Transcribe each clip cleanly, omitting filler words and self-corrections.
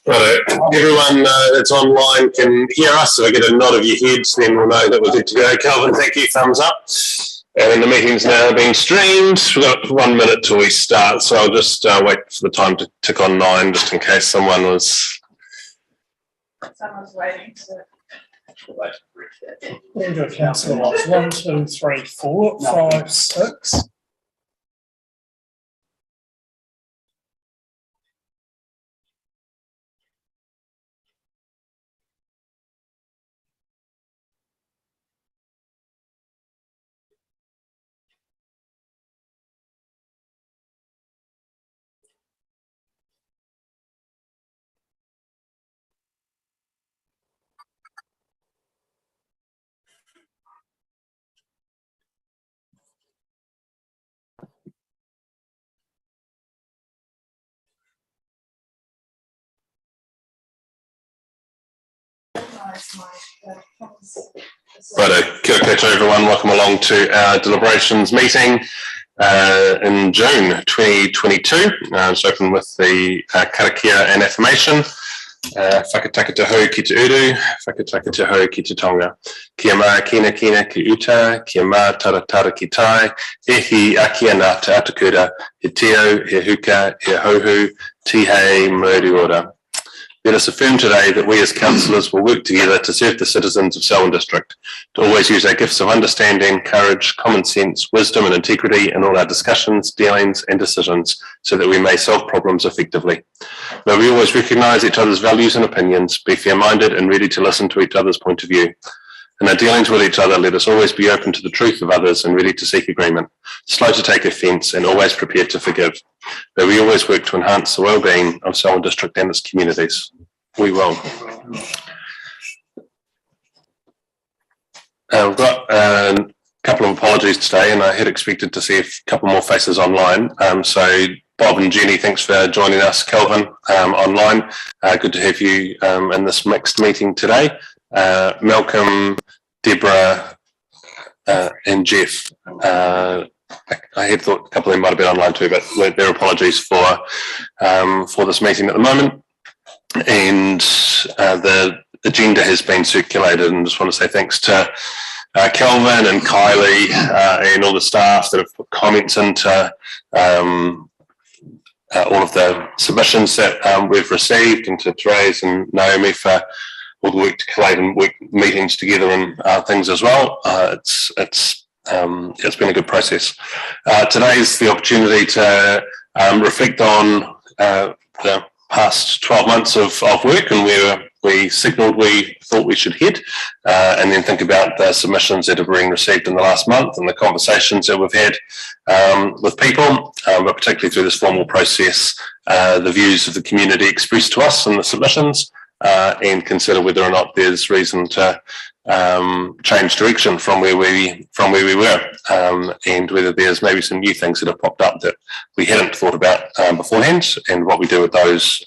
Right, everyone that's online can hear us. If I get a nod of your heads, then we'll know that we're good to go. Calvin, thank you. Thumbs up. And the meeting's now being streamed. We've got 1 minute till we start, so I'll just wait for the time to tick on 9, just in case someone's waiting to. Order councillor lots 1, 2, 3, 4, 5, 6. Righto, kia ora koutou everyone. Welcome along to our deliberations meeting in June 2022. It's open with the karakia and affirmation. Whakataka te hau ki te uru, whakataka te hau ki te tonga. Kia mā kina kina ki uta, kia mā tara tara ki tai, e hi akia nā te atakura, he teo, he huka, he hauhu, tihei, mauri ora. Let us affirm today that we as councillors will work together to serve the citizens of Selwyn District, to always use our gifts of understanding, courage, common sense, wisdom and integrity in all our discussions, dealings and decisions so that we may solve problems effectively. May we always recognise each other's values and opinions, be fair-minded and ready to listen to each other's point of view. In our dealings with each other, let us always be open to the truth of others and ready to seek agreement, slow to take offence and always prepared to forgive. May we always work to enhance the well-being of Selwyn District and its communities. We will. We've got a couple of apologies today, and I had expected to see a couple more faces online. So Bob and Jenny, thanks for joining us. Kelvin, online. Good to have you in this mixed meeting today. Malcolm, Deborah, and Jeff. I had thought a couple of them might have been online too, but their apologies for this meeting at the moment. And the agenda has been circulated, and just want to say thanks to Kelvin and Kylie and all the staff that have put comments into all of the submissions that we've received, and to Therese and Naomi for all the work to collate and work meetings together and things as well. It's been a good process. Today is the opportunity to reflect on the past 12 months of work and where we signalled we thought we should head, and then think about the submissions that have been received in the last month and the conversations that we've had with people, but particularly through this formal process, the views of the community expressed to us in the submissions, and consider whether or not there's reason to change direction from where we were, and whether there's maybe some new things that have popped up that we hadn't thought about beforehand, and what we do with those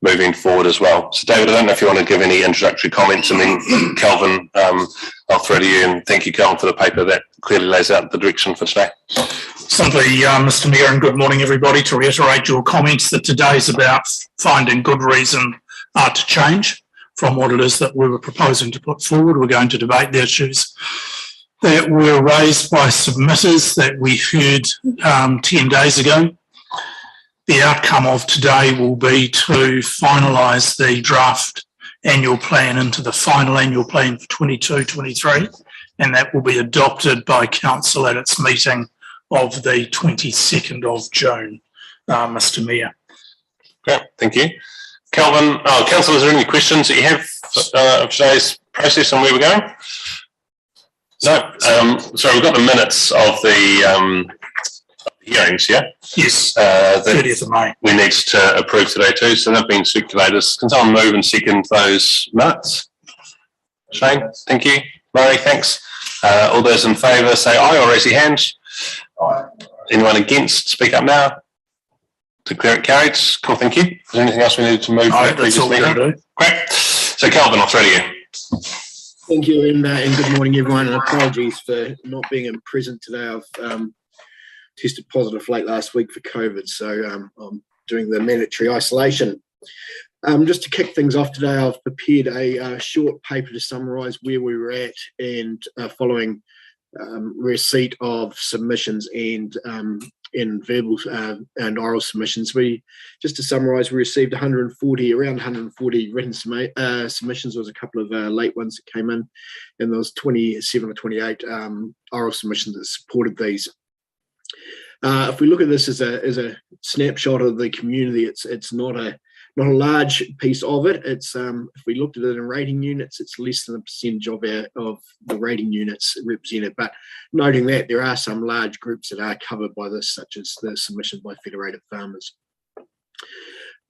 moving forward as well. So David, I don't know if you want to give any introductory comments, and then Kelvin, I'll throw to you, and thank you, Kelvin, for the paper that clearly lays out the direction for today. Simply, Mr Mayor, and good morning everybody, to reiterate your comments that today's about finding good reason to change from what it is that we were proposing to put forward. We're going to debate the issues that were raised by submitters that we heard 10 days ago. The outcome of today will be to finalise the draft annual plan into the final annual plan for 22-23, and that will be adopted by Council at its meeting of the 22nd of June, Mr Mayor. Great, thank you. Kelvin, Council, is there any questions that you have of today's process and where we're going? No. So we've got the minutes of the hearings, yeah? Yes, 30th of May. We need to approve today too, so they've been circulated. Can someone move and second those minutes? Shane, thank you. Murray, thanks. All those in favour say aye or raise your hands. Aye. Anyone against, speak up now. Declare it carried. Cool, thank you. Is there anything else we needed to move? That's all we're going to do. Great. So Kelvin, I'll throw to you. Thank you, and good morning everyone, and apologies for not being present today. I've tested positive late last week for COVID, so I'm doing the mandatory isolation. Just to kick things off today, I've prepared a short paper to summarise where we were at and following receipt of submissions and in verbal and oral submissions. Just to summarise, we received around 140 written submissions. There was a couple of late ones that came in, and there was 27 or 28 oral submissions that supported these. If we look at this as a snapshot of the community, it's not a large piece of it. It's if we looked at it in rating units, it's less than a percentage of the rating units represented. But noting that there are some large groups that are covered by this, such as the submission by Federated Farmers.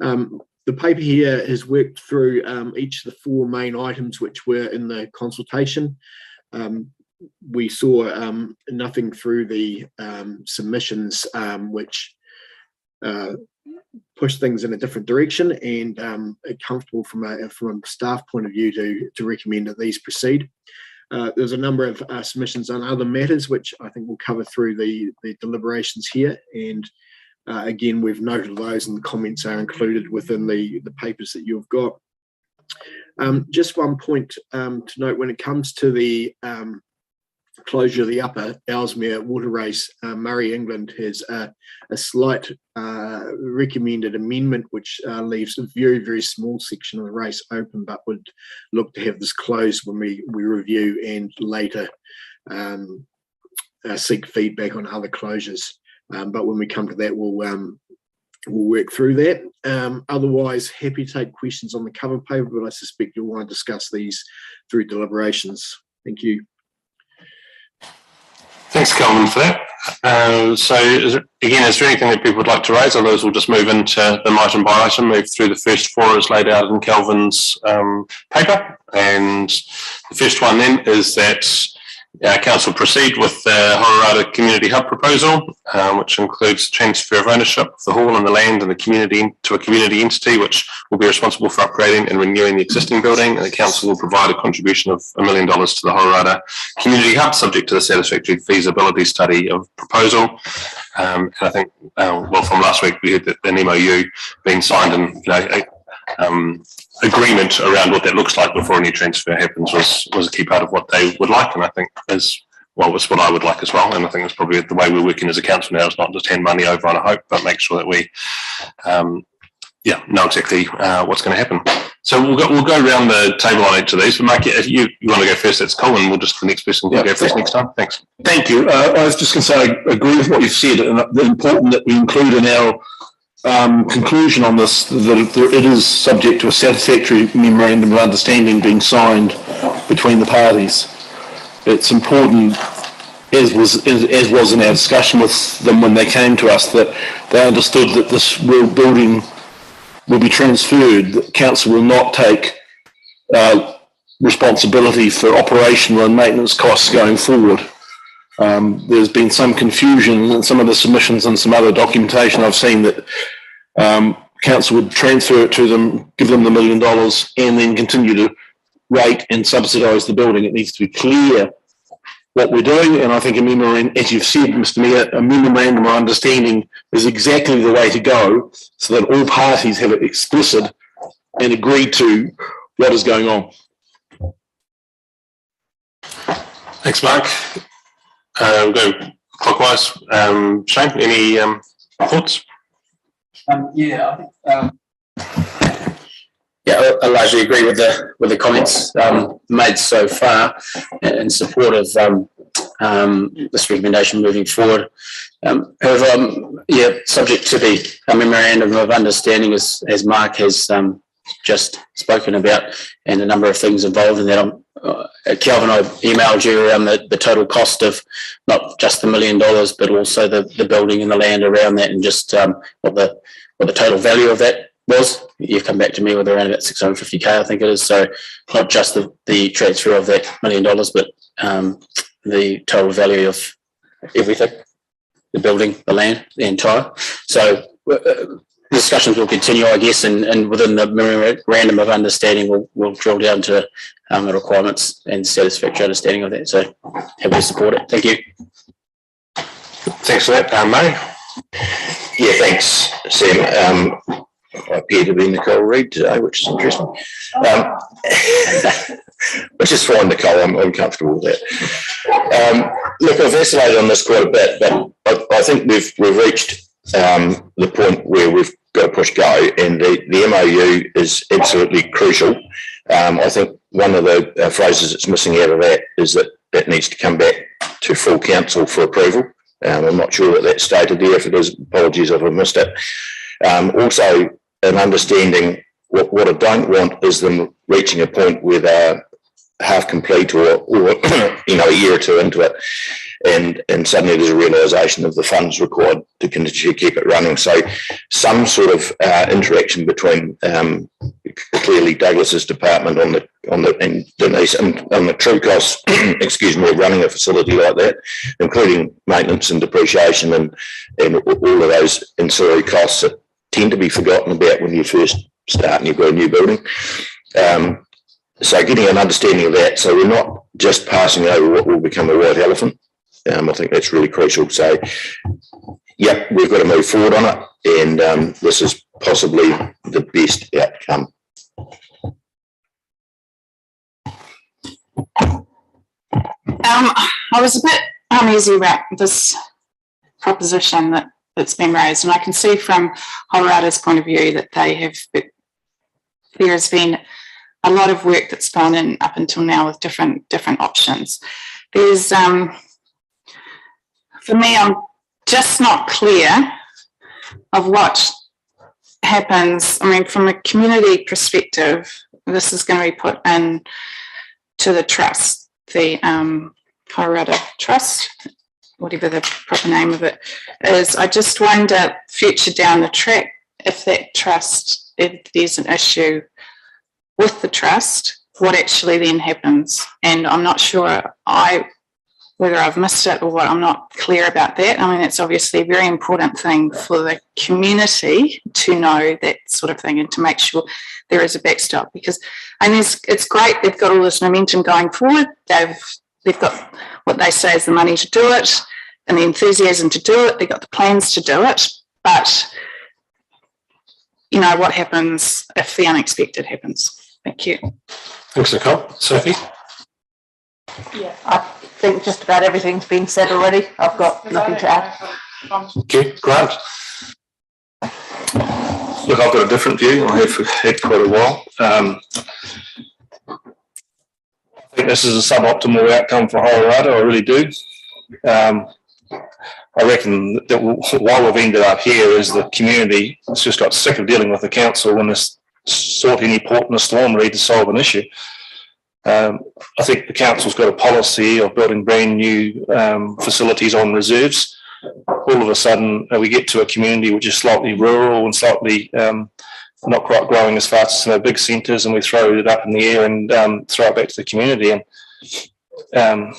The paper here has worked through each of the 4 main items which were in the consultation. We saw nothing through the submissions which push things in a different direction, and comfortable from a staff point of view to recommend that these proceed. There's a number of submissions on other matters which I think we'll cover through the deliberations here, and again we've noted those, and the comments are included within the papers that you've got. Just one point to note when it comes to the closure of the Upper Ellesmere water race, Murray England has a slight recommended amendment which leaves a very, very small section of the race open, but would look to have this closed when we review and later seek feedback on other closures. But when we come to that, we'll work through that. Otherwise, happy to take questions on the cover paper, but I suspect you'll want to discuss these through deliberations. Thank you. Thanks, Kelvin, for that. So, is there anything that people would like to raise? Otherwise, we'll just move into them item by item, move through the first 4 as laid out in Kelvin's paper. And the first one then is that Council proceed with the Hororata Community Hub proposal, which includes transfer of ownership of the hall and the land and the community to a community entity, which will be responsible for upgrading and renewing the existing building. And the Council will provide a contribution of $1 million to the Hororata Community Hub, subject to the satisfactory feasibility study of proposal. And I think, well, from last week we heard that an MOU being signed and agreement around what that looks like before any transfer happens was a key part of what they would like, and I think was what I would like as well. And I think it's probably the way we're working as a council now is not just hand money over on a hope, but make sure that we know exactly what's going to happen. So we'll go around the table on each of these. But Mike, if you want to go first, that's cool, and the next person can go first next time. Thanks. Thank you. I was just going to say I agree with what you've said, and it's important that we include in our conclusion on this that it is subject to a satisfactory memorandum of understanding being signed between the parties. It's important, as was in our discussion with them when they came to us, that they understood that this building will be transferred. The council will not take responsibility for operational and maintenance costs going forward. There's been some confusion in some of the submissions and some other documentation I've seen that council would transfer it to them, give them the $1 million, and then continue to rate and subsidise the building. It needs to be clear what we're doing, and I think a memorandum, as you've said, Mr. Mayor, a memorandum of understanding is exactly the way to go, so that all parties have it explicit and agree to what is going on. Thanks, Mark. We'll go clockwise. Shane, any thoughts? I largely agree with the comments made so far in support of this recommendation moving forward. However, subject to the memorandum of understanding, as Mark has just spoken about, and a number of things involved in that. Kelvin, I emailed you around the total cost of not just the $1 million, but also the building and the land around that, and just what the total value of that was. You've come back to me with around about $650K, I think it is. So not just the transfer of that $1 million, but the total value of everything, the building, the land, the entire. So discussions will continue, I guess, and within the memorandum of understanding, we'll drill down to the requirements and satisfactory understanding of that. So happy to support it. Thank you. Thanks for that, Murray. Yeah, thanks, Sam. I appear to be Nicole Reid today, which is interesting. Which is fine, Nicole. I'm comfortable with that. Look, I've vacillated on this quite a bit, but I think we've reached the point where we've got to push go, and the MOU is absolutely crucial. I think one of the phrases that's missing out of that is that that needs to come back to full council for approval. I'm not sure that that's stated there. If it is, apologies if I missed it. Also, an understanding what I don't want is them reaching a point where they're half complete or a year or two into it, and suddenly there's a realisation of the funds required to continue to keep it running. So some sort of interaction between clearly Douglas's department and Denise on the true costs, excuse me, of running a facility like that, including maintenance and depreciation and all of those ancillary costs that tend to be forgotten about when you first start and you've got a new building. So getting an understanding of that, so we're not just passing over what will become a white elephant. I think that's really crucial. So, yep, we've got to move forward on it, and this is possibly the best outcome. I was a bit uneasy about this proposition that's been raised, and I can see from Holorada's point of view that there has been a lot of work that's gone in up until now with different options. There's, for me, I'm just not clear of what happens. I mean, from a community perspective, this is going to be put in to the trust, the Holorada Trust, whatever the proper name of it is. I just wonder, future down the track, if that trust, if there's an issue with the trust, what actually then happens. And I'm not sure whether I've missed it or what. I'm not clear about that. I mean, it's obviously a very important thing for the community to know that sort of thing and to make sure there is a backstop, because it's great they've got all this momentum going forward. They've got what they say is the money to do it and the enthusiasm to do it. They've got the plans to do it, but what happens if the unexpected happens? Thank you. Thanks, Nicole. Sophie? Yeah, I think just about everything's been said already. I've got nothing to add. Okay, Grant. Look, I've got a different view. I have had quite a while. I think this is a suboptimal outcome for Holorada. I really do. I reckon that why we've ended up here is the community has just got sick of dealing with the council when it's sought any port in a storm ready to solve an issue. I think the council's got a policy of building brand new facilities on reserves. All of a sudden, we get to a community which is slightly rural and slightly not quite growing as fast as some of the big centres, and we throw it up in the air and throw it back to the community. And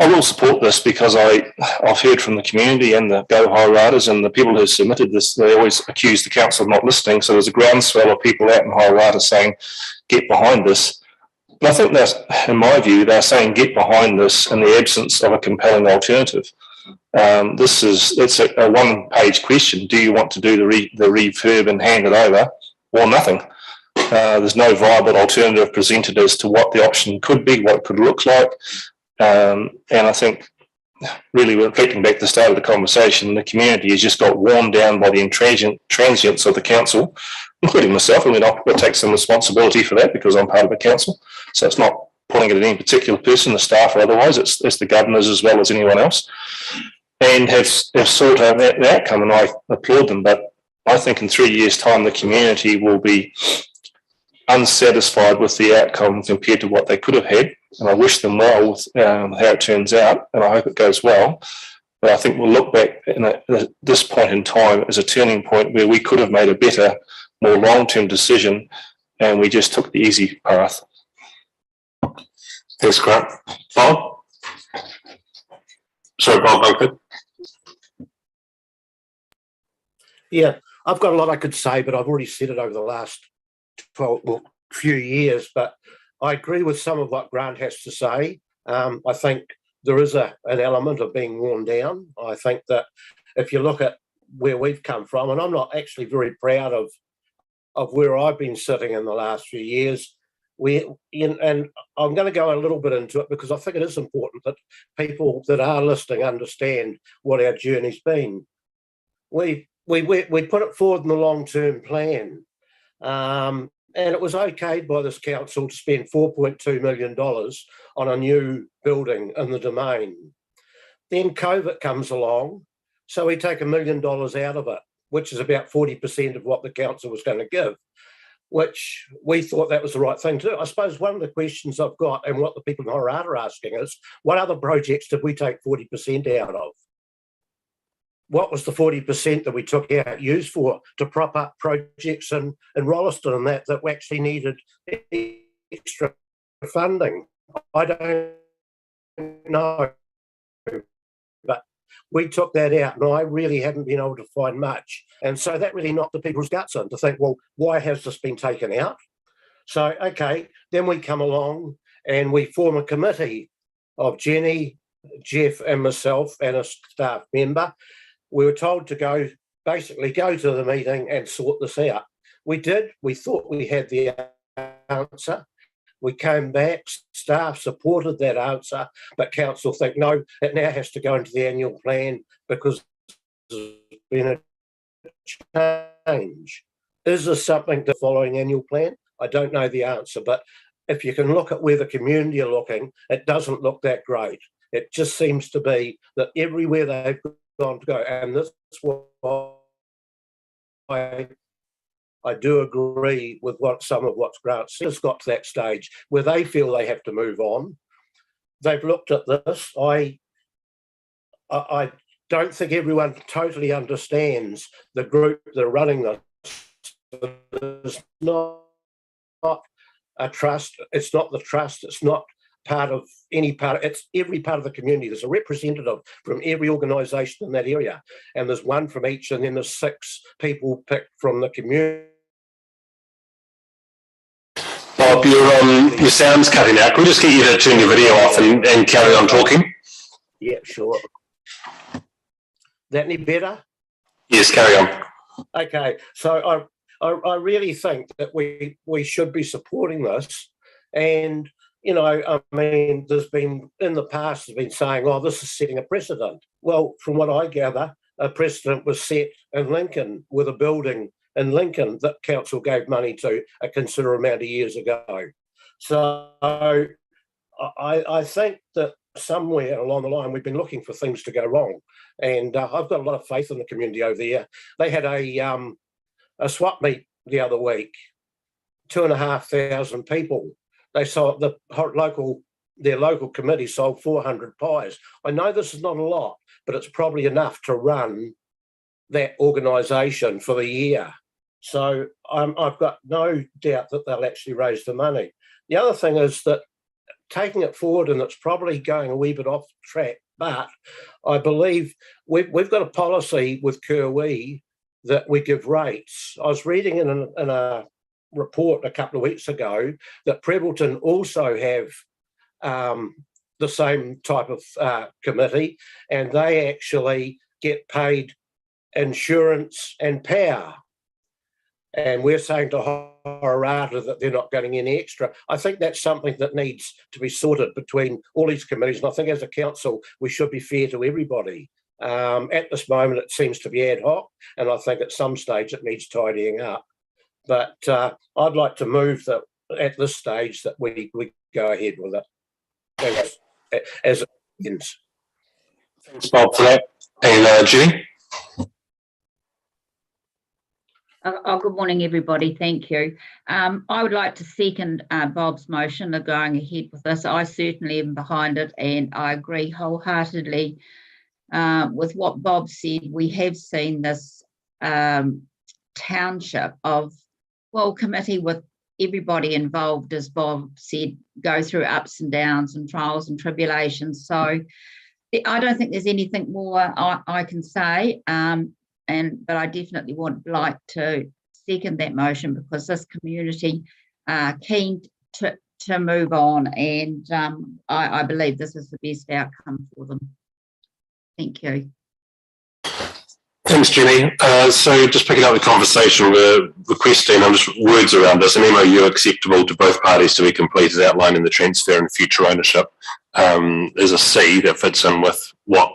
I will support this because I've heard from the community and the Go Holoradas and the people who submitted this. They always accuse the council of not listening. So there's a groundswell of people out in Holorada saying, get behind this. But I think that's, in my view, they're saying get behind this in the absence of a compelling alternative. It's a one-page question. Do you want to do the refurb and hand it over, or nothing? There's no viable alternative presented as to what the option could be, what it could look like. And I think, really reflecting back to the start of the conversation, the community has just got worn down by the transience of the council, including myself. I mean, I'll take some responsibility for that because I'm part of the council. So it's not putting it at any particular person, the staff or otherwise. It's the governors as well as anyone else, and have sought out that outcome, and I applaud them. But I think in 3 years' time, the community will be unsatisfied with the outcome compared to what they could have had. And I wish them well with how it turns out, and I hope it goes well. But I think we'll look back at this point in time as a turning point where we could have made a better, more long-term decision, and we just took the easy path. Thanks, Grant. Bob? Sorry, Bob Bunkford. Yeah, I've got a lot I could say, but I've already said it over the last few years. But I agree with some of what Grant has to say. I think there is an element of being worn down. I think that if you look at where we've come from, and I'm not actually very proud of where I've been sitting in the last few years. And I'm going to go a little bit into it because I think it is important that people that are listening understand what our journey's been. We put it forward in the long-term plan, and it was okayed by this council to spend $4.2 million on a new building in the Domain. Then COVID comes along, so we take $1 million out of it, which is about 40% of what the council was going to give, which we thought that was the right thing to do. I suppose one of the questions I've got and what the people in Horata are asking is, what other projects did we take 40% out of? What was the 40% that we took out used for to prop up projects in Rolleston and that actually needed extra funding? I don't know. But we took that out and I really haven't been able to find much. And so that really knocked the people's guts in to think, well, why has this been taken out? So, okay, then we come along and we form a committee of Jenny, Jeff and myself and a staff member. We were told to basically go to the meeting and sort this out. We did. We thought we had the answer. We came back, staff supported that answer, but council think, no, it now has to go into the annual plan because there's been a change. Is this something to following annual plan? I don't know the answer, but if you can look at where the community are looking, it doesn't look that great. It just seems to be that everywhere they've gone to go, and this is why I do agree with some of what Grant has got to that stage where they feel they have to move on. They've looked at this. I don't think everyone totally understands the group that are running this. It's not a trust. It's not the trust. It's not part of any part. It's every part of the community. There's a representative from every organisation in that area, and there's one from each, and then there's 6 people picked from the community. Bob, your sound's cutting out. Can we just get you to turn your video off and carry on talking? Yeah, sure. That any better? Yes, carry on. Okay, so I really think that we should be supporting this, and I mean, there's been in the past has been saying, oh, this is setting a precedent. Well, from what I gather, a precedent was set in Lincoln with a building in Lincoln that council gave money to a considerable amount of years ago. So I think that somewhere along the line we've been looking for things to go wrong, and I've got a lot of faith in the community over there. They had a swap meet the other week, 2,500 people. They sold their local committee sold 400 pies. I know this is not a lot, but it's probably enough to run that organisation for the year. So I've got no doubt that they'll actually raise the money. The other thing is that taking it forward, and it's probably going a wee bit off track, but I believe we've got a policy with Kirwee that we give rates. I was reading in a report a couple of weeks ago that Prebbleton also have the same type of committee, and they actually get paid insurance and power. And we're saying to Horata that they're not getting any extra. I think that's something that needs to be sorted between all these committees. And I think as a council, we should be fair to everybody. At this moment, it seems to be ad hoc, and I think at some stage it needs tidying up. But I'd like to move that at this stage that we go ahead with it as it ends. Thanks, Bob, for that. And Jenny? Good morning, everybody. Thank you. I would like to second Bob's motion of going ahead with this. I certainly am behind it, and I agree wholeheartedly with what Bob said. We have seen this township committee with everybody involved, as Bob said, go through ups and downs and trials and tribulations. So I don't think there's anything more I can say. But I definitely would like to second that motion because this community are keen to move on, and I believe this is the best outcome for them. Thank you. Thanks, Jenny. So just picking up the conversation, we're requesting, just words around this, an MOU acceptable to both parties to be completed outlining the transfer and future ownership is a C that fits in with what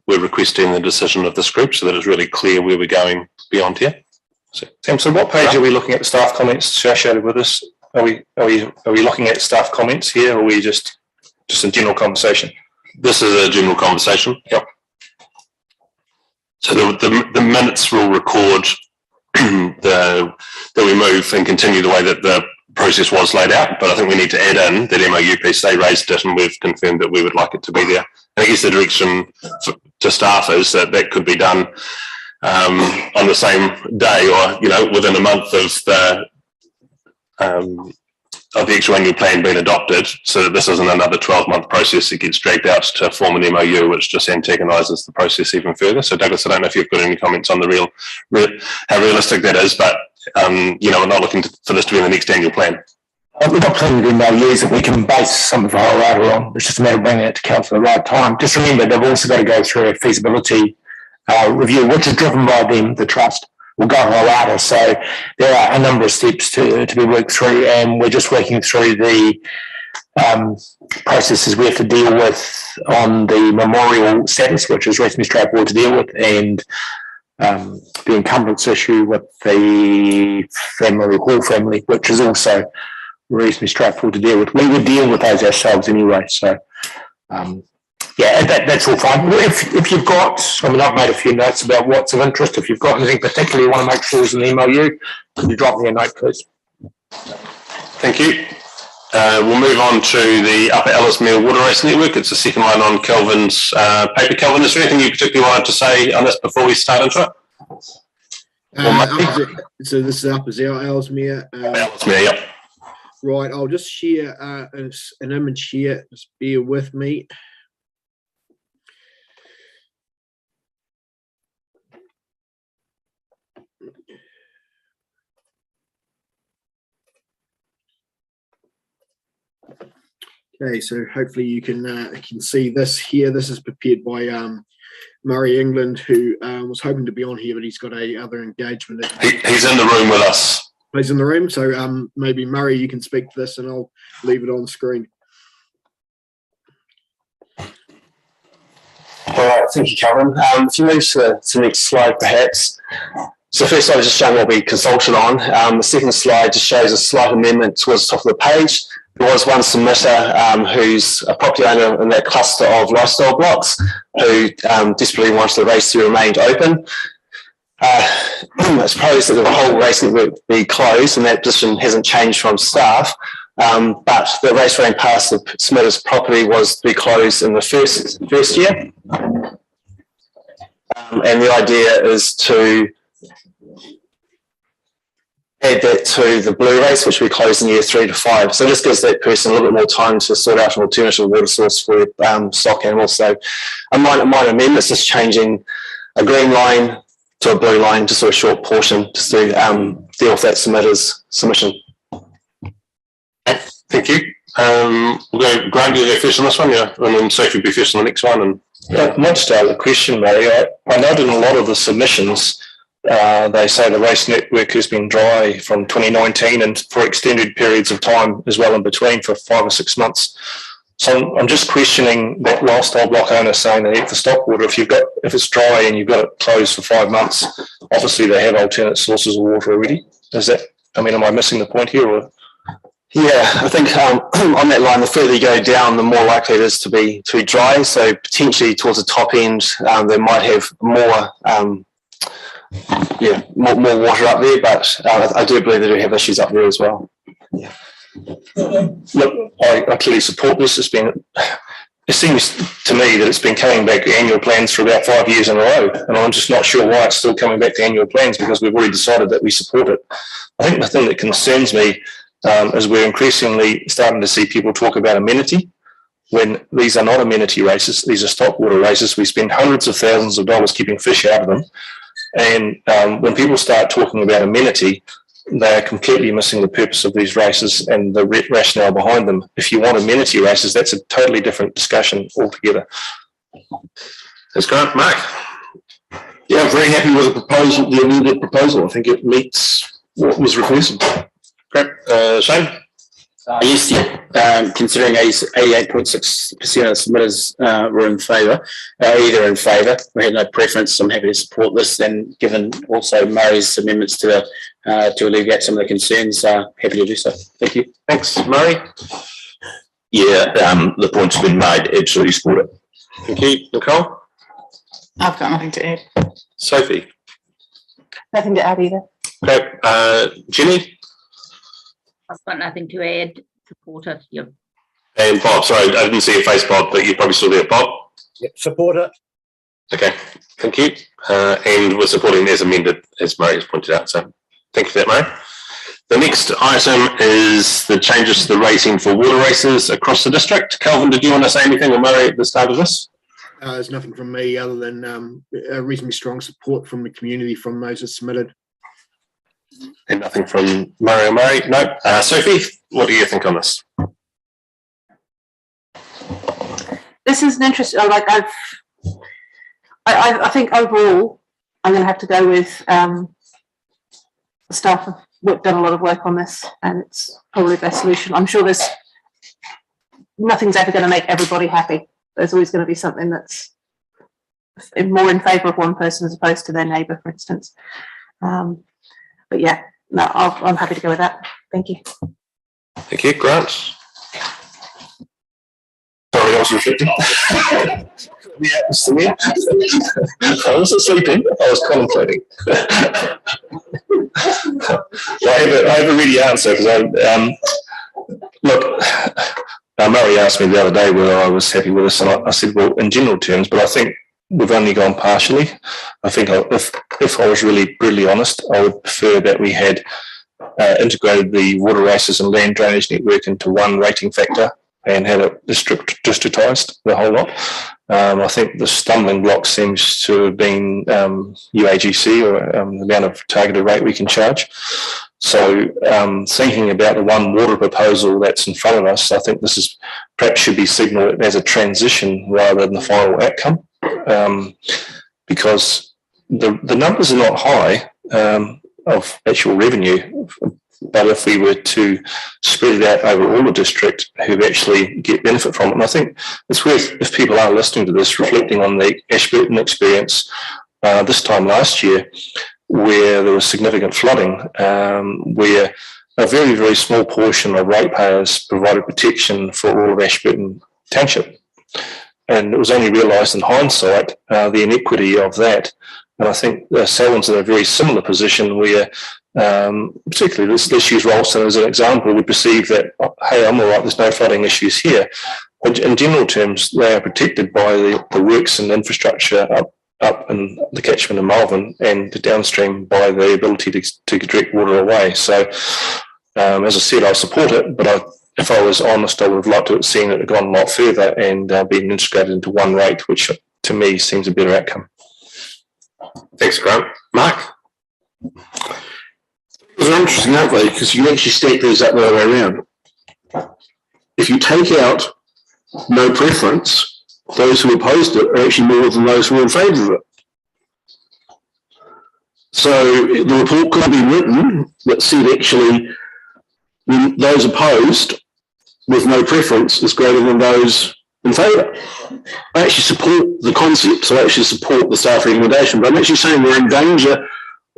we're requesting the decision of this group, so that it's really clear where we're going beyond here. So, Sam, so what page are we looking at the staff comments associated with this? Are we looking at staff comments here, or are we just a general conversation? This is a general conversation. Yep. So the minutes will record that we move and continue the way that the process was laid out, but I think we need to add in that MOU piece. They raised it and we've confirmed that we would like it to be there. And I guess the direction to staff is that could be done on the same day, or within a month of the actual annual plan being adopted, so that this isn't another 12-month process that gets dragged out to form an MOU, which just antagonises the process even further. So Douglas, I don't know if you've got any comments on the how realistic that is, but we're not looking for this to be in the next annual plan. We've got plenty of MOUs that we can base some of our data on. It's just a matter of bringing it to council at the right time. Just remember, they've also got to go through a feasibility review, which is driven by them, the trust. Will go Holrata. So there are a number of steps to be worked through, and we're just working through the processes we have to deal with on the memorial status, which is reasonably straightforward to deal with, and the encumbrance issue with the Hall family, which is also reasonably straightforward to deal with. We would deal with those ourselves anyway. So yeah, that's all fine. If you've got, I've made a few notes about what's of interest. If you've got anything particularly you want to make sure is an MOU, could you drop me a note, please? Thank you. We'll move on to the Upper Ellesmere Water Race Network. It's the second line on Kelvin's paper. Kelvin, is there anything you particularly wanted to say on this before we start into it? So this is Upper Ellesmere. Ellesmere, yep. Right, I'll just share an image here. Just bear with me. Okay, so hopefully you can see this here. This is prepared by Murray England, who was hoping to be on here, but he's got other engagement. He's in the room with us. He's in the room, so maybe Murray, you can speak to this, and I'll leave it on screen. All right, thank you, Calvin. If you move to the next slide, perhaps. So first slide is just showing what we consulted on. The second slide just shows a slight amendment towards the top of the page. There was one submitter who's a property owner in that cluster of lifestyle blocks who desperately wanted the race to be remained open. It's proposed that the whole race network be closed, and that position hasn't changed from staff. But the race running past the submitter's property was to be closed in the first year. And the idea is to add that to the blue race, which we close in year 3 to 5. So this gives that person a little bit more time to sort out an alternative water source for stock animals. So a minor amendment is just changing a green line to a blue line, just a short portion, just to deal with that submitter's submission. Thank you. We'll go, Grant, you go first on this one, yeah, and then Sophie will be first on the next one. And I might start with a question, Mary. I noted in a lot of the submissions, they say the race network has been dry from 2019 and for extended periods of time as well in between for 5 or 6 months. So I'm just questioning that lifestyle block owner saying they need the stock water. If it's dry and you've got it closed for 5 months, obviously they have alternate sources of water already. Am I missing the point here? Or? Yeah, I think on that line, the further you go down, the more likely it is to be dry. So potentially towards the top end, they might have more water up there, but I do believe they do have issues up there as well. Yeah. Look, I clearly support this. It seems to me that it's been coming back to annual plans for about 5 years in a row, and I'm just not sure why it's still coming back to annual plans, because we've already decided that we support it. I think the thing that concerns me is we're increasingly starting to see people talk about amenity, when these are not amenity races. These are stock water races. We spend hundreds of thousands of dollars keeping fish out of them. And when people start talking about amenity, they are completely missing the purpose of these races and the rationale behind them. If you want amenity races, that's a totally different discussion altogether. That's great. Mark? Yeah, I'm very happy with the proposal, the amended proposal. I think it meets what was requested. Great. Shane? Yes, yeah. Considering 88.6% of submitters were in favour, either in favour, we had no preference. I'm happy to support this, and given also Murray's amendments to alleviate some of the concerns, happy to do so. Thank you. Thanks, Murray. Yeah, the point's been made. Absolutely support it. Thank you, Nicole. I've got nothing to add. Sophie. Nothing to add either. Great. Jenny I've got nothing to add. Support it. Yep. and Bob. Sorry, I didn't see your face, Bob, but you're probably still there, Bob. Yep, support it. Okay, thank you. And we're supporting as amended, as Murray has pointed out. So thank you for that, Murray. The next item is the changes to the rating for water races across the district. Kelvin, did you want to say anything, or Murray, at the start of this? There's nothing from me other than reasonably strong support from the community from those that submitted. And nothing from Murray or Murray? No. Sophie, what do you think on this? This is an interesting, I think overall, I'm going to have to go with the staff have done a lot of work on this, and it's probably the best solution. I'm sure nothing's ever going to make everybody happy. There's always going to be something that's more in favour of one person as opposed to their neighbour, for instance. But yeah, no, I'm happy to go with that. Thank you. Thank you. Grant? Sorry, I was reflecting. Yeah, it's to me. I wasn't sleeping, I was contemplating. I have a ready answer because look, Murray asked me the other day whether I was happy with this, and I said, well, in general terms, but I think we've only gone partially. I think if I was really brutally honest, I would prefer that we had integrated the water races and land drainage network into one rating factor and had it districtised, the whole lot. I think the stumbling block seems to have been UAGC, or the amount of targeted rate we can charge. So thinking about the one water proposal that's in front of us, I think this is perhaps should be signalled as a transition rather than the final outcome, because the numbers are not high of actual revenue, but if we were to spread it out over all the district who actually get benefit from it, and I think it's worth, if people are listening to this, reflecting on the Ashburton experience this time last year, where there was significant flooding, where a very, very small portion of ratepayers provided protection for all of Ashburton Township. And it was only realised in hindsight, the inequity of that. And I think Selwyn's in a very similar position where, particularly let's use Ralston as an example, would perceive that, hey, I'm all right, there's no flooding issues here. But in general terms, they are protected by the works and infrastructure up in the catchment of Malvern, and the downstream by the ability to direct water away. So, as I said, I support it, but if I was honest, I would have liked to have seen it have gone a lot further and been integrated into one rate, which to me seems a better outcome. Thanks, Grant. Mark? They're interesting, aren't they? Because you actually stack these up the other way around. If you take out no preference, those who opposed it are actually more than those who are in favour of it. So the report could be written that said actually those opposed with no preference is greater than those in favour. I actually support the concept, so I actually support the staff recommendation, but I'm actually saying we're in danger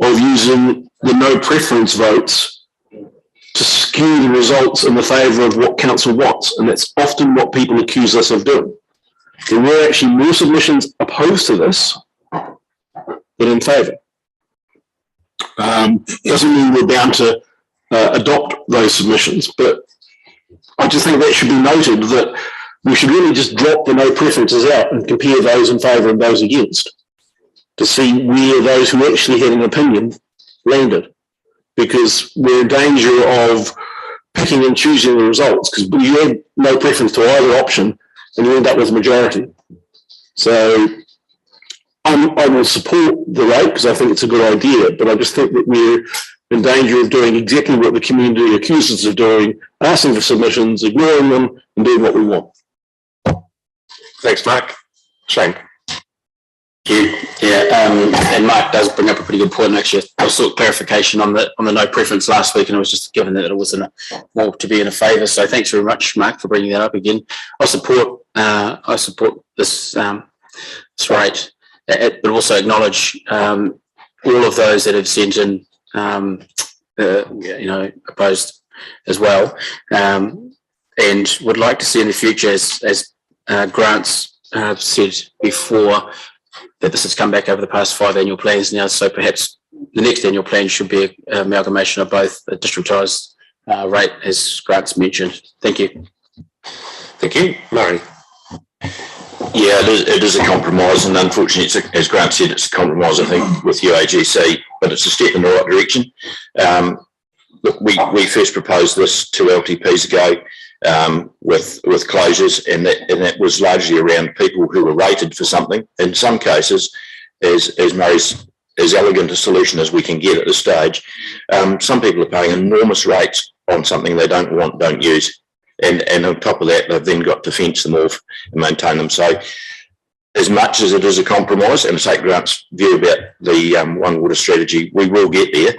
of using the no preference votes to skew the results in the favour of what council wants, and that's often what people accuse us of doing. There were actually more submissions opposed to this than in favour. Doesn't mean we're bound to adopt those submissions, but I just think that should be noted that we should really just drop the no preferences out and compare those in favour and those against to see where those who actually had an opinion landed, because we're in danger of picking and choosing the results, because you have no preference to either option and you end up with a majority. So I will support the rate because I think it's a good idea, but I just think that we're in danger of doing exactly what the community accuses us of doing, asking for submissions, ignoring them, and doing what we want. Thanks, Mark. Shane? And Mark does bring up a pretty good point. And actually, I sought clarification on the no preference last week, and it was just given that it was more to be in a favour. So thanks very much, Mark, for bringing that up again. I support this rate, but also acknowledge all of those that have sent in, opposed as well, and would like to see in the future, as Grant's said before, that this has come back over the past 5 annual plans now. So perhaps the next annual plan should be an amalgamation of both a districtised rate, as Grant's mentioned. Thank you. Thank you. Murray. Yeah, it is a compromise, and unfortunately, as Grant said, it's a compromise, I think, with UAGC, but it's a step in the right direction. Look, we first proposed this 2 LTPs ago with closures, and that was largely around people who were rated for something. In some cases, as Murray's as elegant a solution as we can get at this stage, some people are paying enormous rates on something they don't want, don't use. And on top of that, they've then got to fence them off and maintain them. So as much as it is a compromise, and to take Grant's view about the One Water strategy, we will get there.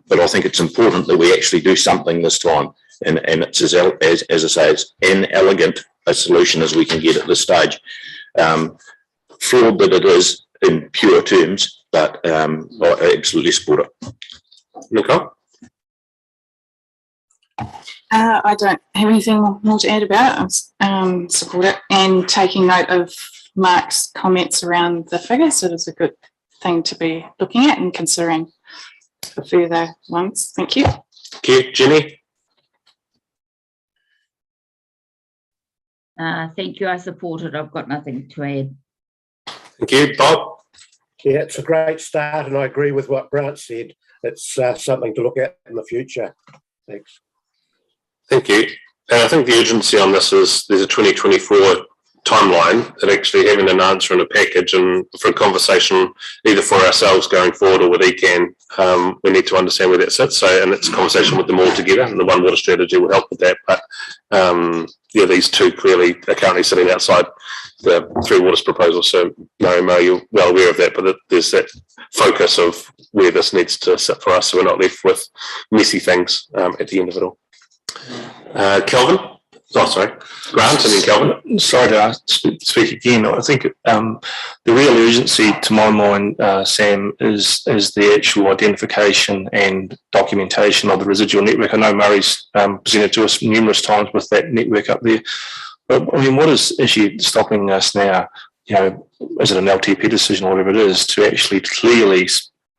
But I think it's important that we actually do something this time. And it's as I say, it's an elegant a solution as we can get at this stage. Flawed that it is in pure terms, but I absolutely support it. Nicole? I don't have anything more to add about it. I support it, and taking note of Mark's comments around the figures. It is a good thing to be looking at and considering for further ones. Thank you. Thank you. Jenny? Thank you. I support it. I've got nothing to add. Thank you. Bob? Yeah, it's a great start, and I agree with what Grant said. It's something to look at in the future. Thanks. Thank you. And I think the urgency on this is there's a 2024 timeline, and actually having an answer in a package and for a conversation either for ourselves going forward or with ECAN, we need to understand where that sits. So, and it's a conversation with them all together, and the One Water strategy will help with that. But these two clearly are currently sitting outside the Three Waters proposal. So Mo, you're well aware of that, but there's that focus of where this needs to sit for us, so we're not left with messy things at the end of it all. Kelvin? Oh, sorry. Grant and then Kelvin. Sorry to speak again. I think the real urgency to my mind, Sam, is the actual identification and documentation of the residual network. I know Murray's presented to us numerous times with that network up there. But I mean, what is actually stopping us now, is it an LTP decision or whatever it is, to actually clearly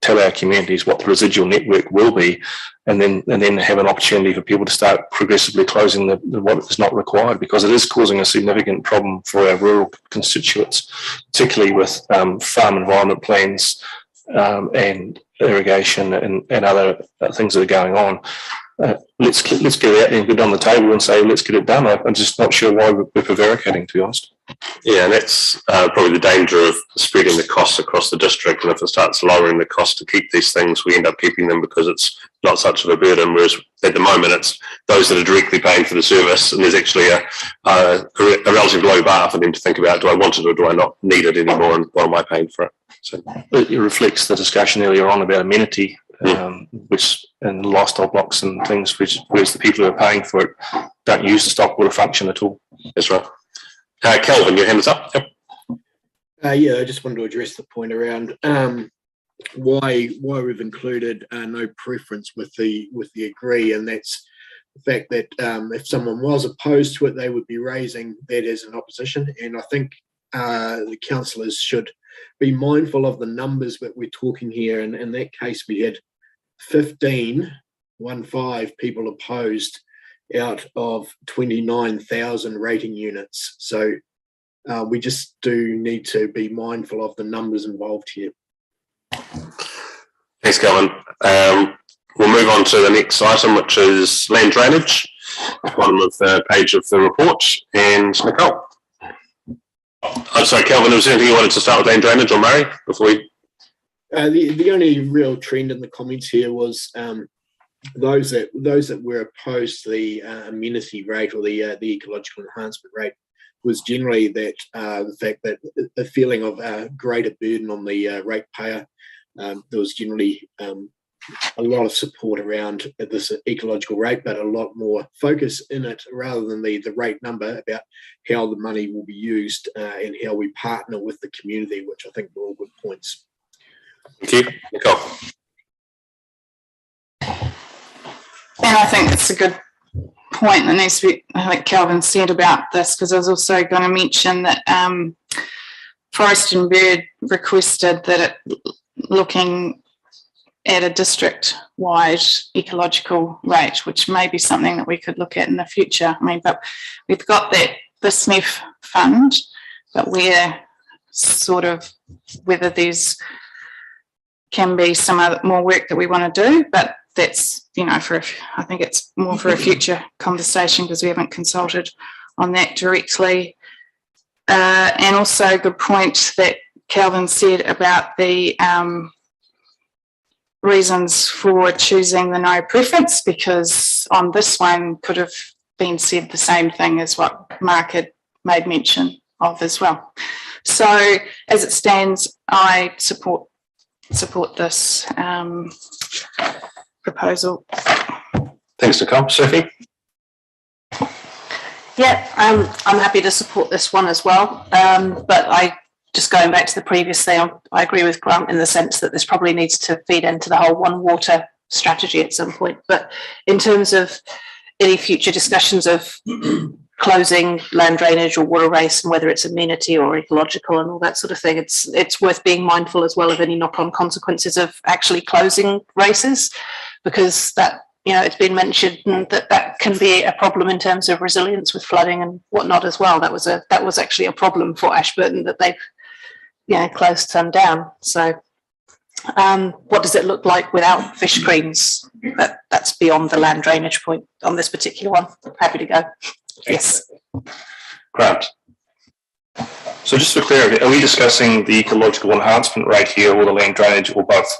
tell our communities what the residual network will be, and then have an opportunity for people to start progressively closing the what is not required, because it is causing a significant problem for our rural constituents, particularly with farm environment plans and irrigation and other things that are going on. Let's get it out there and get it on the table and say, let's get it done. I'm just not sure why we're prevaricating, to be honest. Yeah, and that's probably the danger of spreading the costs across the district. And if it starts lowering the cost to keep these things, we end up keeping them because it's not such of a burden. Whereas at the moment, it's those that are directly paying for the service, and there's actually a relatively low bar for them to think about: do I want it or do I not need it anymore, and what am I paying for it? So it reflects the discussion earlier on about amenity, which and lifestyle blocks and things, whereas the people who are paying for it don't use the stock water function at all. That's right. Kelvin, your hand is up. Yep. I just wanted to address the point around why we've included no preference with the agree, and that's the fact that if someone was opposed to it, they would be raising that as an opposition. And I think the councillors should be mindful of the numbers that we're talking here. And in that case, we had 15 people opposed out of 29,000 rating units. So we just do need to be mindful of the numbers involved here. Thanks, Kelvin. We'll move on to the next item, which is land drainage, bottom of the page of the report. And Nicole. I'm sorry, Kelvin, was there anything you wanted to start with land drainage, or Murray, before we? The only real trend in the comments here was those that were opposed to the amenity rate or the ecological enhancement rate. was generally that the fact that the feeling of greater burden on the ratepayer. There was generally a lot of support around this ecological rate, but a lot more focus in it rather than the rate number about how the money will be used and how we partner with the community, which I think were all good points. Thank you. Nicole. And I think it's a good point that needs to be, I think Kelvin said about this, because I was also going to mention that Forest and Bird requested that looking at a district-wide ecological rate, which may be something that we could look at in the future. I mean, but we've got that BISMEF fund, but we're sort of, whether there's can be some other more work that we want to do, but that's, you know, I think it's more for a future conversation because we haven't consulted on that directly. And also a good point that Kelvin said about the reasons for choosing the no preference, because on this one could have been said the same thing as what Mark had made mention of as well. So as it stands, I support this proposal. Thanks, Nicole. Sophie? Yeah, I'm happy to support this one as well. But just going back to the previous thing, I agree with Grant in the sense that this probably needs to feed into the whole one water strategy at some point. But in terms of any future discussions of closing land drainage or water race and whether it's amenity or ecological and all that sort of thing, it's worth being mindful as well of any knock-on consequences of actually closing races, because that, you know, it's been mentioned that can be a problem in terms of resilience with flooding and whatnot as well. That was actually a problem for Ashburton that they've, you know, closed some down. So what does it look like without fish screens? That's beyond the land drainage point on this particular one. Happy to go. Yes. Grant. So just for clarity, are we discussing the ecological enhancement rate here or the land drainage or both?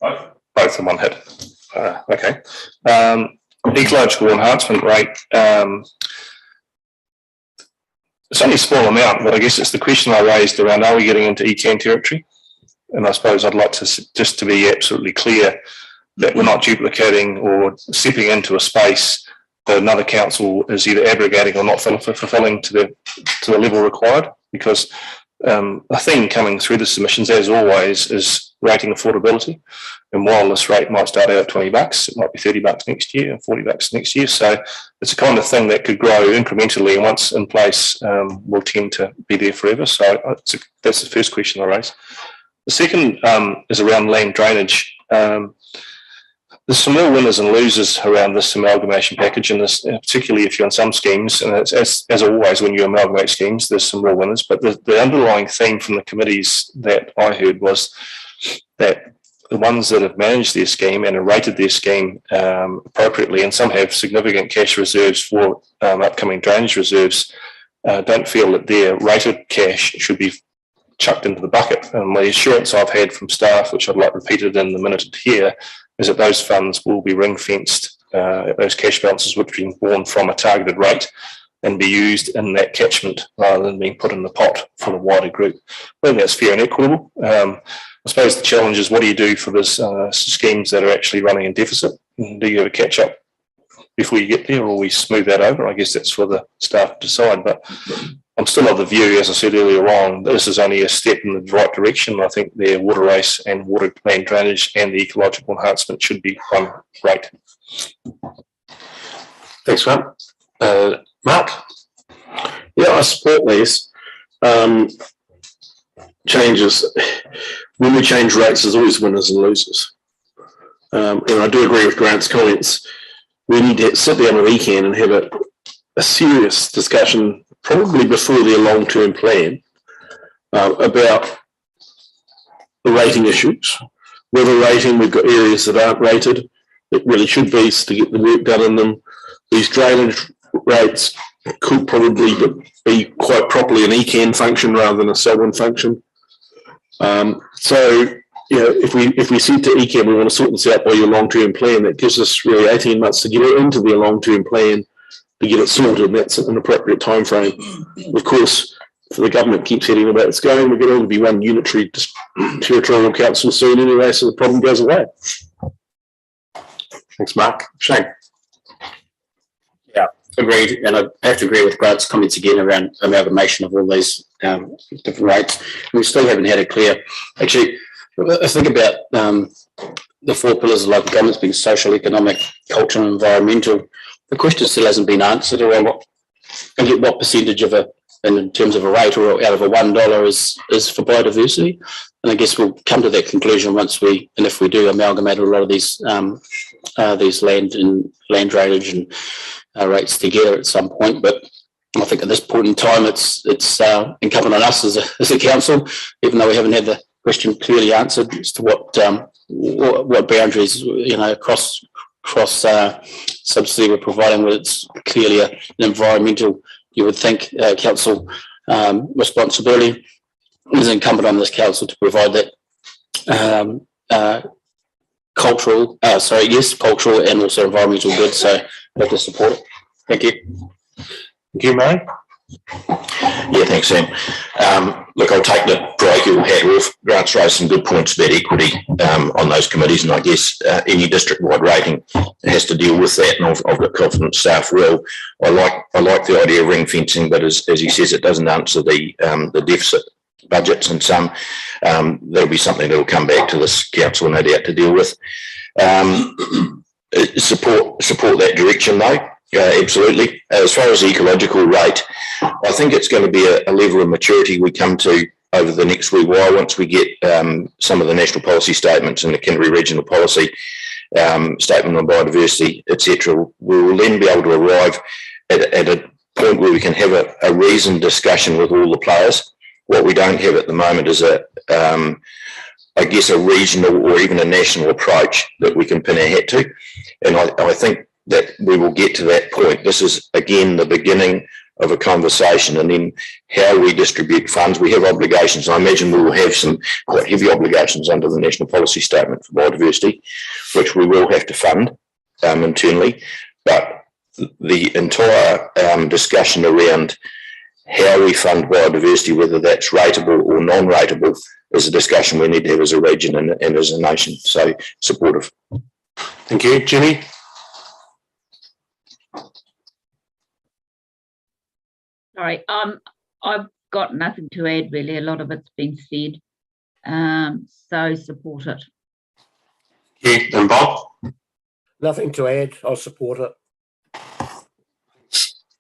Both in one hit. Okay. Ecological enhancement rate, it's only a small amount, but I guess it's the question I raised around, are we getting into ECAN territory? And I suppose I'd like to just to be absolutely clear that we're not duplicating or stepping into a space that another council is either abrogating or not fulfilling to the level required, because a theme coming through the submissions, as always, is rating affordability. And while this rate might start out at $20, it might be $30 next year and $40 next year. So it's a kind of thing that could grow incrementally, and once in place, will tend to be there forever. So that's the first question I raise. The second is around land drainage. There's some real winners and losers around this amalgamation package, and this, particularly if you're in some schemes, and it's, as always when you amalgamate schemes, there's some real winners. But the underlying theme from the committees that I heard was that the ones that have managed their scheme and have rated their scheme appropriately, and some have significant cash reserves for upcoming drainage reserves, don't feel that their rated cash should be chucked into the bucket. And the assurance I've had from staff, which I'd like repeated in the minute here, is that those funds will be ring-fenced, those cash balances which have been born from a targeted rate, and be used in that catchment rather than being put in the pot for the wider group. I think that's fair and equitable. I suppose the challenge is, what do you do for those schemes that are actually running in deficit? Do you have a catch-up before you get there, or we smooth that over? I guess that's for the staff to decide. But I'm still of the view, as I said earlier on, this is only a step in the right direction. I think their water race and water land drainage and the ecological enhancement should be one rate. Thanks, Grant. Mark? Yeah, I support these changes. When we change rates, there's always winners and losers. And I do agree with Grant's comments. We need to sit down with ECAN and have a serious discussion, probably before their long-term plan, about the rating issues. With a rating, we've got areas that aren't rated, that really should be, to get the work done in them. These drainage rates could probably be quite properly an ECAN function rather than a Selwyn function. So, you know, if we said to ECAN, we want to sort this out by your long-term plan, that gives us really 18 months to get it into their long-term plan to get it sorted, and that's an appropriate time frame. Of course, if the government keeps heading about it's going, we're going to be one unitary territorial council soon anyway, so the problem goes away. Thanks, Mark. Shane. Yeah, agreed. And I have to agree with Grant's comments again around amalgamation of all these different rates. We still haven't had a clear, actually, I think about the 4 pillars of local governments being social, economic, cultural and environmental. The question still hasn't been answered around what percentage of in terms of a rate or out of a $1 is for biodiversity. And I guess we'll come to that conclusion once if we do amalgamate a lot of these land drainage and rates together at some point. But I think at this point in time, it's incumbent on us as a council, even though we haven't had the question clearly answered as to what boundaries, across subsidy we're providing, whether it's clearly an environmental, you would think, council responsibility. It is incumbent on this council to provide that cultural and also environmental goods. So I have to support it. Thank you. Thank you, Murray. Yeah, thanks, Sam. Look, I'll take the parochial hat off. Grant's raised some good points about equity on those committees, and I guess any district-wide rating has to deal with that, and I've got confidence staff will. I like the idea of ring fencing, but as he says, it doesn't answer the deficit budgets, and some that'll be something that will come back to this council, no doubt, to deal with. Support that direction, though. Absolutely. As far as the ecological rate, I think it's going to be a level of maturity we come to over the next wee while once we get some of the national policy statements and the Canterbury Regional Policy statement on biodiversity, etc. We will then be able to arrive at a point where we can have a reasoned discussion with all the players. What we don't have at the moment is a regional or even a national approach that we can pin our hat to. And I think that we will get to that point. This is, again, the beginning of a conversation, and then how we distribute funds. We have obligations. I imagine we will have some quite heavy obligations under the National Policy Statement for Biodiversity, which we will have to fund internally. But the entire discussion around how we fund biodiversity, whether that's rateable or non-rateable, is a discussion we need to have as a region and as a nation. So supportive. Thank you. Jenny? Sorry, I've got nothing to add really. A lot of it's been said, so support it. Yeah, and Bob? Nothing to add. I'll support it.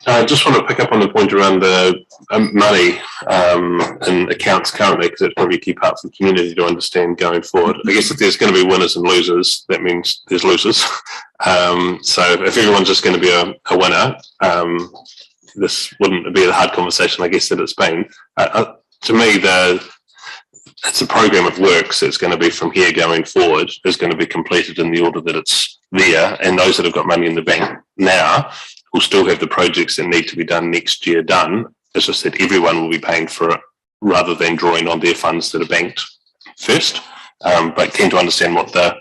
I just want to pick up on the point around the money in accounts currently, because it's probably a key part for the community to understand going forward. I guess if there's going to be winners and losers, that means there's losers. So if everyone's just going to be a winner, this wouldn't be the hard conversation, I guess, that it's been. To me, it's a program of works that's going to be from here going forward is going to be completed in the order that it's there, and those that have got money in the bank now will still have the projects that need to be done next year done. It's just that everyone will be paying for it rather than drawing on their funds that are banked first. But keen to understand what the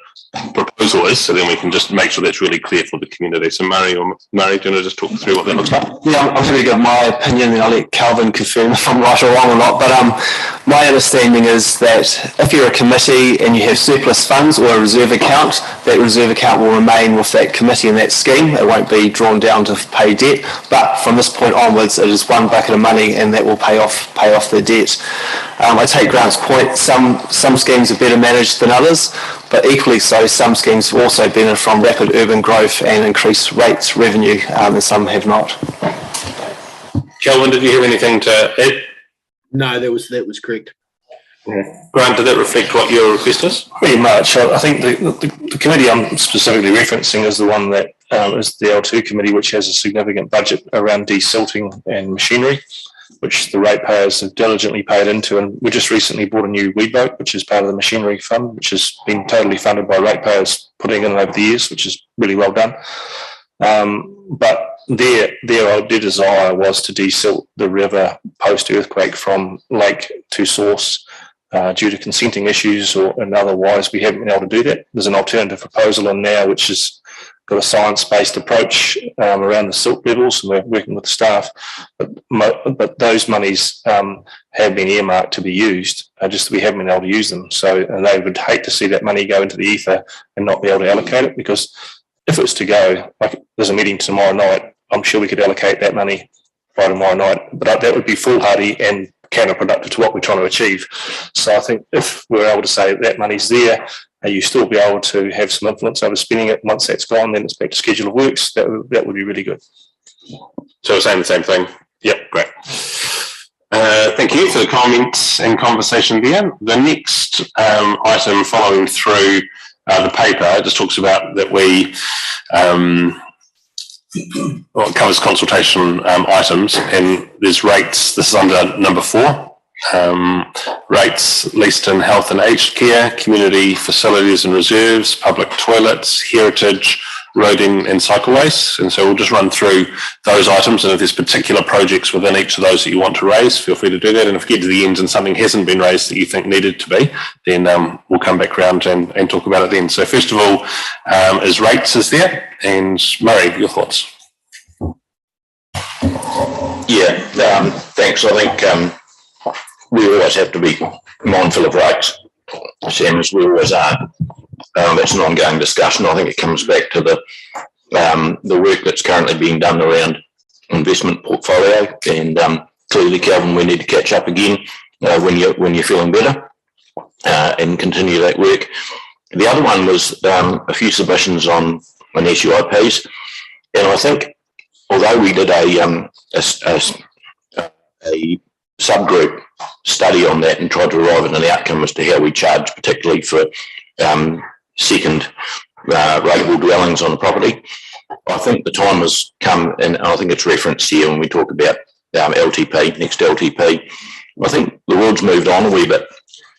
proposal is, so then we can just make sure that's really clear for the community. So Murray, do you want to just talk through what that looks like? Yeah, I'm going to give my opinion, and I'll let Calvin confirm if I'm right or wrong or not. But my understanding is that if you're a committee and you have surplus funds or a reserve account, that reserve account will remain with that committee and that scheme. It won't be drawn down to pay debt. But from this point onwards, it is one bucket of money, and that will pay off the debt. I take Grant's point. Some schemes are better managed than others, but equally so, some schemes have also benefit from rapid urban growth and increased rates revenue, and some have not. Kelvin, did you have anything to add? No, that was correct. Yeah. Grant, did that reflect what your request is? Pretty much. I think the committee I'm specifically referencing is the one that is the L2 committee, which has a significant budget around desilting and machinery, which the ratepayers have diligently paid into. And we just recently bought a new weed boat, which is part of the machinery fund, which has been totally funded by ratepayers putting in over the years, which is really well done. But their desire was to desilt the river post-earthquake from lake to source due to consenting issues and otherwise we haven't been able to do that. There's an alternative proposal in now which is got a science-based approach around the silt levels, and we're working with the staff. But those monies have been earmarked to be used, just we haven't been able to use them. So, and they would hate to see that money go into the ether and not be able to allocate it, because if it was to go, like there's a meeting tomorrow night, I'm sure we could allocate that money by tomorrow night, but that would be foolhardy and counterproductive to what we're trying to achieve. So I think if we're able to say that money's there, and you still be able to have some influence over spending it, once that's gone, then it's back to schedule of works, that would be really good. So we're saying the same thing? Yep, great. Thank you for the comments and conversation there. The next item following through the paper just talks about that we well, it covers consultation items, and there's rates. This is under number 4. Rates leased in health and aged care, community facilities and reserves, public toilets, heritage, roading and cycleways. And so we'll just run through those items, and if there's particular projects within each of those that you want to raise, feel free to do that. And if we get to the end and something hasn't been raised that you think needed to be, then we'll come back around and talk about it then. So first of all, is rates is there, and Murray, your thoughts? Yeah, thanks. I think we always have to be mindful of rates, Sam, as we always are. It's an ongoing discussion. I think it comes back to the work that's currently being done around investment portfolio, and clearly, Calvin, we need to catch up again when you're feeling better and continue that work. The other one was a few submissions on SUIPs, and I think although we did a subgroup study on that and tried to arrive at an outcome as to how we charge, particularly for second rateable dwellings on a property, I think the time has come, and I think it's referenced here when we talk about LTP, next LTP. I think the world's moved on a wee bit,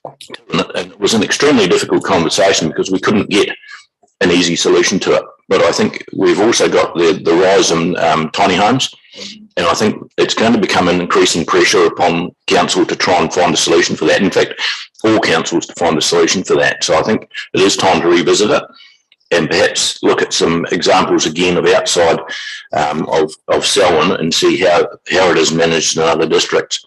and it was an extremely difficult conversation because we couldn't get an easy solution to it. But I think we've also got the rise in tiny homes, and I think it's going to become an increasing pressure upon council to try and find a solution for that. In fact, all councils to find a solution for that. So I think it is time to revisit it and perhaps look at some examples again of outside of Selwyn and see how it is managed in other districts,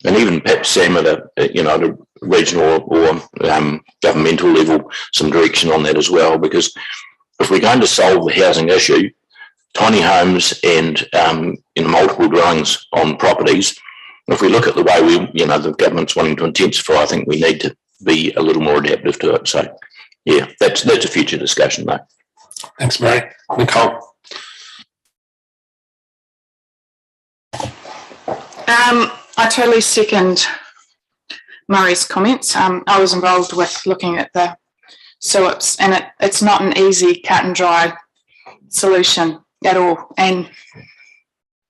and even perhaps Sam at a regional or governmental level, some direction on that as well. Because if we're going to solve the housing issue, tiny homes and multiple dwellings on properties, if we look at the way the government's wanting to intensify, I think we need to be a little more adaptive to it. So, yeah, that's a future discussion, though. Thanks, Mary. Nicole. I totally second Murray's comments. I was involved with looking at the SUIPs, and it's not an easy cut and dry solution at all. And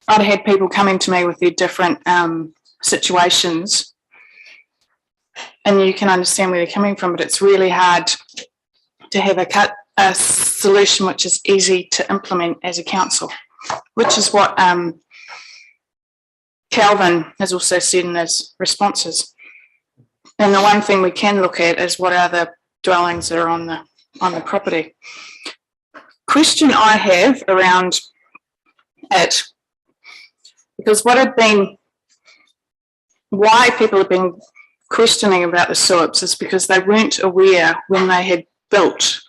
I'd had people coming to me with their different situations, and you can understand where they're coming from, but it's really hard to have a solution which is easy to implement as a council, which is what Calvin has also said in his responses. And the one thing we can look at is what are the dwellings that are on the property. Question I have around it, because why people have been questioning about the SUIPs is because they weren't aware when they had built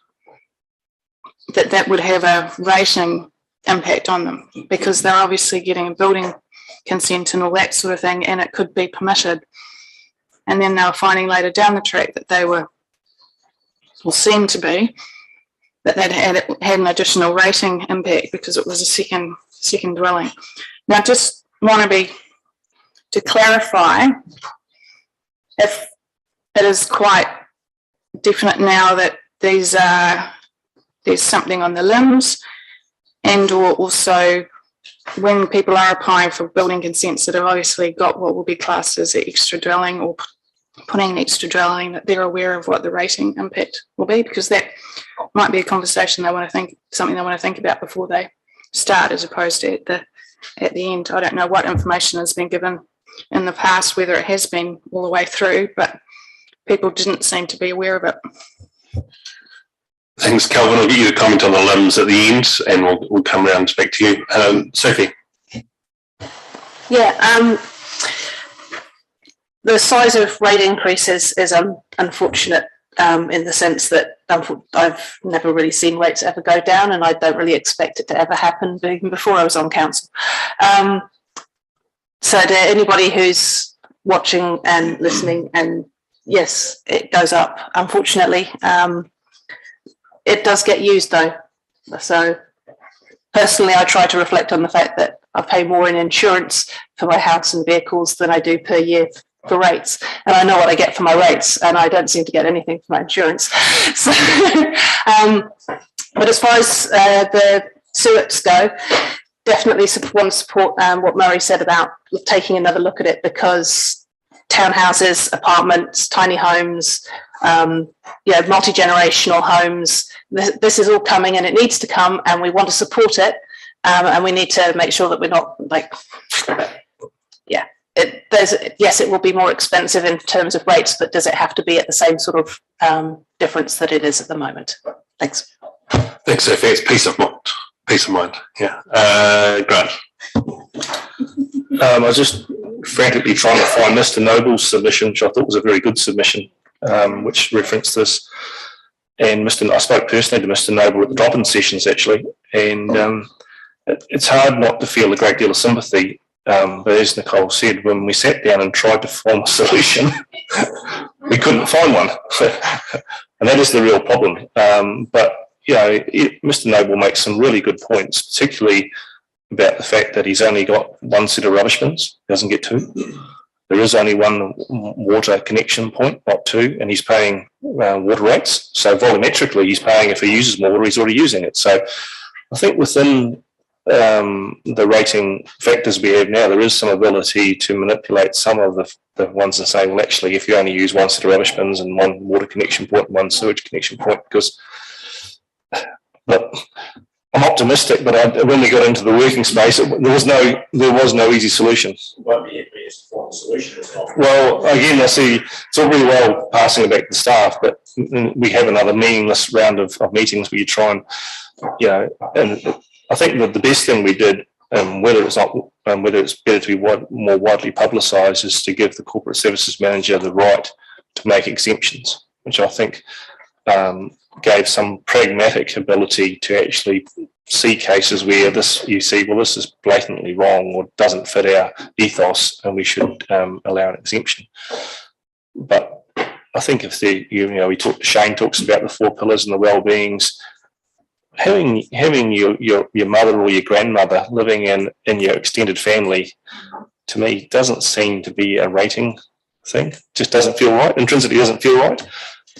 that would have a rating impact on them, because they're obviously getting a building consent and all that sort of thing, and it could be permitted. And then they were finding later down the track that they were, or seemed to be, that they'd had an additional rating impact because it was a second dwelling. Now, I just want to clarify if it is quite definite now that there's something on the limbs, and or also when people are applying for building consents that have obviously got what will be classed as an extra dwelling or putting an extra dwelling, that they're aware of what the rating impact will be, because that might be a conversation something they want to think about before they start, as opposed to at the end. I don't know what information has been given in the past, whether it has been all the way through, but people didn't seem to be aware of it. Thanks, Kelvin. I'll get you to comment on the limbs at the end, and we'll come around back to you. Sophie. Yeah, the size of rate increases is unfortunate in the sense that I've never really seen rates ever go down, and I don't really expect it to ever happen even before I was on council. So to anybody who's watching and listening, and yes, it goes up, unfortunately. It does get used though. So personally, I try to reflect on the fact that I pay more in insurance for my house and vehicles than I do per year for rates. And I know what I get for my rates, and I don't seem to get anything for my insurance. So, but as far as the SUIPs go, definitely want to support what Murray said about taking another look at it, because townhouses, apartments, tiny homes, multi-generational homes, this is all coming, and it needs to come, and we want to support it, and we need to make sure that we're not yes, it will be more expensive in terms of rates, but does it have to be at the same sort of difference that it is at the moment? Thanks. Thanks, Sophie. It's peace of mind. Peace of mind. Yeah. Grant. I was just frantically trying to find Mr. Noble's submission, which I thought was a very good submission, which referenced this. And I spoke personally to Mr. Noble at the drop-in sessions, actually, and it's hard not to feel a great deal of sympathy. But as Nicole said, when we sat down and tried to form a solution, we couldn't find one, and that is the real problem. But Mr. Noble makes some really good points, particularly about the fact that he's only got one set of rubbish bins, he doesn't get two. There is only one water connection point, not two, and he's paying water rates. So volumetrically, he's paying, if he uses more water, he's already using it. So I think within the rating factors we have now, there is some ability to manipulate some of the ones and say, well, actually, if you only use one set of rubbish bins and one water connection point and one sewage connection point, but I'm optimistic, but when we got into the working space, there was no easy solution. Well, again, I see it's all really well passing it back to the staff, but we have another meaningless round of meetings where you try and, and I think that the best thing we did, whether it's better to be more widely publicised, is to give the corporate services manager the right to make exemptions, which I think gave some pragmatic ability to actually see cases where this is blatantly wrong or doesn't fit our ethos, and we should allow an exemption. But I think if Shane talks about the 4 pillars and the well-beings. Having your mother or your grandmother living in your extended family, to me, doesn't seem to be a rating thing. Just doesn't feel right. Intrinsically doesn't feel right.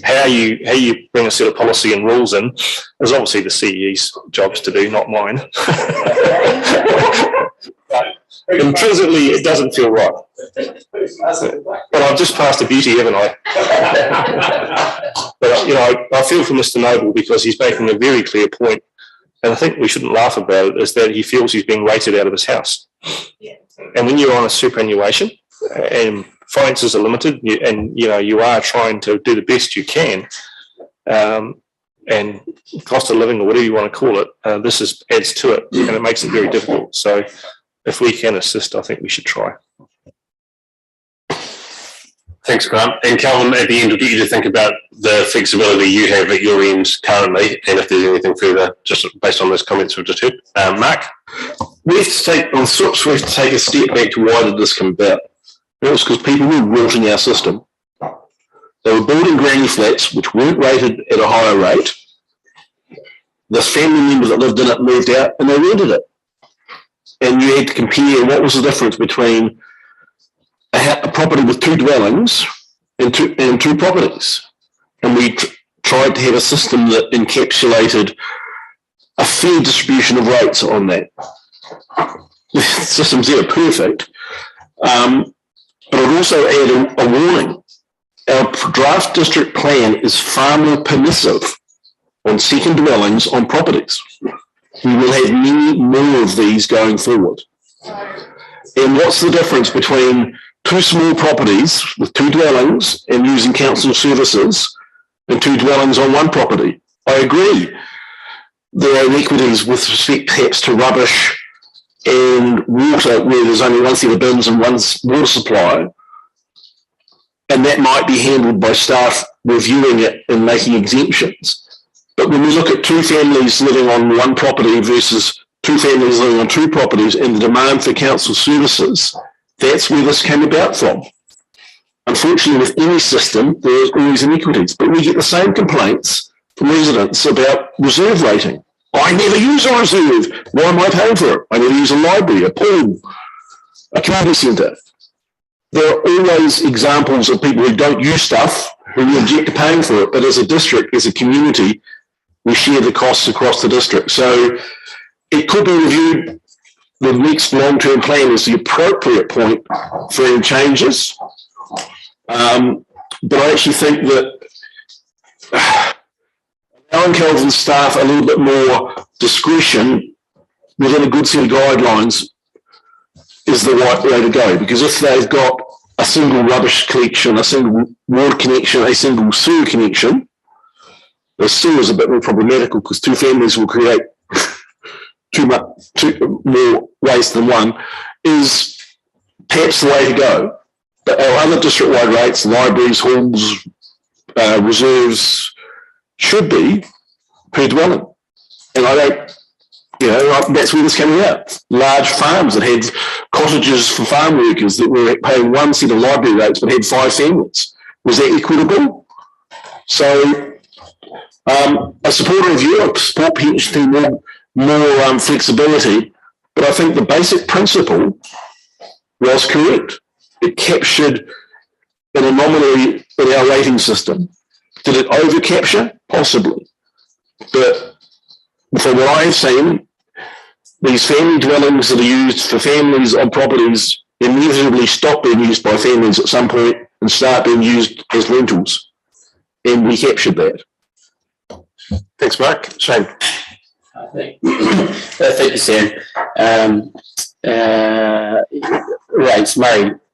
How you bring a set of policy and rules in is obviously the CE's jobs to do, not mine. Intrinsically, it doesn't feel right. But I've just passed a beauty, haven't I? But I feel for Mr. Noble, because he's making a very clear point, and I think we shouldn't laugh about it, is that he feels he's being rated out of his house. And when you're on a superannuation and finances are limited, and you are trying to do the best you can, and cost of living or whatever you want to call it, this adds to it, and it makes it very difficult. So if we can assist, I think we should try. Thanks, Grant. And Calvin, at the end, we'll get you to think about the flexibility you have at your end currently, and if there's anything further, just based on those comments we've just heard. Mark? We have to take a step back to why did this come about. It was because people were rorting our system. They were building granny flats, which weren't rated at a higher rate. The family member that lived in it moved out, and they rented it. And you had to compare what was the difference between a property with 2 dwellings and two properties. And we tried to have a system that encapsulated a fair distribution of rates on that. The system's there perfect. But it also added a warning. Our draft district plan is far more permissive on second dwellings on properties. We will have many more of these going forward. And what's the difference between 2 small properties with 2 dwellings and using council services and 2 dwellings on 1 property? I agree. There are inequities with respect perhaps to rubbish and water, where there's only one set of bins and one water supply, and that might be handled by staff reviewing it and making exemptions. But when we look at two families living on one property versus two families living on two properties and the demand for council services, that's where this came about from. Unfortunately, with any system, there's always inequities, but we get the same complaints from residents about reserve rating. I never use a reserve. Why am I paying for it? I never use a library, a pool, a community centre. There are always examples of people who don't use stuff, who object to paying for it, but as a district, as a community, we share the costs across the district. So it could be reviewed. The next long-term plan is the appropriate point for any changes. But I actually think that allowing Kelvin's staff a little bit more discretion within a good set of guidelines is the right way to go, because if they've got a single rubbish collection, a single water connection, a single sewer connection, the sewer is a bit more problematical because two families will create too more waste than one, is perhaps the way to go. But our other district-wide rates, libraries, halls, reserves, should be per dwelling. And I don't, that's where this came out. Large farms that had cottages for farm workers that were paying one set of library rates but had 5 families. Was that equitable? So I support a review, I support potentially more flexibility, but I think the basic principle was correct. It captured an anomaly in our rating system. Did it over-capture? Possibly. But from what I've seen, these family dwellings that are used for families on properties inevitably stop being used by families at some point and start being used as rentals. And we captured that. Thanks, Mark. Shane. Thank you, Sam. Rates,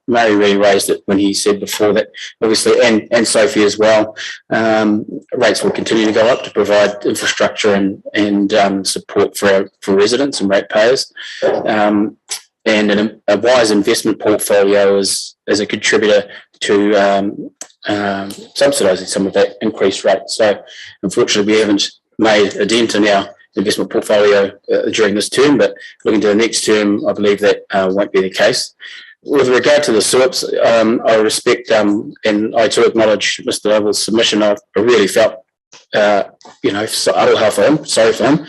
Murray really raised it when he said before that, obviously, and Sophie as well, rates will continue to go up to provide infrastructure and support for residents and ratepayers. And a wise investment portfolio is a contributor to subsidising some of that increased rate. So unfortunately, we haven't made a dent in our investment portfolio during this term, but looking to the next term, I believe that won't be the case. With regard to the SURPs, I respect and I too acknowledge Mr. Lovell's submission. I really felt, sorry for him,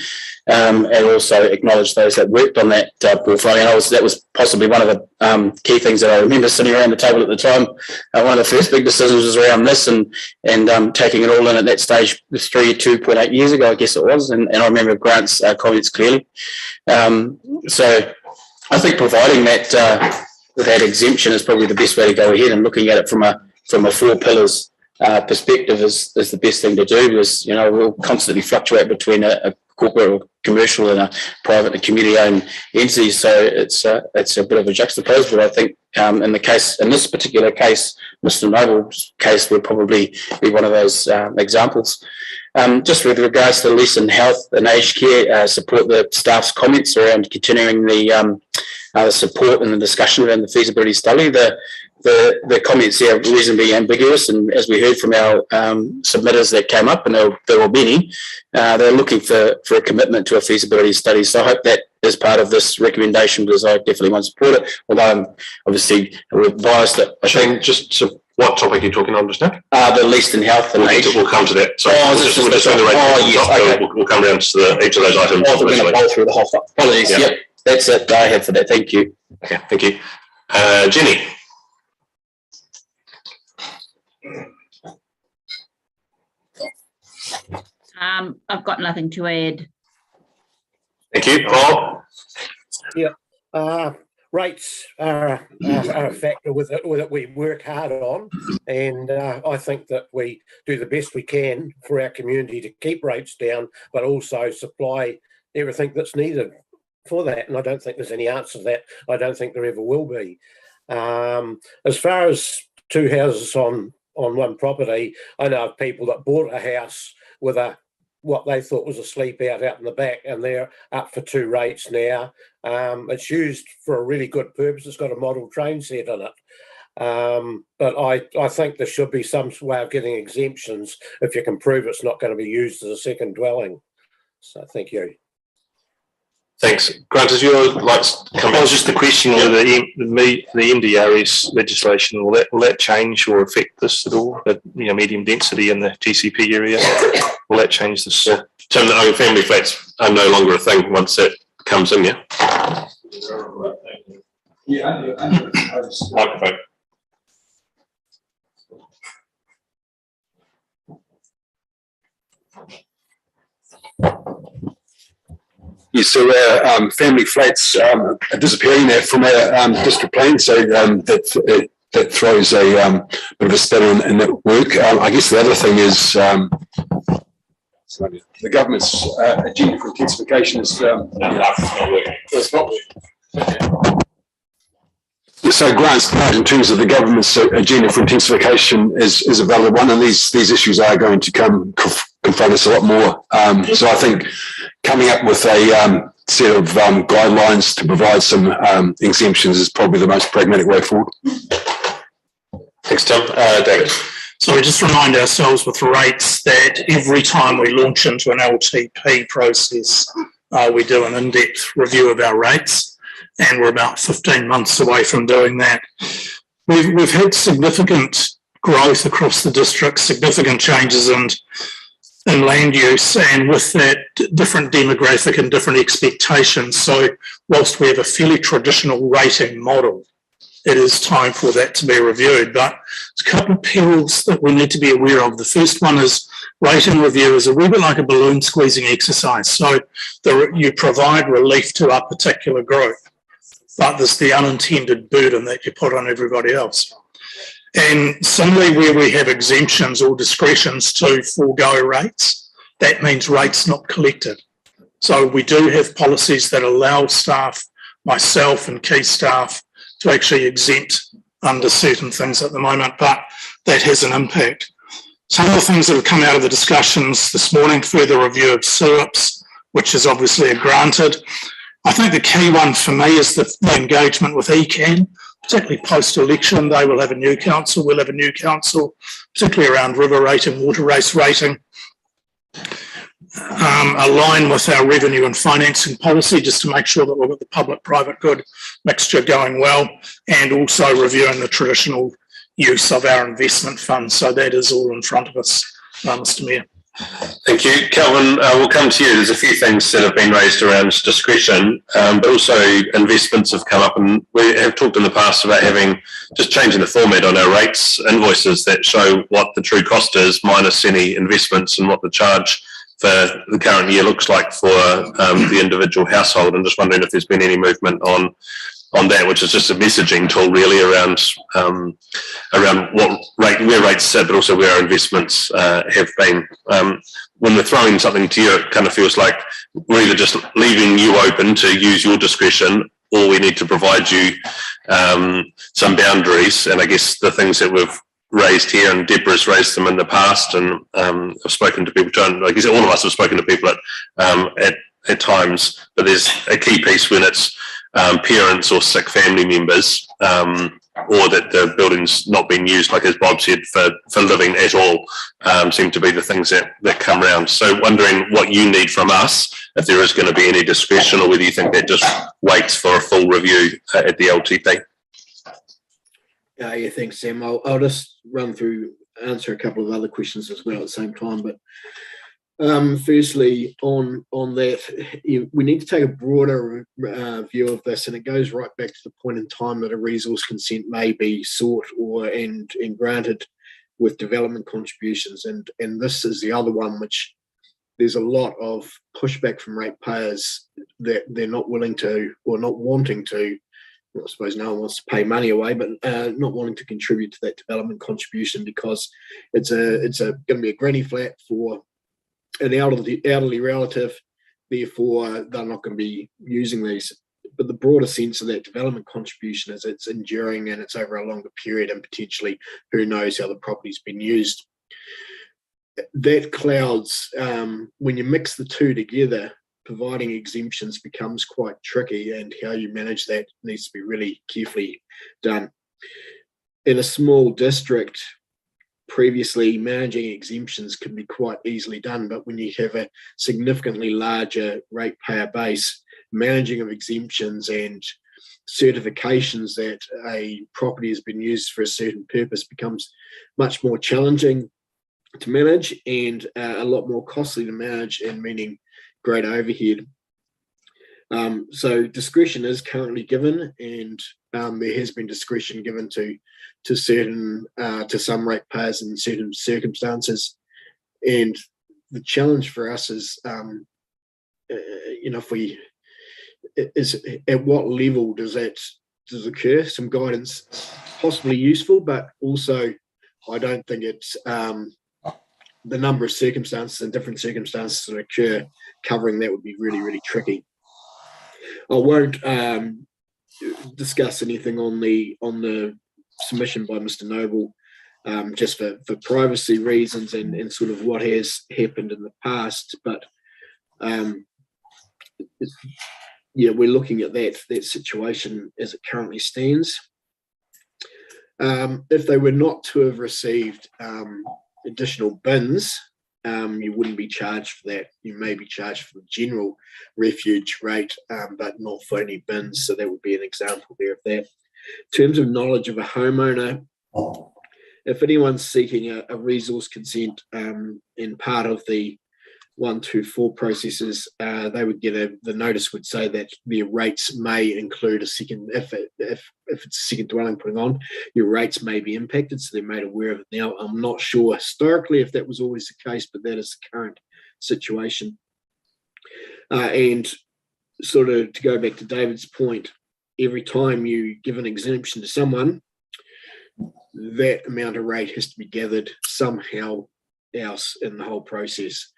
and also acknowledge those that worked on that portfolio. And that was possibly one of the key things that I remember sitting around the table at the time. One of the first big decisions was around this and taking it all in at that stage 2.8 years ago, I guess it was. And I remember Grant's comments clearly. So I think providing that exemption is probably the best way to go ahead, and looking at it from a 4 pillars perspective is the best thing to do, because we'll constantly fluctuate between a corporate or commercial and a private and community-owned entity. So it's a bit of a juxtapose, but I think in this particular case, Mr. Noble's case would probably be one of those examples. Just with regards to lease and health and aged care, support the staff's comments around continuing the support and the discussion around the feasibility study. The comments here are reasonably ambiguous, and as we heard from our submitters that came up, and there were many, they're looking for a commitment to a feasibility study. So I hope that is part of this recommendation, because I definitely want to support it, although obviously we're biased that Shane, what topic are you talking on just now? The least in health and age. We'll come to that. So we'll come down to each of those items. We're going to bowl through the whole. Apologies. Yep, that's it. I have for that. Thank you. Okay, thank you. Jenny. I've got nothing to add. Thank you, Paul. Yeah, rates are a factor with it we work hard on, and I think that we do the best we can for our community to keep rates down, but also supply everything that's needed for that. And I don't think there's any answer to that. I don't think there ever will be. As far as 2 houses on one property, I know of people that bought a house with a what they thought was a sleep out in the back, and they're up for 2 rates now. It's used for a really good purpose. It's got a model train set in it. But I think there should be some way of getting exemptions if you can prove it's not going to be used as a second dwelling. So thank you. Thanks. Grant, is your lights coming? Well, just the question whether the MDRS legislation will that change or affect this at all? The medium density in the GCP area, will that change this? Tim, family flats are no longer a thing once it comes in, yeah? Microphone. Yes, so our family flats are disappearing there from our district plan, so that throws a bit of a spanner in that work. I guess the other thing is the government's agenda for intensification is it's not working. So Grant's point in terms of the government's agenda for intensification is a valid one, and these issues are going to confront us a lot more. So I think coming up with a set of guidelines to provide some exemptions is probably the most pragmatic way forward. Thanks, Tim. David. So we just remind ourselves with rates that every time we launch into an LTP process, we do an in-depth review of our rates, and we're about 15 months away from doing that. We've had significant growth across the district, significant changes in land use, and with that, different demographic and different expectations. So whilst we have a fairly traditional rating model, it is time for that to be reviewed. But there's a couple of perils that we need to be aware of. The first one is rating review is a wee bit like a balloon squeezing exercise. So you provide relief to a particular group, but there's the unintended burden that you put on everybody else. And similarly, where we have exemptions or discretions to forego rates, that means rates not collected. So we do have policies that allow staff, myself and key staff, to actually exempt under certain things at the moment, but that has an impact. Some of the things that have come out of the discussions this morning, further review of SURPs, which is obviously granted. I think the key one for me is the engagement with ECAN, particularly post-election. They will have a new council, we'll have a new council, particularly around river rating, water race rating. Align with our revenue and financing policy just to make sure that we've got the public-private good mixture going well, and also reviewing the traditional use of our investment funds. So that is all in front of us, Mr Mayor. Thank you. Kelvin, we'll come to you. There's a few things that have been raised around discretion, but also investments have come up, and we have talked in the past about just changing the format on our rates invoices that show what the true cost is minus any investments and what the charge for the current year looks like for the individual household. I'm just wondering if there's been any movement on that, which is just a messaging tool really around where rates sit, but also where our investments have been. When we're throwing something to you, it kind of feels like we're either just leaving you open to use your discretion, or we need to provide you some boundaries. And I guess the things that we've raised here, and Deborah's raised them in the past, and I've spoken to people, I guess all of us have spoken to people at times, but there's a key piece when it's parents or sick family members, or that the building's not being used, like as Bob said, for living at all, seem to be the things that come around. So wondering what you need from us, if there is going to be any discretion, or whether you think that just waits for a full review at the LTP. Yeah, thanks, Sam. I'll just answer a couple of other questions as well at the same time. But firstly, on that, we need to take a broader view of this, and it goes right back to the point in time that a resource consent may be sought and granted with development contributions, and this is the other one which there's a lot of pushback from ratepayers that they're not willing to, or not wanting to. I suppose no one wants to pay money away, but not wanting to contribute to that development contribution because it's going to be a granny flat for an elderly relative. Therefore, they're not going to be using these. But the broader sense of that development contribution is it's enduring and it's over a longer period, and potentially who knows how the property's been used. that clouds, when you mix the two together, providing exemptions becomes quite tricky, and how you manage that needs to be really carefully done. In a small district, previously managing exemptions can be quite easily done, but when you have a significantly larger ratepayer base, managing of exemptions and certifications that a property has been used for a certain purpose becomes much more challenging to manage and a lot more costly to manage, and meaning great overhead. So discretion is currently given, and there has been discretion given to some ratepayers in certain circumstances. And the challenge for us is, at what level does occur? Some guidance possibly useful, but also I don't think it's the number of circumstances and different circumstances that occur. Covering that would be really, really tricky. I won't discuss anything on the submission by Mr. Noble, just for privacy reasons and sort of what has happened in the past. But we're looking at that situation as it currently stands. If they were not to have received additional bins, you wouldn't be charged for that. You may be charged for the general refuge rate, but not for any bins. So that would be an example there of that. In terms of knowledge of a homeowner, if anyone's seeking a resource consent in part of the 124 processes, they would get the notice would say that their rates may include a second, if it's a second dwelling putting on, your rates may be impacted, so they're made aware of it now. I'm not sure historically if that was always the case, but that is the current situation. And sort of to go back to David's point, every time you give an exemption to someone, that amount of rate has to be gathered somehow else in the whole process.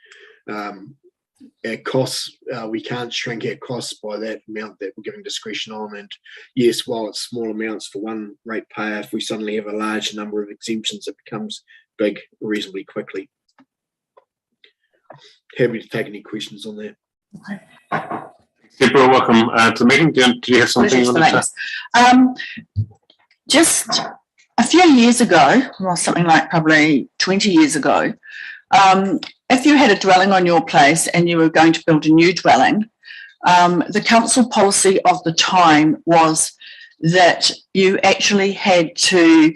Our costs, we can't shrink our costs by that amount that we're giving discretion on. And yes, while it's small amounts for one ratepayer, if we suddenly have a large number of exemptions, it becomes big reasonably quickly. Happy to take any questions on that. Okay. Deborah, welcome to the meeting. Do you have something you want to say? Just a few years ago, or something like probably 20 years ago, if you had a dwelling on your place and you were going to build a new dwelling, the council policy of the time was that you actually had to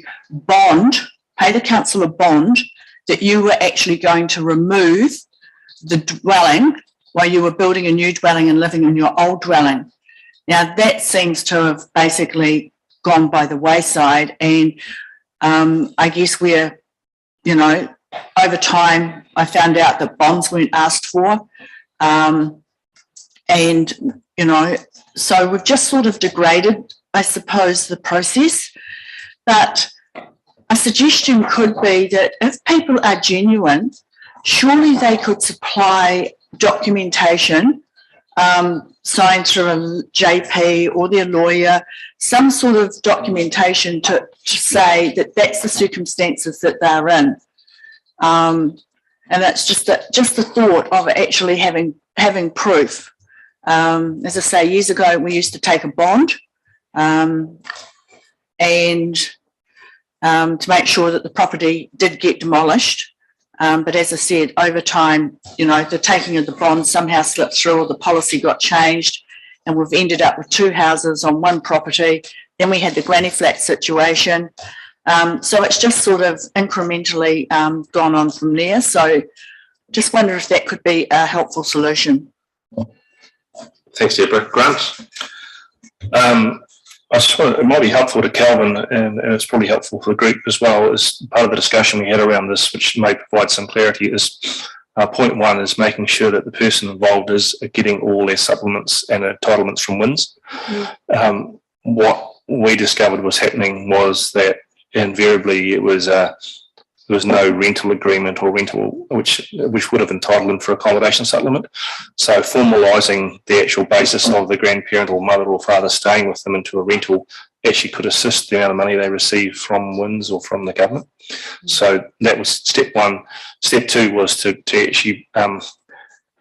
pay the council a bond that you were actually going to remove the dwelling while you were building a new dwelling and living in your old dwelling. Now, that seems to have basically gone by the wayside, and I guess we're, over time, I found out that bonds weren't asked for. So we've just sort of degraded, I suppose, the process. But a suggestion could be that if people are genuine, surely they could supply documentation signed through a JP or their lawyer, some sort of documentation to say that that's the circumstances that they're in. And that's just the thought of actually having proof. As I say, years ago we used to take a bond and to make sure that the property did get demolished. But as I said, over time, the taking of the bond somehow slipped through, or the policy got changed, and we've ended up with two houses on one property. Then we had the granny flat situation. So it's just sort of incrementally gone on from there. So just wonder if that could be a helpful solution. Thanks, Deborah. Grant? It might be helpful to Calvin, and it's probably helpful for the group as well, as part of the discussion we had around this, which may provide some clarity, is point one is making sure that the person involved is getting all their supplements and entitlements from WINS. What we discovered was happening was that invariably there was no rental agreement or rental which would have entitled them for accommodation supplement. So formalising the actual basis of the grandparent or mother or father staying with them into a rental actually could assist the amount of money they receive from WINS or from the government. So that was step one. Step two was to actually, in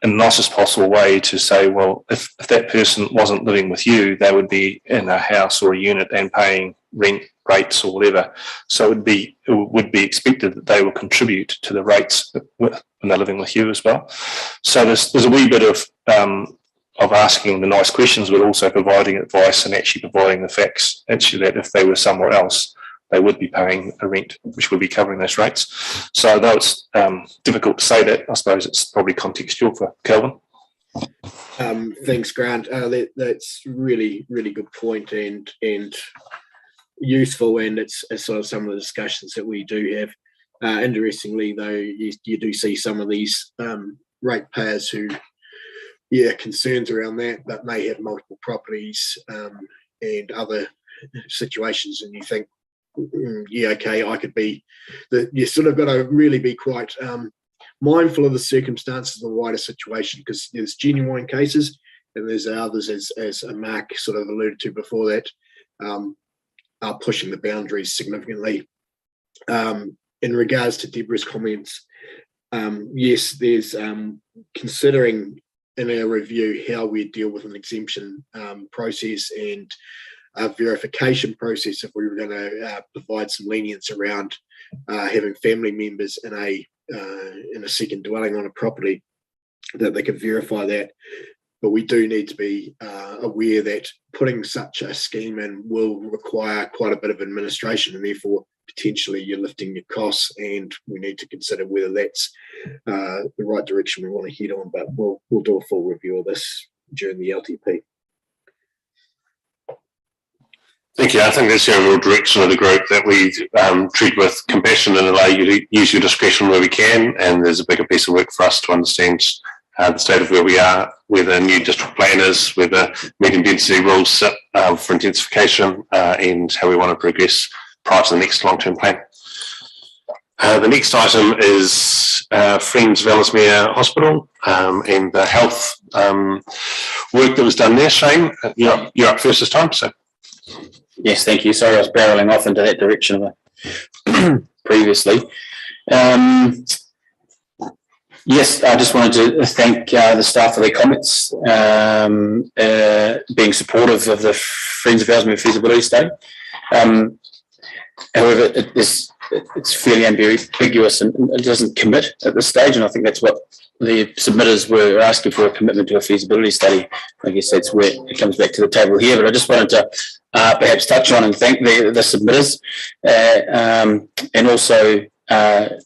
the nicest possible way, to say, well, if that person wasn't living with you, they would be in a house or a unit and paying rent rates or whatever. So it would be expected that they will contribute to the rates when they're living with you as well. So there's a wee bit of asking the nice questions, but also providing advice and actually providing the facts, actually, that if they were somewhere else, they would be paying a rent, which would be covering those rates. So though it's difficult to say that, I suppose it's probably contextual for Kelvin. Thanks, Grant. That's really, really good point and useful, and it's sort of some of the discussions that we do have. Interestingly, though, you do see some of these ratepayers who, concerns around that, but may have multiple properties and other situations, and you think, okay, I could be. You sort of got to really be quite mindful of the circumstances of the wider situation, because there's genuine cases and there's others, as Mark sort of alluded to before that, are pushing the boundaries significantly. In regards to Deborah's comments, yes, there's considering in our review how we deal with an exemption process and a verification process if we were going to provide some lenience around having family members in a second dwelling on a property, that they could verify that. But we do need to be aware that putting such a scheme in will require quite a bit of administration, and therefore potentially you're lifting your costs, and we need to consider whether that's the right direction we want to head on. But we'll do a full review of this during the LTP. Thank you. I think that's the overall direction of the group, that we treat with compassion and allow you to use your discretion where we can. And there's a bigger piece of work for us to understand the state of where we are, where the new district plan is, where the medium density rules sit for intensification, and how we want to progress prior to the next long-term plan. The next item is Friends of Ellesmere Hospital and the health work that was done there. Shane, you're up first this time. So. Yes, thank you. Sorry, I was barreling off into that direction previously. Yes, I just wanted to thank the staff for their comments, being supportive of the Friends of Ellesmere feasibility study. However, it's fairly ambiguous and it doesn't commit at this stage, and I think that's what the submitters were asking for, a commitment to a feasibility study. I guess that's where it comes back to the table here, but I just wanted to perhaps touch on and thank the submitters, and also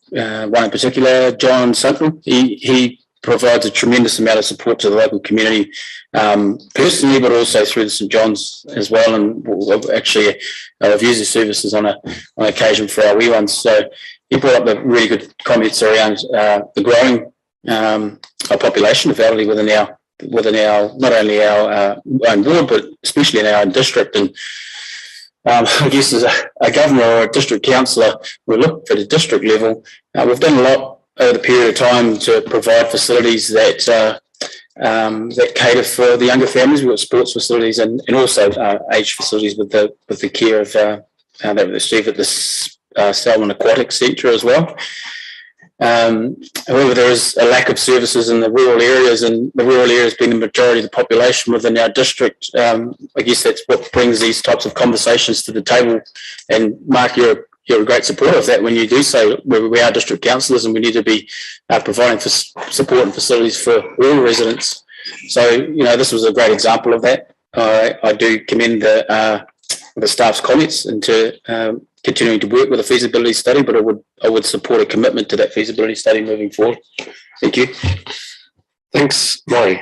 one in particular, John Sutton. He provides a tremendous amount of support to the local community, personally, but also through the St John's as well. And actually, I've used his services on occasion for our wee ones. So he brought up the really good comments around the growing population of elderly within our not only our own ward, but especially in our own district. And I guess as a governor or a district councillor, we look at a district level. We've done a lot over the period of time to provide facilities that cater for the younger families. We've got sports facilities and also aged facilities with the care of that we receive at the Selwyn Aquatic Centre as well. However, there is a lack of services in the rural areas, and the rural areas being the majority of the population within our district. I guess that's what brings these types of conversations to the table. And Mark, you're a great supporter of that when you do say we are district councillors and we need to be providing for support and facilities for all residents. So, this was a great example of that. I do commend the staff's comments into continuing to work with a feasibility study, but I would support a commitment to that feasibility study moving forward. Thank you. Thanks, Maury.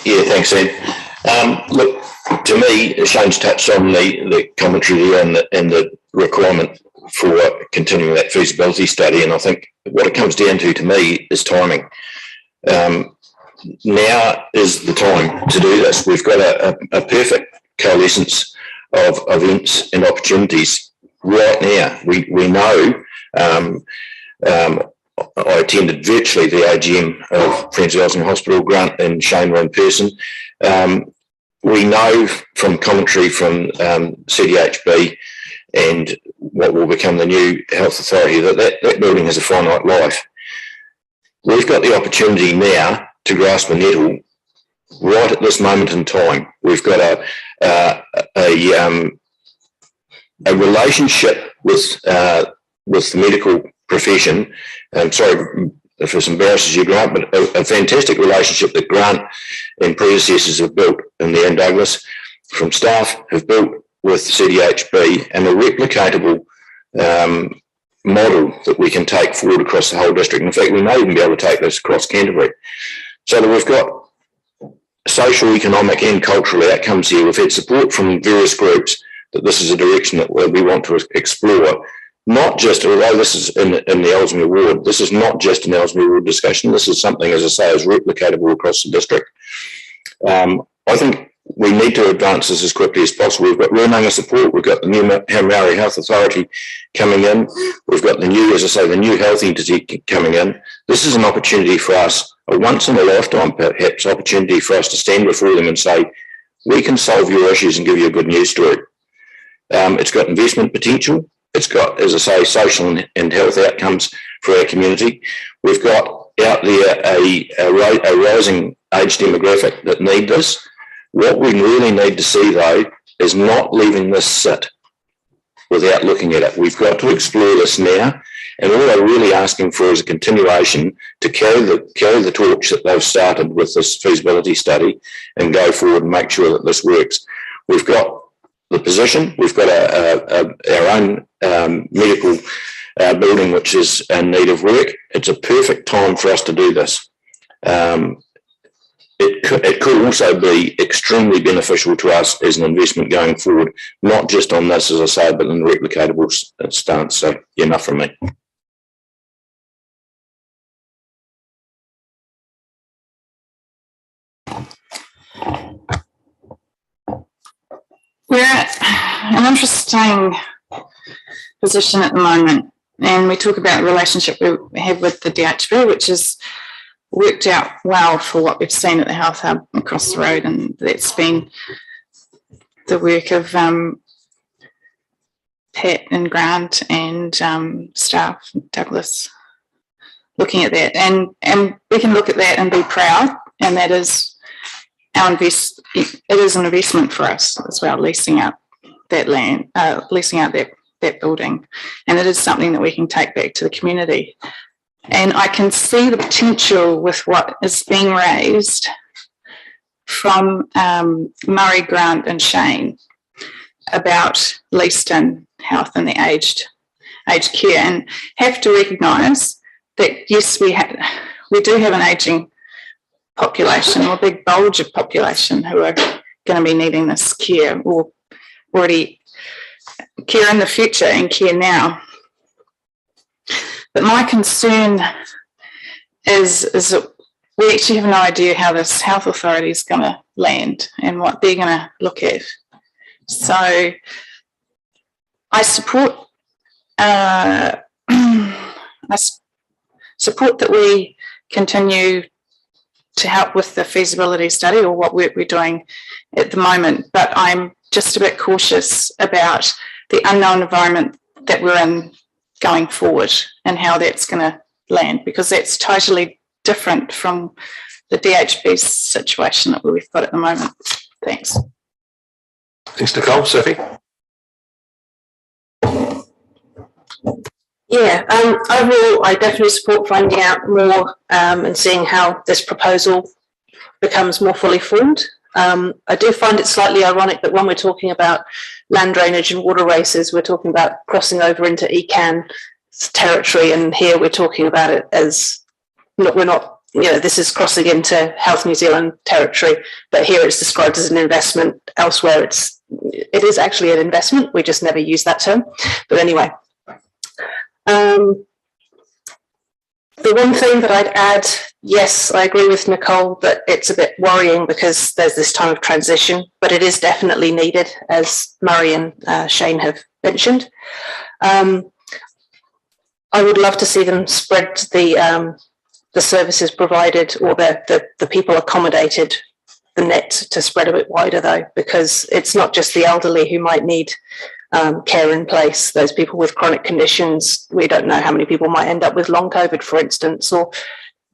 Yeah, thanks, Ed. Look, to me, Shane's touched on the commentary there and the requirement for continuing that feasibility study, and I think what it comes down to me is timing. Now is the time to do this. We've got a perfect coalescence of events and opportunities right now. We know, I attended virtually the AGM of Friends of Ellesmere Hospital. Grant and Shane were in person. we know from commentary from CDHB and what will become the new health authority that building has a finite life. We've got the opportunity now to grasp a nettle right at this moment in time. We've got a relationship with the medical profession. I'm sorry if this embarrasses you, Grant, but a fantastic relationship that Grant and predecessors have built in the Anne Douglas, from staff have built with CDHB, and a replicatable model that we can take forward across the whole district. In fact, we may even be able to take this across Canterbury. So that we've got social, economic and cultural outcomes here. We've had support from various groups that this is a direction that we want to explore. Not just, although this is in the Ellesmere ward, this is not just an Ellesmere ward discussion. This is something, as I say, is replicatable across the district. I think we need to advance this as quickly as possible. We've got Runanga support. We've got the new Maori Health Authority coming in. We've got the new, as I say, the new health entity coming in. This is an opportunity for us, a once in a lifetime perhaps opportunity for us to stand before them and say, we can solve your issues and give you a good news story. It's got investment potential. It's got, as I say, social and health outcomes for our community. We've got out there a rising age demographic that need this. What we really need to see, though, is not leaving this sit without looking at it. We've got to explore this now, and all they're really asking for is a continuation to carry the torch that they've started with this feasibility study and go forward and make sure that this works. We've got the position, we've got our own medical building which is in need of work. It's a perfect time for us to do this. It could also be extremely beneficial to us as an investment going forward, not just on this, as I say, but in the replicatable stance. So, enough from me. We're at an interesting position at the moment, and we talk about the relationship we have with the DHB, which has worked out well for what we've seen at the Health Hub across the road, and that's been the work of Pat and Grant and staff, Douglas, looking at that. And we can look at that and be proud, and that is it is an investment for us as well, leasing out that land, leasing out that building, and it is something that we can take back to the community. And I can see the potential with what is being raised from Murray, Grant and Shane about leased-in health and the aged care, and have to recognise that yes, we do have an ageing population, or a big bulge of population who are going to be needing this care, or already care in the future and care now. But my concern is that we actually have no idea how this health authority is going to land and what they're going to look at. So I support that we continue to help with the feasibility study, or what we're doing at the moment, but I'm just a bit cautious about the unknown environment that we're in going forward and how that's going to land, because that's totally different from the DHB situation that we've got at the moment. Thanks. Thanks, Nicole. Sophie? Yeah, overall, I definitely support finding out more and seeing how this proposal becomes more fully formed. I do find it slightly ironic that when we're talking about land drainage and water races, we're talking about crossing over into ECAN territory, and here we're talking about it as we're not, this is crossing into Health New Zealand territory, but here it's described as an investment. Elsewhere, it is actually an investment. We just never use that term. But anyway. The one thing that I'd add, yes, I agree with Nicole that it's a bit worrying because there's this time of transition, but it is definitely needed, as Murray and Shane have mentioned. I would love to see them spread the services provided, or the people accommodated net to spread a bit wider though, because it's not just the elderly who might need care in place. Those people with chronic conditions, we don't know how many people might end up with long COVID, for instance, or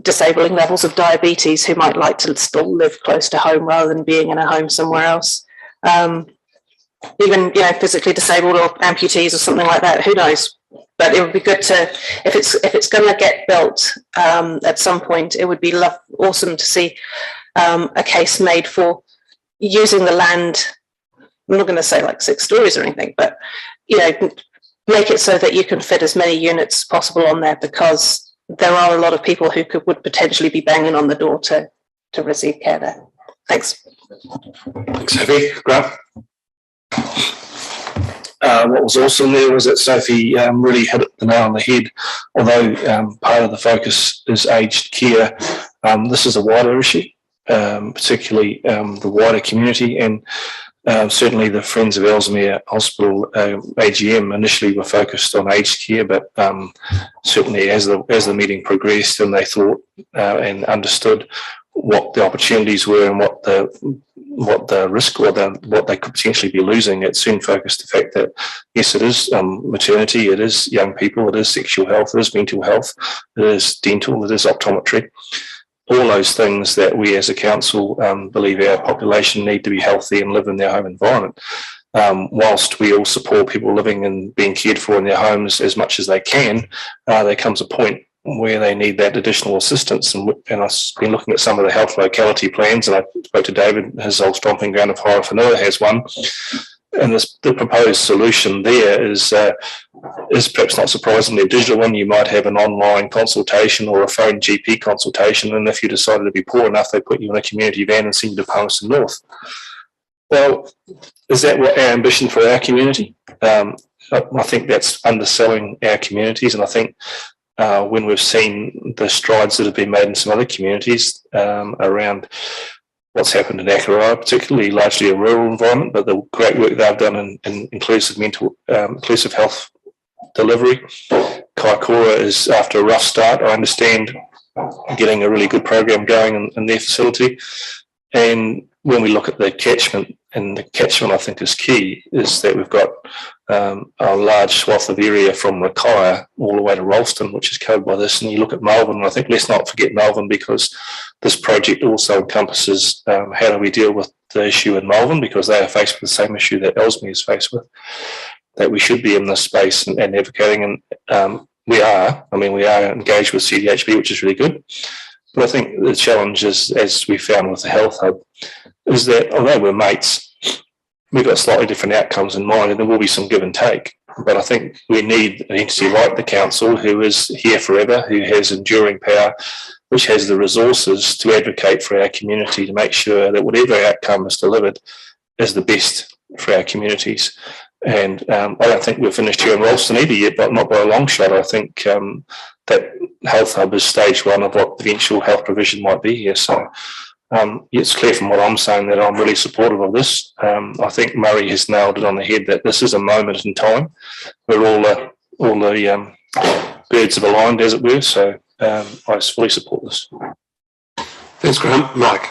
disabling levels of diabetes who might like to still live close to home rather than being in a home somewhere else. Even, physically disabled or amputees or something like that, who knows? But it would be good to, if it's going to get built at some point, it would be awesome to see a case made for using the land. I'm not going to say like 6 stories or anything, but make it so that you can fit as many units as possible on there, because there are a lot of people who would potentially be banging on the door to receive care there. Thanks. Thanks, Sophie. Grant? What was awesome there was that Sophie really hit the nail on the head. Although part of the focus is aged care, this is a wider issue, particularly the wider community, and certainly the Friends of Ellesmere Hospital AGM initially were focused on aged care, but certainly as the meeting progressed and they thought and understood what the opportunities were and what the risk or what they could potentially be losing, it soon focused the fact that yes, it is maternity, it is young people, it is sexual health, it is mental health, it is dental, it is optometry. All those things that we as a council believe our population need to be healthy and live in their home environment. Whilst we all support people living and being cared for in their homes as much as they can, there comes a point where they need that additional assistance. And I've been looking at some of the health locality plans, and I spoke to David, his old stomping ground of Horowhenua has one. And the proposed solution there is perhaps not surprisingly a digital one. You might have an online consultation or a phone GP consultation, and if you decided to be poor enough, they put you in a community van and send you to Palmerston North. Well, is that what our ambition for our community? I think that's underselling our communities, and I think when we've seen the strides that have been made in some other communities around what's happened in Akaroa, particularly largely a rural environment, but the great work they've done in inclusive health delivery. Kaikoura is, after a rough start, I understand, getting a really good program going in their facility. And when we look at the catchment, and the catchment I think is key, is that we've got a large swath of area from Rakaia all the way to Ralston, which is covered by this. And you look at Melbourne, and I think let's not forget Melbourne, because this project also encompasses how do we deal with the issue in Melbourne, because they are faced with the same issue that Ellesmere is faced with, that we should be in this space and advocating. And we are engaged with CDHB, which is really good. But I think the challenge is, as we found with the Health Hub, is that although we're mates, we've got slightly different outcomes in mind, and there will be some give and take. But I think we need an entity like the council, who is here forever, who has enduring power, which has the resources to advocate for our community, to make sure that whatever outcome is delivered is the best for our communities. And I don't think we're finished here in Ralston either yet, but not by a long shot. I think that Health Hub is stage one of what eventual health provision might be here. So it's clear from what I'm saying that I'm really supportive of this. I think Murray has nailed it on the head, that this is a moment in time where all the birds have aligned, as it were. So I fully support this. Thanks, Graham. Mike.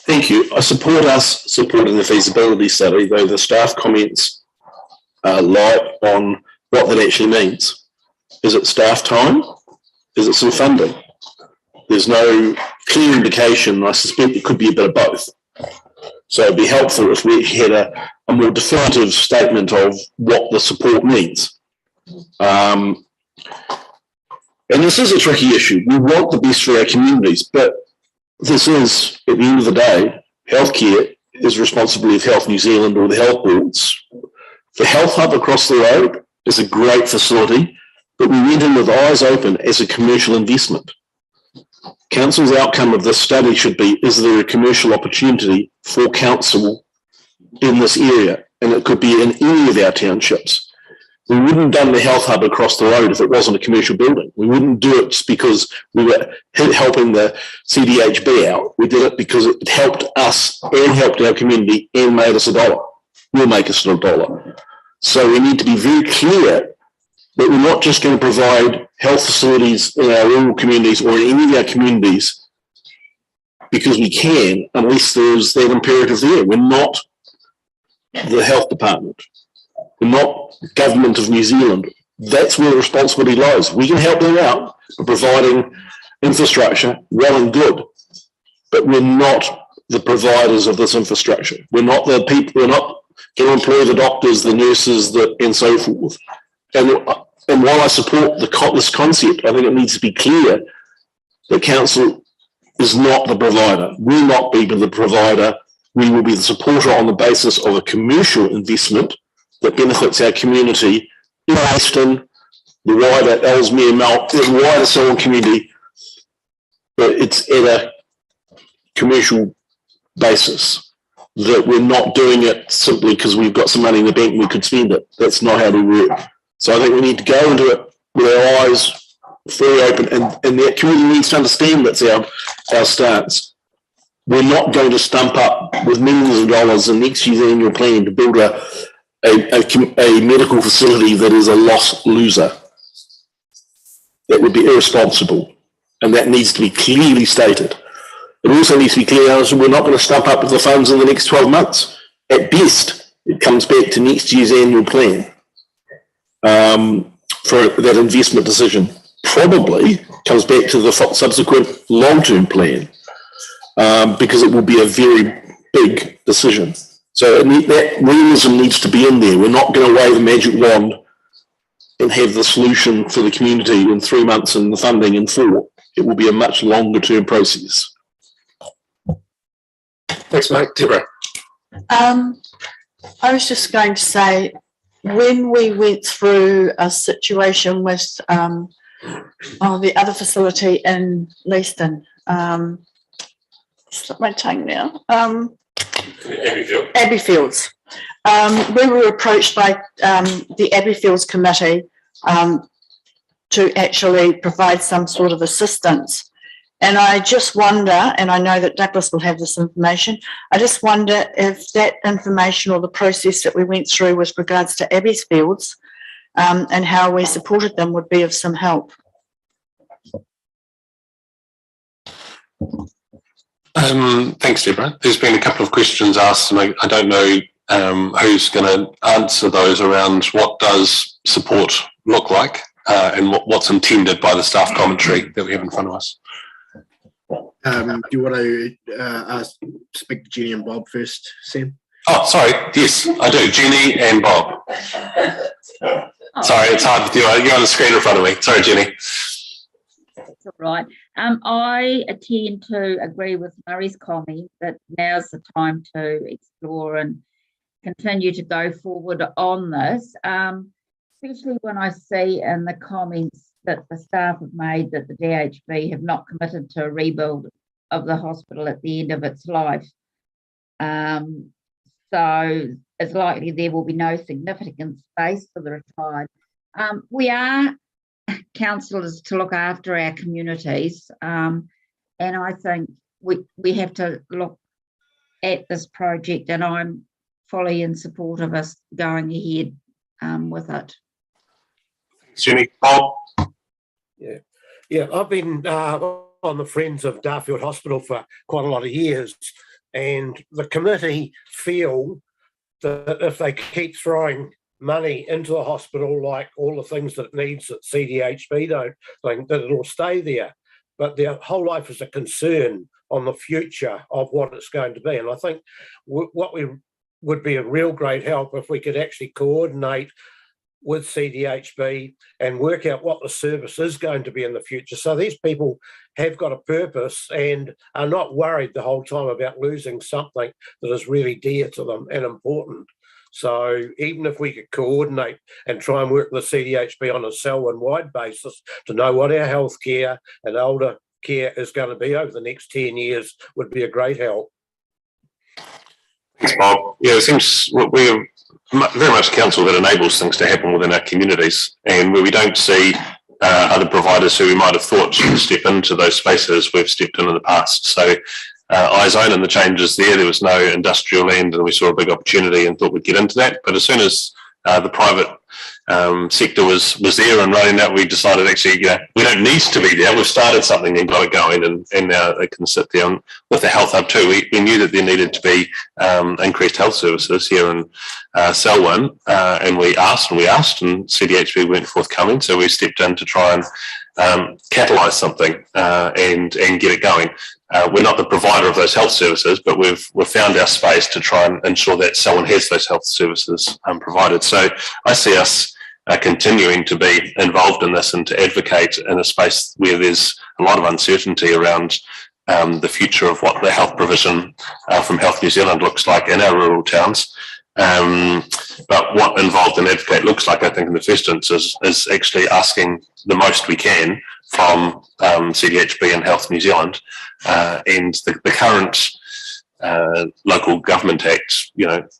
Thank you. I support us supporting the feasibility study, though the staff comments light on what that actually means. Is it staff time? Is it some funding? There's no clear indication. I suspect it could be a bit of both. So it'd be helpful if we had a more definitive statement of what the support means. And this is a tricky issue. We want the best for our communities, but this is, at the end of the day, healthcare is responsibility of Health New Zealand or the health boards. The Health Hub across the road is a great facility, but we went in with eyes open as a commercial investment. Council's outcome of this study should be, is there a commercial opportunity for council in this area? And it could be in any of our townships. We wouldn't have done the Health Hub across the road if it wasn't a commercial building. We wouldn't do it just because we were helping the CDHB out. We did it because it helped us and helped our community and made us $1. Will make us $1. So we need to be very clear that we're not just going to provide health facilities in our rural communities or in any of our communities because we can, unless there's that imperative there. We're not the health department. We're not government of New Zealand. That's where the responsibility lies. We can help them out by providing infrastructure, well and good, but we're not the providers of this infrastructure. We're not the people, we're not going to employ the doctors, the nurses, and so forth. And while I support this concept, I think it needs to be clear that council is not the provider. We'll not be the provider. We will be the supporter on the basis of a commercial investment that benefits our community in Aston, the wider Ellesmere, the wider Selwyn community, but it's at a commercial basis, that we're not doing it simply because we've got some money in the bank and we could spend it. That's not how we work. So I think we need to go into it with our eyes very open, and the community needs to understand that's our stance. We're not going to stump up with millions of dollars in next year's annual plan to build a medical facility that is a loss loser. That would be irresponsible, and that needs to be clearly stated. It also needs to be clear that we're not going to stump up with the funds in the next 12 months. At best, it comes back to next year's annual plan for that investment decision. Probably comes back to the subsequent long-term plan because it will be a very big decision. So that realism needs to be in there. We're not going to wave a magic wand and have the solution for the community in 3 months and the funding in 4. It will be a much longer term process. Thanks, mate. Deborah. I was just going to say, when we went through a situation with the other facility in Leaston, slip my tongue now. Abbeyfields. We were approached by the Abbeyfields committee to actually provide some sort of assistance. And I just wonder, and I know that Douglas will have this information, I just wonder if that information or the process that we went through with regards to Abbeyfields and how we supported them would be of some help. Thanks, Deborah. There's been a couple of questions asked, and I don't know who's going to answer those around what does support look like and what's intended by the staff commentary that we have in front of us. Do you want to speak to Jenny and Bob first, Sam? Oh, sorry. Yes, I do. Jenny and Bob. Sorry, it's hard with you. You're on the screen in front of me. Sorry, Jenny. That's all right. I tend to agree with Murray's comment that now's the time to explore and continue to go forward on this, especially when I see in the comments that the staff have made that the DHB have not committed to a rebuild of the hospital at the end of its life. So it's likely there will be no significant space for the retired. We are councillors to look after our communities, and I think we have to look at this project, and I'm fully in support of us going ahead with it. Thanks, Jenny. Bob? Yeah, I've been on the Friends of Darfield Hospital for quite a lot of years, and the committee feel that if they keep throwing money into the hospital, like all the things that it needs that CDHB don't think, that it'll stay there. But their whole life is a concern on the future of what it's going to be. And I think what we would be a real great help if we could actually coordinate with CDHB and work out what the service is going to be in the future. So these people have got a purpose and are not worried the whole time about losing something that is really dear to them and important. So even if we could coordinate and try and work with the CDHB on a Selwyn-wide basis to know what our healthcare and older care is going to be over the next 10 years would be a great help. Thanks, Bob. Yeah, it seems we're very much a council that enables things to happen within our communities, and where we don't see other providers who we might have thought should step into those spaces, we've stepped in the past. So iZone and the changes there was no industrial land, and we saw a big opportunity and thought we'd get into that. But as soon as the private sector was there and running that, we decided actually, we don't need to be there. We've started something and got it going, and now they can sit there. And with the Health Hub too, we knew that there needed to be increased health services here in Selwyn, and we asked, and CDHB weren't forthcoming, so we stepped in to try and catalyse something and get it going. We're not the provider of those health services, but we've found our space to try and ensure that someone has those health services provided. So I see us continuing to be involved in this and to advocate in a space where there's a lot of uncertainty around the future of what the health provision from Health New Zealand looks like in our rural towns. But what involved in advocate looks like, I think, in the first instance is actually asking the most we can from CDHB and Health New Zealand, and the current Local Government Act,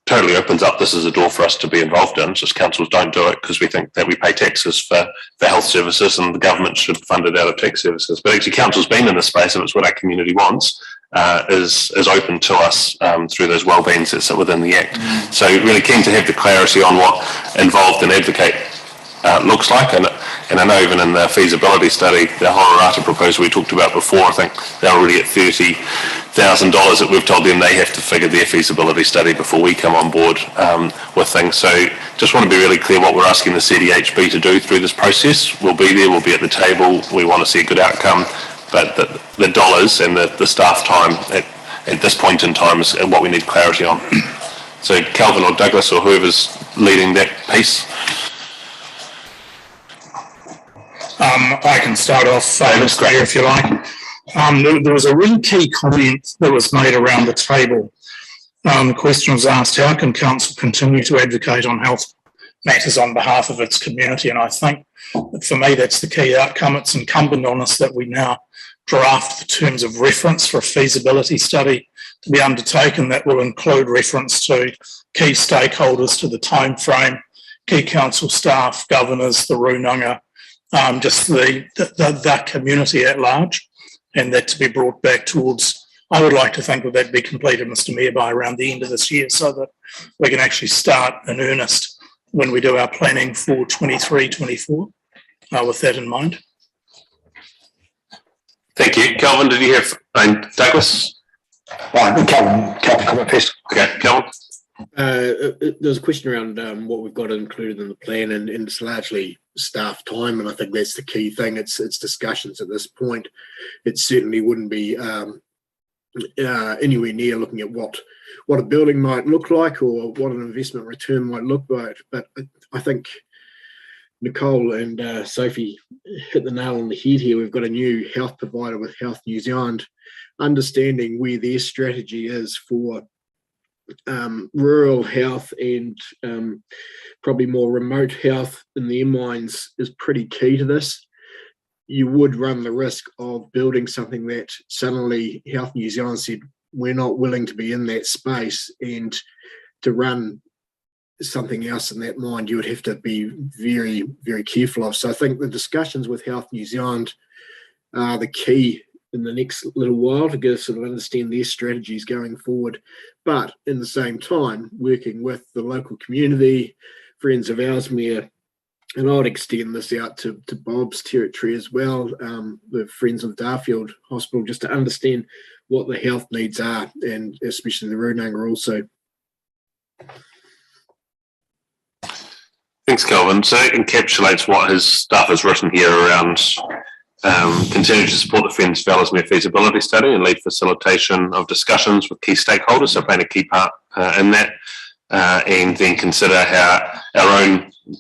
totally opens up this as a door for us to be involved in. Just councils don't do it because we think that we pay taxes for health services and the government should fund it out of tax services. But actually, council's been in the space, if it's what our community wants, is open to us through those wellbeings that sit within the Act. So really keen to have the clarity on what involved in advocate looks like, and I know even in the feasibility study, the Hororata proposal we talked about before, I think they're already at $30,000 that we've told them they have to figure their feasibility study before we come on board with things. So just want to be really clear what we're asking the CDHB to do through this process. We'll be there, we'll be at the table, we want to see a good outcome, but the dollars and the staff time at this point in time is what we need clarity on. So Calvin or Douglas or whoever's leading that piece. I can start off, Mr. Mayor, if you like. There was a really key comment that was made around the table. The question was asked, how can council continue to advocate on health matters on behalf of its community? And I think that for me, that's the key outcome. It's incumbent on us that we now draft the terms of reference for a feasibility study to be undertaken that will include reference to key stakeholders, to the time frame, key council staff, governors, the Runanga, just the community at large, and that to be brought back towards, I would like to think that that'd be completed, Mr. Mayor, by around the end of this year, so that we can actually start in earnest when we do our planning for 23-24, with that in mind. Thank you. Calvin, did you have Douglas? Calvin, comment first. Okay, Calvin. There's a question around what we've got included in the plan, and it's largely staff time, and I think that's the key thing. It's discussions at this point. It certainly wouldn't be anywhere near looking at what a building might look like or what an investment return might look like. But I think Nicole and Sophie hit the nail on the head here. We've got a new health provider with Health New Zealand, understanding where their strategy is for rural health and probably more remote health in their minds is pretty key to this. You would run the risk of building something that suddenly Health New Zealand said, we're not willing to be in that space, and to run something else in that mind, you would have to be very, very careful of. So I think the discussions with Health New Zealand are the key in the next little while to get us to understand their strategies going forward. But in the same time, working with the local community, friends of Ellesmere, and I would extend this out to Bob's territory as well, the Friends of Darfield Hospital, just to understand what the health needs are, and especially the Runanga also. Thanks, Calvin. So it encapsulates what his staff has written here around continue to support the Friends of Ellesmere feasibility study and lead facilitation of discussions with key stakeholders, so playing a key part in that, and then consider how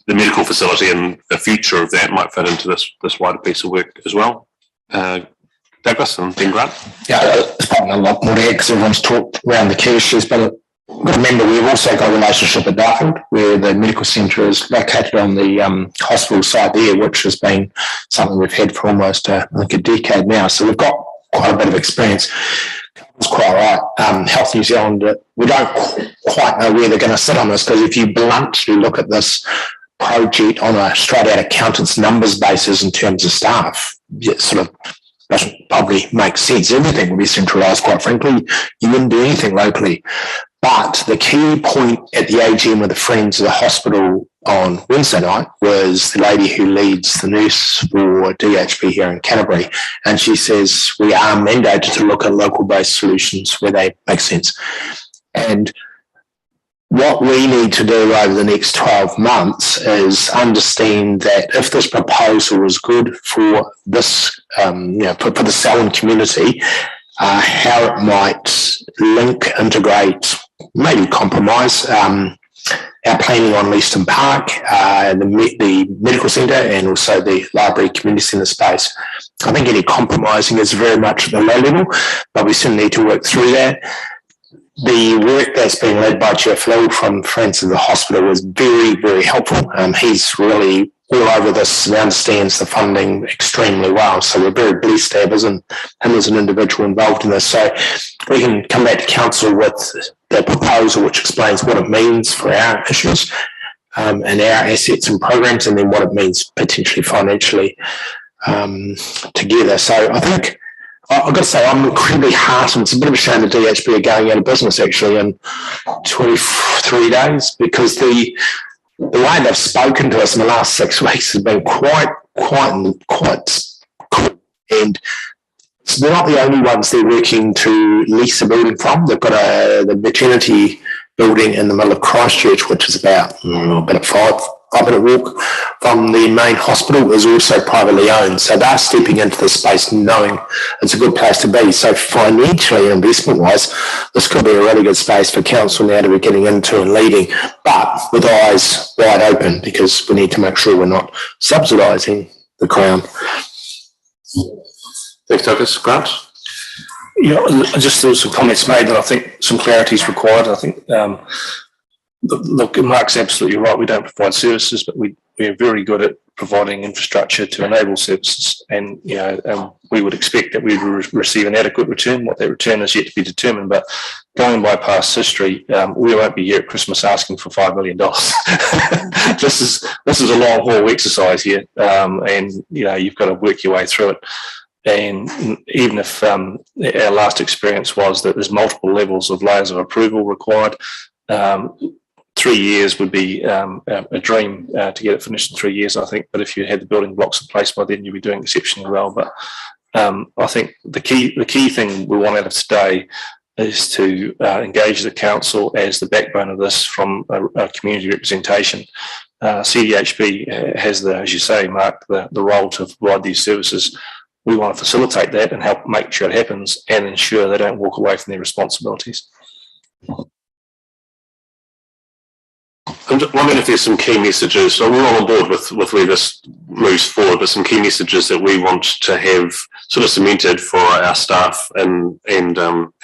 the medical facility and the future of that might fit into this wider piece of work as well. Douglas and then Grant. Yeah, it's probably a lot more to add because everyone's talked around the key issues, but got to remember we've also got a relationship at Darfield where the medical centre is located on the hospital site there, which has been something we've had for almost a decade now. So we've got quite a bit of experience. It's quite right. Health New Zealand, we don't quite know where they're going to sit on this, because if you bluntly look at this project on a straight out accountant's numbers basis in terms of staff, it sort of doesn't probably make sense. Everything will be centralised, quite frankly. You wouldn't do anything locally. But the key point at the AGM with the Friends of the Hospital on Wednesday night was the lady who leads the nurse for DHB here in Canterbury. And she says we are mandated to look at local-based solutions where they make sense. And what we need to do over the next 12 months is understand that if this proposal is good for this, for the Selwyn community, how it might link, integrate, maybe compromise our planning on Leaston Park, the medical centre, and also the library community centre space. I think any compromising is very much at the low level, but we still need to work through that. The work that's being led by Jeff Lill from Friends of the Hospital was very, very helpful. He's really all over this and understands the funding extremely well. So we're very blessed to have him as an individual involved in this. So we can come back to council with the proposal which explains what it means for our issues and our assets and programs, and then what it means potentially financially together. So I think I've got to say I'm incredibly heartened. It's a bit of a shame that DHB are going out of business actually in 23 days, because the way they've spoken to us in the last 6 weeks has been quite cool. And they're not the only ones they're working to lease a building from. They've got the maternity building in the middle of Christchurch, which is about a 5-minute walk from the main hospital, is also privately owned. So they're stepping into the space knowing it's a good place to be. So financially and investment-wise, this could be a really good space for council now to be getting into and leading, but with eyes wide open, because we need to make sure we're not subsidising the Crown. Thanks, Douglas. Grant? Yeah, just there were some comments made that I think some clarity is required. I think, look, Mark's absolutely right. We don't provide services, but we're very good at providing infrastructure to enable services. And, we would expect that we would receive an adequate return. What that return is yet to be determined. But going by past history, we won't be here at Christmas asking for $5 million. This is a long haul exercise here. And, you've got to work your way through it. And even if our last experience was that there's multiple levels of layers of approval required, 3 years would be a dream to get it finished in 3 years, I think. But if you had the building blocks in place by then, you'd be doing exceptionally well. But I think the key thing we want out of today is to engage the council as the backbone of this from a community representation. CDHB has as you say, Mark, the role to provide these services. We want to facilitate that and help make sure it happens and ensure they don't walk away from their responsibilities. I'm just wondering if there's some key messages. So we're all on board with where this moves forward, but some key messages that we want to have sort of cemented for our staff and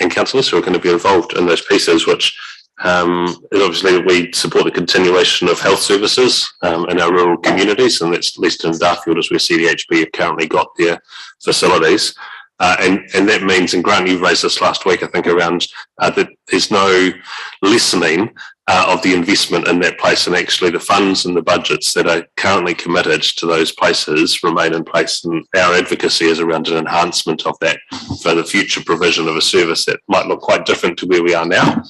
councillors who are going to be involved in those pieces, which is obviously that we support the continuation of health services in our rural communities, and that's Leaston and Darfield is where CDHB have currently got their facilities. And that means, and Grant, you raised this last week, I think, around that there's no lessening of the investment in that place, and actually the funds and the budgets that are currently committed to those places remain in place, and our advocacy is around an enhancement of that for the future provision of a service that might look quite different to where we are now,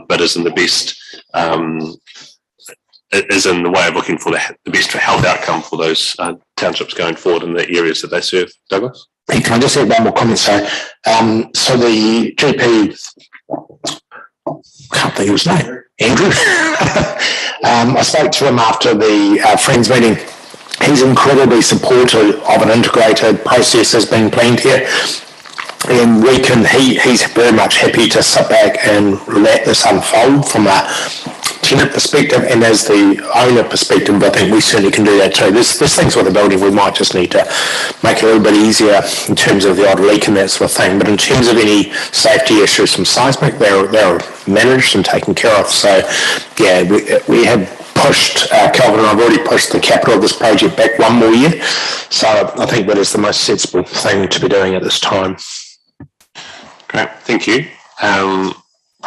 but is in the best, is in the way of looking for the best health outcome for those townships going forward in the areas that they serve. Douglas? Can I just add one more comment? So the GP, can't think of his name, Andrew. I spoke to him after the Friends meeting. He's incredibly supportive of an integrated process that's being planned here. And he's very much happy to sit back and let this unfold from a tenant perspective, and as the owner perspective, I think we certainly can do that too. There's things with the building we might just need to make it a little bit easier in terms of the odd leak and that sort of thing. But in terms of any safety issues from seismic, they're managed and taken care of. So yeah, we have pushed, Kelvin and I've already pushed the capital of this project back one more year. So I think that is the most sensible thing to be doing at this time. Great, thank you.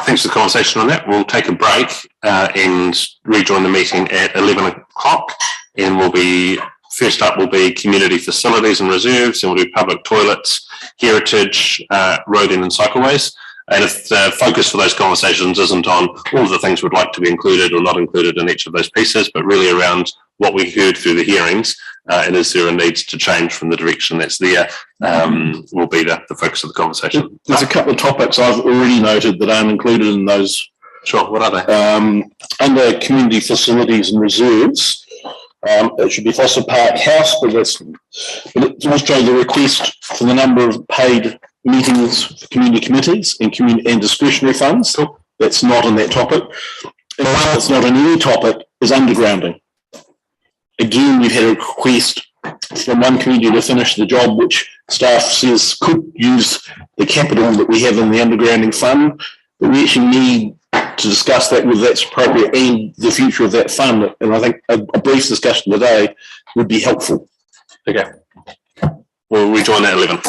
Thanks for the conversation on that. We'll take a break and rejoin the meeting at 11 o'clock. And first up will be community facilities and reserves, and we'll do public toilets, heritage, road and cycleways. And if the focus for those conversations isn't on all of the things we'd like to be included or not included in each of those pieces, but really around what we heard through the hearings, and is there a need to change from the direction that's there, will be the focus of the conversation. There's a couple of topics I've already noted that aren't included in those. Sure, what are they? Under community facilities and reserves, it should be Foster Park House, but it's also the request for the number of paid meetings for community committees and discretionary funds. Cool. That's not in that topic. And one that's not in any topic is undergrounding. Again, we've had a request from one community to finish the job, which staff says could use the capital that we have in the undergrounding fund, but we actually need to discuss that, whether that's appropriate and the future of that fund. And I think a brief discussion today would be helpful. Okay. We'll rejoin at 11.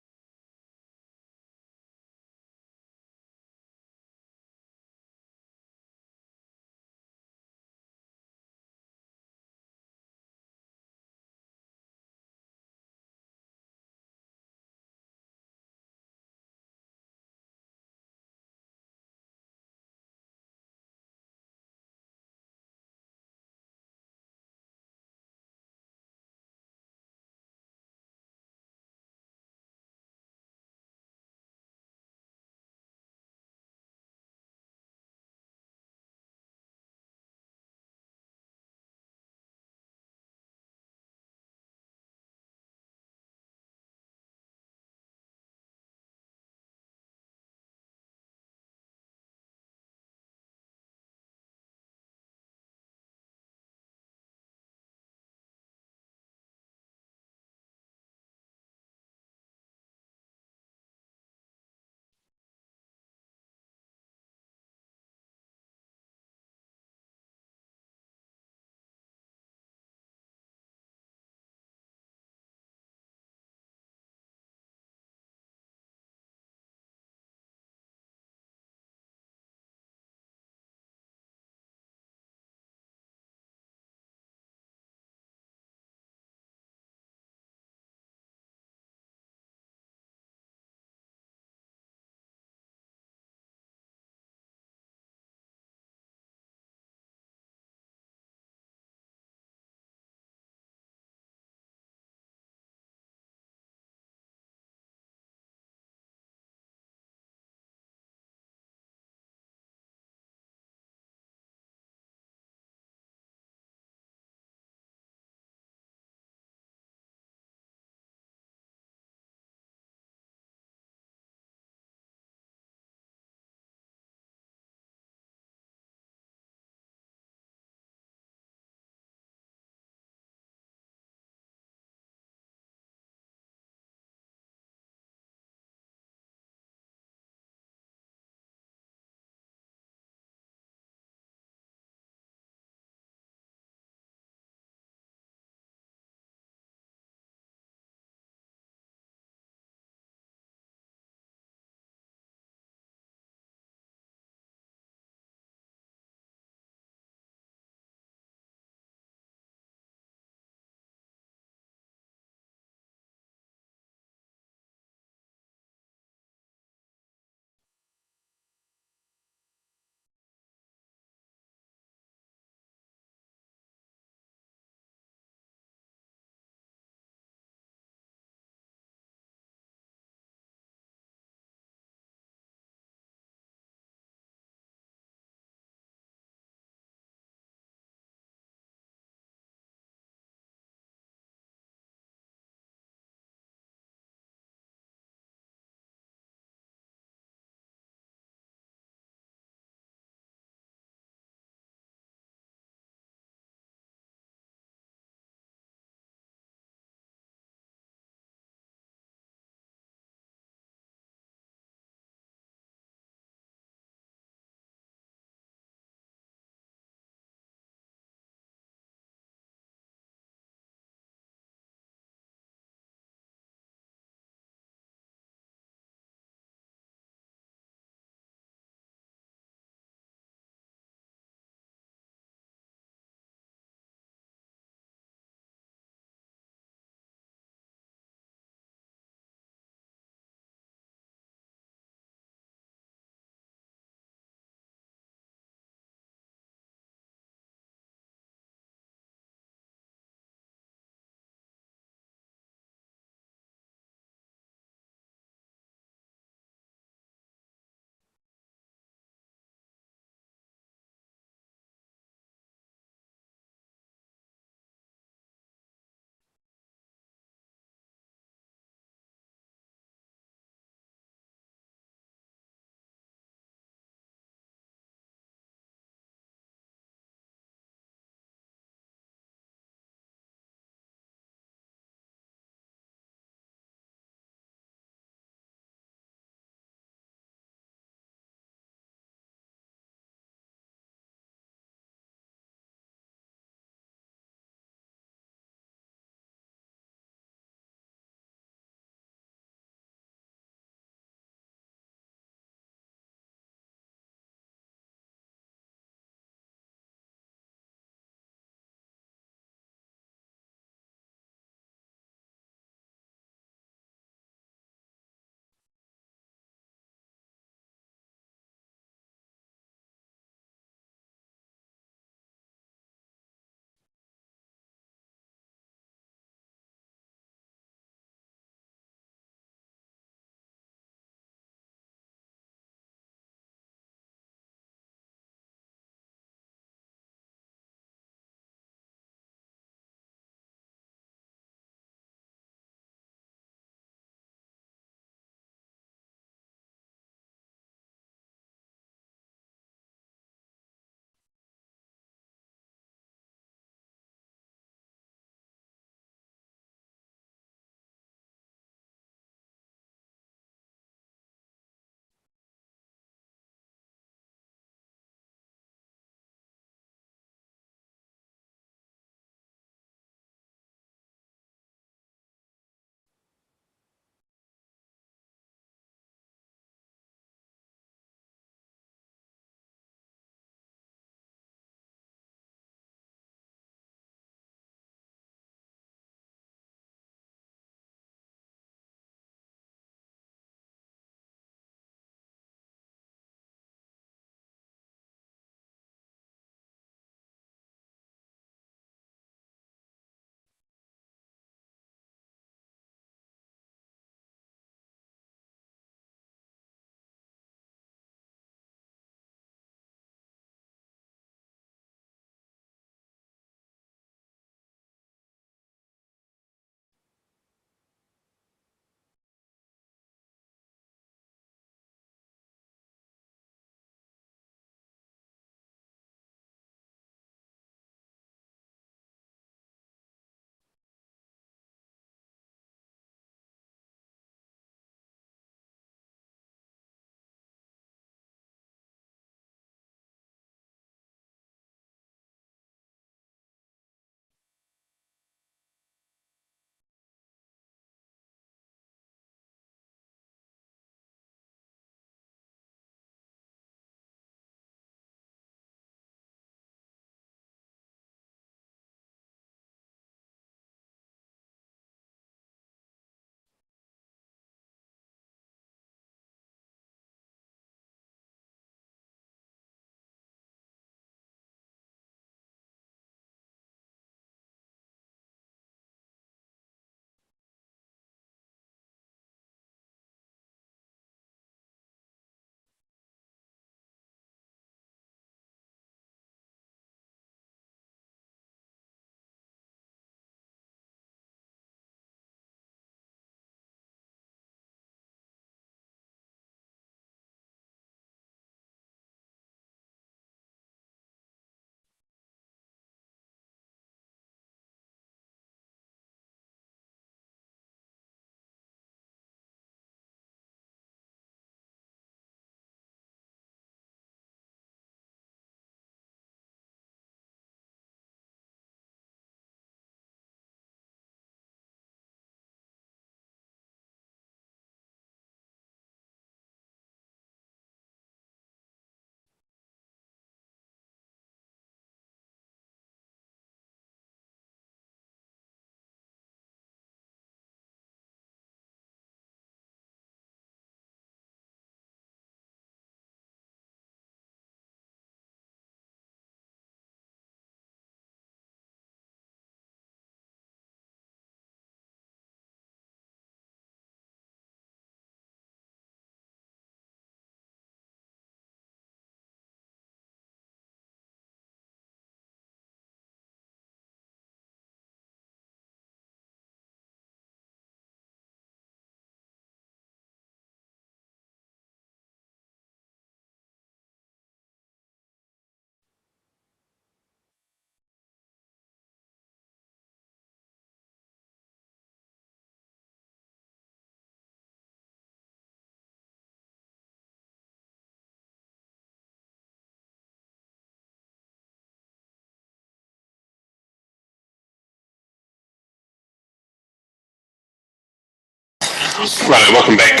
Right, welcome back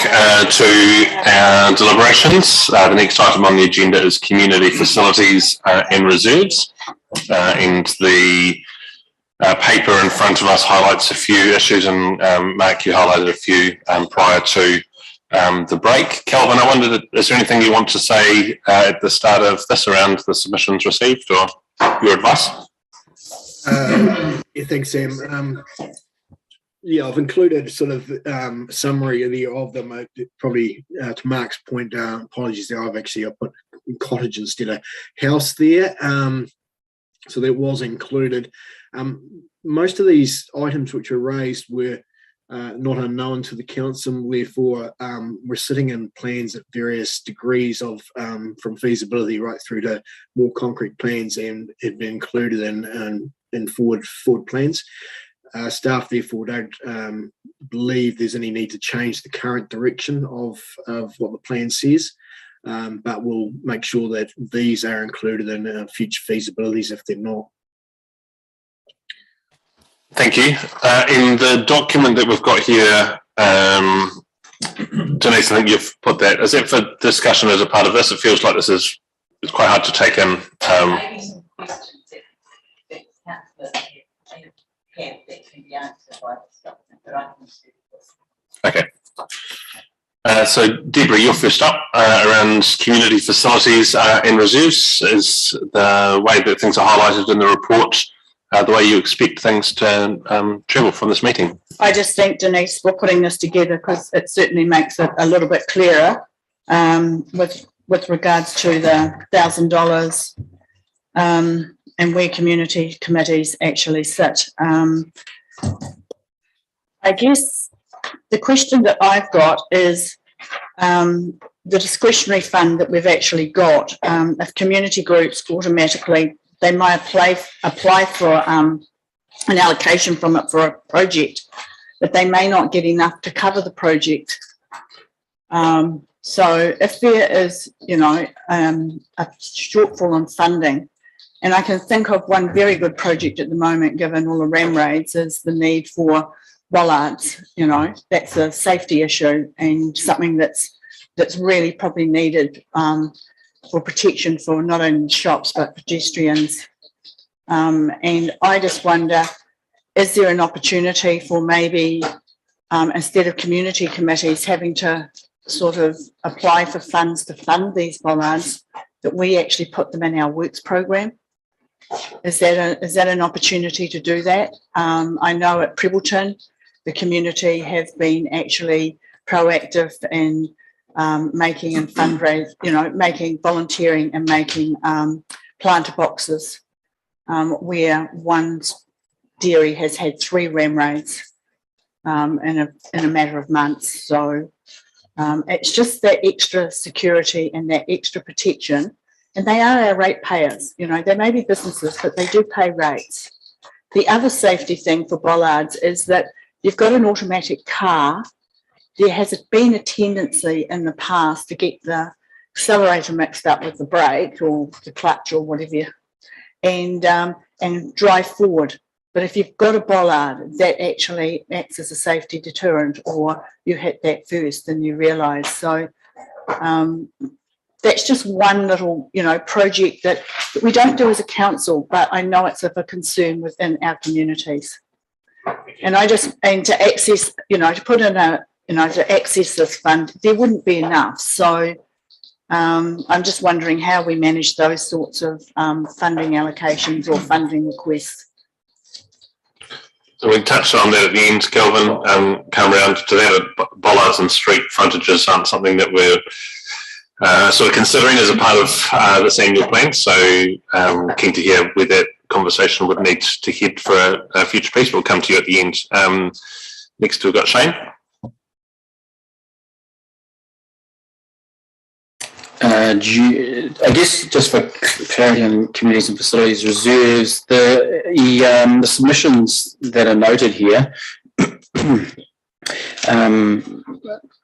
to our deliberations. The next item on the agenda is community facilities and reserves. And the paper in front of us highlights a few issues, and Mark, you highlighted a few prior to the break. Kelvin, I wondered, is there anything you want to say at the start of this around the submissions received or your advice? Yeah, thanks, Sam. Yeah, I've included sort of summary of them. Probably to Mark's point, apologies there. I put cottage instead of house there. So that was included. Most of these items which were raised were not unknown to the council, therefore we're sitting in plans at various degrees of from feasibility right through to more concrete plans, and had been included in forward plans. Staff therefore don't believe there's any need to change the current direction of what the plan says, but we'll make sure that these are included in future feasibilities if they're not. Thank you. In the document that we've got here, Denise, I think you've put that. Is it for discussion as a part of this? It feels like it's quite hard to take in. Okay. So, Deborah, you're first up around community facilities and reserves. Is the way that things are highlighted in the report the way you expect things to travel from this meeting? I just thank Denise for putting this together, because it certainly makes it a little bit clearer with regards to the $1,000 and where community committees actually sit. I guess the question that I've got is the discretionary fund that we've actually got. If community groups automatically, they might apply for an allocation from it for a project, but they may not get enough to cover the project. So if there is, a shortfall in funding, and I can think of one very good project at the moment, given all the ram raids, is the need for bollards. That's a safety issue and something that's really probably needed for protection for not only shops but pedestrians. And I just wonder, is there an opportunity for maybe instead of community committees having to sort of apply for funds to fund these bollards, that we actually put them in our works program? Is that an opportunity to do that? I know at Prebbleton, the community have been actually proactive in making and fundraise, making volunteering and making planter boxes, where one dairy has had 3 ram raids in a matter of months. So it's just that extra security and that extra protection. And they are our rate payers. They may be businesses, but they do pay rates. The other safety thing for bollards is that you've got an automatic car. There has been a tendency in the past to get the accelerator mixed up with the brake or the clutch or whatever, and drive forward. But if you've got a bollard, that actually acts as a safety deterrent, or you hit that first and you realise. So that's just one little, project that we don't do as a council, but I know it's of a concern within our communities. And to access, to put in to access this fund, there wouldn't be enough. So I'm just wondering how we manage those sorts of funding allocations or funding requests. So we touched on that at the end, Kelvin, come around to that. Bollards and street frontages aren't something that we're sort of considering as a part of this annual plan. So keen to hear where that conversation would need to head for a future piece. We'll come to you at the end. Next we've got Shane. I guess just for clarity on communities and facilities reserves, the submissions that are noted here, the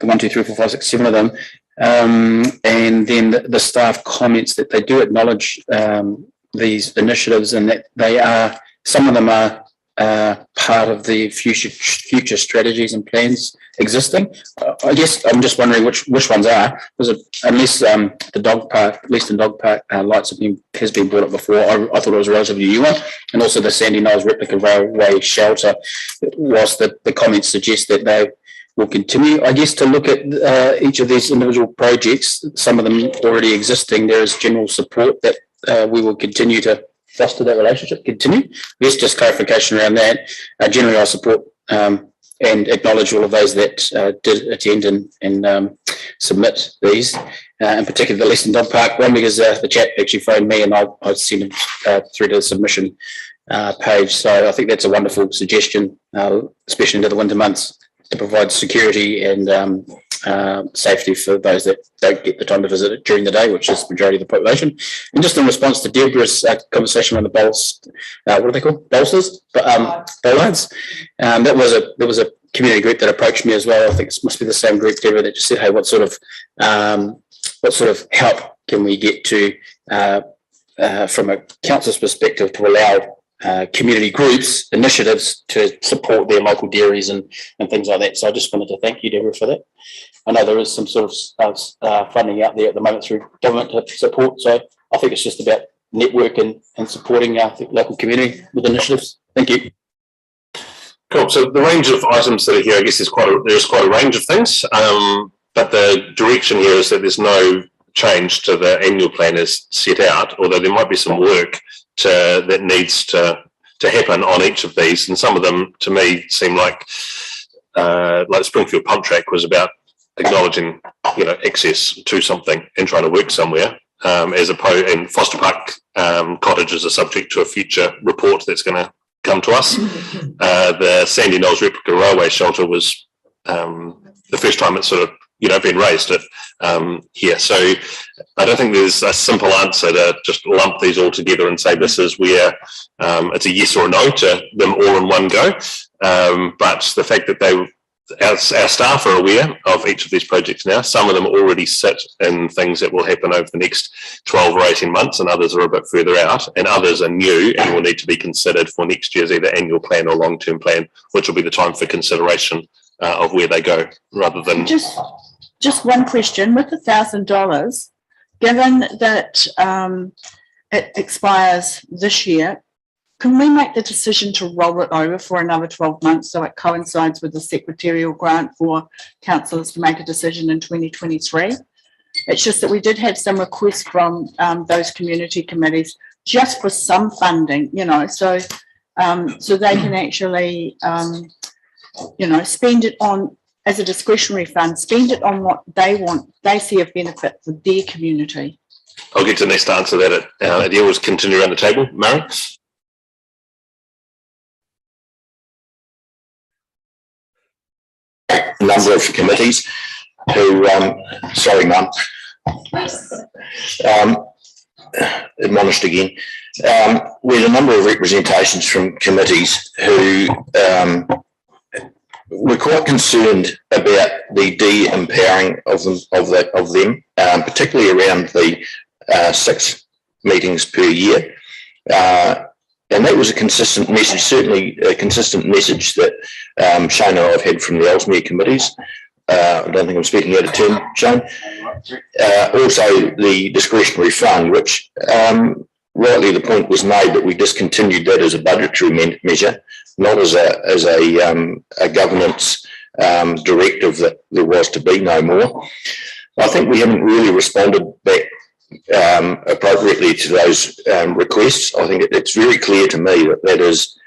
1, 2, 3, 4, 5, 6, 7 of them, and then the staff comments that they do acknowledge these initiatives, and that they are, some of them are part of the future strategies and plans existing. I guess I'm just wondering which ones are, because unless the dog park, Leaston Dog Park lights has been brought up before, I thought it was a relatively new one, and also the Sandy Knolls replica railway shelter, whilst the comments suggest that they will continue. I guess to look at each of these individual projects, some of them already existing, there is general support that we will continue to foster that relationship, continue. I guess just clarification around that. Generally, I support and acknowledge all of those that did attend and submit these, in particular the Leaston Dog Park one, because the chap actually phoned me and I sent him through to the submission page. So I think that's a wonderful suggestion, especially into the winter months, to provide security and safety for those that don't get the time to visit it during the day, which is the majority of the population. And just in response to Deborah's conversation on the what are they called? Bolsters? Bollards. There was a community group that approached me as well. I think it must be the same group, Deborah, that just said, hey, what sort of help can we get to from a council's perspective to allow community groups, initiatives to support their local dairies and things like that. So I just wanted to thank you, Deborah, for that. I know there is some sort of funding out there at the moment through government support. So I think it's just about networking and supporting our local community with initiatives. Thank you. Cool. So the range of items that are here, I guess there's quite a range of things, but the direction here is that there's no change to the annual plan as set out, although there might be some work that needs to happen on each of these, and some of them to me seem like Springfield Pump Track was about acknowledging access to something and trying to work somewhere, as opposed, and Foster Park cottages are subject to a future report that's going to come to us. The Sandy Knolls replica railway shelter was the first time it's sort of been raised here. So I don't think there's a simple answer to just lump these all together and say this is where it's a yes or a no to them all in one go. But the fact that our staff are aware of each of these projects now. Some of them already sit in things that will happen over the next 12 or 18 months, and others are a bit further out, and others are new and will need to be considered for next year's either annual plan or long-term plan, which will be the time for consideration of where they go, rather than just one question. With $1,000, given that it expires this year, can we make the decision to roll it over for another 12 months so it coincides with the secretarial grant for councillors to make a decision in 2023? It's just that we did have some requests from those community committees just for some funding, so they can actually, spend it on, as a discretionary fund, spend it on what they see a benefit for their community. I'll get to the next answer that Adele was continue around the table. Murray? A number of committees who, sorry, Mum, admonished again. We had a number of representations from committees who were quite concerned about the de-empowering of them, particularly around the 6 meetings per year. And that was a consistent message, certainly a consistent message that Shane and I have had from the Ellesmere committees. I don't think I'm speaking out of turn, Shane. Also, the discretionary fund, which rightly the point was made that we discontinued that as a budgetary measure, not as a governance directive that there was to be no more. I think we haven't really responded back appropriately to those requests. I think it's very clear to me that is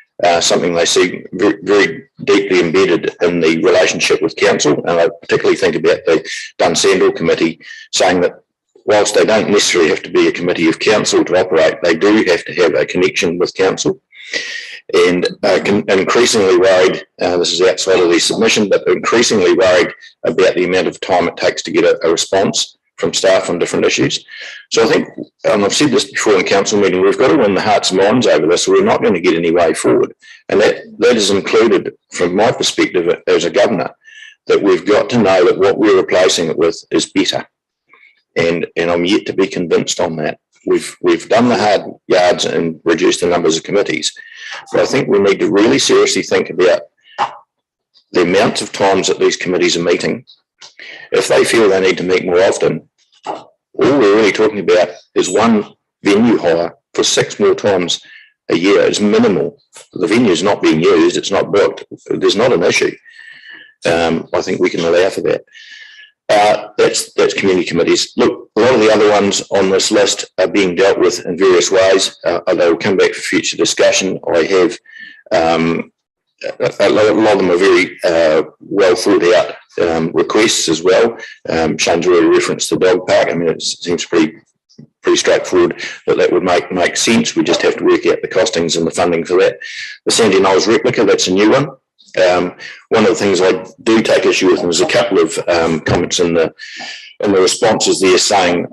something they see very, very deeply embedded in the relationship with council, and I particularly think about the Dunsandel committee saying that whilst they don't necessarily have to be a committee of council to operate, they do have to have a connection with council. And increasingly worried, this is outside of the submission, but increasingly worried about the amount of time it takes to get a response from staff on different issues. So I think, I've said this before in council meeting, we've got to win the hearts and minds over this, or we're not going to get any way forward. And that is included, from my perspective as a governor, that we've got to know that what we're replacing it with is better. And I'm yet to be convinced on that. we've done the hard yards and reduced the numbers of committees. But I think we need to really seriously think about the amount of times that these committees are meeting. If they feel they need to meet more often, all we're really talking about is one venue hire for 6 more times a year is minimal. The venue is not being used, it's not booked, there's not an issue. I think we can allow for that. That's community committees. Look, a lot of the other ones on this list are being dealt with in various ways. They will come back for future discussion. I have a lot of them are very well thought out requests as well. Shane's already referenced the dog park. I mean, it seems pretty straightforward that would make sense. We just have to work out the costings and the funding for that. The Sandy Knowles replica, that's a new one. One of the things I do take issue with, and there's a couple of comments in the responses there saying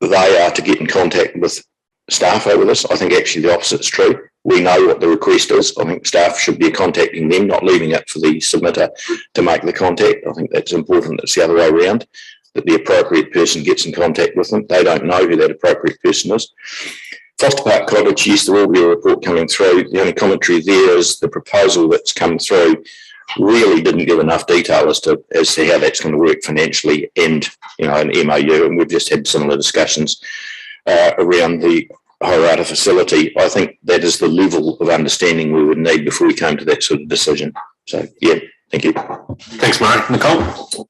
they are to get in contact with staff over this. I think actually the opposite is true. We know what the request is. I think staff should be contacting them, not leaving it for the submitter to make the contact. I think that's important. It's the other way around, that the appropriate person gets in contact with them. They don't know who that appropriate person is. Foster Park Cottage, yes, there will be a report coming through. The only commentary there is the proposal that's come through really didn't give enough detail as to how that's going to work financially and, an MOU. And we've just had similar discussions around the Horata facility. I think that is the level of understanding we would need before we came to that sort of decision. So, yeah, thank you. Thanks, Murray. Nicole?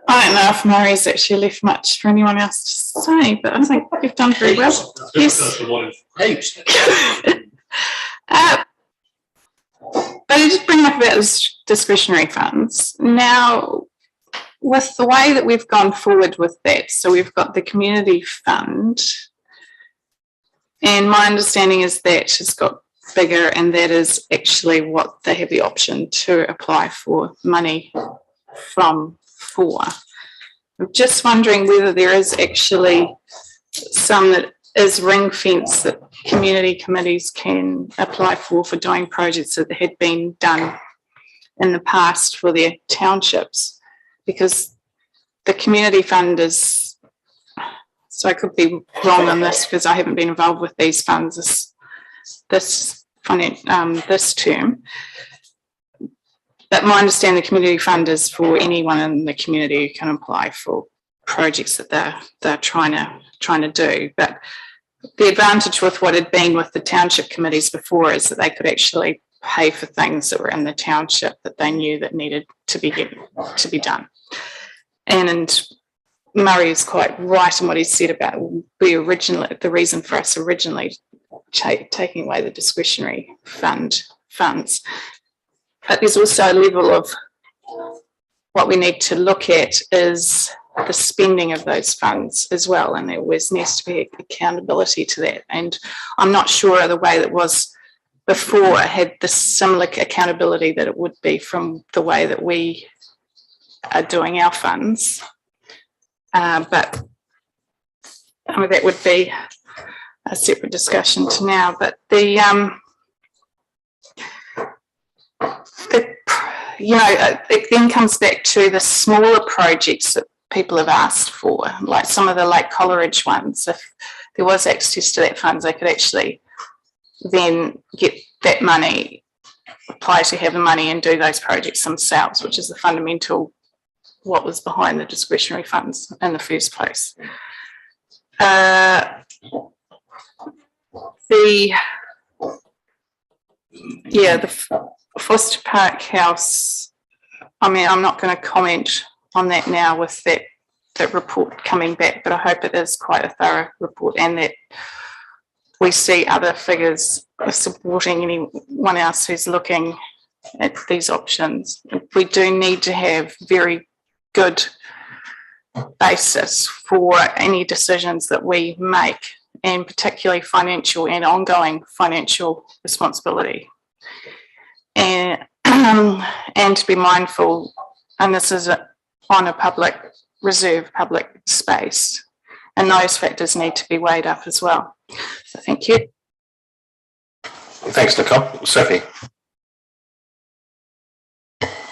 I don't know if Murray's actually left much for anyone else to say, but I think you've done very well. Yes. But I just bring up about this discretionary funds. Now, with the way that we've gone forward with that, so we've got the community fund, and my understanding is that it's got bigger, and that is actually what they have the option to apply for money from for. I'm just wondering whether there is actually some that is ring fence that community committees can apply for doing projects that had been done in the past for their townships, because the community fund is, so I could be wrong on this because I haven't been involved with these funds this term. But my understanding, the community fund is for anyone in the community who can apply for projects that they're trying to do. But the advantage with what had been with the township committees before is that they could actually pay for things that were in the township that they knew that needed to be done. And Murray is quite right in what he said about the reason for us originally taking away the discretionary funds. But there's also a level of what we need to look at is the spending of those funds as well, and there always needs to be accountability to that. And I'm not sure the way that was before had the similar accountability that it would be from the way that we are doing our funds. But that would be a separate discussion to now. But it then comes back to the smaller projects that people have asked for, like some of the Lake Coleridge ones. If there was access to that funds, they could actually then get that money, apply to have the money and do those projects themselves, which is the fundamental what was behind the discretionary funds in the first place. The Foster Park House, I'm not going to comment on that now with that report coming back, but I hope it is quite a thorough report and that we see other figures supporting anyone else who's looking at these options. We do need to have very good basis for any decisions that we make, and particularly financial and ongoing financial responsibility. And to be mindful, and this is on a public space, and those factors need to be weighed up as well. So thank you. Thanks, Nicole. Sophie.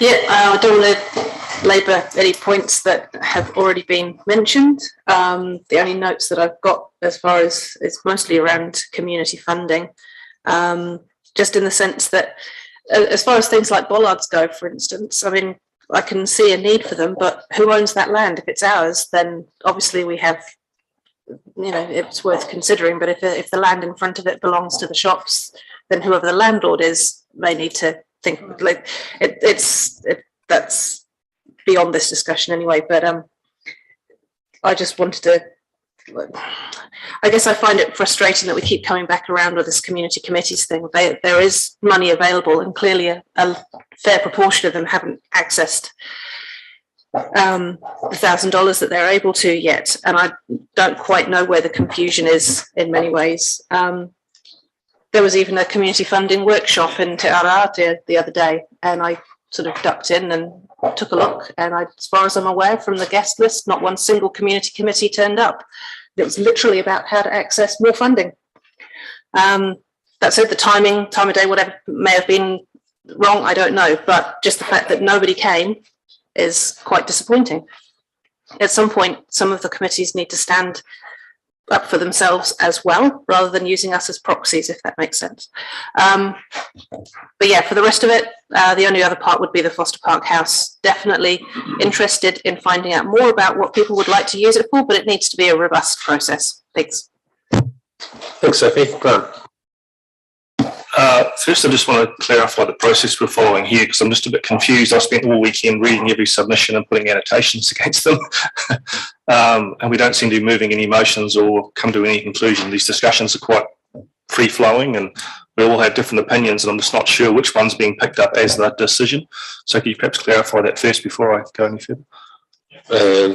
Yeah, I don't want to labour any points that have already been mentioned. The only notes that I've got as far as it's mostly around community funding, just in the sense that as far as things like bollards go, for instance, I mean, I can see a need for them, but who owns that land? If it's ours, then obviously we have, you know, it's worth considering. But if the land in front of it belongs to the shops, then whoever the landlord is may need to think like that's beyond this discussion anyway. But I just wanted to. I guess I find it frustrating that we keep coming back around with this community committees thing. There is money available, and clearly a fair proportion of them haven't accessed the $1,000 that they're able to yet. And I don't quite know where the confusion is in many ways. There was even a community funding workshop in Te Araata the other day, and I sort of ducked in and took a look. And as far as I'm aware from the guest list, not one single community committee turned up. It was literally about how to access more funding. That said, the timing, time of day, whatever may have been wrong, I don't know. But just the fact that nobody came is quite disappointing. At some point, some of the committees need to stand up for themselves as well, rather than using us as proxies, if that makes sense. But yeah, for the rest of it, the only other part would be the Foster Park House. Definitely interested in finding out more about what people would like to use it for, but it needs to be a robust process. Thanks. Thanks, Sophie. Grant. First, I just want to clarify the process we're following here, because I'm just a bit confused. I spent all weekend reading every submission and putting annotations against them. And we don't seem to be moving any motions or come to any conclusion. These discussions are quite free-flowing, and we all have different opinions, and I'm just not sure which one's being picked up as the decision. So can you perhaps clarify that first before I go any further?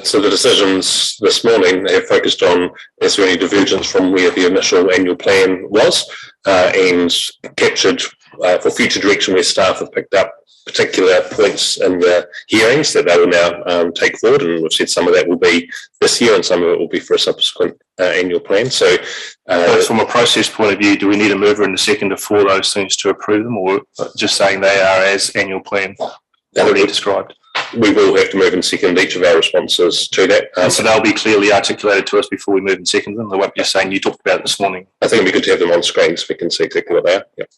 So the decisions this morning have focused on, is there any divergence from where the initial annual plan was, and captured for future direction where staff have picked up particular points in the hearings that they will now take forward, and we've said some of that will be this year and some of it will be for a subsequent annual plan. So from a process point of view, do we need a mover and a seconder for those things to approve them, or just saying they are as annual plan already described? We will have to move and second each of our responses to that. So they'll be clearly articulated to us before we move and second them. They won't be saying you talked about it this morning. I think it'd be good to have them on screen so we can see exactly what they are. Yep.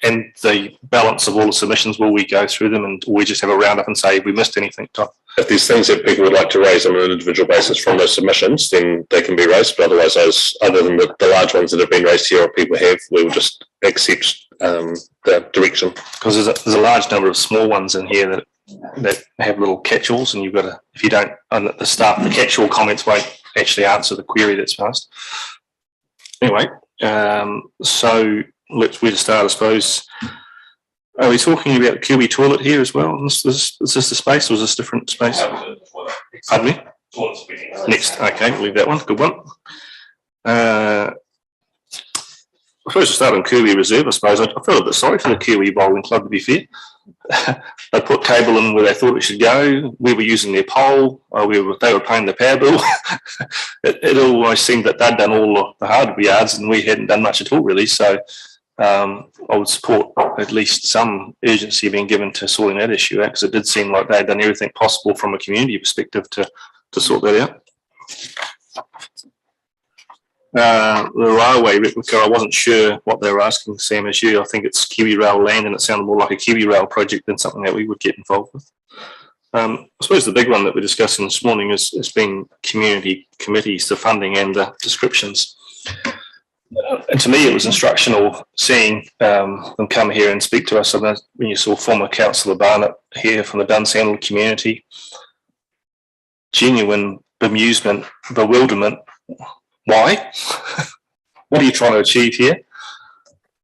And the balance of all the submissions, will we go through them, and we just have a roundup and say if we missed anything, Tom? If there's things that people would like to raise on an individual basis from those submissions, then they can be raised. But otherwise, those, other than the large ones that have been raised here or people have, we will just accept the direction. Because there's a large number of small ones in here that have little catch-alls, and you've got to, if you don't, on the start, the catch-all comments won't actually answer the query that's passed. Anyway, so we just start, I suppose. Are we talking about the QB toilet here as well? Is this the space, or is this different space? Pardon me? Next, okay, we'll leave that one. Good one. I suppose to start on Kiwi Reserve, I suppose. I feel a bit sorry for the Kiwi Bowling Club, to be fair. They put cable in where they thought it should go. We were using their pole. They were paying the power bill. It almost seemed that they'd done all the hard yards and we hadn't done much at all, really. So I would support at least some urgency being given to sorting that issue out, because it did seem like they'd done everything possible from a community perspective to sort that out. The railway replica, I wasn't sure what they were asking, Sam, as you. I think it's Kiwi Rail land, and it sounded more like a Kiwi Rail project than something that we would get involved with. I suppose the big one that we're discussing this morning has been community committees, the funding and the descriptions. And to me, it was instructional seeing them come here and speak to us. When you saw former Councillor Barnett here from the Dunsandel community, genuine bemusement, bewilderment. Why? What are you trying to achieve here?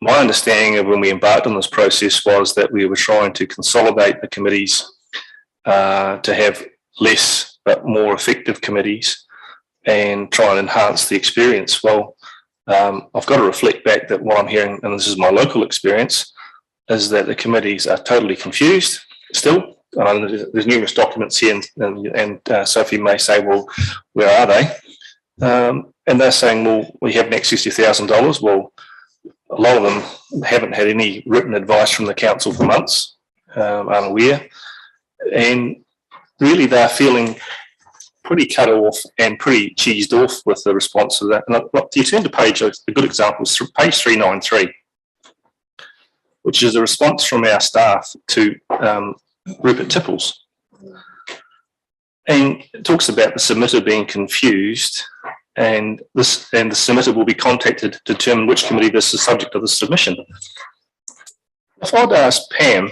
My understanding of when we embarked on this process was that we were trying to consolidate the committees to have less but more effective committees and try and enhance the experience. Well, I've got to reflect back that what I'm hearing, and this is my local experience, is that the committees are totally confused still. There's numerous documents here, and Sophie may say, well, where are they? And they're saying, well, we have next $60,000. Well, a lot of them haven't had any written advice from the council for months, unaware. And really they're feeling pretty cut off and pretty cheesed off with the response to that. And if you turn to page, a good example is page 393, which is a response from our staff to Rupert Tipples. And it talks about the submitter being confused, and the submitter will be contacted to determine which committee this is subject of the submission. If I'd asked Pam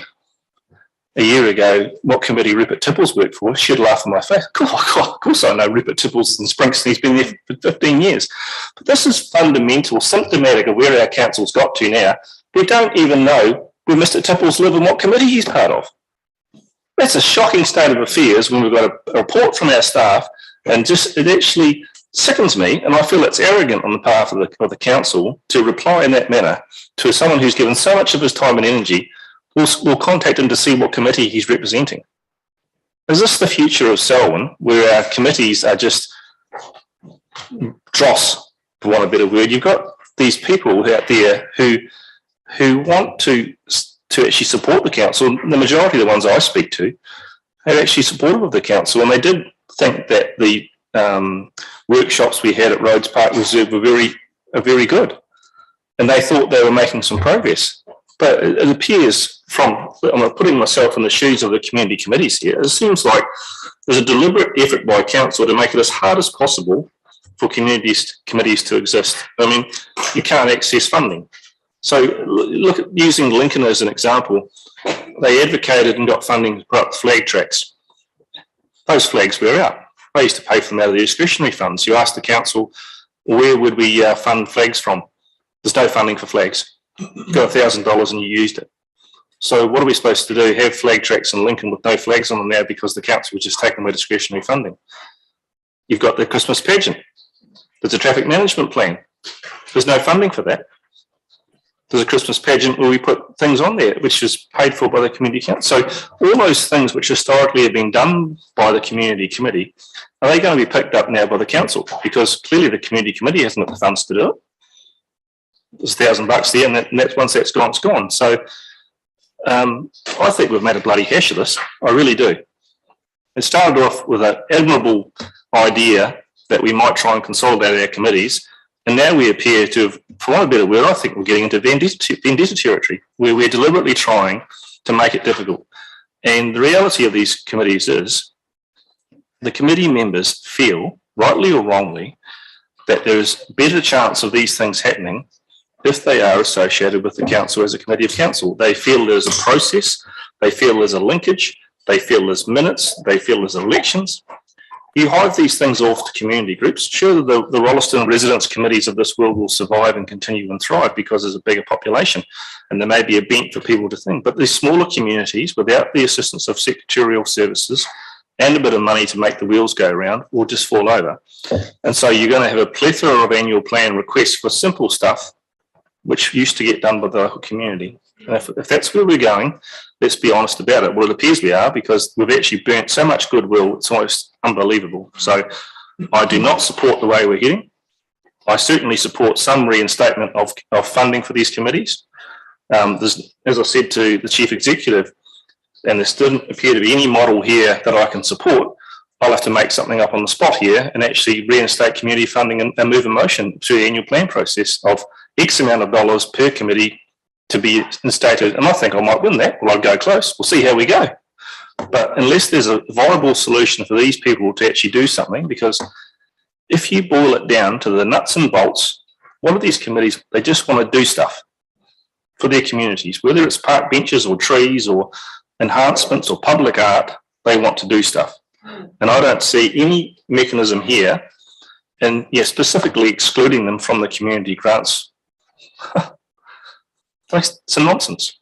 a year ago what committee Rupert Tipples worked for, she'd laugh in my face. Of course I know Rupert Tipples and Springsteen, he's been there for 15 years. But this is fundamental, symptomatic of where our council's got to now. We don't even know where Mr Tipples lives and what committee he's part of. That's a shocking state of affairs when we've got a report from our staff, and just it actually sickens me, and I feel it's arrogant on the part of the council to reply in that manner to someone who's given so much of his time and energy. We'll contact him to see what committee he's representing. Is this the future of Selwyn, where our committees are just dross, for want of a better word? You've got these people out there who want to actually support the council. The majority of the ones I speak to are actually supportive of the council, and they did think that the workshops we had at Rhodes Park Reserve were very good, and they thought they were making some progress. But it appears from, I'm putting myself in the shoes of the community committees here, it seems like there's a deliberate effort by council to make it as hard as possible for committees to exist. I mean, you can't access funding. So look at using Lincoln as an example. They advocated and got funding to put up flag tracks. Those flags were out. They used to pay for them out of the discretionary funds. You asked the council, where would we fund flags from? There's no funding for flags. You got $1,000 and you used it. So what are we supposed to do? Have flag tracks in Lincoln with no flags on them now because the council was just taking away discretionary funding? You've got the Christmas pageant. There's a traffic management plan. There's no funding for that. There's a Christmas pageant where we put things on there, which is paid for by the community council. So all those things which historically have been done by the community committee, are they going to be picked up now by the council? Because clearly the community committee hasn't got the funds to do it. There's $1,000 there, and that's once that's gone, it's gone. So I think we've made a bloody hash of this. I really do. It started off with an admirable idea that we might try and consolidate our committees, and now we appear to have, for want of a better word, I think we're getting into vendetta territory, where we're deliberately trying to make it difficult. And the reality of these committees is the committee members feel, rightly or wrongly, that there's a better chance of these things happening if they are associated with the council as a committee of council. They feel there's a process, they feel there's a linkage, they feel there's minutes, they feel there's elections. You hive these things off to community groups. Sure, the Rolleston residents committees of this world will survive and continue and thrive because there's a bigger population and there may be a bent for people to think. But these smaller communities, without the assistance of secretarial services and a bit of money to make the wheels go around, will just fall over. And so you're going to have a plethora of annual plan requests for simple stuff, which used to get done by the local community. And if that's where we're going, let's be honest about it. Well, it appears we are, because we've actually burnt so much goodwill, it's almost unbelievable. So I do not support the way we're heading. I certainly support some reinstatement of funding for these committees. There's, as I said to the chief executive, and there didn't appear to be any model here that I can support, I'll have to make something up on the spot here and actually reinstate community funding and move a motion to the annual plan process of X amount of dollars per committee to be instated. And I think I might win that. Well, I'll go close. We'll see how we go. But unless there's a viable solution for these people to actually do something, because if you boil it down to the nuts and bolts, what are these committees? They just want to do stuff for their communities, whether it's park benches or trees or enhancements or public art, they want to do stuff. And I don't see any mechanism here, and specifically excluding them from the community grants. It's a nonsense.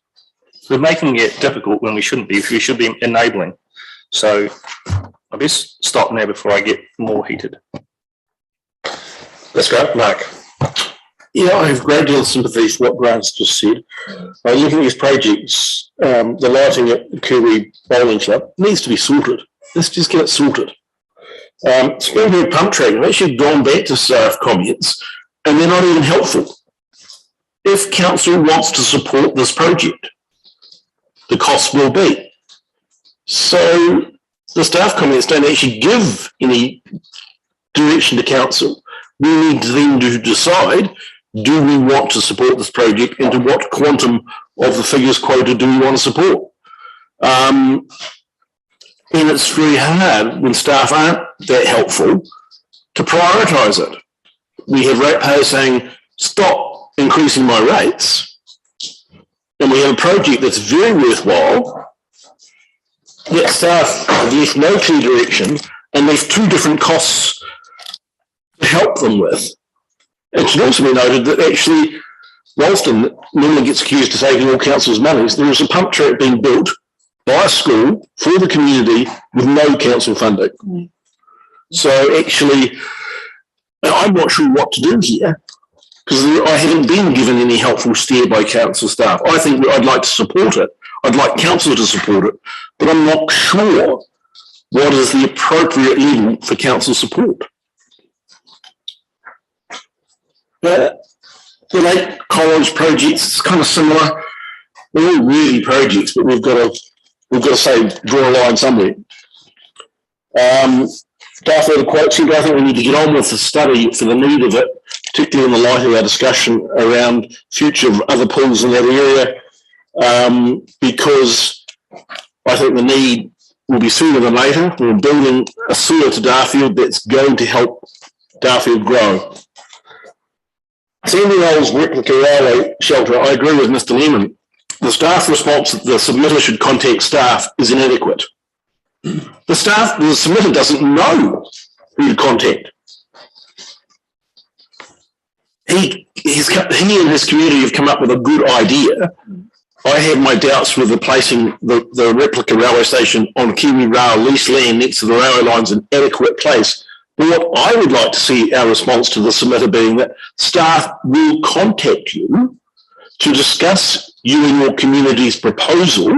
We're making it difficult when we shouldn't be. We should be enabling. So I best stop now before I get more heated. Let's go, Mark. Yeah, I have a great deal of sympathy for what Grant's just said. Looking at these projects, the lighting at the Kiwi Bowling Club needs to be sorted. Let's just get it sorted. Springfield Pump Track, I've actually gone back to staff comments, and they're not even helpful. If council wants to support this project, the cost will be. So the staff comments don't actually give any direction to council. We need then to decide, do we want to support this project and to what quantum of the figures quoted do we want to support? And it's very hard when staff aren't that helpful to prioritise it. We have ratepayers saying, stop increasing my rates. And we have a project that's very worthwhile, yet staff have left no clear direction and left two different costs to help them with. It should also be noted that actually Ralston normally gets accused of taking all council's monies. There is a pump track being built by a school for the community with no council funding. So actually, I'm not sure what to do here because I haven't been given any helpful steer by council staff. I think I'd like to support it. I'd like council to support it, but I'm not sure what is the appropriate level for council support. The Lake College projects, it's kind of similar. They're all really projects, but we've got to say, draw a line somewhere. Staff letter quotes here, but I think we need to get on with the study for the need of it, particularly in the light of our discussion around future of other pools in that area, because I think the need will be sooner than later. We're building a sewer to Darfield that's going to help Darfield grow. Sandy Knowles replica railway shelter, I agree with Mr. Lemon. The staff response that the submitter should contact staff is inadequate. The submitter doesn't know who to contact. He and his community have come up with a good idea. I had my doubts with replacing the replica railway station on Kiwi Rail leased land next to the railway lines in an adequate place. But what I would like to see our response to the submitter being that staff will contact you to discuss you and your community's proposal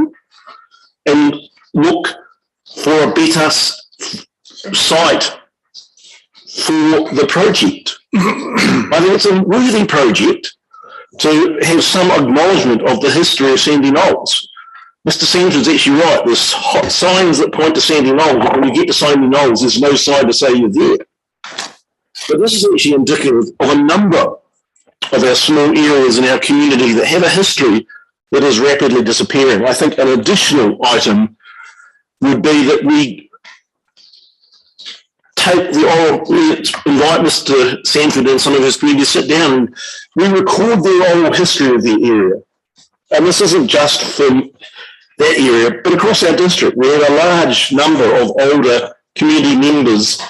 and look for a better site for the project. I think it's a worthy project to have some acknowledgement of the history of Sandy Knowles. Mr. Sanders is actually right. There's hot signs that point to Sandy Knowles, but when you get to Sandy Knowles, there's no sign to say you're there. But this is actually indicative of a number of our small areas in our community that have a history that is rapidly disappearing. I think an additional item would be that we take the oral, invite Mr. Sanford and some of his community to sit down and we record the oral history of the area. And this isn't just from that area, but across our district. We have a large number of older community members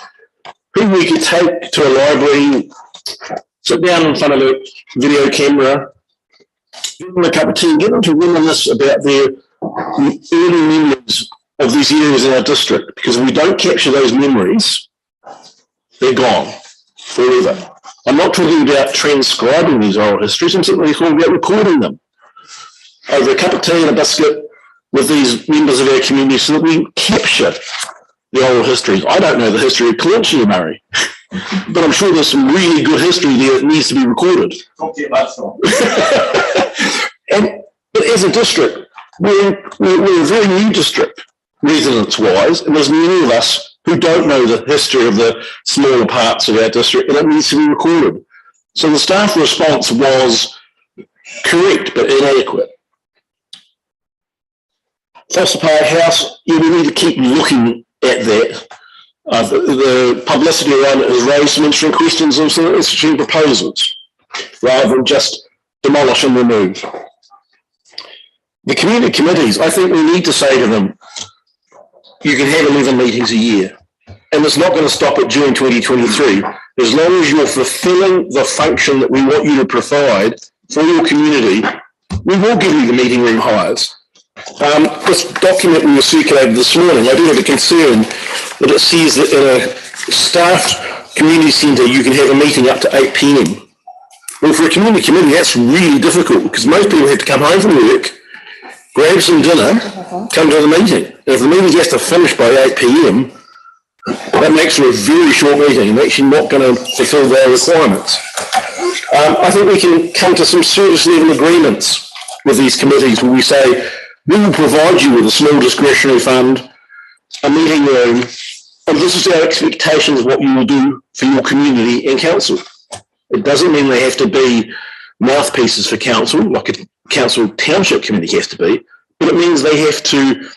who we could take to a library, sit down in front of a video camera, give them a cup of tea, and get them to reminisce about their early memories of these areas in our district. Because if we don't capture those memories, they're gone forever. I'm not talking about transcribing these oral histories, I'm simply talking about recording them over a cup of tea and a biscuit with these members of our community so that we capture the oral histories. I don't know the history of Clenchie Murray, but I'm sure there's some really good history there that needs to be recorded. But as a district, we're a very new district, residence-wise, and there's many of us who don't know the history of the smaller parts of our district, and it needs to be recorded. So the staff response was correct but inadequate. Foster Park House, yeah, we need to keep looking at that. The publicity around it has raised some interesting questions and some interesting proposals, rather than just demolish and remove. The community committees, I think we need to say to them, you can have 11 meetings a year, and it's not going to stop at June 2023. As long as you're fulfilling the function that we want you to provide for your community, we will give you the meeting room hires. This document we were circulated this morning, I do have a concern that it says that in a staffed community centre you can have a meeting up to 8 p.m. Well, for a community committee, that's really difficult because most people have to come home from work, grab some dinner, come to the meeting. And if the meeting has to finish by 8 p.m, that makes it a very short meeting and actually not going to fulfil their requirements. I think we can come to some service level agreements with these committees where we say, we will provide you with a small discretionary fund a meeting room, and this is our expectation of what you will do for your community and council. It doesn't mean they have to be mouthpieces for council, like a council township committee has to be, but it means they have to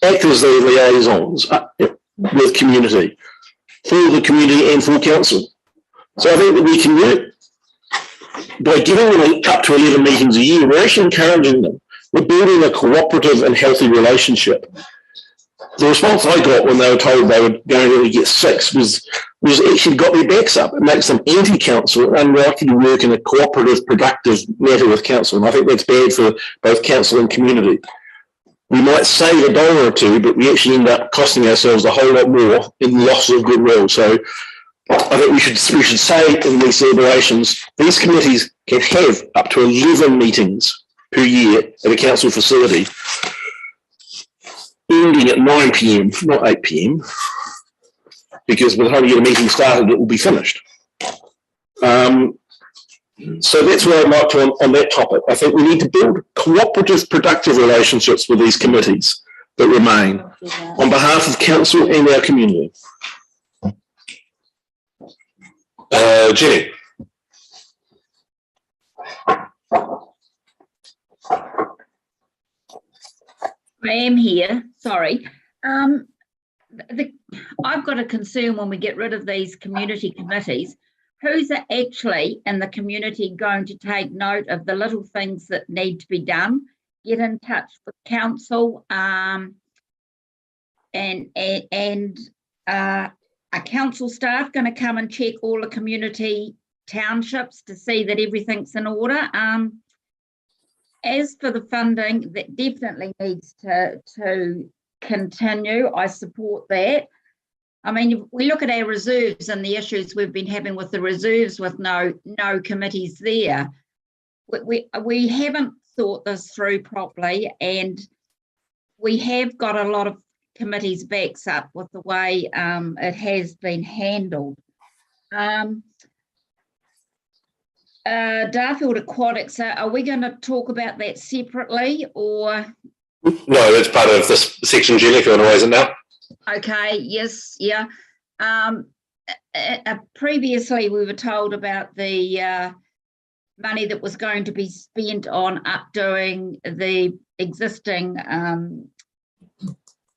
act as their liaisons with community, for the community and for council. So I think that we can work by giving them up to 11 meetings a year. We're actually encouraging them. We're building a cooperative and healthy relationship. The response I got when they were told they were going to get 6 was actually got their backs up. It makes them anti-council and unlikely to work in a cooperative, productive matter with council. And I think that's bad for both council and community. We might save $1 or $2, but we actually end up costing ourselves a whole lot more in loss of goodwill. So I think we should say in these deliberations, these committees can have up to 11 meetings per year at a council facility, ending at 9 p.m, not 8 p.m, because by the time you get a meeting started, it will be finished. So that's where I'd like to on that topic. I think we need to build cooperative, productive relationships with these committees that remain on behalf of council and our community. Jenny. I am here, sorry. I've got a concern when we get rid of these community committees. Who's actually in the community going to take note of the little things that need to be done? Get in touch with council, and are council staff going to come and check all the community townships to see that everything's in order? As for the funding, that definitely needs to continue. I support that. I mean, if we look at our reserves and the issues we've been having with the reserves with no committees there, we haven't thought this through properly, and we have got a lot of committees backs up with the way it has been handled. Darfield Aquatics, are we going to talk about that separately, or? No, that's part of this section, Jenny, if you want to raise it now. Okay, yes, yeah. Previously, we were told about the money that was going to be spent on updoing the existing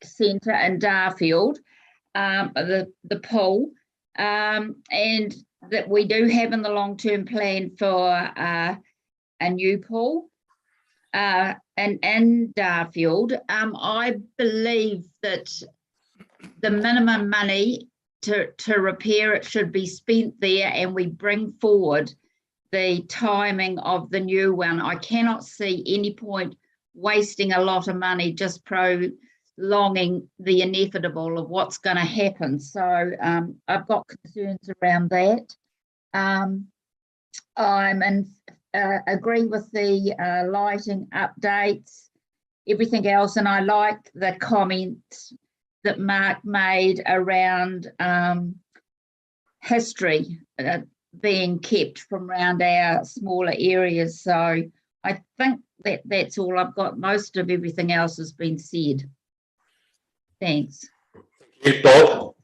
centre in Darfield, the pool, and that we do have in the long-term plan for a new pool and Darfield. I believe that the minimum money to repair it should be spent there, and we bring forward the timing of the new one. I cannot see any point wasting a lot of money just prolonging the inevitable of what's going to happen. So I've got concerns around that. Agree with the lighting updates, everything else, and I like the comments that Mark made around history being kept from around our smaller areas. So I think that's all I've got. Most of everything else has been said. Thanks. Thank you, Bob.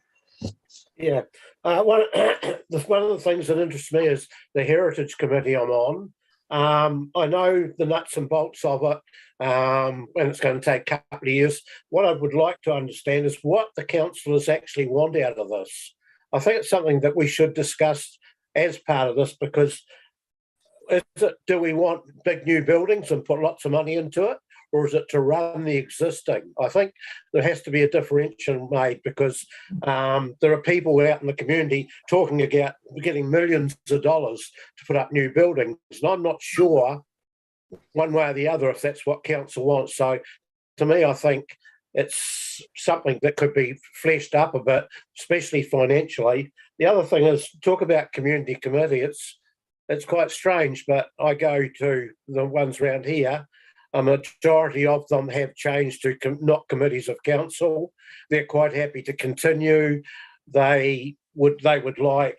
Yeah, one of the things that interests me is the Heritage Committee I'm on. I know the nuts and bolts of it, and it's going to take a couple of years. What I would like to understand is what the councillors actually want out of this. I think it's something that we should discuss as part of this, because do we want big new buildings and put lots of money into it, or is it to run the existing? I think there has to be a differentiation made, because there are people out in the community talking about getting millions of dollars to put up new buildings, and I'm not sure one way or the other if that's what council wants. So to me, I think it's something that could be fleshed up a bit, especially financially. The other thing is, talk about community committee. It's quite strange, but I go to the ones around here. A majority of them have changed to not committees of council. They're quite happy to continue. They would like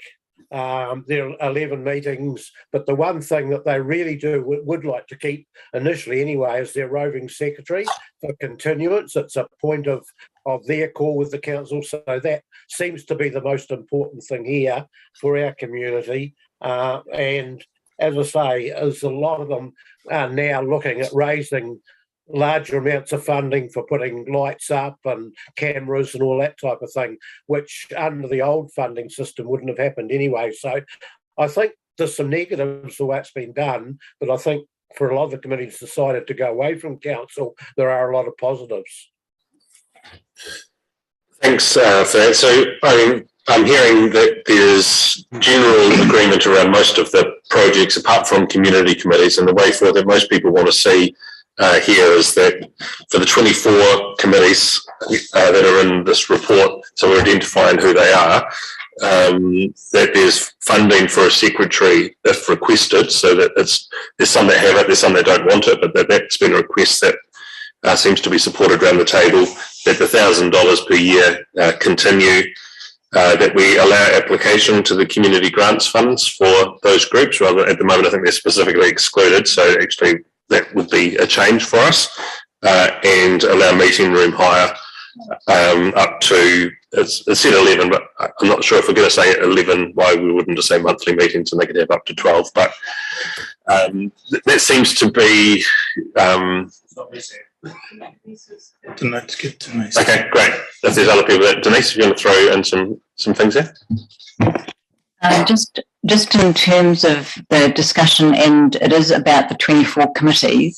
their 11 meetings, but the one thing that they really would like to keep initially anyway is their roving secretary for continuance. It's a point of of their call with the council. So that seems to be the most important thing here for our community. And as I say, as a lot of them are now looking at raising larger amounts of funding for putting lights up and cameras and all that type of thing, which under the old funding system wouldn't have happened anyway. So I think there's some negatives to what's been done, but I think for a lot of the committees decided to go away from council, there are a lot of positives. Thanks for that. So I'm hearing that there's general agreement around most of the projects, apart from community committees, and the way forward that most people want to see here is that for the 24 committees that are in this report, so we're identifying who they are, that there's funding for a secretary if requested, so that there's some that have it, there's some that don't want it, but that's been a request that seems to be supported around the table, that the $1,000 per year continue, that we allow application to the community grants funds for those groups, rather at the moment I think they're specifically excluded, so actually that would be a change for us, and allow meeting room hire up to, it's said 11, but I'm not sure if we're going to say 11, why we wouldn't just say monthly meetings and they could have up to 12, but that seems to be... Denise, get Denise. Okay, great. If there's other people, Denise, if you're going to throw in some things there. Just in terms of the discussion, and it is about the 24 committees,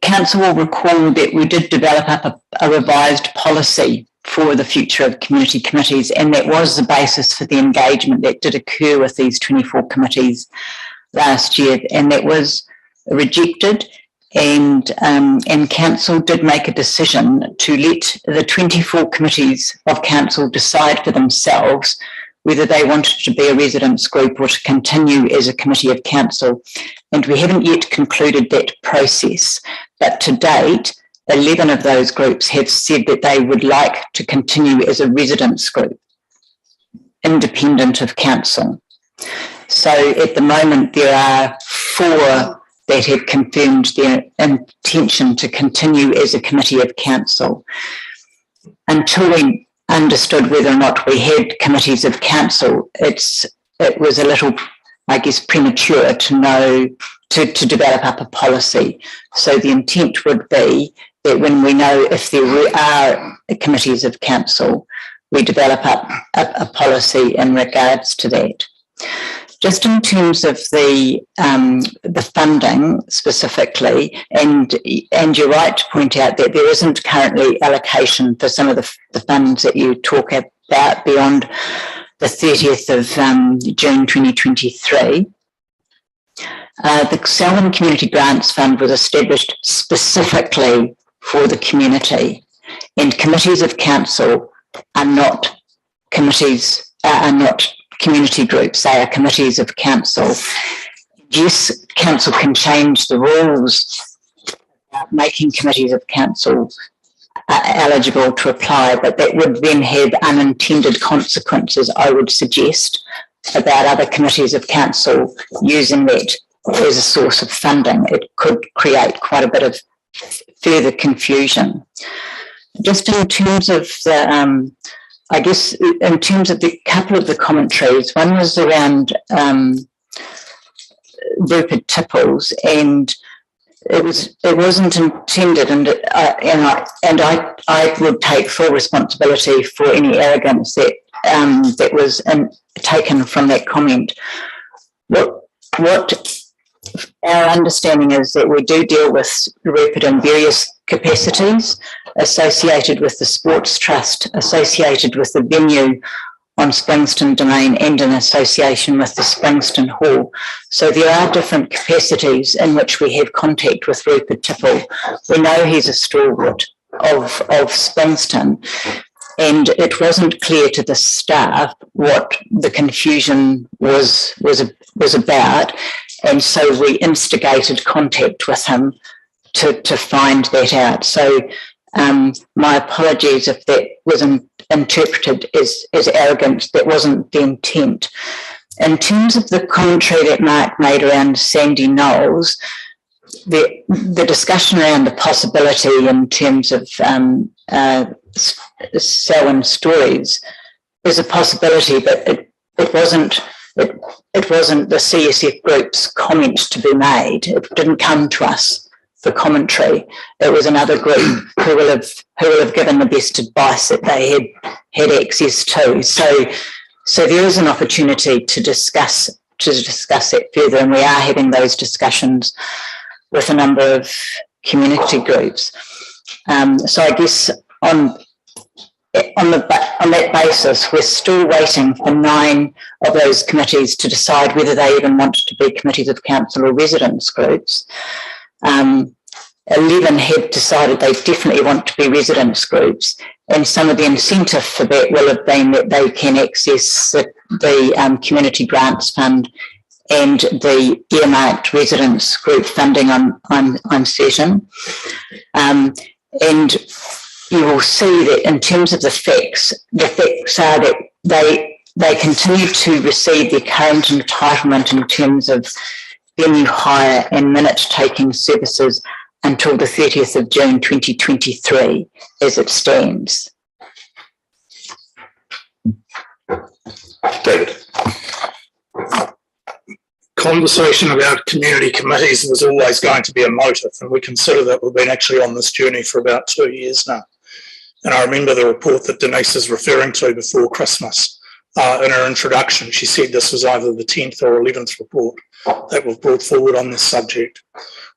Council will recall that we did develop up a revised policy for the future of community committees, and that was the basis for the engagement that did occur with these 24 committees last year, and that was rejected. And Council did make a decision to let the 24 committees of Council decide for themselves whether they wanted to be a residents group or to continue as a committee of Council. And we haven't yet concluded that process. But to date, 11 of those groups have said that they would like to continue as a residents group, independent of Council. So at the moment, there are 4 that have confirmed their intention to continue as a committee of Council. Until we understood whether or not we had committees of Council, it was a little, I guess, premature to know, to develop up a policy. So the intent would be that when we know if there are committees of Council, we develop up a policy in regards to that. Just in terms of the funding specifically, and you're right to point out that there isn't currently allocation for some of the funds that you talk about beyond the 30th of June 2023. The Selwyn Community Grants Fund was established specifically for the community, and committees of Council are not committees, are not community groups, they are committees of Council. Yes, Council can change the rules about making committees of Council eligible to apply, but that would then have unintended consequences, I would suggest, about other committees of Council using that as a source of funding. It could create quite a bit of further confusion. Just in terms of the I guess in terms of the couple of the commentaries, one was around Rupert Tipples, and it wasn't intended, and I would take full responsibility for any arrogance that that was taken from that comment. What our understanding is that we do deal with Rupert in various capacities, associated with the Sports Trust, associated with the venue on Springston Domain, and in association with the Springston Hall. So there are different capacities in which we have contact with Rupert Tipple. We know he's a stalwart of Springston, and it wasn't clear to the staff what the confusion was about, and so we instigated contact with him to find that out. So my apologies if that was interpreted as arrogance. That wasn't the intent. In terms of the commentary that Mark made around Sandy Knowles, the discussion around the possibility in terms of Selwyn stories is a possibility, but it wasn't the CSF group's comment to be made. It didn't come to us for commentary. It was another group who will have given the best advice that they had access to. So there is an opportunity to discuss that further, and we are having those discussions with a number of community groups. So I guess on that basis, we're still waiting for 9 of those committees to decide whether they even want to be committees of council or residents groups. 11 had decided they definitely want to be residents groups, and some of the incentive for that will have been that they can access the Community Grants Fund and the earmarked residents group funding, I'm certain. And you will see that in terms of the facts are that they continue to receive their current entitlement in terms of venue hire and minute taking services until the 30th of June 2023 as it stands. David. Conversation about community committees was always going to be a motive, and we consider that we've been actually on this journey for about 2 years now. And I remember the report that Denise is referring to before Christmas. In her introduction, she said this was either the 10th or 11th report that we've brought forward on this subject.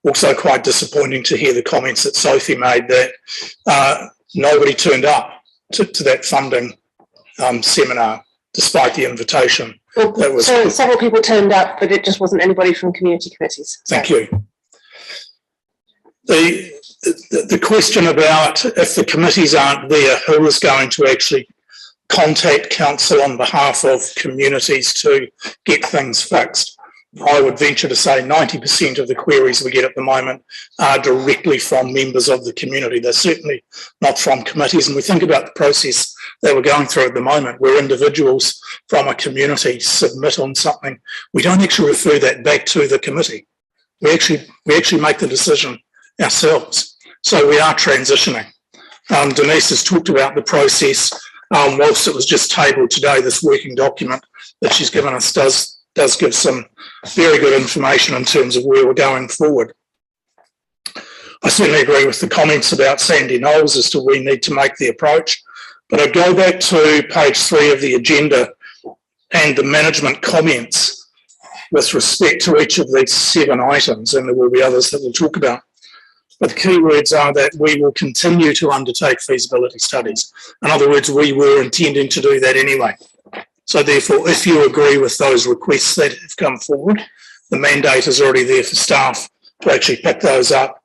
Also quite disappointing to hear the comments that Sophie made that nobody turned up to that funding seminar, despite the invitation. Well, so several people turned up, but it just wasn't anybody from community committees. So. Thank you. The question about if the committees aren't there, who is going to actually contact council on behalf of communities to get things fixed? I would venture to say 90% of the queries we get at the moment are directly from members of the community. They're certainly not from committees. And we think about the process that we're going through at the moment, where individuals from a community submit on something. We don't actually refer that back to the committee. We actually make the decision ourselves. So we are transitioning. Denise has talked about the process. Whilst it was just tabled today, this working document that she's given us does give some very good information in terms of where we're going forward. I certainly agree with the comments about Sandy Knowles as to we need to make the approach, but I'd go back to page 3 of the agenda and the management comments with respect to each of these 7 items, and there will be others that we'll talk about. But the key words are that we will continue to undertake feasibility studies. In other words, we were intending to do that anyway. So therefore, if you agree with those requests that have come forward, the mandate is already there for staff to actually pick those up.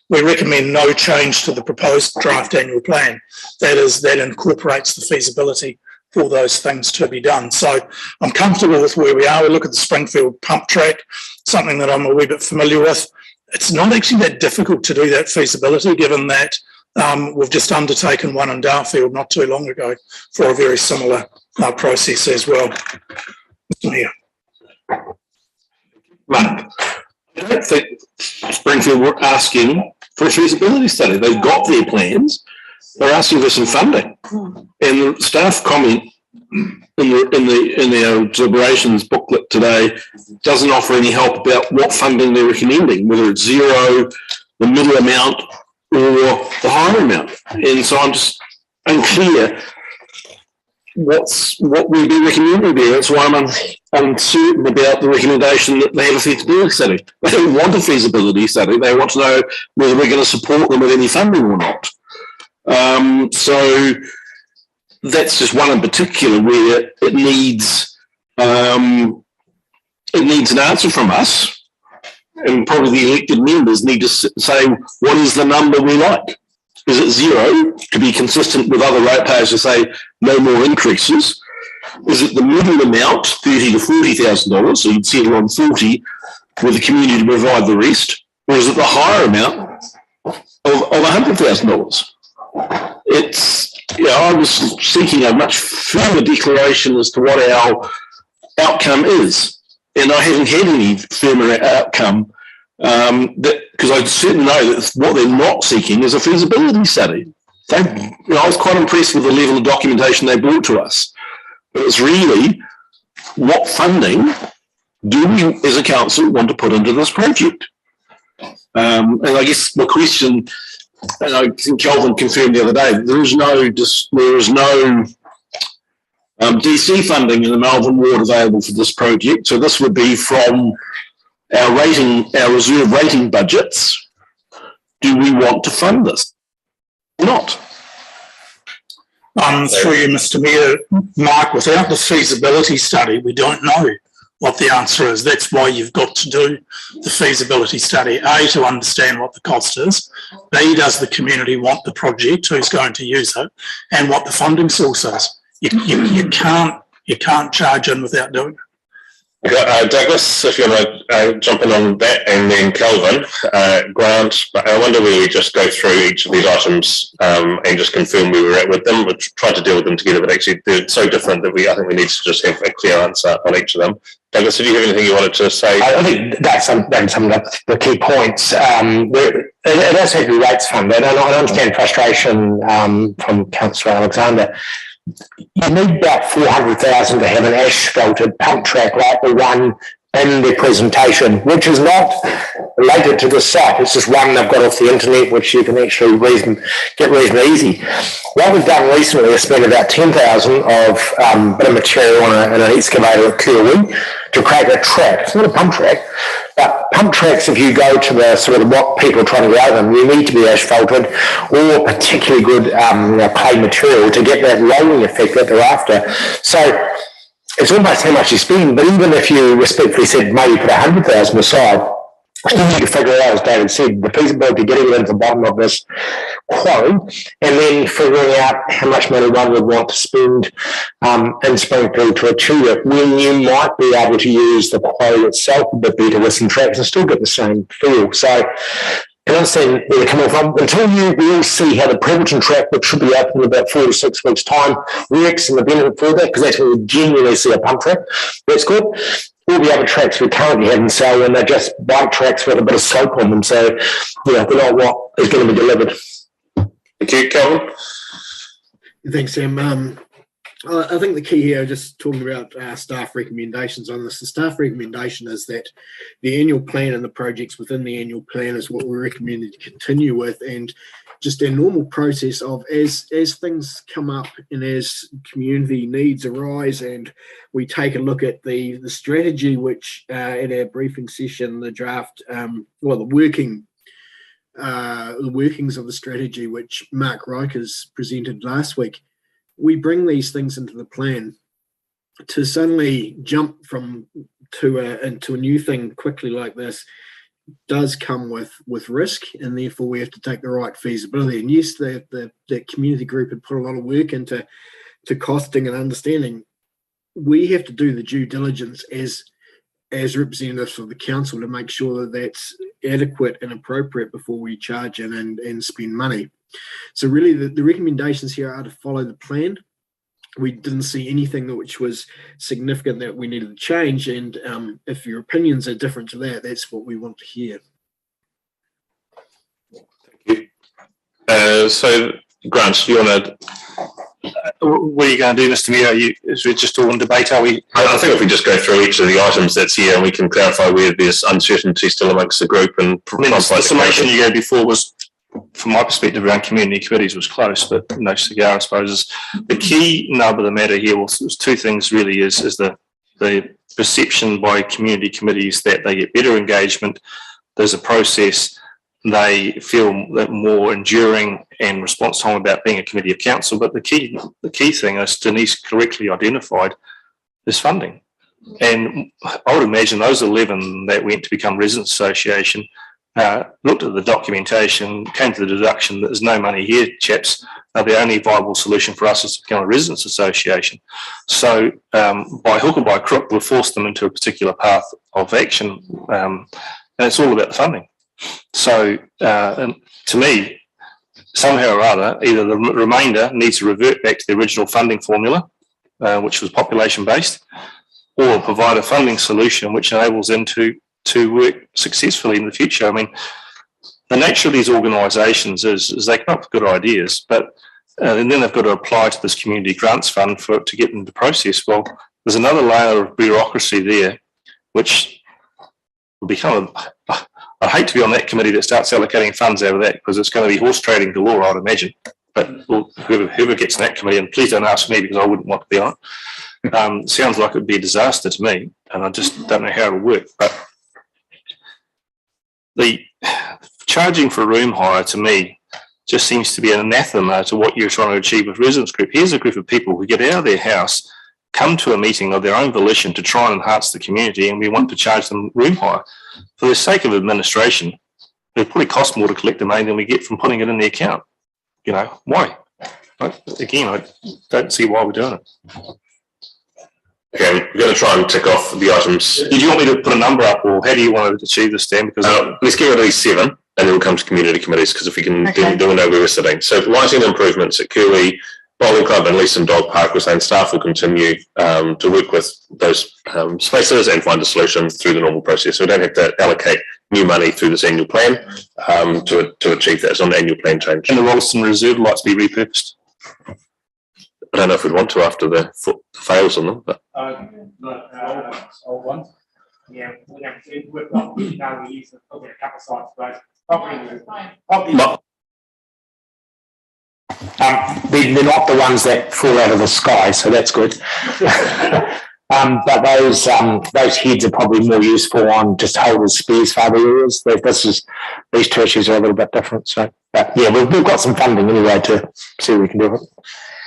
We recommend no change to the proposed draft annual plan. That incorporates the feasibility for those things to be done. So I'm comfortable with where we are. We look at the Springfield pump track, something that I'm a wee bit familiar with. It's not actually that difficult to do that feasibility, given that we've just undertaken one in Darfield not too long ago for a very similar process as well. Yeah. Mark, I don't think Springfield were asking for a feasibility study. They've got their plans. They're asking for some funding. And the staff comment in their deliberations booklet today doesn't offer any help about what funding they're recommending, whether it's zero, the middle amount, or the higher amount. And so I'm just unclear what we'd be recommending there. That's why I'm uncertain about the recommendation that they have a feasibility study. They don't want a feasibility study. They want to know whether we're going to support them with any funding or not. So that's just one in particular where it needs an answer from us, and probably the elected members need to say, what is the number we like? Is it zero, to be consistent with other ratepayers who say no more increases? Is it the middle amount, $30,000 to $40,000, so you'd settle on 40 with the community to provide the rest? Or is it the higher amount of $100,000? I was seeking a much firmer declaration as to what our outcome is, and I haven't had any firmer outcome Because I certainly know that what they're not seeking is a feasibility study. I was quite impressed with the level of documentation they brought to us. But it's really, what funding do we as a council want to put into this project? And I guess the question, and I think Kelvin confirmed the other day, there is no DC funding in the Melbourne ward available for this project. So this would be from our reserve rating budgets. Do we want to fund this? Not. Through you, Mr. Mayor, Mark, without the feasibility study, we don't know what the answer is. That's why you've got to do the feasibility study, A, to understand what the cost is, B, does the community want the project, who's going to use it, and what the funding source is. You can't charge in without doing it. Douglas, if you want to jump in on that, and then Kelvin, Grant, I wonder whether we just go through each of these items and just confirm where we're at with them. We'll try to deal with them together, but actually they're so different that I think we need to just have a clear answer on each of them. Douglas, did you have anything you wanted to say? I think that's some of the key points. It is heavily rates funded, and I understand frustration from Councillor Alexander. You need about 400,000 to have an asphalted pump track like the one in the presentation, which is not related to the site. It's just one they've got off the internet, which you can actually get reasonably easy. What we've done recently is spent about 10,000 of bit of material on an excavator at Kirwin to create a track. It's not a pump track, but pump tracks, if you go to the sort of what people are trying to go them, you need to be asphalted or particularly good clay material to get that rolling effect that they're after. So it's almost how much you spend, but even if you respectfully said maybe put 100,000 aside, still need to figure out, as David said, the feasibility of getting it into the bottom of this quarry, and then figuring out how much money one would want to spend in Springfield to achieve it, when you might be able to use the quarry itself a bit better with some tracks and still get the same feel. So I understand where they're coming from. Until we all see how the Prebbleton track, which should be open in about 4 to 6 weeks' time, works and the benefit for that, because that's when we genuinely see a pump track. That's good. All the other tracks we currently have in Selwyn, they're just bike tracks with a bit of slope on them. So, they're not what is going to be delivered. Thank you, Kelvin. Thanks, Sam. I think the key here, just talking about staff recommendations on this, the staff recommendation is that the annual plan and the projects within the annual plan is what we're recommended to continue with, and just a normal process of as things come up and as community needs arise, and we take a look at the strategy, which in our briefing session, the draft, the workings of the strategy, which Mark Rikers presented last week. We bring these things into the plan. To suddenly jump into a new thing quickly like this does come with risk, and therefore we have to take the right feasibility. And yes, the community group had put a lot of work into costing and understanding. We have to do the due diligence as representatives of the council to make sure that that's adequate and appropriate before we charge in and spend money. So really the recommendations here are to follow the plan. We didn't see anything which was significant that we needed to change, and if your opinions are different to that, that's what we want to hear. Thank you. So Grant, you want to... What are you going to do, Mr. Mayor? Is we just all in debate, are we? I think if we just go through each of the items that's here and we can clarify where there's uncertainty still amongst the group. And the summation you gave before was, from my perspective, around community committees was close, but no cigar, I suppose. The key nub of the matter here was two things really, is the perception by community committees that they get better engagement, there's a process, they feel that more enduring and response time about being a committee of council. But the key thing, as Denise correctly identified, is funding. And I would imagine those 11 that went to become Residents Association looked at the documentation, came to the deduction that there's no money here, chaps. The only viable solution for us is to become a Residents Association. So by hook or by crook, we'll force them into a particular path of action, and it's all about the funding. So and to me, somehow or other, either the remainder needs to revert back to the original funding formula, which was population based, or provide a funding solution which enables them to to work successfully in the future. I mean, the nature of these organisations is they come up with good ideas, but and then they've got to apply to this community grants fund to get them to process. Well, there's another layer of bureaucracy there, which will be kind of, I hate to be on that committee that starts allocating funds out of that, because it's going to be horse trading galore, I'd imagine. But whoever gets in that committee, and please don't ask me because I wouldn't want to be on it, sounds like it would be a disaster to me, and I just don't know how it'll work. But the charging for room hire, to me, just seems to be an anathema to what you're trying to achieve with residence group. Here's a group of people who get out of their house, come to a meeting of their own volition to try and enhance the community, and we want to charge them room hire. For the sake of administration, it probably costs more to collect the money than we get from putting it in the account. You know, why? Again, I don't see why we're doing it. Okay, we're going to try and tick off the items. Did you want me to put a number up, or how do you want to achieve this, Dan? Because let's get rid of these 7, and then we'll come to community committees, because if we can do we know where we're sitting. So lighting improvements at Curly Bowling Club and Leeson Dog Park, we're saying staff will continue to work with those spaces and find a solution through the normal process. So we don't have to allocate new money through this annual plan to achieve that. It's not an annual plan change. And the Rolleston Reserve lights be repurposed? I don't know if we'd want to after the fails on them, but old ones. Yeah, we've got we use probably a couple of sites, but probably they're not the ones that fall out of the sky, so that's good. But those heads are probably more useful on just holders spares for other areas. These tertiaries are a little bit different. So, but yeah, we've got some funding anyway to see what we can do with it.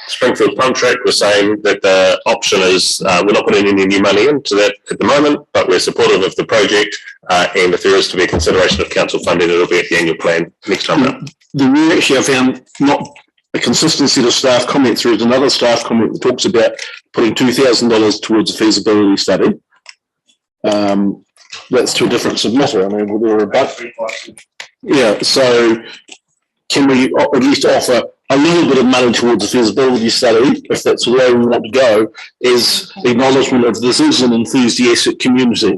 Springfield Pump Track, we're saying that the option is we're not putting any new money into that at the moment, but we're supportive of the project, and if there is to be a consideration of council funding, it'll be at the annual plan next time round. We actually have found not a consistent set of staff comments. There is another staff comment that talks about putting $2,000 towards a feasibility study. That's to a different submitter. I mean, we're about, yeah, so can we at least offer a little bit of money towards a feasibility study, if that's the way we want to go, is acknowledgement of this is an enthusiastic community.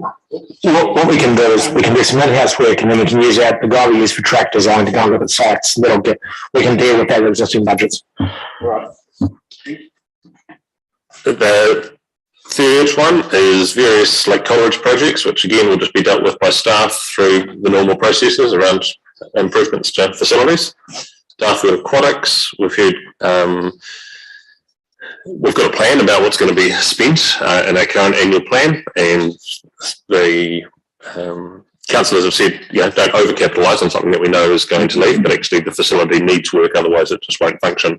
What we can do is we can do some in-house work, and then we can use the guy we use for track design to go and look at sites. We can deal with our existing budgets. Right. The third one is various Lake Coleridge projects, which again will just be dealt with by staff through the normal processes around improvements to facilities. Darfield Aquatics, we've heard we've got a plan about what's going to be spent in our current annual plan, and the councillors have said, don't overcapitalise on something that we know is going to leave, but actually the facility needs work, otherwise it just won't function.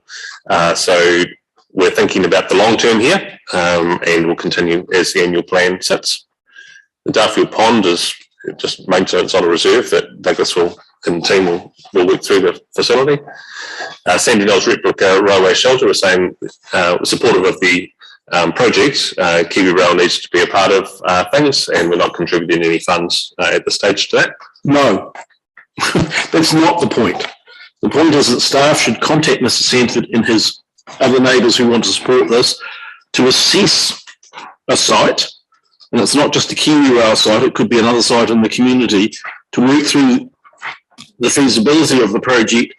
So we're thinking about the long term here, and we'll continue as the annual plan sits. The Darfield Pond is just maintenance on a reserve that Douglas and the team will work through the facility. Sandy Knowles Replica Railway Shelter was saying supportive of the project. Kiwi Rail needs to be a part of things, and we're not contributing any funds at this stage to that. No, that's not the point. The point is that staff should contact Mr. Sanford and his other neighbours who want to support this to assess a site, and it's not just a Kiwi Rail site, it could be another site in the community, to work through the feasibility of the project,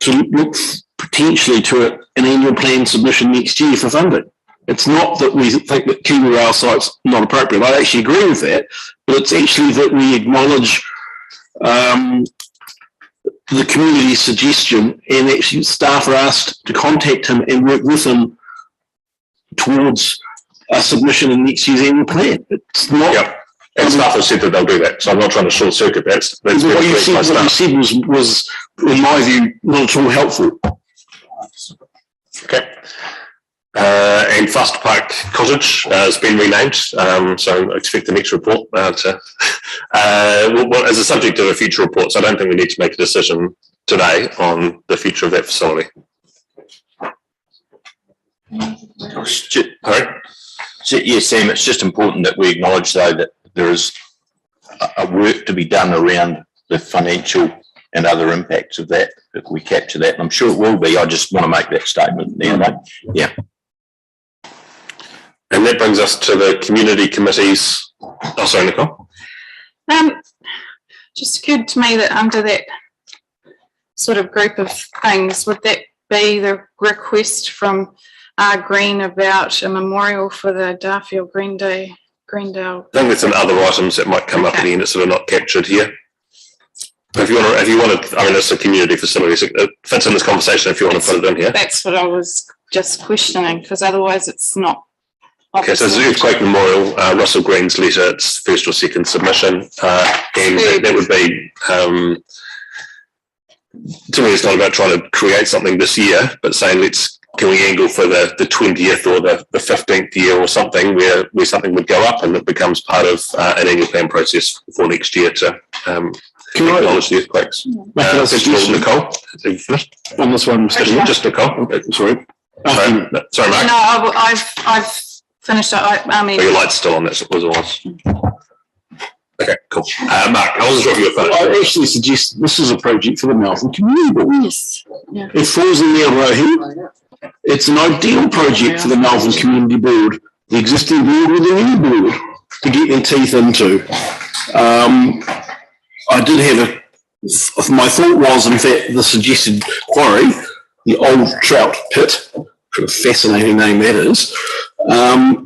to look potentially to an annual plan submission next year for funding. It's not that we think that Kiwi Rail site's not appropriate. I actually agree with that, but it's actually that we acknowledge the community suggestion, and actually staff are asked to contact him and work with him towards a submission in next year's annual plan. It's not. Yep. And staff have said that they'll do that, so I'm not trying to short circuit that. What you said was, in my view, not at all helpful. Okay. And Foster Park Cottage has been renamed, so I expect the next report as a subject of a future report. So I don't think we need to make a decision today on the future of that facility. Yes, Sam, it's just important that we acknowledge, though, that there is a work to be done around the financial and other impacts of that, if we capture that. And I'm sure it will be. I just want to make that statement there, mate. Yeah. And that brings us to the community committees. Oh, sorry, Nicole. Just occurred to me that under that sort of group of things, would that be the request from Green about a memorial for the Darfield Greendale? I think there's some other items that might come up at the end that sort of not captured here. If you want to, I mean, it's a community facility, so it fits in this conversation if you want to put it in here. That's what I was just questioning, because otherwise it's not. Okay, so it's Earthquake Memorial, Russell Green's letter, it's first or second submission, and that would be, to me, it's not about trying to create something this year, but saying can we angle for the 20th or the 15th year or something where something would go up and it becomes part of an annual plan process for next year to acknowledge the earthquakes. Nicole, have you finished? On this one, just Nicole. Okay, sorry. Sorry, Mark. No, I've finished. I mean, your light's still on. That's what it was. Okay, cool. Mark, I wasn't sure if you were finished. I actually suggest this is a project for the Melbourne Community Board. Yes. Yeah. It falls in their row. It's an ideal project for the Melbourne Community Board, the existing board or the new board, to get their teeth into. I did have my thought was, in fact, the suggested quarry, the old trout pit, what a fascinating name that is,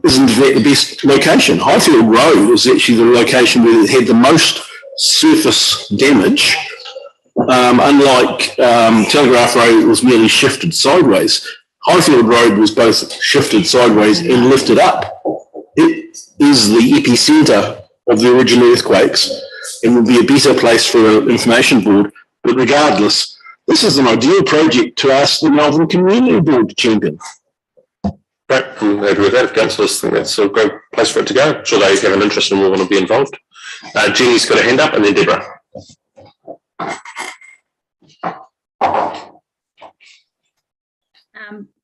isn't that the best location. Highfield Road is actually the location where it had the most surface damage. Unlike Telegraph Road, it was merely shifted sideways. Highfield Road was both shifted sideways and lifted up. It is the epicentre of the original earthquakes and would be a better place for an information board. But regardless, this is an ideal project to ask the Melbourne Community Board to champion. Right, I'm happy with that. If councillors think that's a great place for it to go, I'm sure they have an interest and will want to be involved. Jeannie's got a hand up, and then Deborah.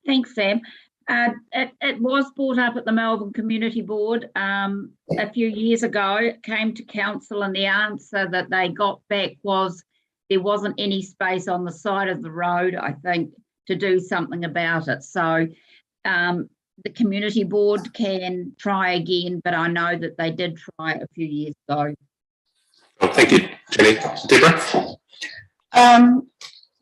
Thanks, Sam. It was brought up at the Melbourne Community Board a few years ago. It came to council, and the answer that they got back was there wasn't any space on the side of the road, I think, to do something about it. So the community board can try again, but I know that they did try a few years ago. Well, thank you, Jenny. Deborah?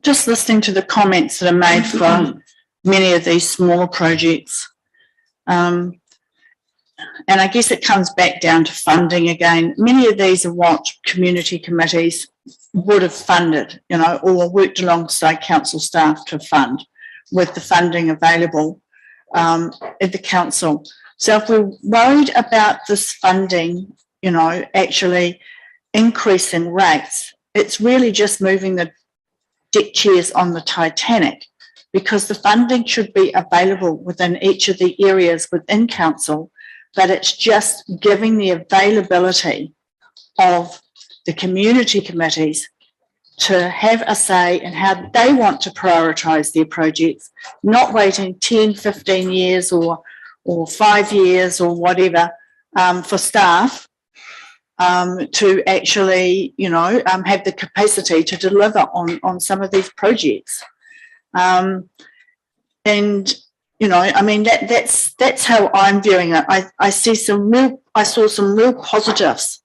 Just listening to the comments that are made for many of these smaller projects. And I guess it comes back down to funding again. Many of these are what community committees would have funded, or worked alongside council staff to fund with the funding available at the council. So if we're worried about this funding, actually increasing rates, it's really just moving the deck chairs on the Titanic, because the funding should be available within each of the areas within council, but it's just giving the availability of the community committees to have a say in how they want to prioritise their projects, not waiting 10, 15 years or 5 years or whatever for staff to actually, have the capacity to deliver on some of these projects. That's how I'm viewing it. I saw some real positives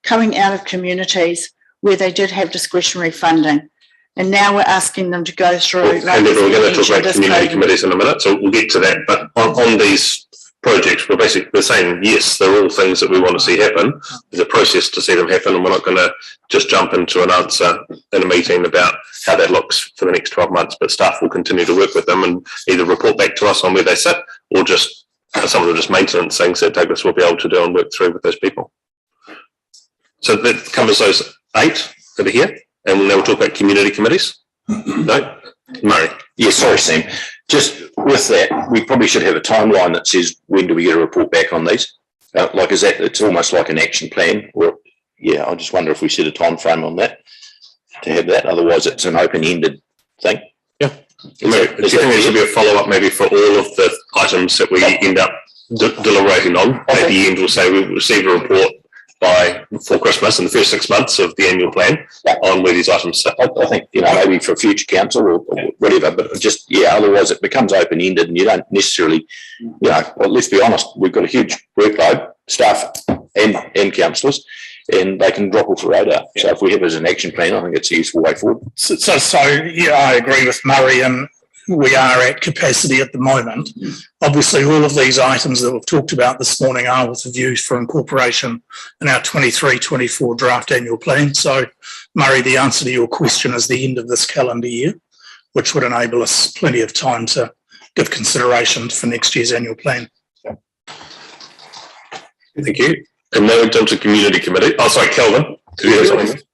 coming out of communities where they did have discretionary funding, and now we're asking them to go through. We're going to talk about community committees in a minute, so we'll get to that. But on these projects, we're basically saying yes, they're all things that we want to see happen. There's a process to see them happen, and we're not going to just jump into an answer in a meeting about how that looks for the next 12 months. But staff will continue to work with them and either report back to us on where they sit, or just some of them just maintenance things that Douglas will be able to do and work through with those people. So that covers those 8 over here, and now we'll talk about community committees. No, Murray. Yeah, sorry, Sam. Just with that, we probably should have a timeline that says when do we get a report back on these? Is that? It's almost like an action plan. Or I just wonder if we set a time frame on that to have that. Otherwise, it's an open-ended thing. Yeah. Do you think there should be a follow-up maybe for all of the items that we end up deliberating on? At the end, we'll say we've received a report before Christmas in the first 6 months of the annual plan on where these items sit. I think, maybe for future council or whatever, but just, otherwise it becomes open-ended and you don't necessarily, let's be honest, we've got a huge workload, staff and councillors, and they can drop off the radar. So if we have it as an action plan, I think it's a useful way forward. So yeah, I agree with Murray, and we are at capacity at the moment. Obviously, all of these items that we've talked about this morning are with a view for incorporation in our 23-24 draft annual plan. So, Murray, the answer to your question is the end of this calendar year, which would enable us plenty of time to give consideration for next year's annual plan. Thank you. And now in terms of community committee, oh, sorry, Kelvin.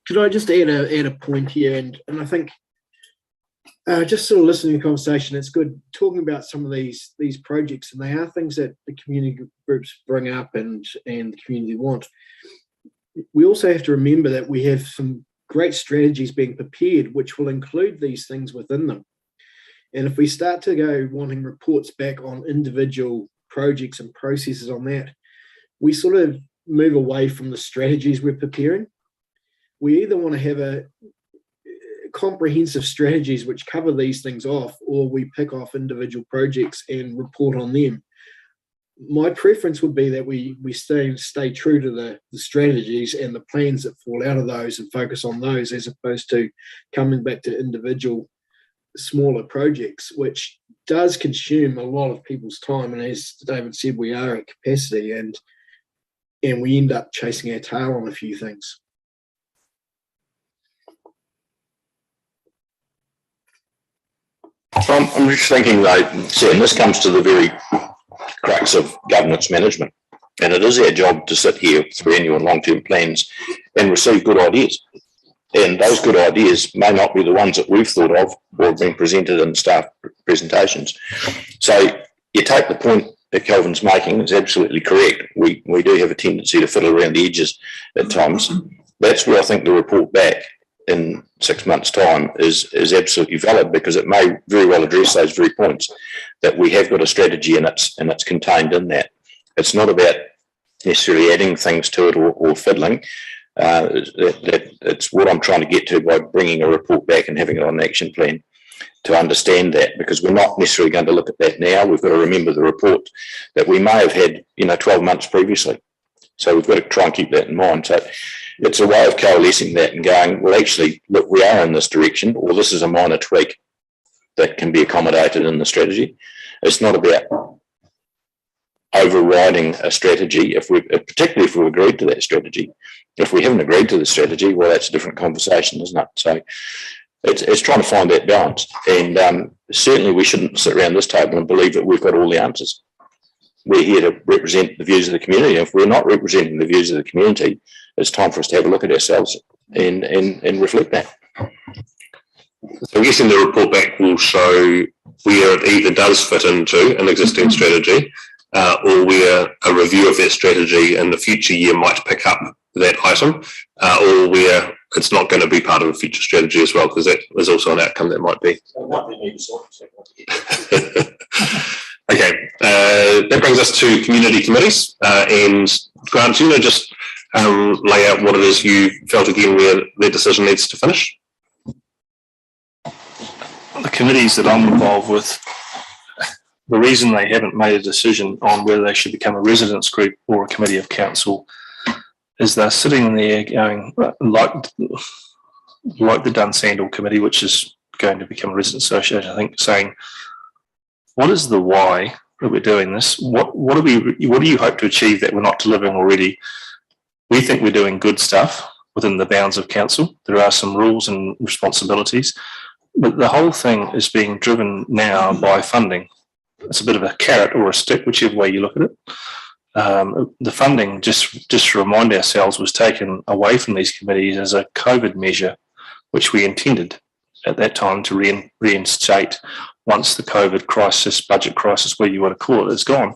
Could I just add a point here? And I think just sort of listening to the conversation, it's good talking about some of these projects, and they are things that the community groups bring up and the community want. We also have to remember that we have some great strategies being prepared, which will include these things within them. And if we start to go wanting reports back on individual projects and processes on that, we sort of move away from the strategies we're preparing. We either want to have a comprehensive strategies which cover these things off, or we pick off individual projects and report on them. My preference would be that we stay true to the strategies and the plans that fall out of those and focus on those, as opposed to coming back to individual smaller projects, which does consume a lot of people's time. And as David said, we are at capacity, and we end up chasing our tail on a few things. I'm just thinking though, and this comes to the very crux of governance management, and it is our job to sit here through annual and long-term plans and receive good ideas. And those good ideas may not be the ones that we've thought of or have been presented in staff presentations. So you take the point that Kelvin's making, is absolutely correct. We do have a tendency to fiddle around the edges at times. That's where I think the report back in 6 months' time is absolutely valid, because it may very well address those very points, that we have got a strategy and it's contained in that. It's not about necessarily adding things to it or fiddling. It's what I'm trying to get to by bringing a report back and having it on an action plan, to understand that, because we're not necessarily going to look at that now. We've got to remember the report that we may have had, 12 months previously. So we've got to try and keep that in mind. So it's a way of coalescing that and going, well, actually, look, we are in this direction, or this is a minor tweak that can be accommodated in the strategy. It's not about overriding a strategy, particularly if we've agreed to that strategy. If we haven't agreed to the strategy, well, that's a different conversation, isn't it? So it's trying to find that balance. And certainly we shouldn't sit around this table and believe that we've got all the answers. We're here to represent the views of the community. If we're not representing the views of the community, it's time for us to have a look at ourselves and reflect that. So I'm guessing the report back will show where it either does fit into an existing strategy, or where a review of that strategy in the future year might pick up that item, or where it's not going to be part of a future strategy as well, because that is also an outcome that might be. Okay, that brings us to community committees. And Grant, do you want to just lay out what it is you felt again where their decision needs to finish? The committees that I'm involved with, the reason they haven't made a decision on whether they should become a residents group or a committee of council is they're sitting there going, like the Dunsandle committee, which is going to become a residents association, I think, saying, what is the why that we're doing this? What do you hope to achieve that we're not delivering already? We think we're doing good stuff within the bounds of council. There are some rules and responsibilities, but the whole thing is being driven now by funding. It's a bit of a carrot or a stick, whichever way you look at it. The funding, just to remind ourselves, was taken away from these committees as a COVID measure, which we intended at that time to reinstate once the COVID crisis, budget crisis, where you want to call it, is gone.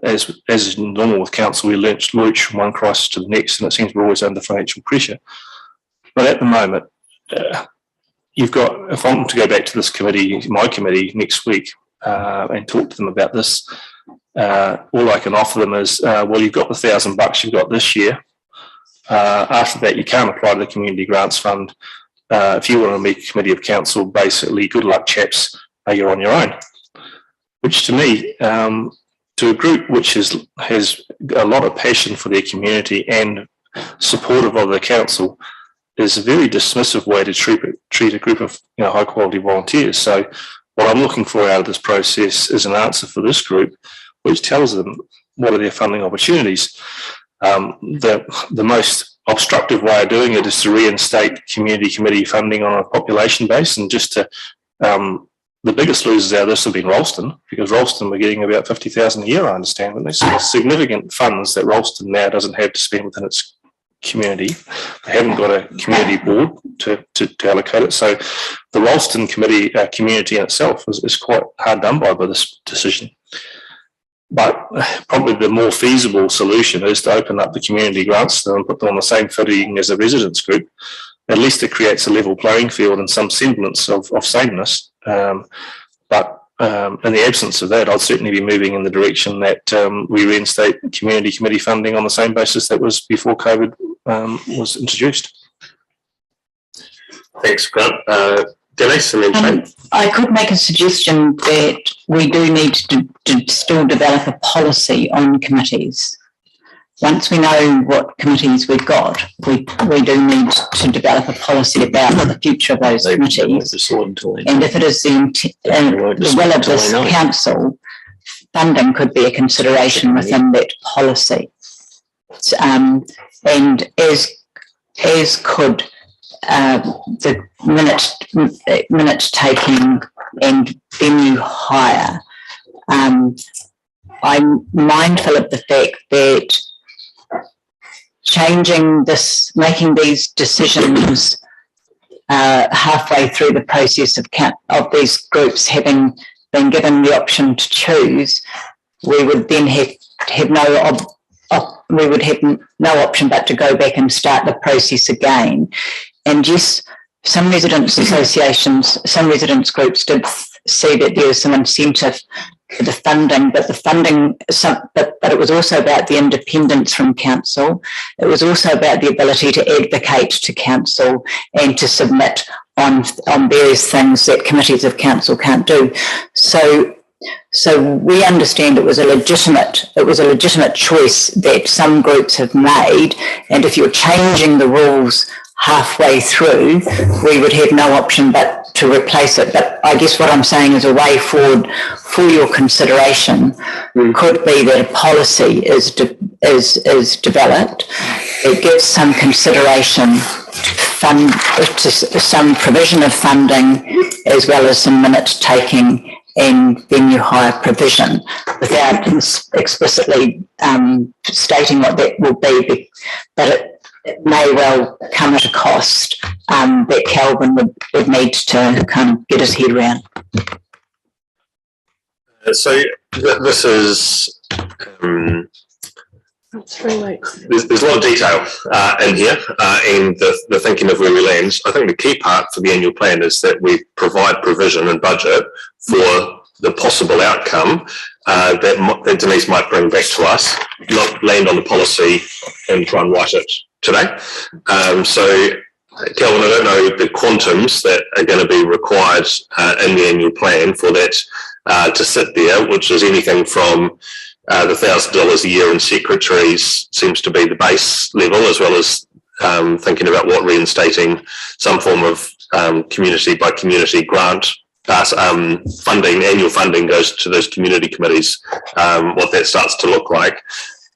As is normal with council, we lurch from one crisis to the next, and it seems we're always under financial pressure. But at the moment, you've got, if I'm to go back to this committee, my committee, next week, and talk to them about this, all I can offer them is, well, you've got the $1,000 you've got this year. After that, you can't apply to the Community Grants Fund. If you want to meet a committee of council, basically, good luck, chaps, you're on your own. Which to me, to a group which has a lot of passion for their community and supportive of the council is a very dismissive way to treat a group of high quality volunteers. So what I'm looking for out of this process is an answer for this group, which tells them what are their funding opportunities. The most obstructive way of doing it is to reinstate community committee funding on a population base, and just to the biggest losers out of this have been Ralston, because Ralston were getting about 50,000 a year, I understand, but there's significant funds that Ralston now doesn't have to spend within its community. They haven't got a community board to allocate it. So the Ralston committee community in itself is quite hard done by this decision. But probably the more feasible solution is to open up the community grants to them and put them on the same footing as a residents group. At least it creates a level playing field and some semblance of sameness. But in the absence of that, I'd certainly be moving in the direction that we reinstate community committee funding on the same basis that was before COVID was introduced. Thanks, Grant. Denise, and then Shane. I could make a suggestion that we do need to still develop a policy on committees. Once we know what committees we've got, we do need to develop a policy about the future of those committees. And if it is the will of this council, funding could be a consideration within that policy. And as could the minute taking and venue hire. I'm mindful of the fact that changing this, making these decisions halfway through the process of these groups having been given the option to choose, we would then have no option but to go back and start the process again. And yes, some residents associations, some residents groups did see that there was some incentive for the funding, but but it was also about the independence from council. It was also about the ability to advocate to council and to submit on various things that committees of council can't do. So we understand it was a legitimate choice that some groups have made, and if you're changing the rules halfway through, we would have no option but to replace it. But I guess what I'm saying is a way forward for your consideration could be that a policy is developed. It gives some consideration to some provision of funding, as well as some minute taking and venue hire provision, without explicitly stating what that will be, but it may well come at a cost that Kelvin would need to kind of get his head around. So this is, There's a lot of detail in here in the thinking of where we land. I think the key part for the annual plan is that we provide provision and budget for the possible outcome that Denise might bring back to us, not land on the policy and try and write it today. So, Kelvin, I don't know the quantums that are going to be required in the annual plan for that to sit there, which is anything from the $1,000 a year in secretaries seems to be the base level, as well as thinking about what reinstating some form of community by community grant funding, annual funding goes to those community committees, what that starts to look like.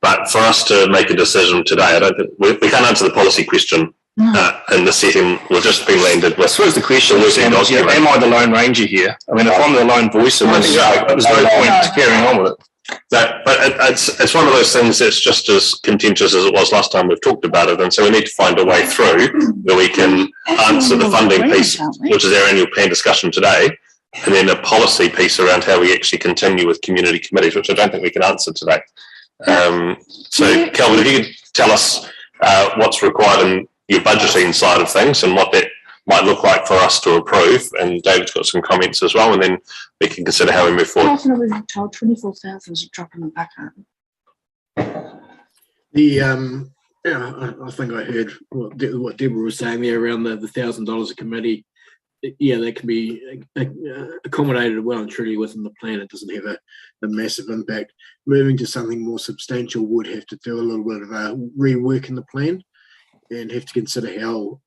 But for us to make a decision today, I don't think we can't answer the policy question in the setting. We've just been landed with. I suppose the question is, am I the lone ranger here? I mean, if I'm the lone voice of this, there's no point carrying on with it. But it's one of those things that's just as contentious as it was last time we've talked about it, and so we need to find a way through where we can answer the funding piece, which is our annual plan discussion today, and then a policy piece around how we actually continue with community committees, which I don't think we can answer today. So, Kelvin, if you could tell us what's required in your budgeting side of things and what that might look like for us to approve, and David's got some comments as well, and then we can consider how we move forward. How often have we been told 24,000 is a drop in the bucket? I think I heard what Deborah was saying there around the $1,000 a committee. Yeah, that can be accommodated well and truly within the plan. It doesn't have a massive impact. Moving to something more substantial would have to do a little bit of a rework in the plan. and have to consider how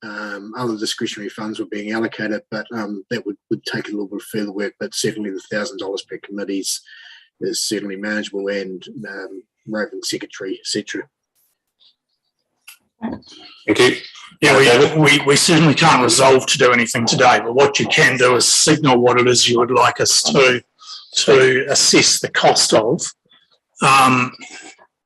other discretionary funds were being allocated, but that would take a little bit of further work. But certainly the $1,000 per committees is certainly manageable, and roving secretary, etc. Thank you. Yeah, we certainly can't resolve to do anything today, but what you can do is signal what it is you would like us to assess the cost of,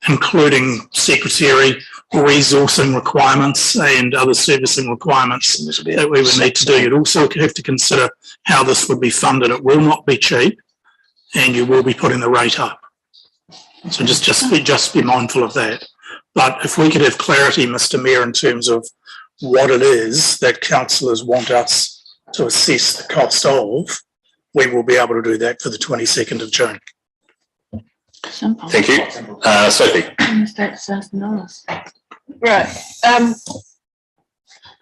including secretary, resourcing requirements and other servicing requirements that we would need to do. You'd also have to consider how this would be funded. It will not be cheap, and you will be putting the rate up. So just be mindful of that. But if we could have clarity, Mr. Mayor, in terms of what it is that councillors want us to assess the cost of, we will be able to do that for the 22nd of June. Simple. Thank you. Sophie. Right.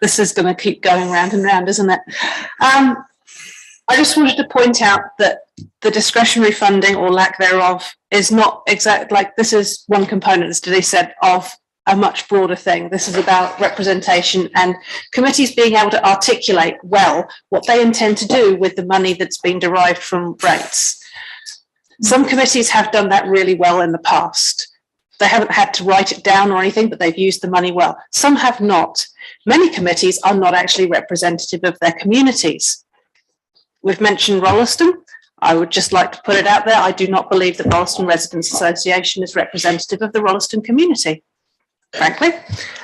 This is going to keep going round and round, isn't it? I just wanted to point out that the discretionary funding or lack thereof is not exact. Like, this is one component, as Denise said, of a much broader thing. This is about representation and committees being able to articulate well what they intend to do with the money that's been derived from rates. Some committees have done that really well in the past. They haven't had to write it down or anything, but they've used the money well. Some have not. Many committees are not actually representative of their communities. We've mentioned Rolleston. I would just like to put it out there. I do not believe that Rolleston Residents Association is representative of the Rolleston community, frankly.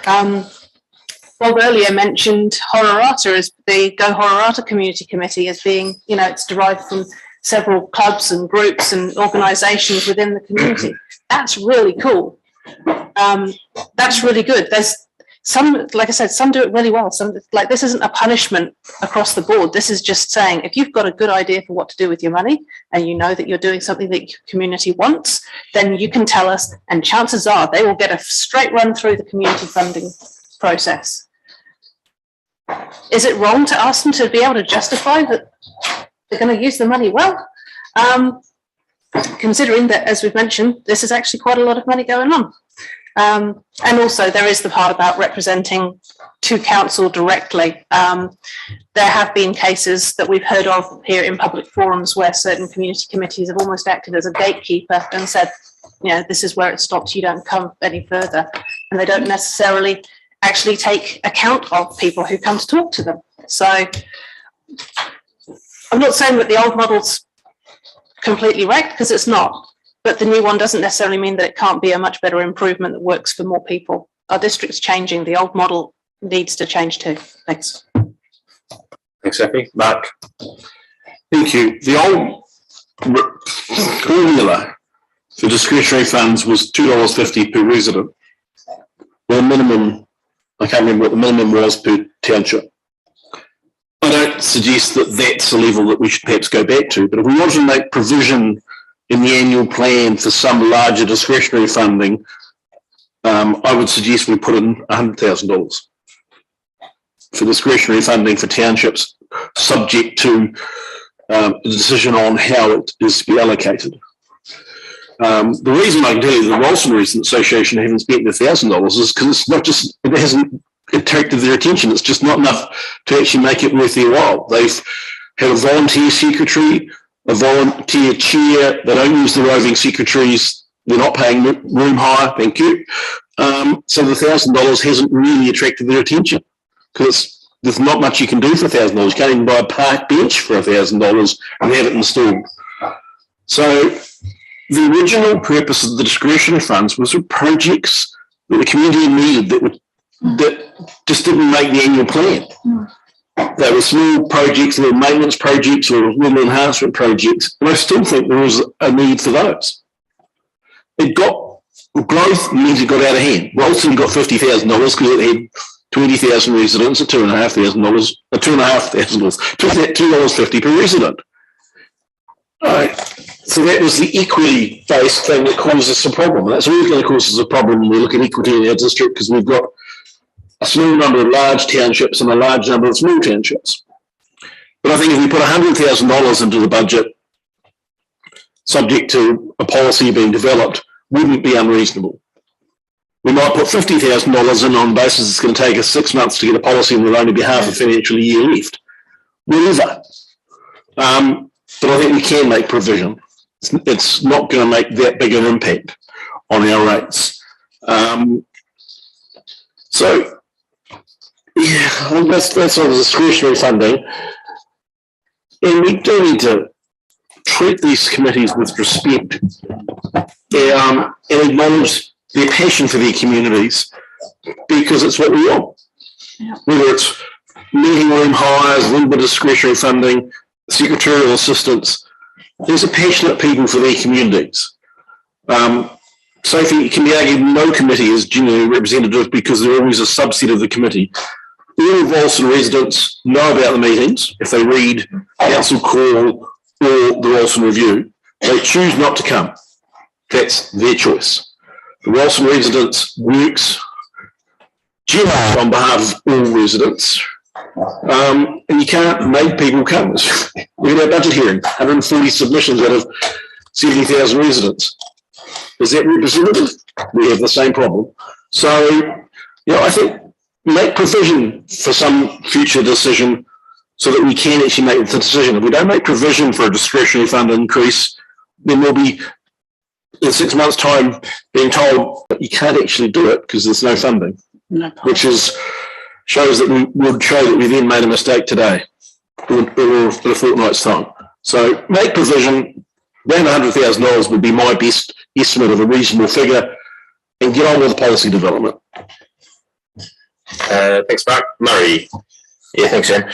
Bob earlier mentioned Hororata as the Go Hororata Community Committee as being, you know, it's derived from several clubs and groups and organisations within the community. That's really cool. That's really good. There's some, like I said, some do it really well. Some, like, this isn't a punishment across the board. This is just saying, if you've got a good idea for what to do with your money and you know that you're doing something that your community wants, then you can tell us, and chances are they will get a straight run through the community funding process. Is it wrong to ask them to be able to justify that they're going to use the money well? Considering that, as we've mentioned, this is actually quite a lot of money going on. And also there is the part about representing to council directly. There have been cases that we've heard of here in public forums where certain community committees have almost acted as a gatekeeper and said, you know, this is where it stops, you don't come any further. And they don't necessarily actually take account of people who come to talk to them. So I'm not saying that the old model's completely wrecked, because it's not. But the new one doesn't necessarily mean that it can't be a much better improvement that works for more people. Our district's changing. The old model needs to change too. Thanks. Thanks, Sophie. Mark. Thank you. The old formula for discretionary funds was $2.50 per resident. The minimum, I can't remember what the minimum was per township. I don't suggest that that's a level that we should perhaps go back to, but if we want to make provision in the annual plan for some larger discretionary funding, I would suggest we put in $100,000 for discretionary funding for townships, subject to a decision on how it is to be allocated. The reason I can tell you the Rolleston Residents Association haven't spent the $1,000 is because it's not just, it hasn't attracted their attention. It's just not enough to actually make it worth their while. They've had a volunteer secretary, a volunteer chair. They don't use the roving secretaries. They're not paying room hire. Thank you. So the $1,000 hasn't really attracted their attention, because there's not much you can do for $1,000. You can't even buy a park bench for $1,000 and have it installed. So the original purpose of the discretionary funds was for projects that the community needed that just didn't make the annual plan. They were small projects, little maintenance projects, or little enhancement projects, and I still think there was a need for those. Growth means it got out of hand. Rolleston got $50,000 because it had 20,000 residents at $2,500, $2.50 per resident. All right. So that was the equity-based thing that caused us a problem. And that's always going to cause us a problem when we look at equity in our district, because we've got a small number of large townships and a large number of small townships. But I think if we put $100,000 into the budget, subject to a policy being developed, wouldn't be unreasonable. We might put $50,000 in on basis it's going to take us 6 months to get a policy and there'll only be half a financial year left. Whatever. But I think we can make provision. It's not going to make that big an impact on our rates. So, yeah, I think that's on discretionary funding. And we do need to treat these committees with respect and acknowledge their passion for their communities, because it's what we want. Yeah. Whether it's meeting room hires, a little bit of discretionary funding, secretarial assistance, these are passionate people for their communities. Sophie, it can be argued no committee is genuinely representative because they're always a subset of the committee. All Ralston residents know about the meetings if they read Council Call or the Ralston Review. They choose not to come. That's their choice. The Ralston residents works generally on behalf of all residents, and you can't make people come. We had our budget hearing, 140 submissions out of 70,000 residents. Is that representative? We have the same problem. So, you know, I think make provision for some future decision so that we can actually make the decision. If we don't make provision for a discretionary fund increase, then we'll be in 6 months' time being told that you can't actually do it because there's no funding, which shows that we would show that we then made a mistake today or in a fortnight's time. So make provision. Around $100,000 would be my best estimate of a reasonable figure, and get on with the policy development. Thanks, Mark. Murray. Yeah, thanks, Sam.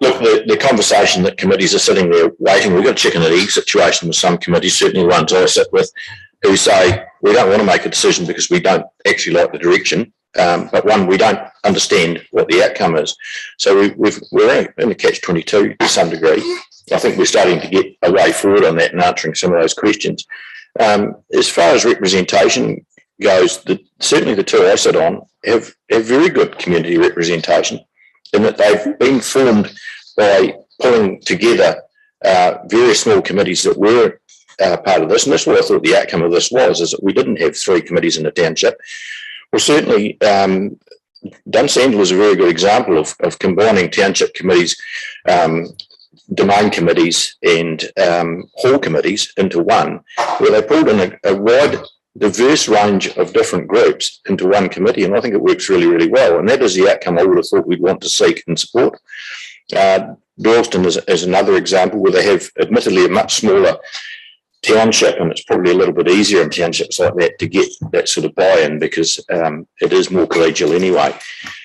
Look, the conversation that committees are sitting there waiting, we've got a chicken and egg situation with some committees, certainly ones I sit with, who say we don't want to make a decision because we don't actually like the direction, but one, we don't understand what the outcome is. So we're in a catch-22 to some degree. I think we're starting to get a way forward on that and answering some of those questions. As far as representation goes, certainly the two I sit on have very good community representation in that they've been formed by pulling together various small committees that were part of this. And that's what I thought the outcome of this was, is that we didn't have 3 committees in the township. Well, certainly Dunsandel is a very good example of combining township committees, domain committees and hall committees into one, where they pulled in a wide, diverse range of different groups into one committee, and I think it works really, really well. And that is the outcome I would have thought we'd want to seek and support. Dalston is another example where they have admittedly a much smaller township, and it's probably a little bit easier in townships like that to get that sort of buy-in because it is more collegial anyway.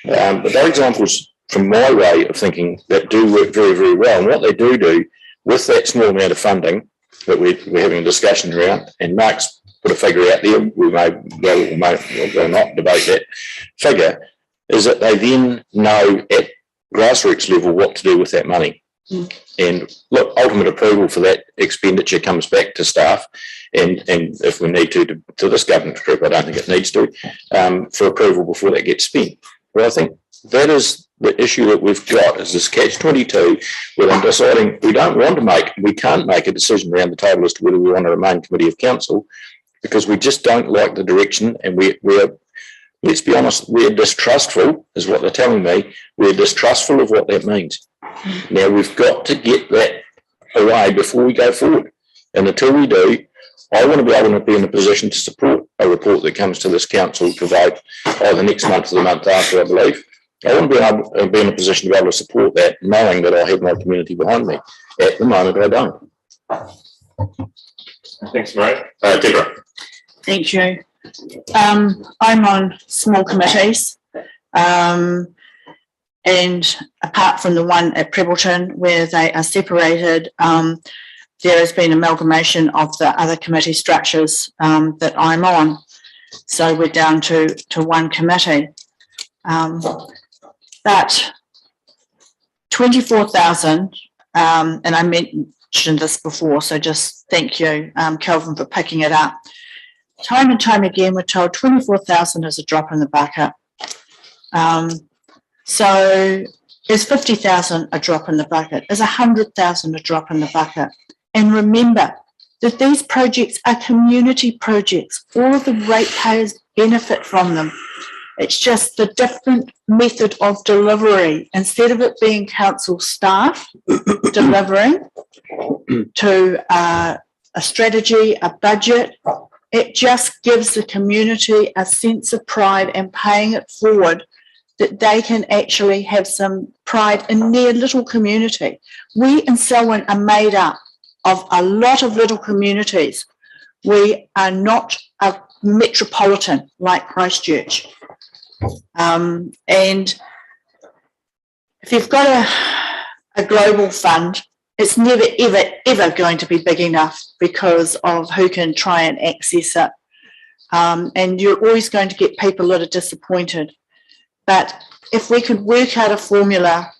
But they're examples from my way of thinking that do work very, very well. And what they do with that small amount of funding that we're having a discussion around, and Mark's put a figure out there, we may well or may not debate that figure, is that they then know at grassroots level what to do with that money. And look, ultimate approval for that expenditure comes back to staff, and if we need to this government group, I don't think it needs to, for approval before that gets spent. But I think that is the issue that we've got, is this catch-22 where I'm deciding we can't make a decision around the table as to whether we want to remain committee of council because we just don't like the direction, and we're let's be honest, we're distrustful, is what they're telling me. We're distrustful of what that means. Now, we've got to get that away before we go forward. And until we do, I want to be able to be in a position to support a report that comes to this council to vote either next month or the month after, I believe. I want to be in a position to be able to support that, knowing that I have my community behind me. At the moment, I don't. Thanks, Murray. Deborah. Thank you. I'm on small committees, and apart from the one at Prebbleton where they are separated, there has been amalgamation of the other committee structures that I'm on. So we're down to one committee. But 24,000, and I mentioned this before, so just thank you, Kelvin, for picking it up. Time and time again, we're told 24,000 is a drop in the bucket. So is 50,000 a drop in the bucket? Is 100,000 a drop in the bucket? And remember that these projects are community projects. All of the ratepayers' benefit from them. It's just the different method of delivery. Instead of it being council staff delivering to a strategy, a budget, it just gives the community a sense of pride and paying it forward that they can actually have some pride in their little community. We in Selwyn are made up of a lot of little communities. We are not a metropolitan like Christchurch. And if you've got a global fund, it's never, ever, ever going to be big enough because of who can try and access it. And you're always going to get people that are disappointed. But if we could work out a formula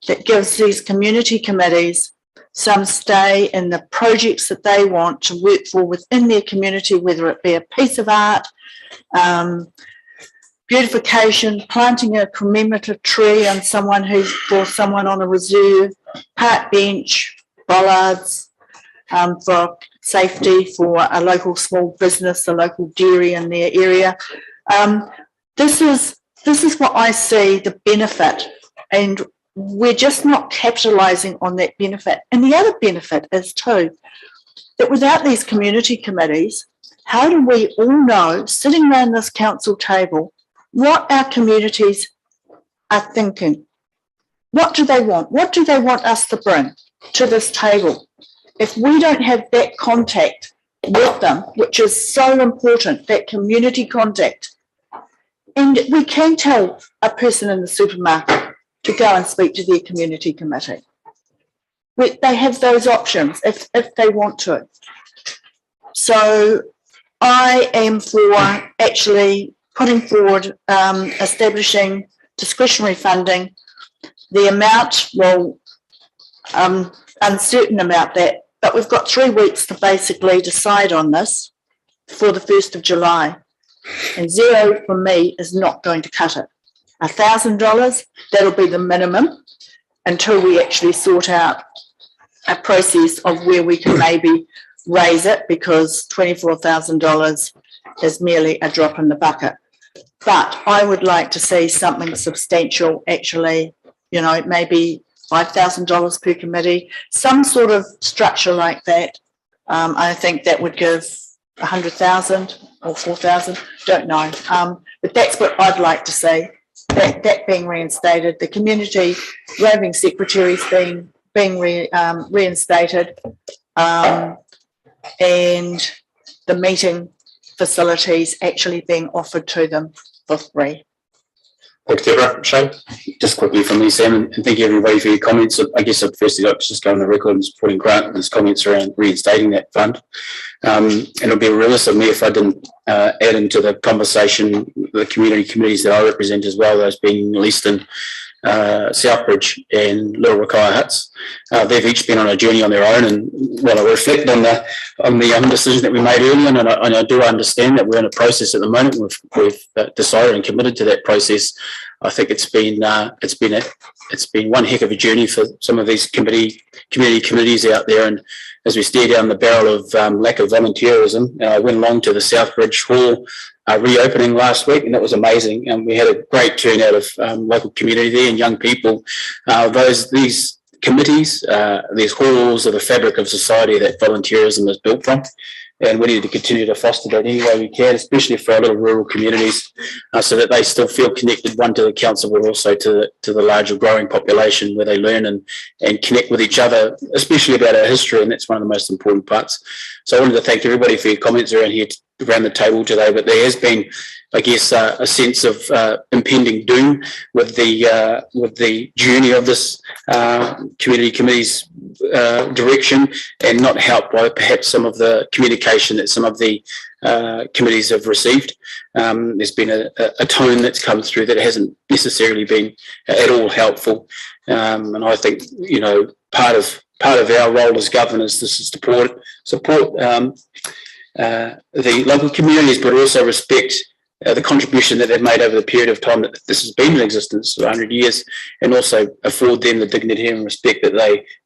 that gives these community committees some stay in the projects that they want to work for within their community, whether it be a piece of art, beautification, planting a commemorative tree on someone for someone on a reserve, park bench, bollards, for safety for a local small business, a local dairy in their area. This is what I see the benefit, and we're just not capitalising on that benefit. And the other benefit is too, that without these community committees, how do we all know, sitting around this council table, what our communities are thinking? What do they want? What do they want us to bring to this table? If we don't have that contact with them, which is so important, that community contact, and we can tell a person in the supermarket to go and speak to their community committee. They have those options if they want to. So I am for actually putting forward establishing discretionary funding. The amount, well, uncertain about that, but we've got 3 weeks to basically decide on this for the 1st of July. And zero for me is not going to cut it. $1,000, that'll be the minimum until we actually sort out a process of where we can maybe raise it, because $24,000 is merely a drop in the bucket. But I would like to see something substantial, actually, you know, maybe $5,000 per committee, some sort of structure like that. I think that would give 100,000 or 4,000, don't know. But that's what I'd like to see, that being reinstated, the community roving secretaries being reinstated, and the meeting facilities actually being offered to them for free. Thanks, Deborah. Shane? Just quickly from me, Sam, and thank you everybody for your comments. I guess I'd firstly like to just go on the record and supporting Grant and his comments around reinstating that fund. And it would be remiss of me if I didn't add into the conversation the community committees that I represent as well, those being Leaston, Southbridge and Little Rakaya Huts. They've each been on a journey on their own, and while I reflect on the decision that we made earlier, and I do understand that we're in a process at the moment, we've decided and committed to that process. I think it's been one heck of a journey for some of these community committees out there, and as we stare down the barrel of lack of volunteerism, I went along to the Southbridge Hall reopening last week, and that was amazing. And we had a great turnout of local community there and young people. These committees, these halls are the fabric of society that volunteerism is built from. And we need to continue to foster that any way we can, especially for our little rural communities, so that they still feel connected, one to the council, but also to the larger growing population, where they learn and connect with each other, especially about our history, and that's one of the most important parts. So I wanted to thank everybody for your comments around here, around the table today, but there has been, I guess, a sense of impending doom with the journey of this community committee's direction, and not helped by perhaps some of the communication that some of the committees have received. There's been a tone that's come through that hasn't necessarily been at all helpful, and I think, you know, part of our role as governors is to support the local communities, but also respect the contribution that they've made over the period of time that this has been in existence for 100 years, and also afford them the dignity and respect that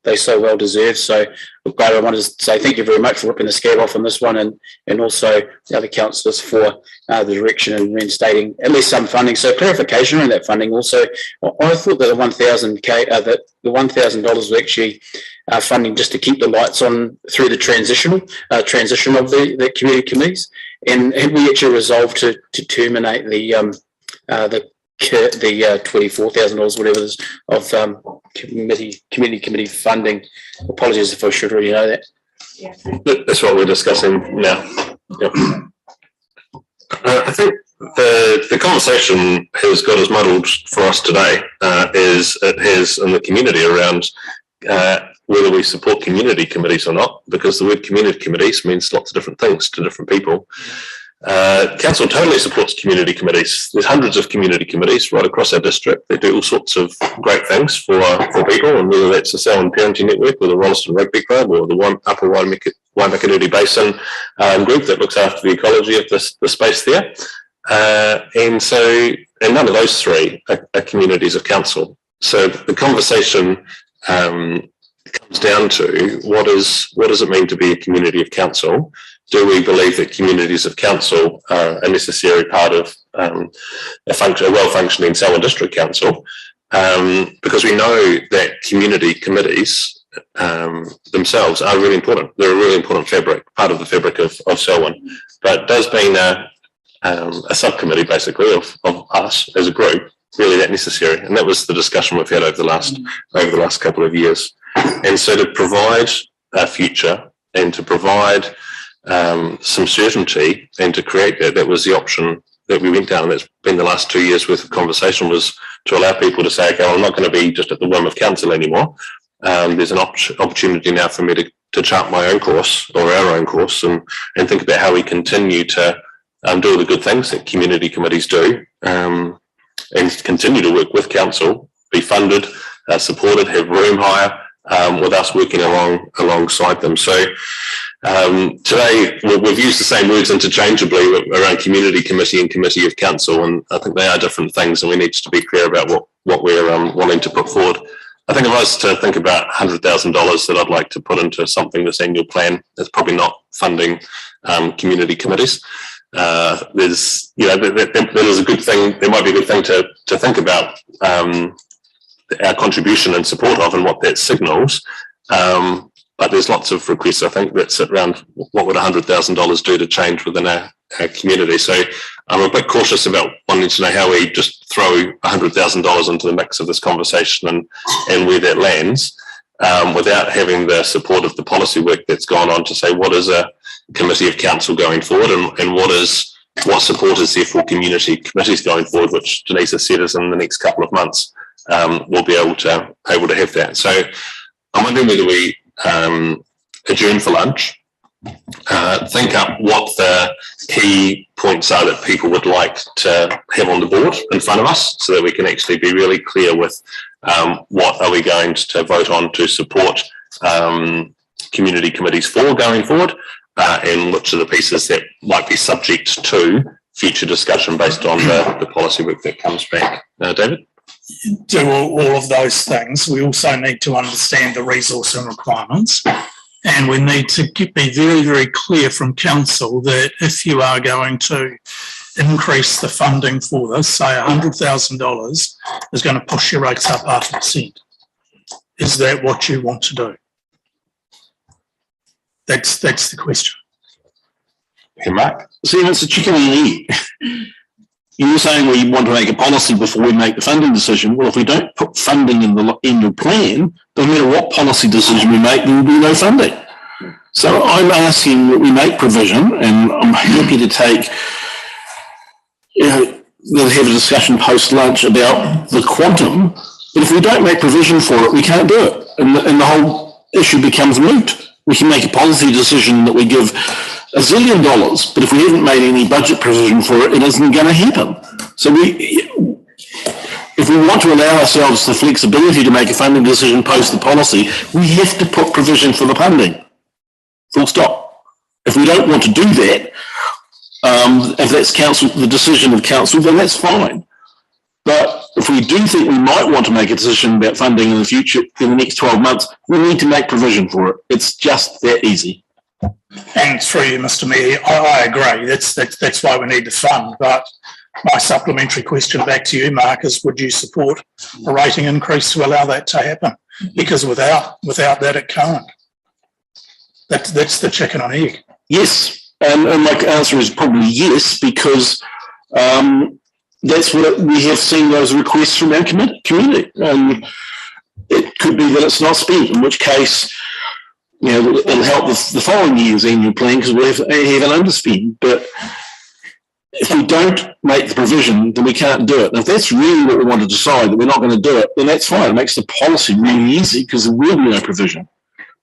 they so well deserve. So, look, I wanted to say thank you very much for ripping the scab off on this one, and also the other councillors for the direction and reinstating at least some funding. So, clarification on that funding. Also, I thought that the $1,000 was actually funding just to keep the lights on through the transition of the community committees. And have we actually resolved to terminate the $24,000, whatever it is, of community committee funding? Apologies if I should already know that. Yeah. That's what we're discussing now. Yep. I think the conversation has got as muddled for us today as it has in the community around whether we support community committees or not, because the word community committees means lots of different things to different people. Council totally supports community committees. There's hundreds of community committees right across our district. They do all sorts of great things for people, and whether that's the Selwyn Parenting Network or the Rolleston Rugby Club or the Upper Waimakariri Basin group that looks after the ecology of the space there. And none of those three are communities of council. So the conversation comes down to what does it mean to be a community of council? Do we believe that communities of council are a necessary part of a well-functioning Selwyn District Council? Because we know that community committees themselves are really important. They're a really important part of the fabric of Selwyn. But does being a subcommittee, basically, of us as a group, really that necessary? And that was the discussion we've had over the last couple of years. And so to provide a future and to provide some certainty and to create that was the option that we went down. And that's been the last 2 years worth of conversation, was to allow people to say, okay, well, I'm not going to be just at the whim of council anymore. There's an opportunity now for me to chart my own course or our own course and think about how we continue to do all the good things that community committees do and continue to work with council, be funded, supported, have room hire, with us working alongside them. So today we've used the same words interchangeably around community committee and committee of council, and I think they are different things, and we need to be clear about what we're wanting to put forward. I think if I was to think about $100,000 that I'd like to put into something this annual plan, it's probably not funding community committees. There's, that is a good thing. There might be a good thing to think about our contribution and support of and what that signals. But there's lots of requests, I think, that sit around what would $100,000 do to change within our community. So I'm a bit cautious about wanting to know how we just throw $100,000 into the mix of this conversation and where that lands, without having the support of the policy work that's gone on to say what is a committee of council going forward and what support is there for community committees going forward, which Denise has said is in the next couple of months. We'll be able to have that. So I'm wondering whether we adjourn for lunch, think up what the key points are that people would like to have on the board in front of us, so that we can actually be really clear with what are we going to vote on to support community committees for going forward, and which are the pieces that might be subject to future discussion based on the policy work that comes back. David? Do all of those things. We also need to understand the resource and requirements, and we need to be very, very clear from council that if you are going to increase the funding for this, say $100,000 is going to push your rates up 0.5%. Is that what you want to do? That's the question. Hey, Mark. See, it's a chicken and egg. You're saying we want to make a policy before we make the funding decision. Well, if we don't put funding in the annual plan, no matter what policy decision we make, there will be no funding. So I'm asking that we make provision, and I'm happy to take, we'll have a discussion post-lunch about the quantum, but if we don't make provision for it, we can't do it, and the whole issue becomes moot. We can make a policy decision that we give $1 zillion, but if we haven't made any budget provision for it, it isn't going to happen. So if we want to allow ourselves the flexibility to make a funding decision post the policy, we have to put provision for the funding. Full stop. If we don't want to do that, If that's council, the decision of council, then that's fine. But if we do think we might want to make a decision about funding in the future, in the next 12 months, we need to make provision for it. It's just that easy. And through you, Mr Mayor, I agree. That's why we need to fund. But my supplementary question back to you, Mark, is would you support a rating increase to allow that to happen? Because without that, it can't. That's the chicken and egg. Yes, and my answer is probably yes, because that's what we have seen those requests from our community. It could be that it's not spent, in which case, you know, it'll help the following year's annual plan because we'll have an underspend. But if we don't make the provision, then we can't do it. And if that's really what we want to decide, that we're not going to do it, then that's fine. It makes the policy really easy because there will be no provision.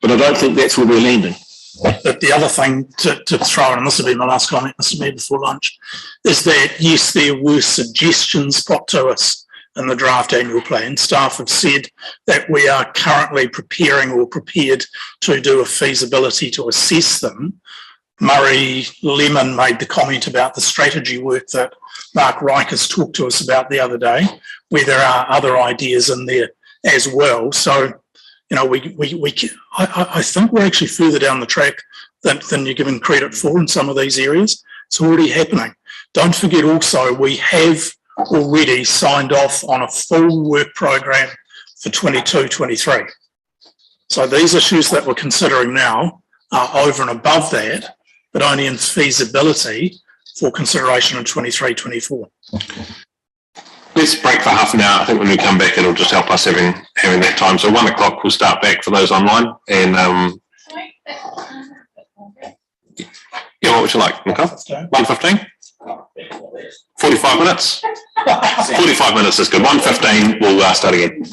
But I don't think that's where we're landing. But the other thing to throw in, and this will be my last comment, Mr Mayor, before lunch, is that, yes, there were suggestions put to us in the draft annual plan. Staff have said that we are currently preparing or prepared to do a feasibility to assess them. Murray Lemon made the comment about the strategy work that Mark Rikers talked to us about the other day, where there are other ideas in there as well. So, you know, I think we're actually further down the track than you're given credit for in some of these areas. It's already happening. Don't forget also, we have already signed off on a full work program for 22-23. So these issues that we're considering now are over and above that, but only in feasibility for consideration in 23-24. Let's break for half an hour. I think when we come back, it'll just help us having that time. So 1 o'clock, we'll start back for those online. And yeah, what would you like, Nicole? 1:15? 45 minutes? 45 minutes is good. 1:15, we'll start again.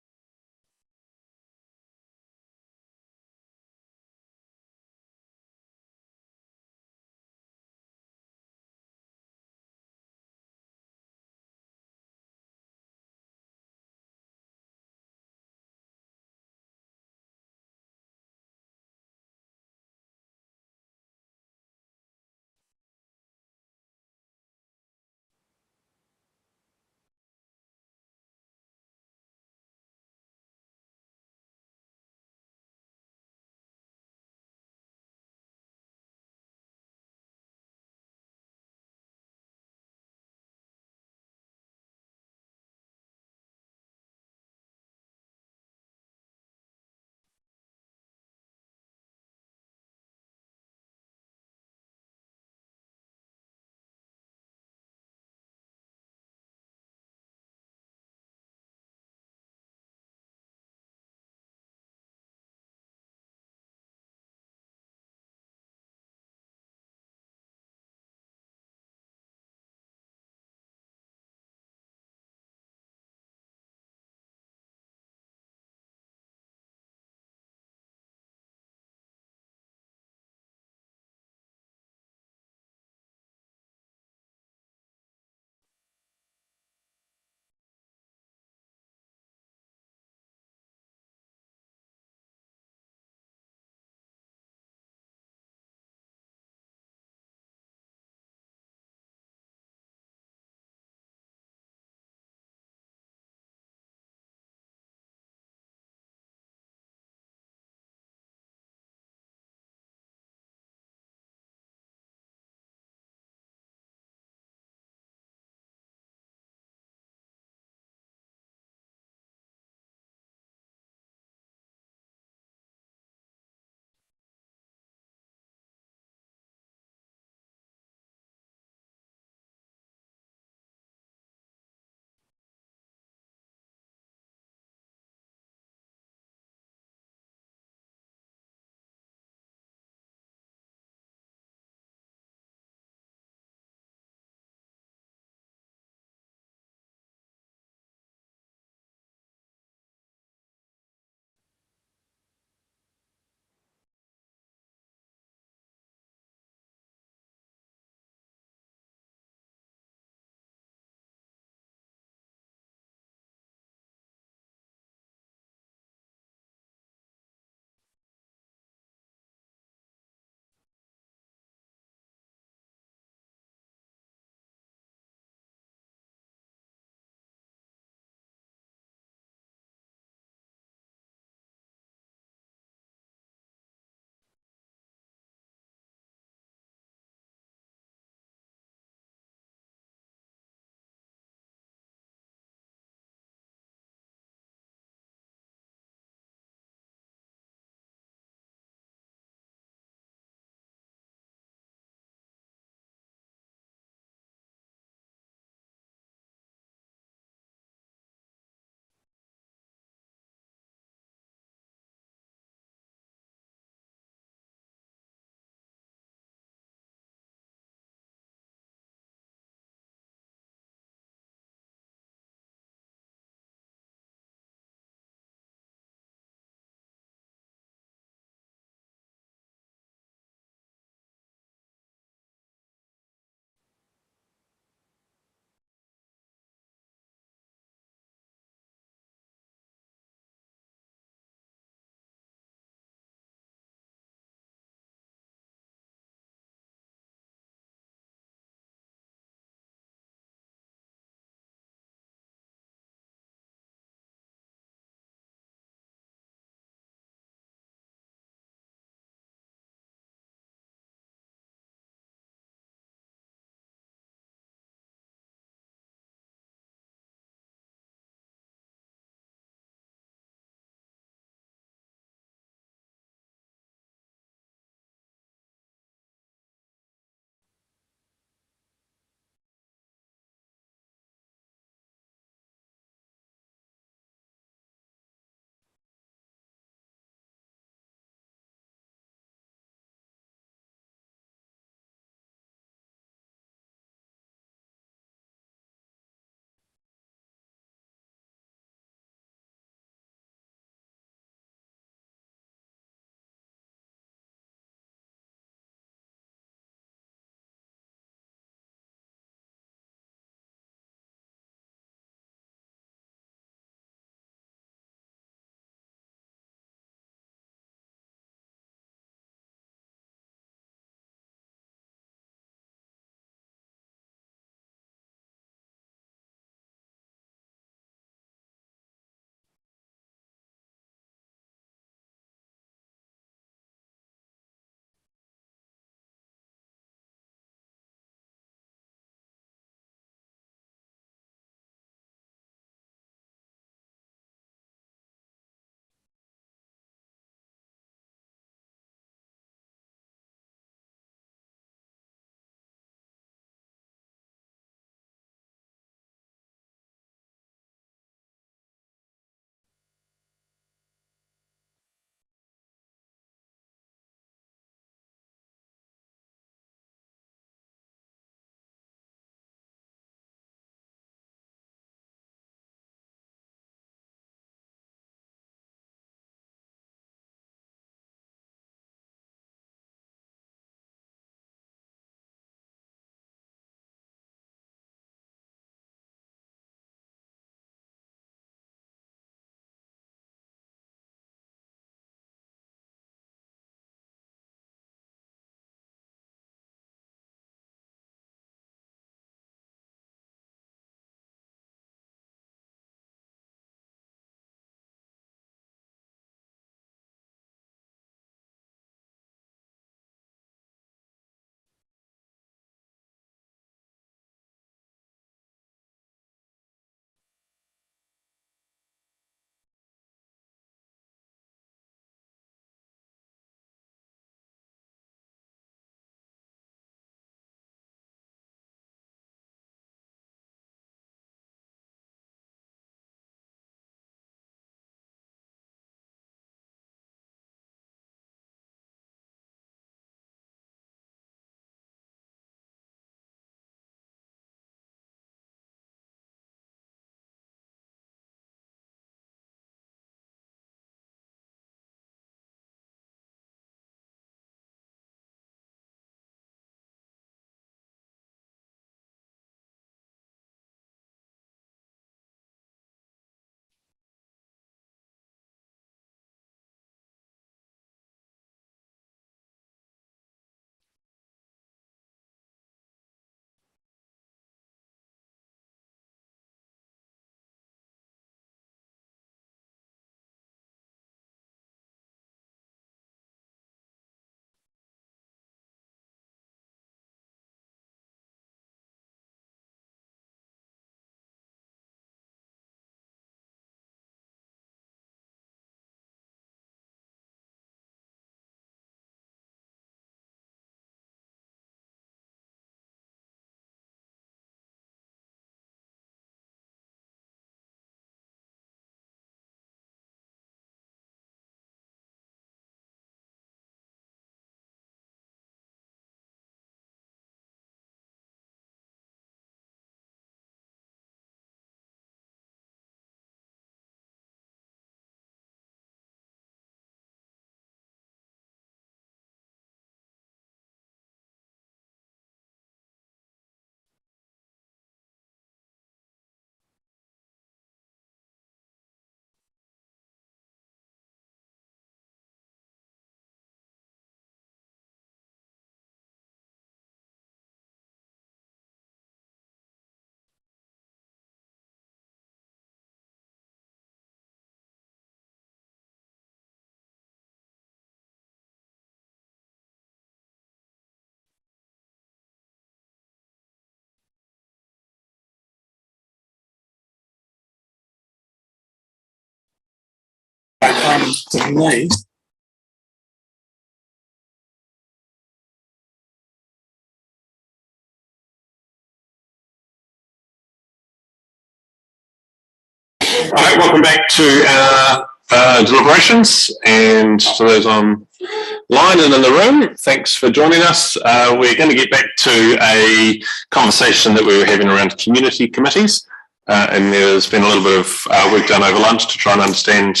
All right, welcome back to our deliberations, and to those online and in the room, thanks for joining us. We're going to get back to a conversation that we were having around community committees, and there's been a little bit of work done over lunch to try and understand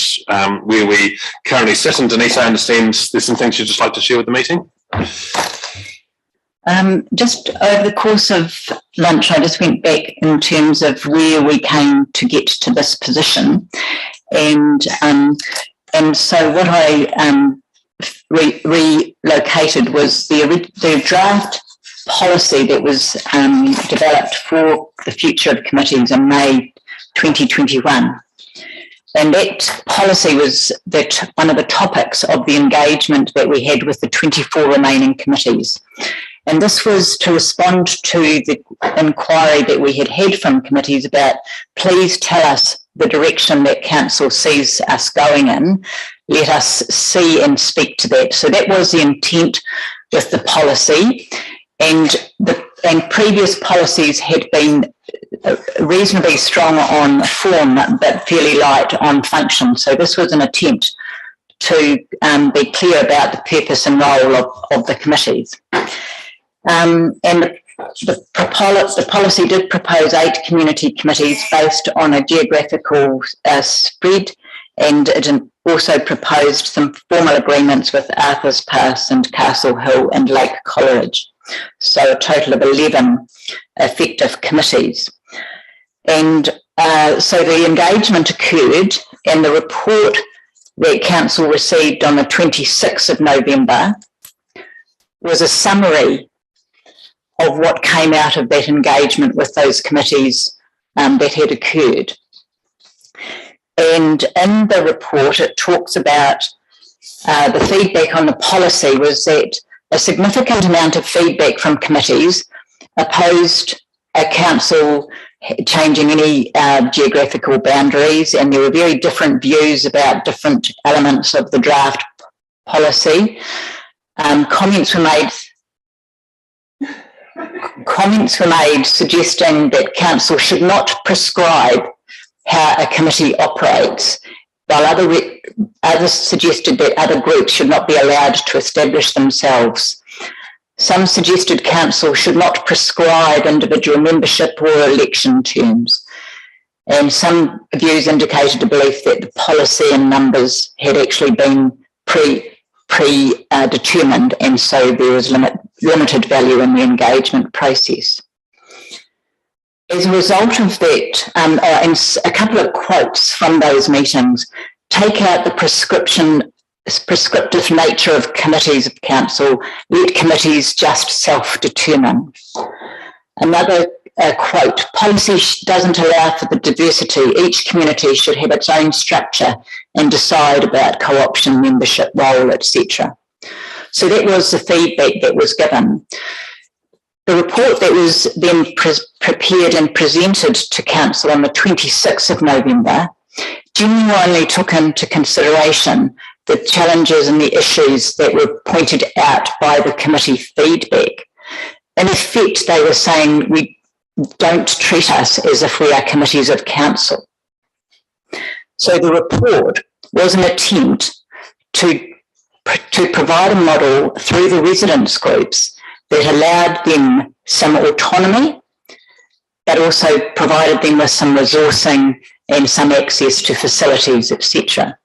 where we currently sit, and Denise, I understand there's some things you'd just like to share with the meeting? Just over the course of lunch, I just went back in terms of where we came to get to this position, and so what I relocated was the draft policy that was developed for the future of committees in May 2021. And that policy was that one of the topics of the engagement that we had with the 24 remaining committees. And this was to respond to the inquiry that we had had from committees about, please tell us the direction that council sees us going in. Let us see and speak to that. So that was the intent with the policy. And previous policies had been reasonably strong on form, but fairly light on function. So this was an attempt to be clear about the purpose and role of the committees. And the policy did propose 8 community committees based on a geographical spread, and it also proposed some formal agreements with Arthur's Pass and Castle Hill and Lake Coleridge. So a total of 11 effective committees. And so the engagement occurred, and the report that council received on the 26th of November was a summary of what came out of that engagement with those committees that had occurred. And in the report, it talks about the feedback on the policy was that a significant amount of feedback from committees opposed a council changing any geographical boundaries, and there were very different views about different elements of the draft policy. Comments were made suggesting that council should not prescribe how a committee operates, while others suggested that other groups should not be allowed to establish themselves. Some suggested council should not prescribe individual membership or election terms, and some views indicated a belief that the policy and numbers had actually been predetermined, and so there was limited value in the engagement process. As a result of that, and a couple of quotes from those meetings, take out the prescriptive nature of committees of council, let committees just self-determine. Another quote, policy doesn't allow for the diversity. Each community should have its own structure and decide about co-option, membership, role, etc. So that was the feedback that was given. The report that was then prepared and presented to council on the 26th of November genuinely took into consideration the challenges and the issues that were pointed out by the committee feedback. In effect, they were saying, we don't treat us as if we are committees of council. So the report was an attempt to provide a model through the residents groups that allowed them some autonomy, but also provided them with some resourcing and some access to facilities, etc.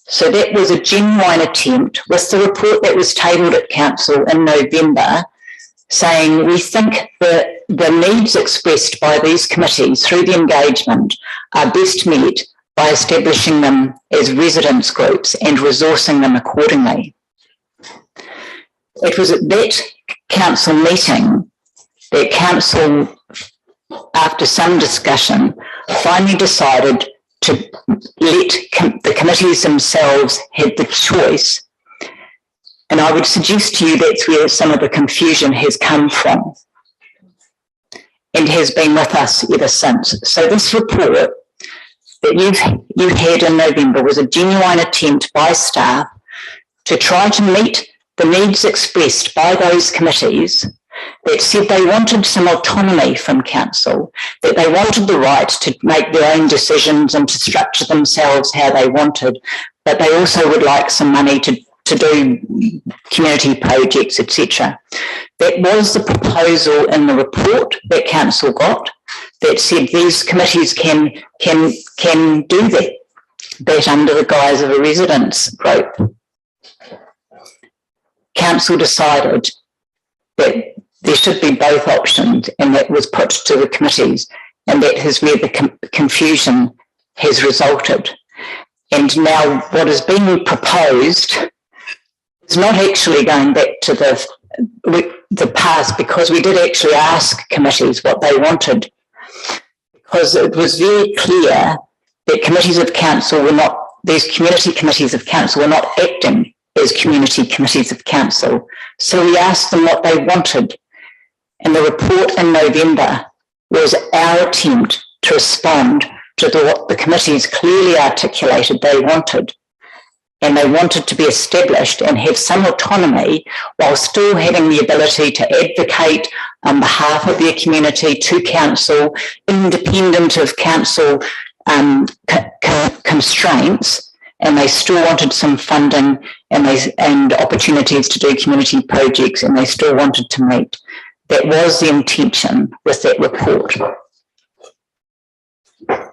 So that was a genuine attempt with the report that was tabled at council in November, saying we think that the needs expressed by these committees through the engagement are best met by establishing them as residents groups and resourcing them accordingly. It was at that council meeting that council, after some discussion, finally decided to let the committees themselves have the choice. And I would suggest to you that's where some of the confusion has come from and has been with us ever since. So this report that you had in November was a genuine attempt by staff to try to meet the needs expressed by those committees that said they wanted some autonomy from council, that they wanted the right to make their own decisions and to structure themselves how they wanted, but they also would like some money to do community projects, etc. That was the proposal in the report that council got that said these committees can do that under the guise of a residents group. Council decided that there should be both options, and that was put to the committees, and that is where the confusion has resulted. And now what is being proposed is not actually going back to the past, because we did actually ask committees what they wanted, because it was very clear that committees of council were not, these community committees of council were not acting as community committees of council. So we asked them what they wanted. And the report in November was our attempt to respond to what the committees clearly articulated they wanted. And they wanted to be established and have some autonomy while still having the ability to advocate on behalf of their community to council, independent of council constraints. And they still wanted some funding and opportunities to do community projects, and they still wanted to meet. That was the intention with that report.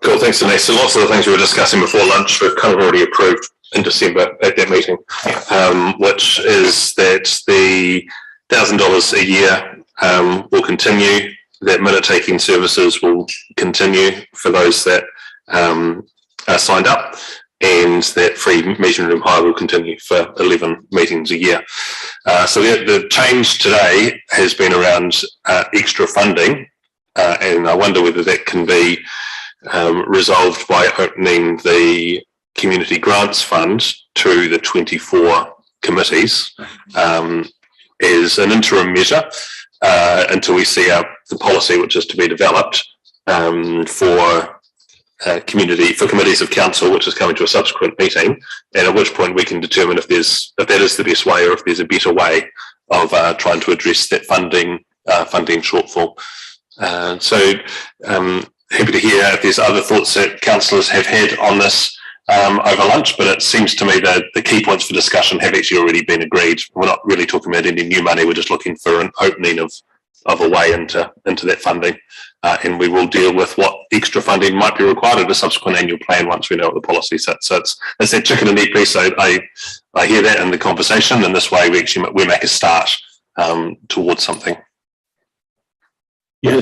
Cool, thanks, Denise. So lots of the things we were discussing before lunch we've kind of already approved in December at that meeting, which is that the $1,000 a year will continue, that minute taking services will continue for those that are signed up, and that free meeting room hire will continue for 11 meetings a year. So the change today has been around extra funding, and I wonder whether that can be resolved by opening the Community Grants Fund to the 24 committees as an interim measure until we see the policy which is to be developed for committees of council, which is coming to a subsequent meeting, and at which point we can determine if that is the best way or if there's a better way of trying to address that funding shortfall. So happy to hear if there's other thoughts that councillors have had on this over lunch, but it seems to me that the key points for discussion have actually already been agreed. We're not really talking about any new money, we're just looking for an opening of a way into that funding. And we will deal with what extra funding might be required at a subsequent annual plan once we know what the policy sets. So it's that chicken and egg piece. So I hear that in the conversation, and this way we make a start towards something. Yeah,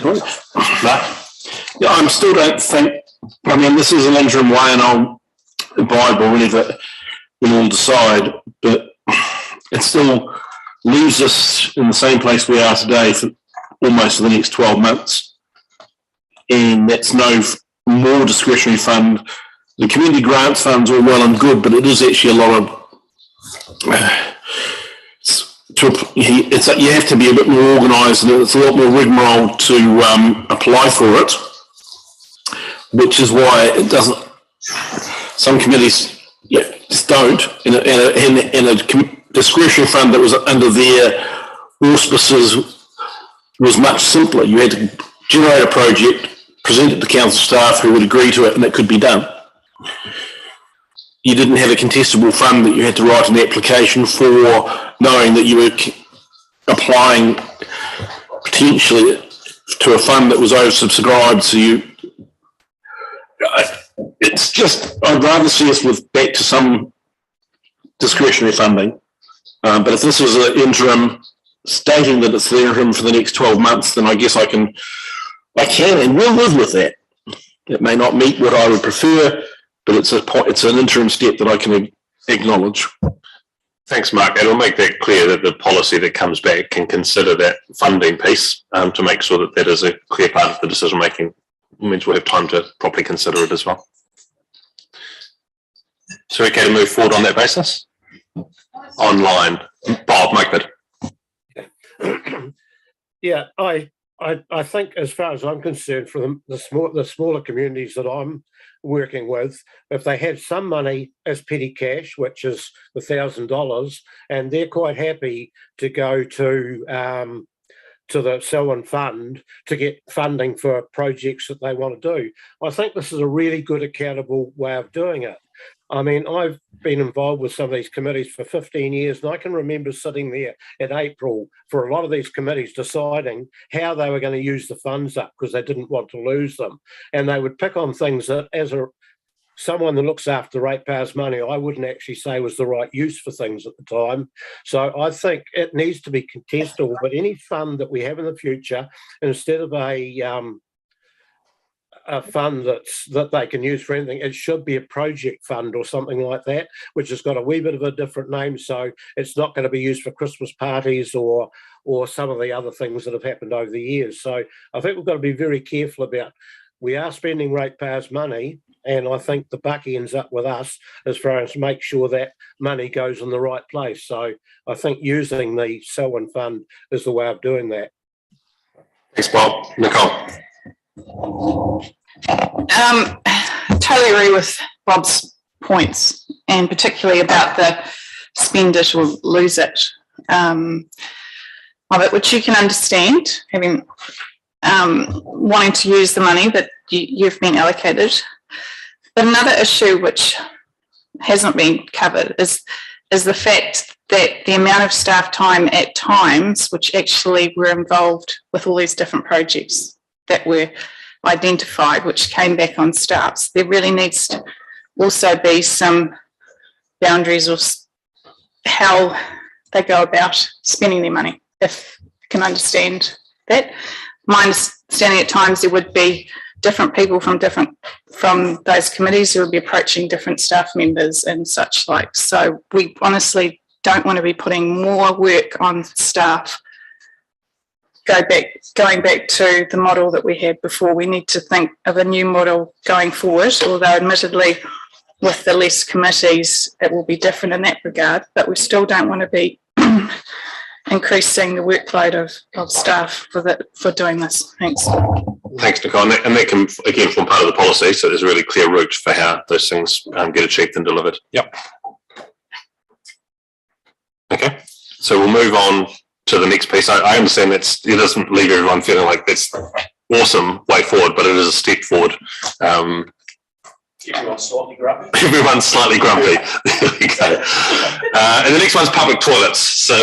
yeah, I still don't think, I mean, this is an interim way, and I'll abide by whatever we all decide, but it still leaves us in the same place we are today for almost the next 12 months. And that's no more discretionary fund. The community grants funds are well and good, but it is actually a lot of, you have to be a bit more organised, and it's a lot more rigmarole to apply for it, which is why it doesn't, some committees just don't, in a discretionary fund that was under their auspices was much simpler. You had to generate a project, present it to council staff who would agree to it, and it could be done. You didn't have a contestable fund that you had to write an application for, knowing that you were applying potentially to a fund that was oversubscribed. So it's just, I'd rather see us back to some discretionary funding. But if this was an interim, stating that it's the interim for the next 12 months, then I guess I can and will live with that. It may not meet what I would prefer, but it's an interim step that I can acknowledge. Thanks, Mark. It'll make that clear that the policy that comes back can consider that funding piece to make sure that that is a clear part of the decision making. It means we'll have time to properly consider it as well. So okay to move forward on that basis? Online. Bob, Mike. Yeah, I I think, as far as I'm concerned, for the smaller communities that I'm working with, if they had some money as petty cash, which is the $1,000, and they're quite happy to go to the Selwyn Fund to get funding for projects that they want to do. I think this is a really good, accountable way of doing it. I mean, I've been involved with some of these committees for 15 years, and I can remember sitting there in April for a lot of these committees deciding how they were going to use the funds up because they didn't want to lose them. And they would pick on things that, as someone that looks after ratepayers' money, I wouldn't actually say was the right use for things at the time. So I think it needs to be contestable, but any fund that we have in the future, instead of a fund that they can use for anything, it should be a project fund or something like that, which has got a wee bit of a different name. So it's not going to be used for Christmas parties or some of the other things that have happened over the years. So I think we've got to be very careful about, we are spending ratepayers' money, and I think the buck ends up with us as far as make sure that money goes in the right place. So I think using the Selwyn Fund is the way of doing that. Thanks, Bob. Nicole. Totally agree with Bob's points, and particularly about the spend it or lose it of it, which you can understand, having wanting to use the money that you've been allocated. But another issue which hasn't been covered is the fact that the amount of staff time at times, which actually were involved with all these different projects that were identified, which came back on staffs, there really needs to also be some boundaries of how they go about spending their money, if you can understand that. My understanding at times there would be different people from those committees who would be approaching different staff members and such like. So we honestly don't want to be putting more work on staff. Going back to the model that we had before, we need to think of a new model going forward, although admittedly with the less committees it will be different in that regard, but we still don't want to be increasing the workload of staff for doing this. Thanks. Thanks, Nicole. And that can, again, form part of the policy, so there's a really clear route for how those things get achieved and delivered. Yep. Okay, so we'll move on to the next piece. I understand it doesn't leave everyone feeling like that's awesome way forward, but it is a step forward. Everyone's slightly grumpy. Everyone's slightly grumpy. There we go. And the next one's public toilets. So,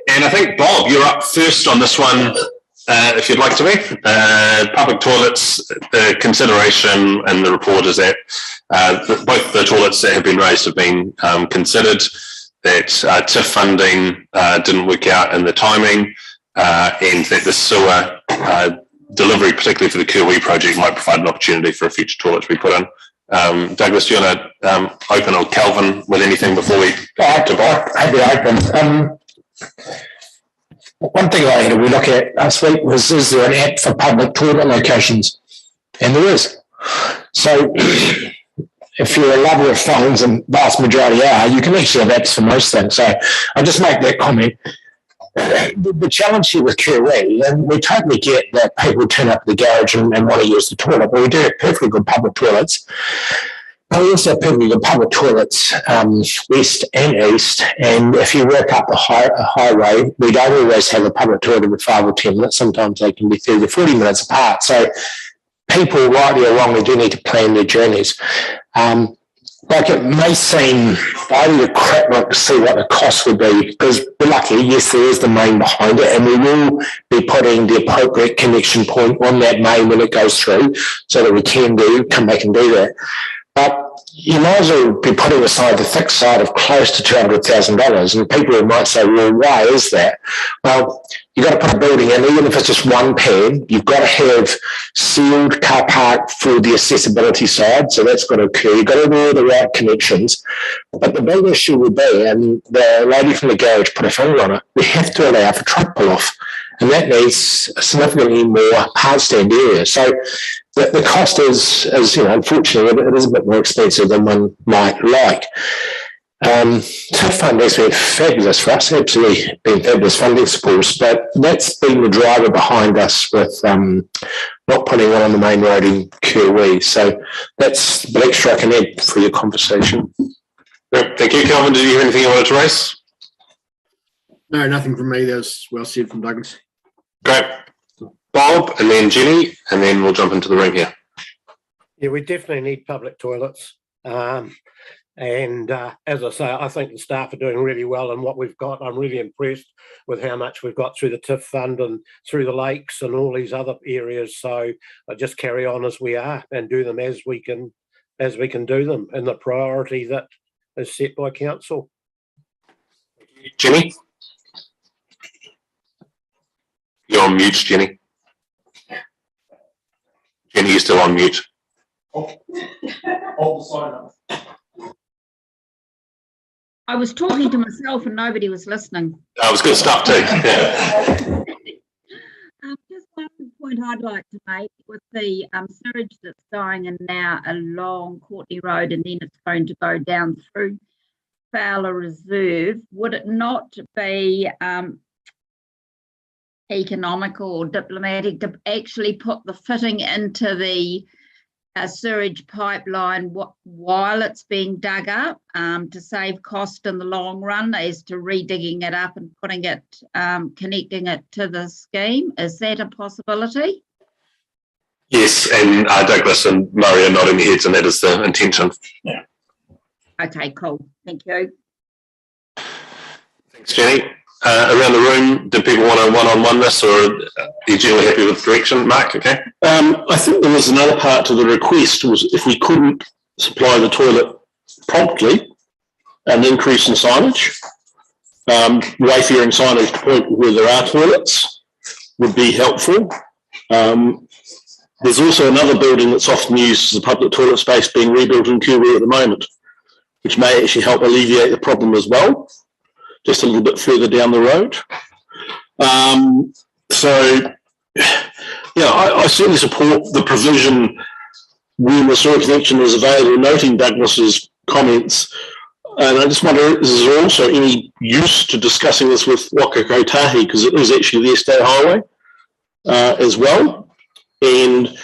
and I think, Bob, you're up first on this one, if you'd like to be. Public toilets, the consideration and the report is that both the toilets that have been raised have been considered, that TIF funding didn't work out in the timing, and that the sewer delivery, particularly for the Kiwi project, might provide an opportunity for a future toilet to be put in. Douglas, do you want to open, or Calvin, with anything before we I'd be open. One thing we look at last week was, is there an app for public toilet locations? And there is. So if you're a lover of phones, and vast majority are, you can actually have apps for most things. So I'll just make that comment. The challenge here with Kiwi, and we totally get that people turn up the garage and want to use the toilet, but we do have perfectly good public toilets. But we also have perfectly good public toilets west and east, and if you work up the highway, we don't always have a public toilet with 5 or 10 minutes. Sometimes they can be 30 to 40 minutes apart. So people, rightly or wrongly, do need to plan their journeys. Like, it may seem, I need a crap look to see what the cost would be, because we're lucky, yes, there is the main behind it, and we will be putting the appropriate connection point on that main when it goes through, so that we can come back and do that. But you might as well be putting aside the thick side of close to $200,000, and people might say, well, why is that? Well, you've got to put a building in, even if it's just one pad, you've got to have sealed car park for the accessibility side, so that's got to occur. You've got to do all the right connections. But the big issue would be, and the lady from the garage put a finger on it, we have to allow for truck pull-off, and that needs significantly more hard stand area. So the cost is unfortunately, it is a bit more expensive than one might like. TIF funding's been fabulous for us, absolutely been fabulous funding supports, but that's been the driver behind us with not putting one on the main road in Kirwee. So that's the extra I can add for your conversation. Thank you, Kelvin. Did you have anything you wanted to raise? No, nothing from me. That was well said from Douglas. Great. Bob, and then Jenny, and then we'll jump into the ring here. Yeah, we definitely need public toilets. And as I say, I think the staff are doing really well in what we've got. I'm really impressed with how much we've got through the TIF fund and through the lakes and all these other areas. So I just carry on as we are and do them as we can do them in the priority that is set by council. Jenny? You're on mute, Jenny. Jenny, you're still on mute. I was talking to myself and nobody was listening. That was good stuff too. Yeah. Just one point I'd like to make with the sewage that's going in now along Courtney Road and then it's going to go down through Fowler Reserve. Would it not be economical or diplomatic to actually put the fitting into the sewage pipeline while it's being dug up to save cost in the long run as to redigging it up and putting it, connecting it to the scheme? Is that a possibility? Yes, and Douglas and Murray are nodding their heads, and that is the intention. Yeah. Okay, cool. Thank you. Thanks, Jenny. Around the room, do people want to one-on-one this, or are you generally happy with direction? Mark, okay? I think there was another part to the request was if we couldn't supply the toilet promptly, an increase in signage, wayfaring signage to point where there are toilets would be helpful. There's also another building that's often used as a public toilet space being rebuilt in Kirwee at the moment, which may actually help alleviate the problem as well, just a little bit further down the road. I certainly support the provision when the sewer connection is available, noting Douglas's comments. And I just wonder, is there also any use to discussing this with Wakakotahi, because it is actually their state highway as well, and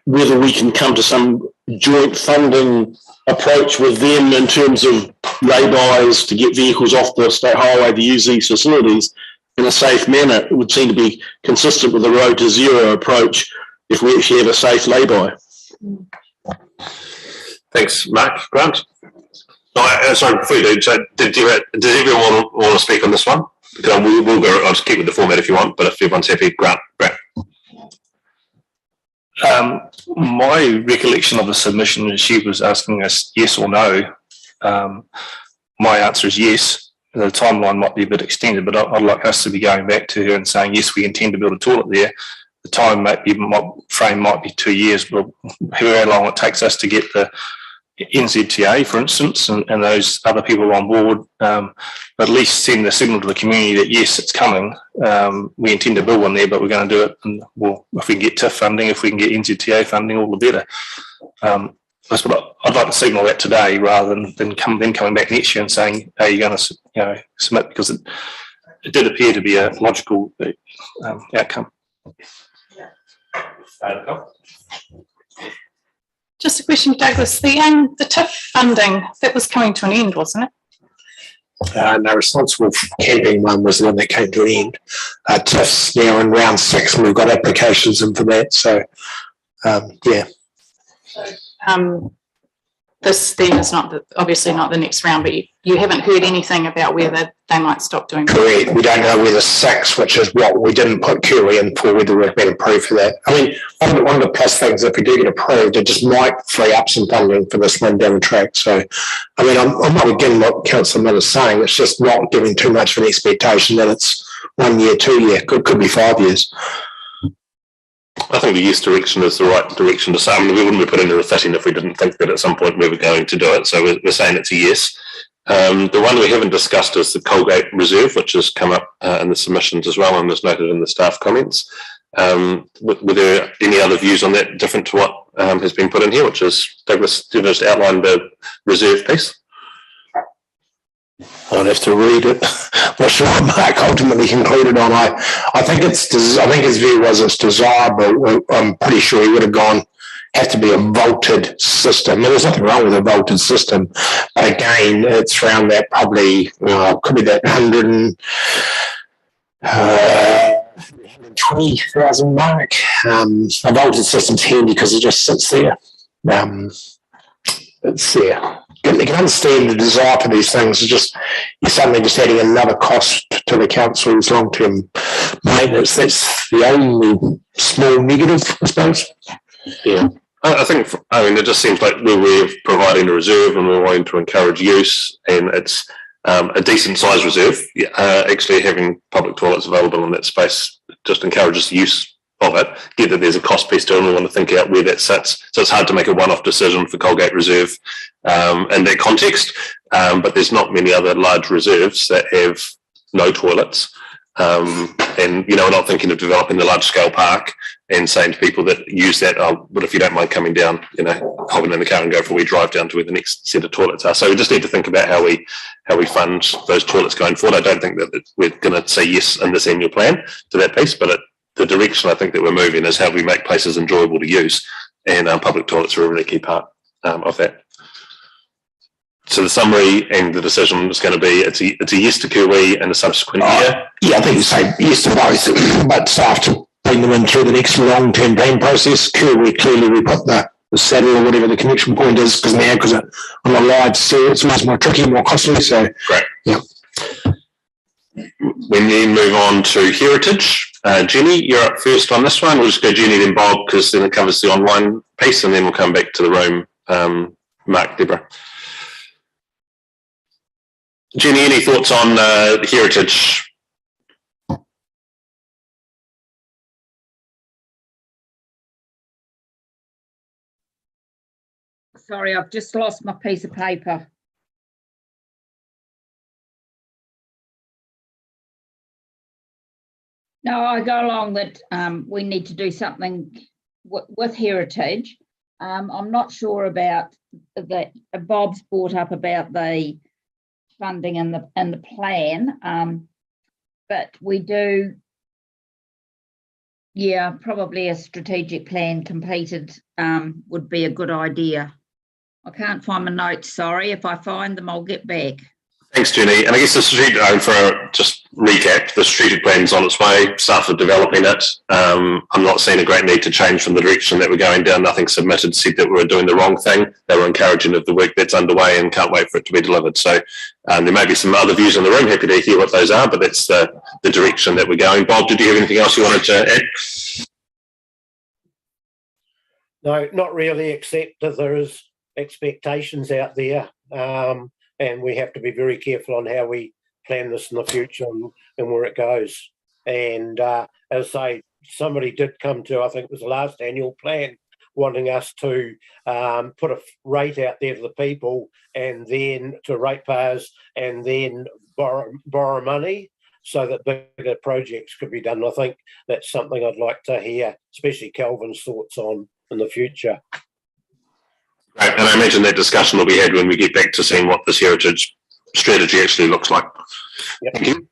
whether we can come to some joint funding approach with them in terms of lay-bys to get vehicles off the state highway to use these facilities in a safe manner. It would seem to be consistent with the road to zero approach if we actually have a safe lay-by. Thanks, Mark. Grant? Sorry, before you do, so does everyone want to speak on this one? Because we'll go, I'll just keep with the format if you want, but if everyone's happy, Grant. My recollection of the submission is she was asking us yes or no. My answer is yes. The timeline might be a bit extended, but I'd like us to be going back to her and saying, yes, we intend to build a toilet there. The time frame might be 2 years, but however long it takes us to get the NZTA, for instance, and those other people on board, at least send the signal to the community that yes, it's coming. We intend to build one there, but we're going to do it. And well, if we can get TIF funding, if we can get NZTA funding, all the better. That's what I'd like to signal that today, rather than coming back next year and saying, "Are you going to, submit?" Because it did appear to be a logical outcome. Just a question, Douglas. The TIF funding, that was coming to an end, wasn't it? No, responsible camping one was the one that came to an end. TIF's now in round 6 and we've got applications in for that. So, yeah. This then is obviously not the next round, but you haven't heard anything about whether they might stop doing that. Correct. We don't know whether 6, which is what we didn't put Kirwee in for, whether we've been approved for that. I mean, one of the plus things, if we do get approved, it just might free up some funding for this one down the track. So, I mean, I'm not again what Councillor Miller's saying. It's just not giving too much of an expectation that it's 1 year, 2 year, could be 5 years. I think the yes direction is the right direction to say. I mean, we wouldn't be putting a refitting if we didn't think that at some point we were going to do it. So we're saying it's a yes. The one we haven't discussed is the Colgate Reserve, which has come up in the submissions as well and was noted in the staff comments. Were there any other views on that different to what has been put in here, which is Douglas just outlined the reserve piece? I'd have to read it. Not sure what Mark ultimately concluded on. I think his view was it's desirable. I'm pretty sure he would have have to be a vaulted system. There's nothing wrong with a vaulted system, but again, it's around that probably could be that 120,000 mark. A vaulted system's handy because it just sits there. It's there. You can understand the desire for these things. It's just you're suddenly just adding another cost to the council's long-term maintenance. That's the only small negative, I suppose. Yeah. I think, it just seems like we're providing a reserve and we're wanting to encourage use, and it's a decent sized reserve. Actually having public toilets available in that space just encourages the use of it. Get that there's a cost piece to it and we want to think out where that sits. So it's hard to make a one-off decision for Colgate Reserve in that context, but there's not many other large reserves that have no toilets. And we're not thinking of developing the large-scale park and saying to people that use that, but if you don't mind coming down, hop in the car and go for a wee drive down to where the next set of toilets are. So we just need to think about how we fund those toilets going forward. I don't think that we're going to say yes in this annual plan to that piece, but the direction I think that we're moving is how we make places enjoyable to use, and public toilets are a really key part of that. So the summary and the decision is going to be it's a yes to Kiwi in a subsequent year. Yeah, I think you say yes to both, but staff to bring them in through the next long-term plan process. Kiwi, clearly we put the saddle or whatever the connection point is, because on a live set it's much more tricky and more costly. So great. Yeah. We then move on to heritage. Jenny, you're up first on this one. We'll just go Jenny, then Bob, because then it covers the online piece, and then we'll come back to the room. Mark, Deborah. Jenny, any thoughts on heritage? Sorry, I've just lost my piece of paper. No, I go along that we need to do something with heritage. I'm not sure about that. Bob's brought up about the funding and the plan, but we do. Yeah, probably a strategic plan completed would be a good idea. I can't find my notes. Sorry, if I find them, I'll get back. Thanks, Jenny. And I guess the strategic, for just recap, the strategic plan's on its way. Staff are developing it. I'm not seeing a great need to change from the direction that we're going down. Nothing submitted said that we're doing the wrong thing. They were encouraging of the work that's underway and can't wait for it to be delivered. So there may be some other views in the room. Happy to hear what those are, but that's the direction that we're going. Bob, did you have anything else you wanted to add? No, not really, except that there is expectations out there. And we have to be very careful on how we plan this in the future and where it goes. And as I say, somebody did come to, I think it was the last annual plan, wanting us to put a rate out there to the people and then to ratepayers and then borrow money so that bigger projects could be done. I think that's something I'd like to hear, especially Kelvin's thoughts on in the future. Right, and I imagine that discussion will be had when we get back to seeing what this heritage strategy actually looks like. Yep. Thank you.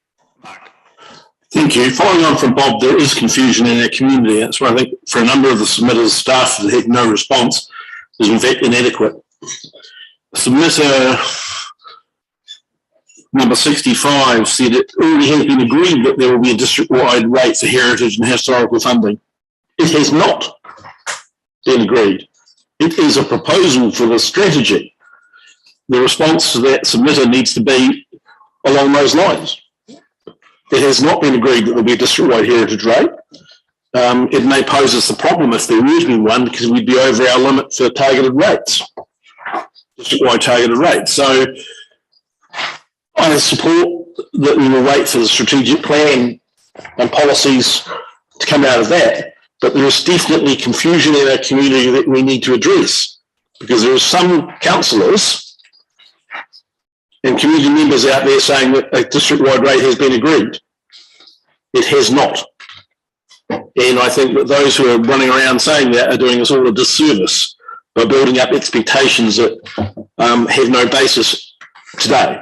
Thank you. Following on from Bob, there is confusion in our community. That's why I think for a number of the submitters, staff that had no response is in fact inadequate. Submitter number 65 said it already has been agreed that there will be a district-wide rate for heritage and historical funding. It has not been agreed. It is a proposal for the strategy. The response to that submitter needs to be along those lines. It has not been agreed that there will be a district-wide heritage rate. It may pose us a problem if there was one, because we'd be over our limit for targeted rates, district-wide targeted rates. So I support that we will wait for the strategic plan and policies to come out of that. But there is definitely confusion in our community that we need to address, because there are some councillors and community members out there saying that a district-wide rate has been agreed. It has not. And I think that those who are running around saying that are doing us all a disservice by building up expectations that have no basis today.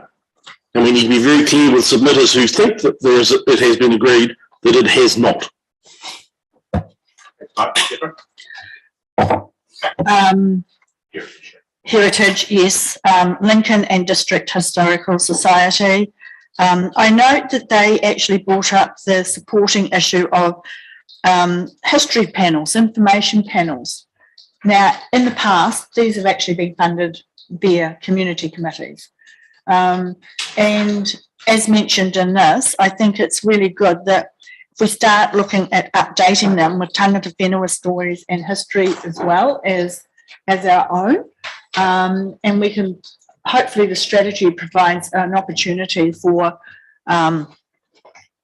And we need to be very clear with submitters who think that it has been agreed that it has not. Heritage, yes. Lincoln and District Historical Society. I note that they actually brought up the supporting issue of history panels, information panels. Now, in the past, these have actually been funded via community committees. And as mentioned in this, I think it's really good that if we start looking at updating them with tangata whenua stories and history as well as our own, and we can, hopefully the strategy provides an opportunity for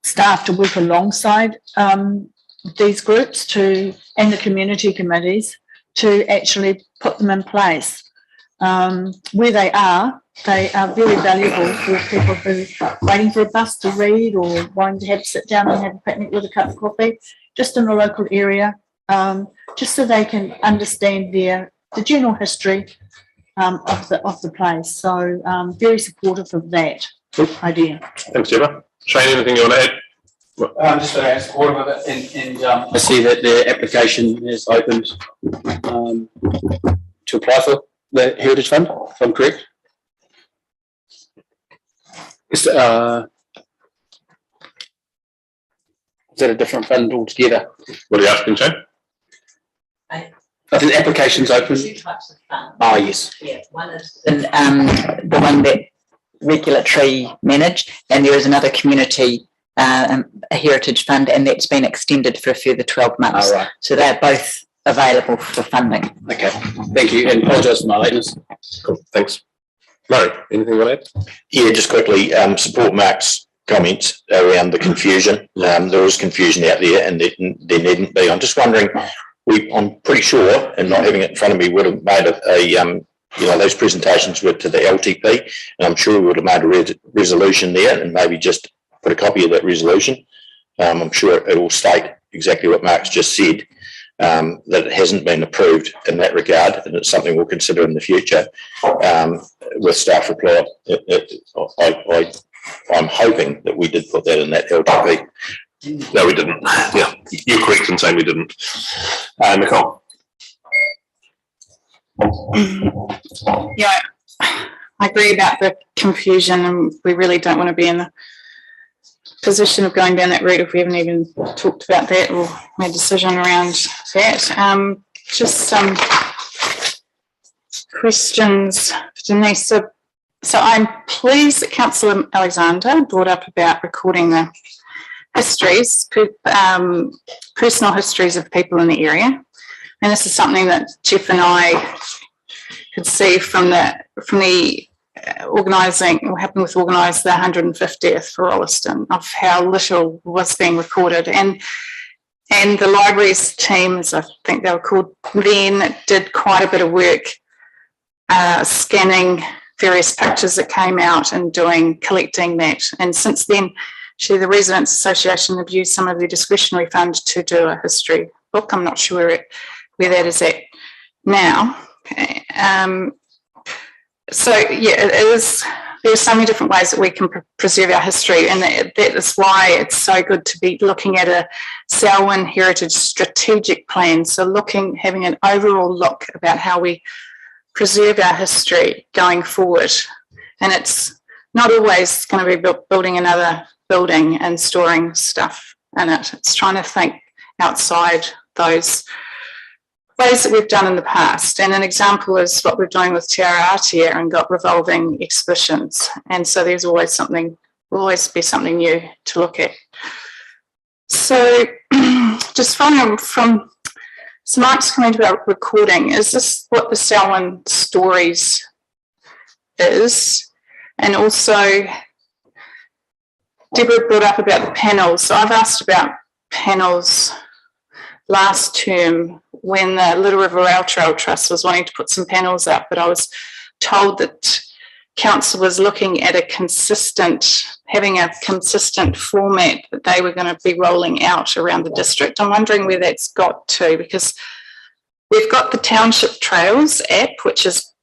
staff to work alongside these groups and the community committees to actually put them in place. Where they are very valuable for people who are waiting for a bus to read or wanting to sit down and have a picnic with a cup of coffee, just in the local area, just so they can understand the general history of the place. So very supportive of that idea. Thanks, Gemma. Shane, anything you want to add? I'm just going to ask all of it, and I see that the application is opened to apply for the Heritage Fund, if I'm correct. Is that a different fund altogether? What are you asking, Shane? I think the application's open. Two types of funds. Oh, yes. Yeah, one is the one that regulatory managed, and there is another community a heritage fund, and that's been extended for a further 12 months. Oh, right. So they're both available for funding. Okay, thank you, and apologise for my lateness. Cool, thanks. Murray, anything you want to add? Yeah, just quickly, support Mark's comments around the confusion. There is confusion out there, and there needn't be. I'm just wondering, I'm pretty sure, and not having it in front of me, would have made those presentations were to the LTP, and I'm sure we would have made a resolution there, and maybe just put a copy of that resolution. I'm sure it will state exactly what Mark's just said, that it hasn't been approved in that regard, and it's something we'll consider in the future with staff reply. I'm hoping that we did put that in that LTP. No, we didn't. Yeah, you're correct in saying we didn't. Nicole. Yeah, I agree about the confusion, and we really don't want to be in the position of going down that route if we haven't even talked about that or made a decision around that. Just some questions for Denise. So I'm pleased that Councillor Alexander brought up about recording the histories, personal histories of people in the area. And this is something that Jeff and I could see from the organising, what happened with organise the 150th for Rolleston, of how little was being recorded. And the libraries team, as I think they were called then, did quite a bit of work scanning various pictures that came out and collecting that. And since then, actually the Residents Association have used some of their discretionary fund to do a history book. I'm not sure where that is at now. Okay. So yeah, there's so many different ways that we can preserve our history, and that is why it's so good to be looking at a Selwyn Heritage strategic plan. So having an overall look about how we preserve our history going forward. And it's not always going to be building another building and storing stuff in it. It's trying to think outside those ways that we've done in the past. And an example is what we're doing with Te Aratia and got revolving exhibitions. And so there's always be something new to look at. So just following on from Mark's comment about recording, is this what the Selwyn Stories is? And also Deborah brought up about the panels. So I've asked about panels last term when the Little River Rail Trail Trust was wanting to put some panels up, but I was told that council was looking at having a consistent format that they were going to be rolling out around the district. I'm wondering where that's got to, because we've got the Township Trails app, which is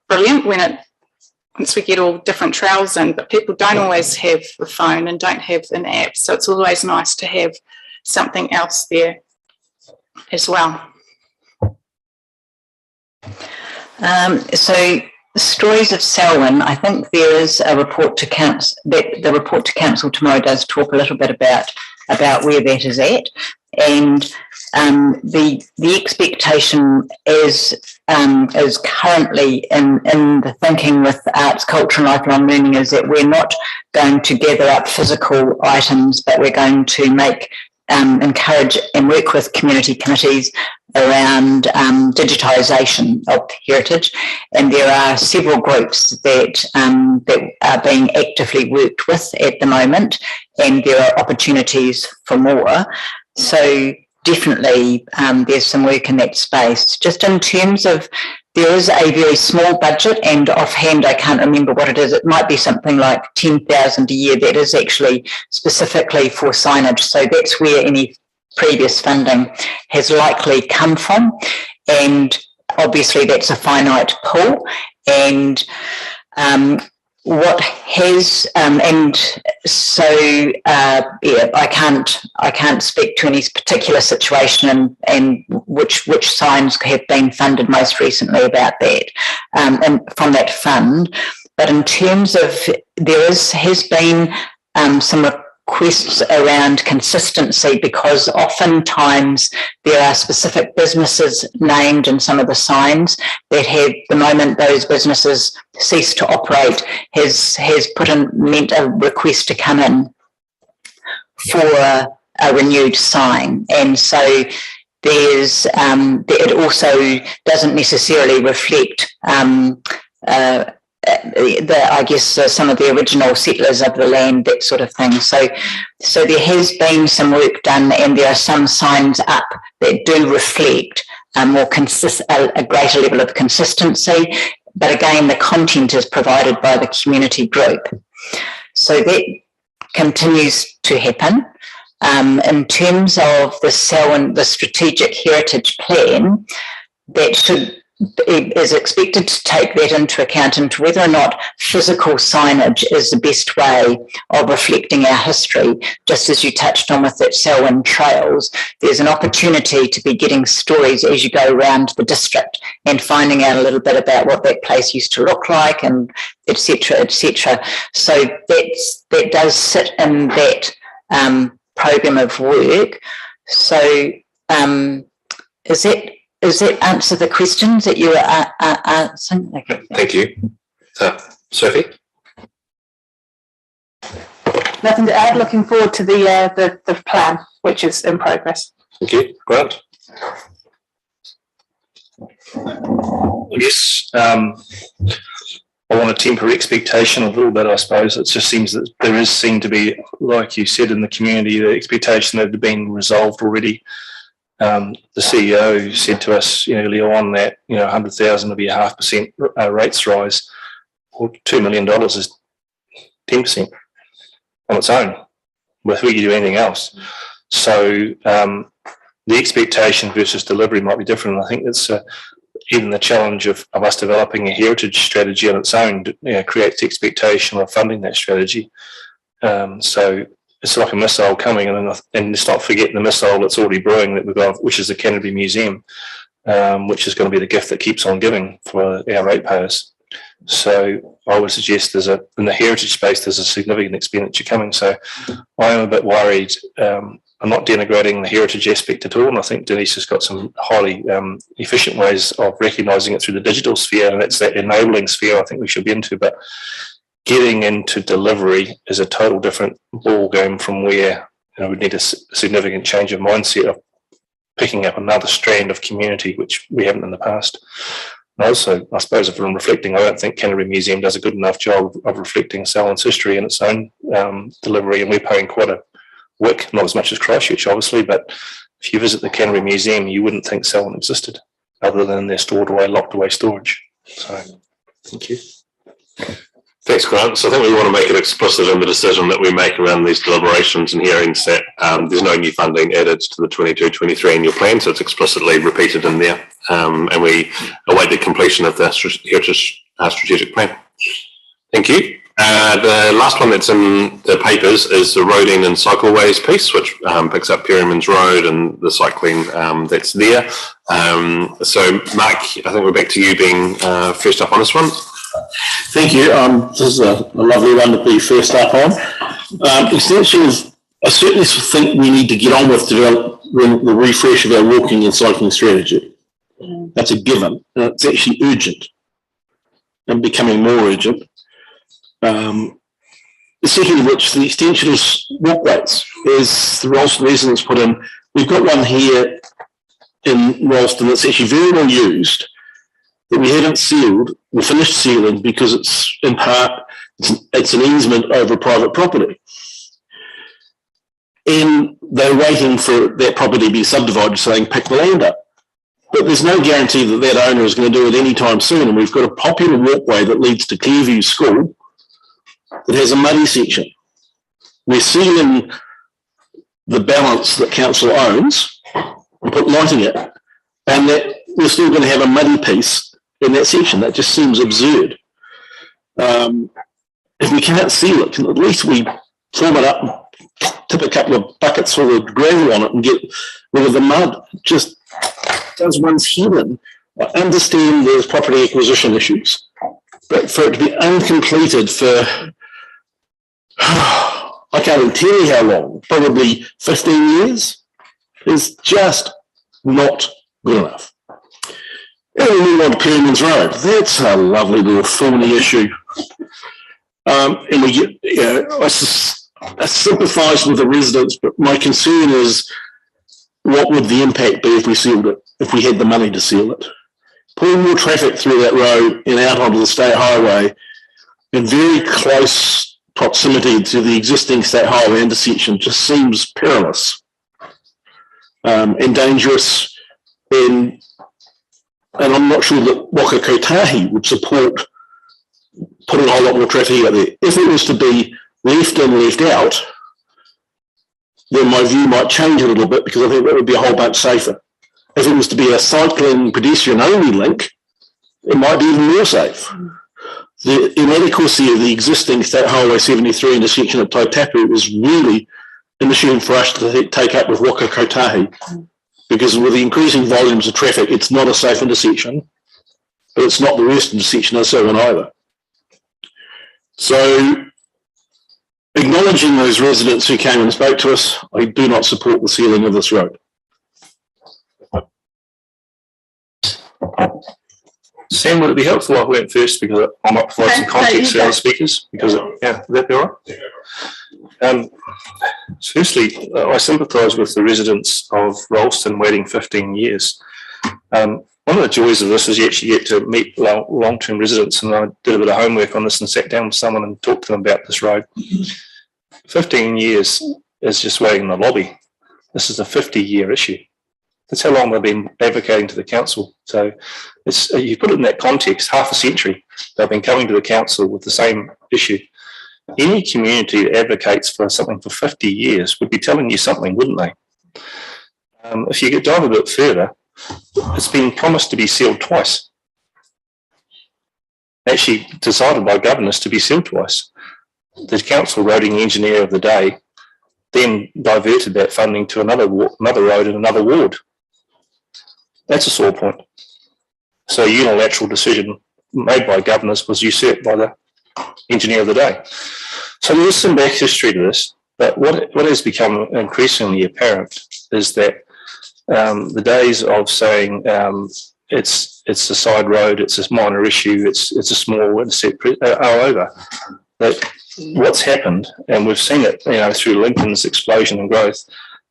brilliant when it once we get all different trails in, but people don't always have the phone and don't have an app. So it's always nice to have something else there as well. So Stories of Selwyn, I think there is a report to council, that the report to council tomorrow does talk a little bit about where that is at. And the expectation is currently in the thinking with arts, culture and lifelong learning is that we're not going to gather up physical items, but we're going to encourage and work with community committees around digitisation of heritage, and there are several groups that are being actively worked with at the moment, and there are opportunities for more. So definitely there's some work in that space. Just in terms of, there is a very small budget, and offhand I can't remember what it is. It might be something like 10,000 a year that is actually specifically for signage. So that's where any previous funding has likely come from, and obviously that's a finite pool. And what has and so yeah, I can't speak to any particular situation and which signs have been funded most recently about that and from that fund. But in terms of, has been some requests around consistency, because oftentimes there are specific businesses named in some of the signs that have, the moment those businesses cease to operate, has meant a request to come in for a renewed sign. And so there's it also doesn't necessarily reflect I guess some of the original settlers of the land, that sort of thing. So there has been some work done, and there are some signs up that do reflect a greater level of consistency. But again, the content is provided by the community group. So that continues to happen. In terms of the strategic heritage plan, that is expected to take that into account, into whether or not physical signage is the best way of reflecting our history. Just as you touched on with that Selwyn Trails, there's an opportunity to be getting stories as you go around the district and finding out a little bit about what that place used to look like, and et cetera, et cetera. So that does sit in that program of work. So does that answer the questions that you are answering? Okay. Thank you. Sophie? Nothing to add. Looking forward to the plan, which is in progress. Thank you. Grant? Yes. I want to temper expectation a little bit, I suppose. It just seems that there is seem to be, like you said, in the community, the expectation that had been resolved already. The CEO said to us earlier on that 100,000 will be a 0.5% rates rise. Well, $2 million is 10% on its own, before you do anything else. So the expectation versus delivery might be different. And I think it's even the challenge of us developing a heritage strategy on its own creates the expectation of funding that strategy. So it's like a missile coming, and let's not forget the missile that's already brewing that we've got, which is the Canterbury Museum, which is going to be the gift that keeps on giving for our ratepayers. So I would suggest in the heritage space, there's a significant expenditure coming. So I am a bit worried. I'm not denigrating the heritage aspect at all, and I think Denise has got some highly efficient ways of recognising it through the digital sphere, and it's that enabling sphere I think we should be into. But getting into delivery is a total different ball game from where we need a significant change of mindset of picking up another strand of community, which we haven't in the past. And also, I suppose if I'm reflecting, I don't think Canterbury Museum does a good enough job of reflecting Selwyn's history in its own delivery, and we're paying quite a wick, not as much as Christchurch, obviously, but if you visit the Canterbury Museum, you wouldn't think Selwyn existed other than their stored away, locked away storage. So, thank you. Thanks, Grant. So I think we want to make it explicit in the decision that we make around these deliberations and hearings that there's no new funding added to the 22-23 annual plan, so it's explicitly repeated in there, and we await the completion of the heritage strategic plan. Thank you. The last one that's in the papers is the roading and cycleways piece, which picks up Perryman's Road and the cycling that's there. So, Mark, I think we're back to you being first up on this one. Thank you. This is a lovely one to be first up on. Extensions, I certainly think we need to get on with develop the refresh of our walking and cycling strategy. That's a given. It's actually urgent and becoming more urgent. The second of which, the extension of walkways, is the Ralston residents put in. We've got one here in Ralston that's actually very well used, that we haven't sealed, we finished sealing because it's in part, it's an easement over private property. And they're waiting for that property to be subdivided so they can pick the land up. But there's no guarantee that that owner is going to do it anytime soon. And we've got a popular walkway that leads to Clearview School that has a muddy section. We're sealing the balance that council owns and put lighting it, and that we're still going to have a muddy piece in that section. That just seems absurd. If we can't seal it, can at least we form it up, tip a couple of buckets full of gravel on it and get rid of the mud. It just does one's head in. I understand there's property acquisition issues, but for it to be uncompleted for I can't even tell you how long, probably 15 years, is just not good enough. And we move on to Perryman's Road. That's a lovely little thorny issue. And we get, I sympathise with the residents, but my concern is what would the impact be if we sealed it, if we had the money to seal it? Pulling more traffic through that road and out onto the state highway in very close proximity to the existing state highway intersection just seems perilous and dangerous, and I'm not sure that Waka Kotahi would support putting a whole lot more traffic out there. If it was to be left in, left out, then my view might change a little bit, because I think that would be a whole bunch safer. If it was to be a cycling pedestrian only link, it might be even more safe. The inadequacy of the existing State Highway 73 intersection at Tautapu is really an issue for us to take up with Waka Kotahi, because with the increasing volumes of traffic, it's not a safe intersection, but it's not the worst intersection in Southern either. So, acknowledging those residents who came and spoke to us, I do not support the sealing of this road. Sam, would it be helpful if I went first, because I might provide some context for other speakers? Because, yeah, would that be all right? Firstly, I sympathise with the residents of Ralston waiting 15 years. One of the joys of this is you actually get to meet long-term residents, and I did a bit of homework on this and sat down with someone and talked to them about this road. 15 years is just waiting in the lobby. This is a 50-year issue. That's how long they've been advocating to the council. So it's, you put it in that context, half a century, they've been coming to the council with the same issue. Any community that advocates for something for 50 years would be telling you something, wouldn't they? If you dive a bit further, it's been promised to be sealed twice. Actually decided by governors to be sealed twice. The council roading engineer of the day then diverted that funding to another road in another ward. That's a sore point. So a unilateral decision made by governors was usurped by the engineer of the day. So there is some back history to this, but what has become increasingly apparent is that the days of saying it's a side road, it's a minor issue, it's a small intercept are over. That what's happened, and we've seen it, through Lincoln's explosion and growth,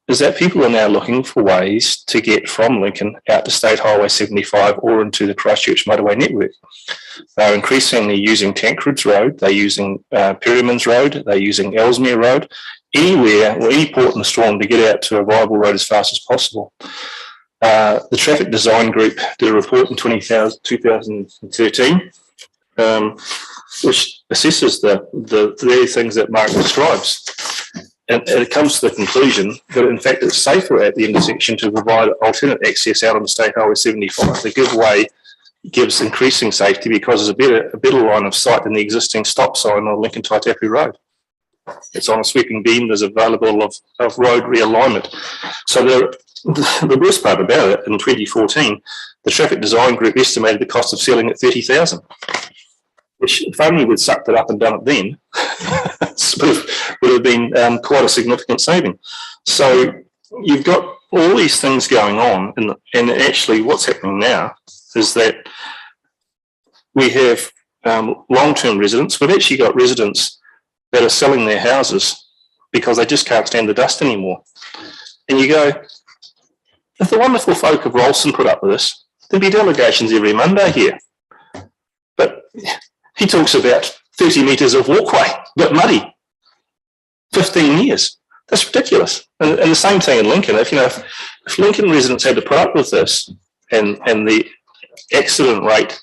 is that people are now looking for ways to get from Lincoln out to State Highway 75 or into the Christchurch motorway network. They're increasingly using Tancred's Road, they're using Perryman's Road, they're using Ellesmere Road, anywhere or any port in the storm to get out to a viable road as fast as possible. The Traffic Design Group did a report in 2013, which assesses the very things that Mark describes. And it comes to the conclusion that, in fact, it's safer at the intersection to provide alternate access out on the State Highway 75 to give way gives increasing safety because there's a better line of sight than the existing stop sign on Lincoln Taitapu Road. It's on a sweeping beam. There's available of road realignment. So the worst part about it, in 2014, the traffic design group estimated the cost of sealing at 30,000, which if only we'd sucked it up and done it then, would have been quite a significant saving. So you've got all these things going on, and actually what's happening now is that we have long-term residents. We've actually got residents that are selling their houses because they just can't stand the dust anymore. And you go, if the wonderful folk of Rolston put up with this, there'd be delegations every Monday here. But he talks about 30 metres of walkway, but muddy, 15 years. That's ridiculous. And the same thing in Lincoln. If Lincoln residents had to put up with this and the accident rate,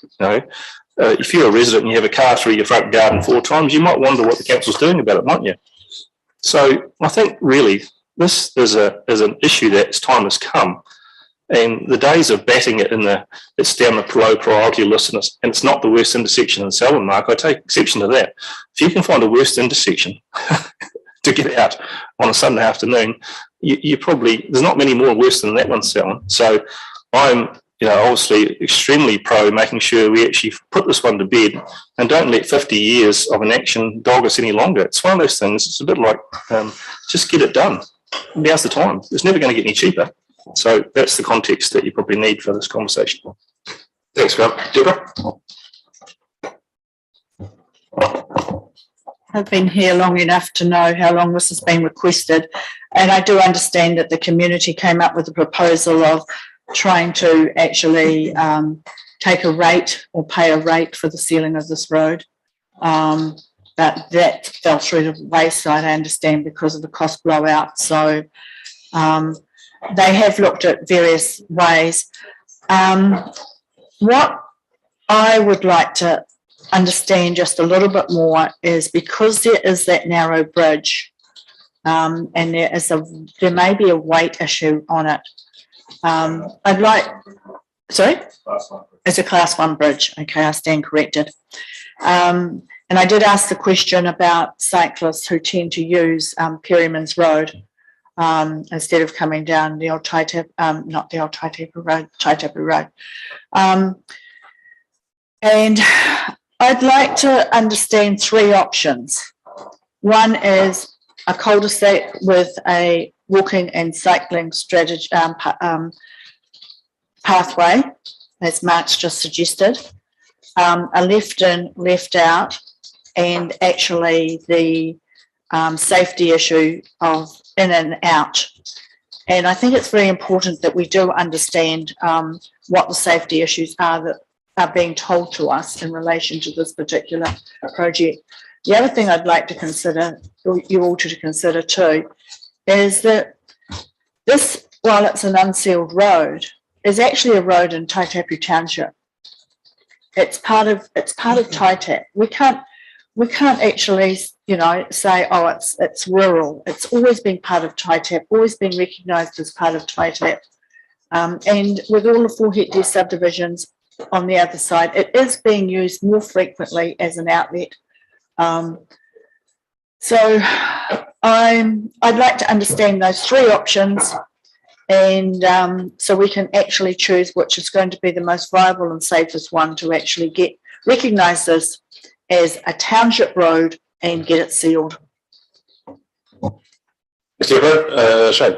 if you're a resident and you have a car through your front garden 4 times, you might wonder what the council's doing about it, mightn't you? So I think really this is an issue that its time has come, and the days of batting it it's down the low priority list and it's not the worst intersection in Selwyn, Mark. I take exception to that. If you can find a worst intersection to get out on a Sunday afternoon, you probably, there's not many more worse than that one, Selwyn. So I'm obviously extremely pro making sure we actually put this one to bed and don't let 50 years of inaction dog us any longer. It's one of those things, it's a bit like just get it done. Now's the time. It's never going to get any cheaper. So that's the context that you probably need for this conversation. Thanks, Grant. Deborah? I've been here long enough to know how long this has been requested, and I do understand that the community came up with a proposal of trying to actually take a rate or pay a rate for the sealing of this road. But that fell through the wayside, I understand, because of the cost blowout. So they have looked at various ways. What I would like to understand just a little bit more is, because there is that narrow bridge and there may be a weight issue on it. It's a class 1 bridge. Okay, I stand corrected. And I did ask the question about cyclists who tend to use Perryman's Road instead of coming down the old Taitapu Road. And I'd like to understand 3 options. One is a cul-de-sac with a walking and cycling strategy pathway, as Mark's just suggested, a left in, left out, and actually the safety issue of in and out. And I think it's very important that we do understand what the safety issues are that are being told to us in relation to this particular project. The other thing I'd like to consider, or you all to consider too, is that this, while it's an unsealed road, is actually a road in Taitapu Township. It's part of Taitapu. We can't actually, say, oh, it's rural. It's always been part of Taitapu, always been recognised as part of Taitapu. And with all the 4 hectare subdivisions on the other side, it is being used more frequently as an outlet. So I'd like to understand those 3 options, and so we can actually choose which is going to be the most viable and safest one to actually recognise this as a township road and get it sealed. Mr. Shane.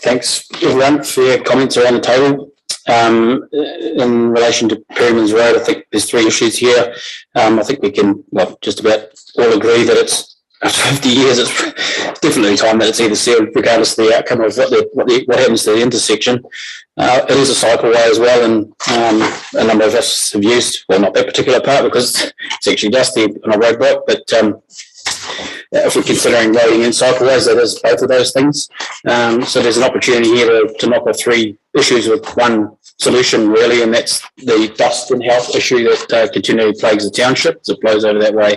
Thanks everyone for your comments around the table. In relation to Perryman's Road, I think there's 3 issues here. I think we can just about all agree that it's after 50 years, it's definitely time that it's either sealed, regardless of the outcome of what happens to the intersection. It is a cycleway as well, and a number of us have used, well, not that particular part because it's actually dusty on a roadblock, but if we're considering roading in cycleways, that is both of those things. So there's an opportunity here to knock off 3 issues with one solution, really, and that's the dust and health issue that continually plagues the township as it flows over that way,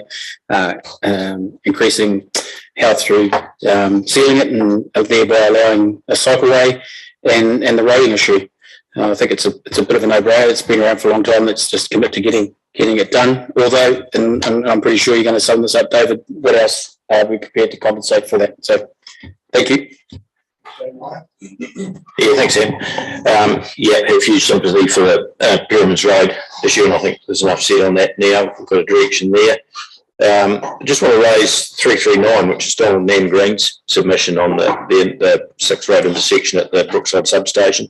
increasing health through sealing it and thereby allowing a cycleway, and the roading issue. I think it's a bit of a no-brainer. It's been around for a long time. Let's just commit to getting it done. Although, and I'm pretty sure you're going to sum this up, David. What else are we prepared to compensate for that? So, thank you. Yeah, thanks, Sam. Yeah, I have huge sympathy for the Pyramids Road issue, and I think there's enough said on that now. We've got a direction there. I just want to raise 339, which is Donald Nan Green's submission on the 6 road intersection at the Brookside substation.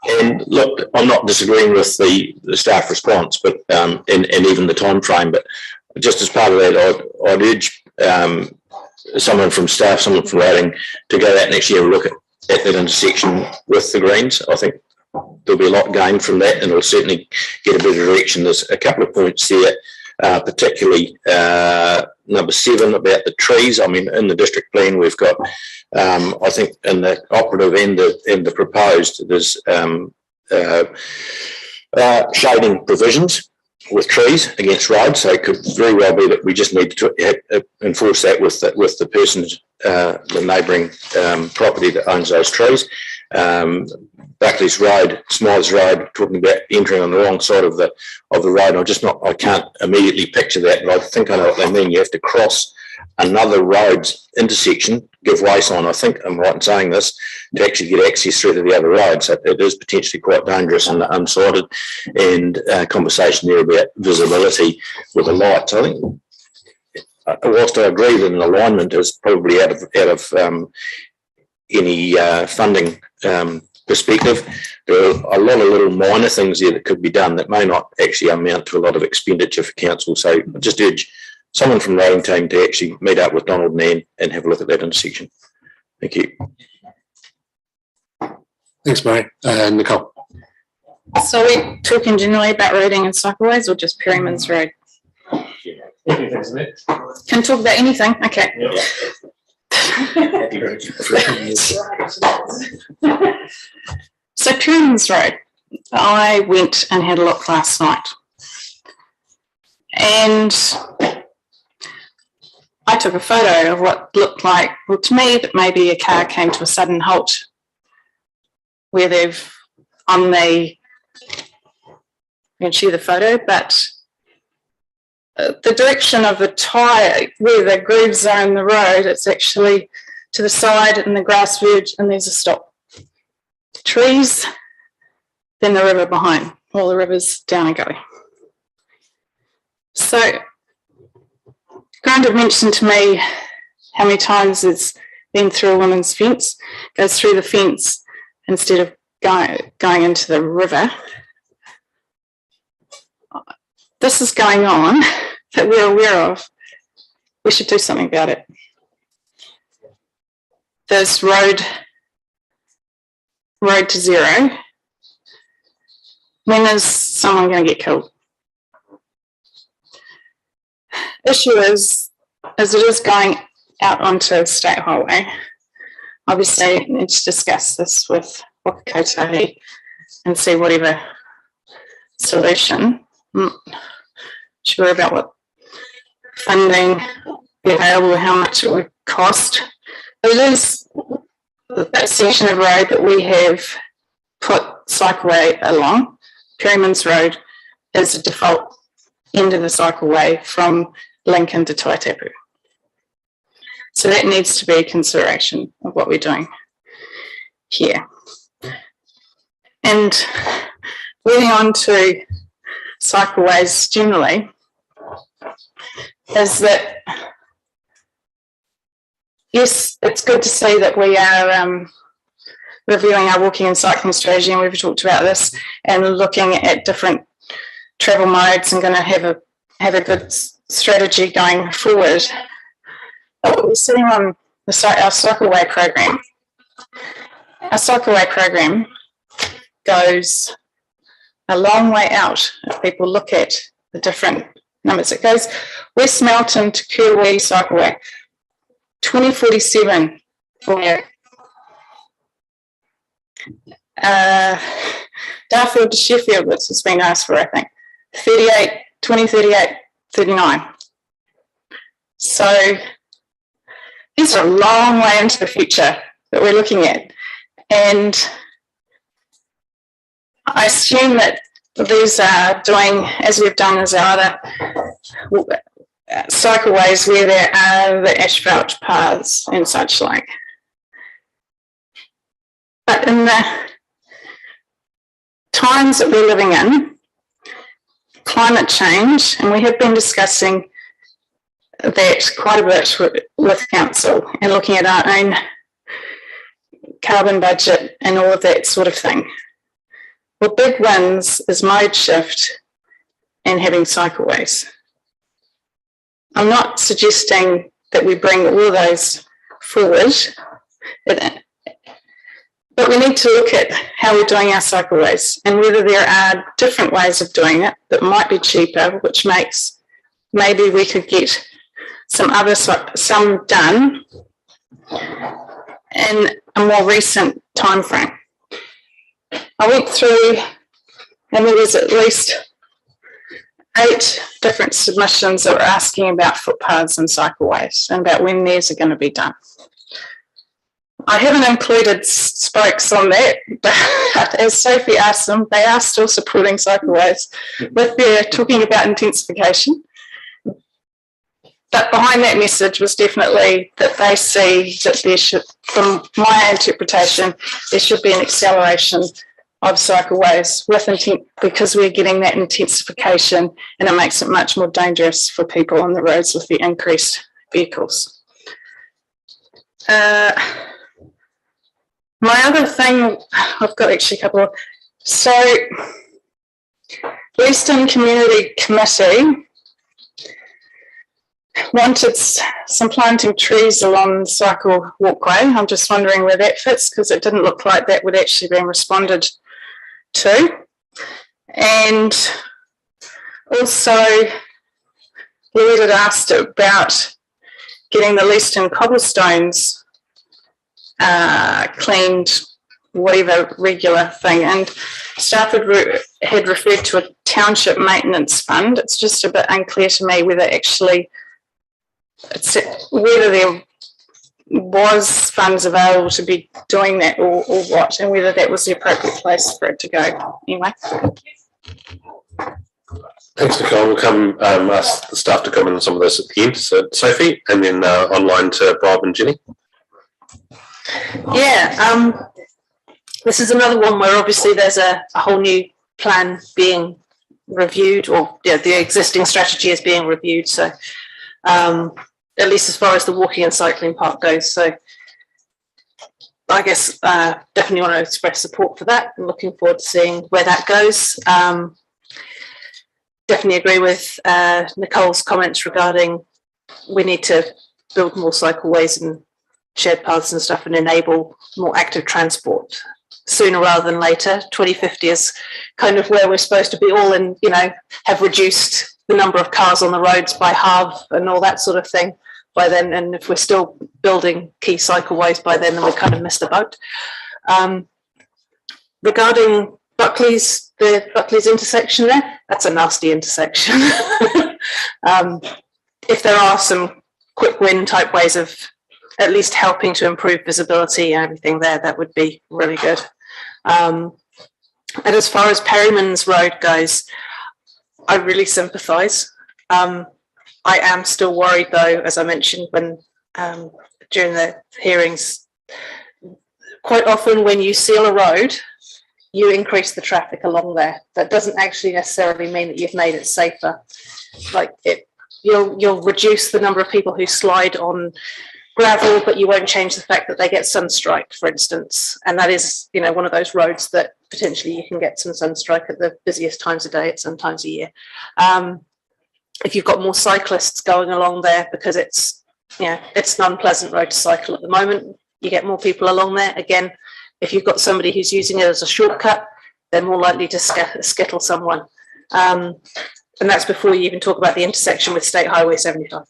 And look, I'm not disagreeing with the staff response, but and even the time frame. But just as part of that, I'd urge someone from staff, someone from Rating, to go out next year and look at that intersection with the Greens. I think there'll be a lot gained from that, and it'll certainly get a better direction. There's a couple of points there. Particularly number 7 about the trees. I mean, in the district plan, we've got, I think, in the operative and the proposed, there's shading provisions with trees against roads. So it could very well be that we just need to enforce that with the person, the neighbouring property that owns those trees. Buckley's Road, Smythes Road, talking about entering on the wrong side of the road. I can't immediately picture that, but I think I know what they mean. You have to cross another road's intersection, give way sign, I think I'm right in saying this, to actually get access through to the other road. So it is potentially quite dangerous and unsighted, and conversation there about visibility with the lights. I think, whilst I agree that an alignment is probably out of any funding perspective, there are a lot of little minor things there that could be done that may not actually amount to a lot of expenditure for council. So I just urge someone from the Rating team to actually meet up with Donald Nan and have a look at that intersection. Thank you. Thanks, Murray. Nicole. So we're talking generally about roading and cycleways, or just Perryman's Road? Can talk about anything. Okay. Yeah. So Perryman's Road, I went and had a look last night, and I took a photo of what looked like, well, to me, that maybe a car came to a sudden halt where they've on the, you can share the photo, but the direction of the tyre, where the grooves are in the road, it's actually to the side and the grass verge, and there's a stop. Trees, then the river behind. All the rivers down and go. So, Grant had mentioned to me how many times it's been through a woman's fence, goes through the fence instead of going into the river. This is going on that we're aware of. We should do something about it. There's road to zero. When is someone going to get killed? Issue is, as it is going out onto State Highway, obviously I need to discuss this with Whakakotahi and see whatever solution. I'm not sure about what funding be available, how much it would cost. But it is that section of road that we have put cycleway along. Perryman's Road is the default end of the cycleway from Lincoln to Taitapu. So that needs to be a consideration of what we're doing here. And moving on to cycleways generally, is that, yes, it's good to see that we are reviewing our walking and cycling strategy, and we've talked about this, and looking at different travel modes and going to have a good strategy going forward. But what we're seeing on our cycleway program, our cycleway program goes a long way out if people look at the different numbers. It goes West Melton to Kirwee cycleway, 2047 for Darfield to Sheffield, which has been asked for, I think, 2038, 39. So these are a long way into the future that we're looking at. And I assume that these are doing, as we've done as our other cycleways where there are the asphalt paths and such like. But in the times that we're living in, climate change, and we have been discussing that quite a bit with council and looking at our own carbon budget and all of that sort of thing. Well, big wins is mode shift and having cycleways. I'm not suggesting that we bring all of those forward, but we need to look at how we're doing our cycleways and whether there are different ways of doing it that might be cheaper, which makes maybe we could get some done in a more recent time frame. I went through, and there was at least 8 different submissions that were asking about footpaths and cycleways and about when theirs are going to be done. I haven't included spokes on that, but as Sophie asked them, they are still supporting cycleways with their talking about intensification. But behind that message was definitely that they see that there should, from my interpretation, there should be an acceleration of cycleways with intent, because we're getting that intensification and it makes it much more dangerous for people on the roads with the increased vehicles. My other thing, I've got actually a couple of, so Eastern Community Committee wanted some planting trees along the cycle walkway. I'm just wondering where that fits, because it didn't look like that would actually be responded to. And also, Lloyd had asked about getting the Leeston cobblestones cleaned, whatever regular thing, and staff had referred to a township maintenance fund. It's just a bit unclear to me whether actually whether there was funds available to be doing that or what, and whether that was the appropriate place for it to go. Anyway. Thanks, Nicole. We'll come ask the staff to comment on some of this at the end. So Sophie, and then online to Bob and Jenny. Yeah, this is another one where obviously there's a whole new plan being reviewed, or the existing strategy is being reviewed. So at least as far as the walking and cycling park goes. So I guess definitely want to express support for that and looking forward to seeing where that goes. Definitely agree with Nicole's comments regarding we need to build more cycleways and shared paths and stuff and enable more active transport sooner rather than later. 2050 is kind of where we're supposed to be all in, have reduced the number of cars on the roads by half and all that sort of thing by then. And if we're still building key cycleways by then we kind of missed the boat. Regarding Buckley's intersection there, that's a nasty intersection. If there are some quick win type ways of at least helping to improve visibility and everything there, that would be really good. And as far as Perryman's Road goes, I really sympathise. I am still worried though, as I mentioned when during the hearings, quite often when you seal a road, you increase the traffic along there. That doesn't actually necessarily mean that you've made it safer. Like you'll reduce the number of people who slide on gravel, but you won't change the fact that they get sunstrike, for instance. And that is, one of those roads that potentially you can get some sunstrike at the busiest times of day at some times a year. If you've got more cyclists going along there, because it's an unpleasant road to cycle at the moment, you get more people along there. Again, if you've got somebody who's using it as a shortcut, they're more likely to skittle someone. And that's before you even talk about the intersection with State Highway 75.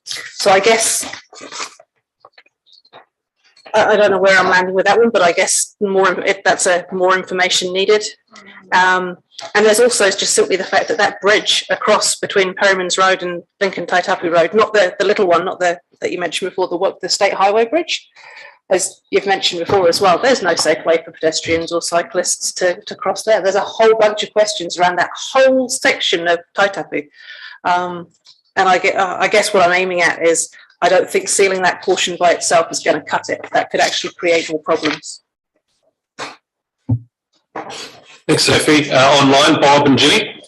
So I guess, I don't know where I'm landing with that one, but I guess if that's more information needed. And there's also just simply the fact that bridge across between Perryman's Road and Lincoln Taitapu Road, not the little one, not that you mentioned before, the State Highway Bridge, as you've mentioned before as well, there's no safe way for pedestrians or cyclists to cross there. There's a whole bunch of questions around that whole section of Taitapu. And I guess what I'm aiming at is I don't think sealing that portion by itself is going to cut it. That could actually create more problems. Thanks, Sophie. Online, Bob and Jenny.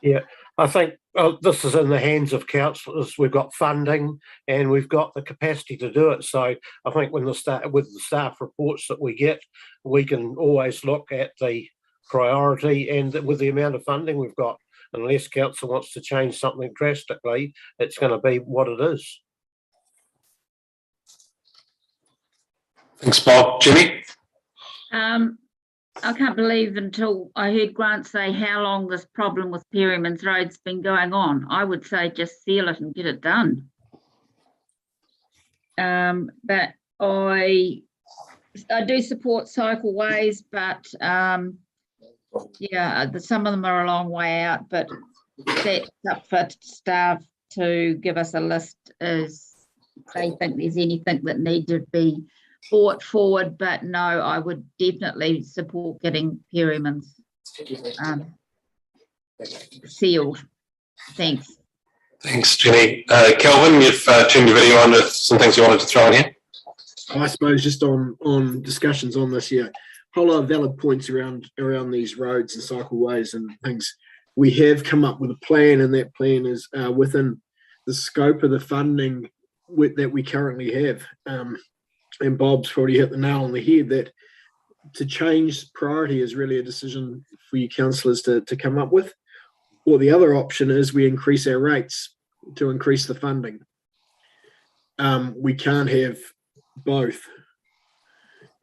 Yeah, I think this is in the hands of councillors. We've got funding and we've got the capacity to do it. So I think with the staff reports that we get, we can always look at the priority, and with the amount of funding we've got, unless council wants to change something drastically, it's going to be what it is. Thanks, Bob. Jenny? I can't believe until I heard Grant say how long this problem with Perryman's Road's been going on. I would say just seal it and get it done. But I do support cycleways, but yeah, some of them are a long way out, but that's up for staff to give us a list as they think there's anything that needs to be brought forward. But no, I would definitely support getting Perryman's sealed. Thanks. Thanks, Jenny. Kelvin, you've turned your video on with some things you wanted to throw in here. I suppose just on discussions on this, yeah, a whole lot of valid points around these roads and cycleways and things. We have come up with a plan, and that plan is within the scope of the funding that we currently have. And Bob's probably hit the nail on the head that to change priority is really a decision for you councillors to come up with. Or the other option is we increase our rates to increase the funding. We can't have both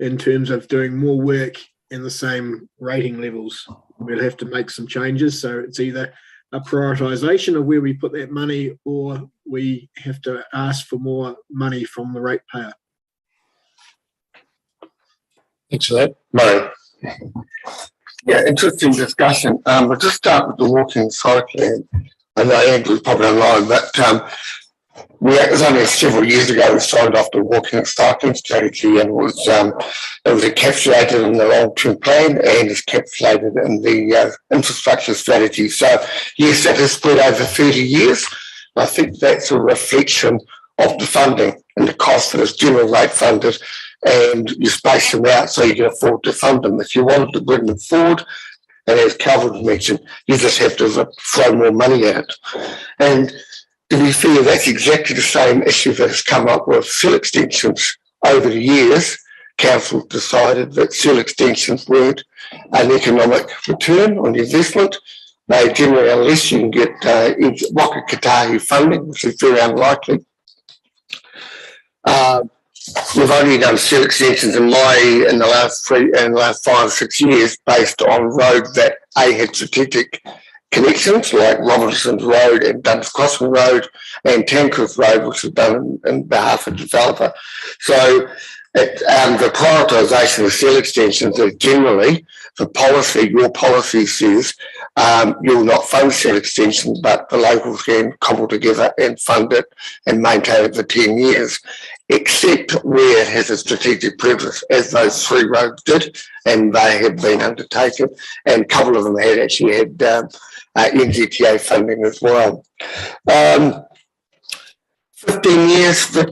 in terms of doing more work in the same rating levels. We'll have to make some changes. So it's either a prioritisation of where we put that money, or we have to ask for more money from the ratepayer. Thanks for that. Murray. Yeah, interesting discussion. We'll just start with the walking and cycling. I know Andrew's probably online, but it was only several years ago we signed off the walking and cycling strategy, and it was encapsulated in the long-term plan and is encapsulated in the infrastructure strategy. So yes, it has spread over 30 years. I think that's a reflection of the funding and the cost that is general rate funded, and you space them out so you can afford to fund them. If you wanted to bring them forward, and as Calvin mentioned, you just have to throw more money at it. And to be fair, that's exactly the same issue that has come up with seal extensions over the years. Council decided that seal extensions weren't an economic return on the investment. They generally, unless you can get Waka Kotahi funding, which is very unlikely. We've only done seal extensions in the last 5 or 6 years based on roads that had strategic connections, like Robinson's Road and Dunn's Crossing Road and Tancrest Road, which was done in behalf of the developer. So the prioritisation of seal extensions is generally the policy. Your policy says you'll not fund seal extensions, but the locals can cobble together and fund it and maintain it for 10 years, except where it has a strategic purpose, as those 3 roads did, and they have been undertaken, and a couple of them had actually had NZTA funding as well. 15 years for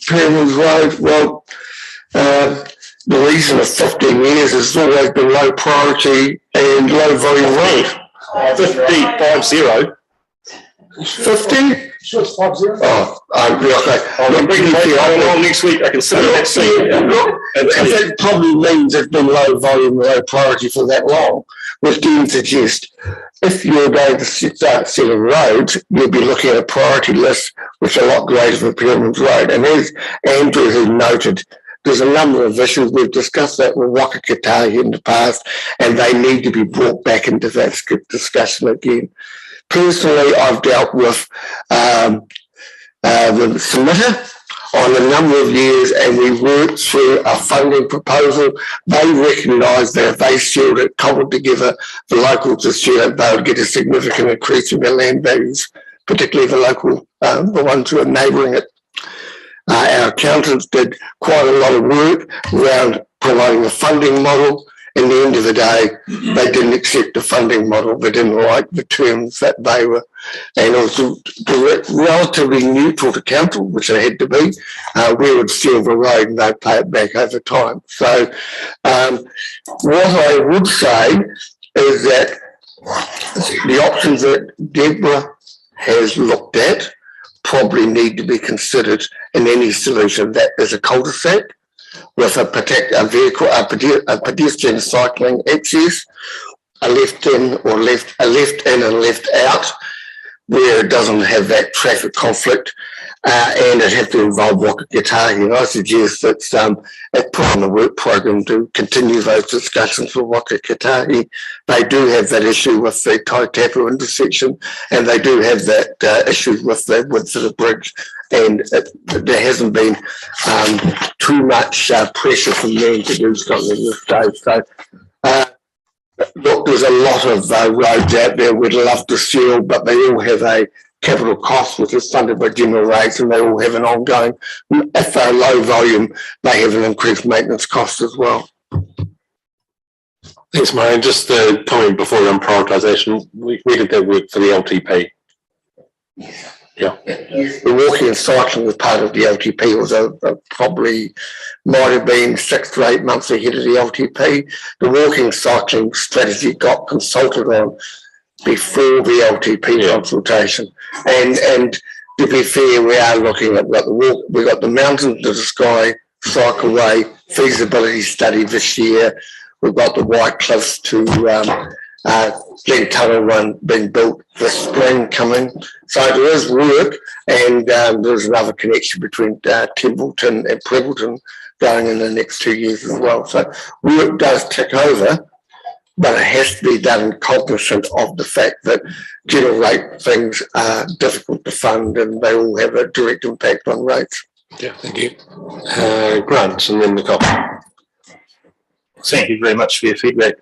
Perryman's Road. Well, the reason of 15 years has always been low priority and low volume road. 50. 50? Sure, it's 5-0. Oh, okay. I'll bring it on next week. I can sit in that seat. That probably means it's been low volume, low priority for that long, which then suggests if you're going to start sealing roads, you'll be looking at a priority list which is a lot greater for Perryman's Road. And as Andrew has noted, there's a number of issues. We've discussed that with Waka Kotahi in the past, and they need to be brought back into that discussion again. Personally, I've dealt with the submitter on a number of years, and we worked through a funding proposal. They recognised that if they sealed it, cobbled together, the locals to seal it, they would get a significant increase in their land values, particularly the local, the ones who are neighbouring it Our accountants did quite a lot of work around providing a funding model. In the end of the day, they didn't accept the funding model. They didn't like the terms that they were, and it was relatively neutral to council, which they had to be. We would seal the road and they'd pay it back over time. So what I would say is that the options that Deborah has looked at probably need to be considered in any solution that is a cul-de-sac with a pedestrian cycling access, a left in and left out, where it doesn't have that traffic conflict, and it has to involve Waka-Kotahi. And I suggest that it's put on the work program to continue those discussions with Waka-Kotahi. They do have that issue with the Taitapu intersection, and they do have that issue with the width of the bridge. And there hasn't been too much pressure from them to do something at this stage. So, look, there's a lot of roads out there we'd love to seal, but they all have a capital cost, which is funded by general rates, and they all have an ongoing, if they're low volume, they have an increased maintenance cost as well. Thanks, Marion. Just a comment before on prioritisation. We did that work for the LTP. Yeah. The walking and cycling was part of the LTP. It was probably might have been 6 to 8 months ahead of the LTP. The walking and cycling strategy got consulted on before the LTP consultation. And to be fair, we are looking at what the walk. We've got the Mountain to the Sky Cycleway feasibility study this year. We've got the White Cliffs to Glen Tunnel one being built this spring coming. So there is work, and there's another connection between Templeton and Prebbleton going in the next 2 years as well. So work does tick over, but it has to be done cognizant of the fact that general rate things are difficult to fund and they all have a direct impact on rates. Yeah, thank you. Grant, and then Nicole. Thank you very much for your feedback.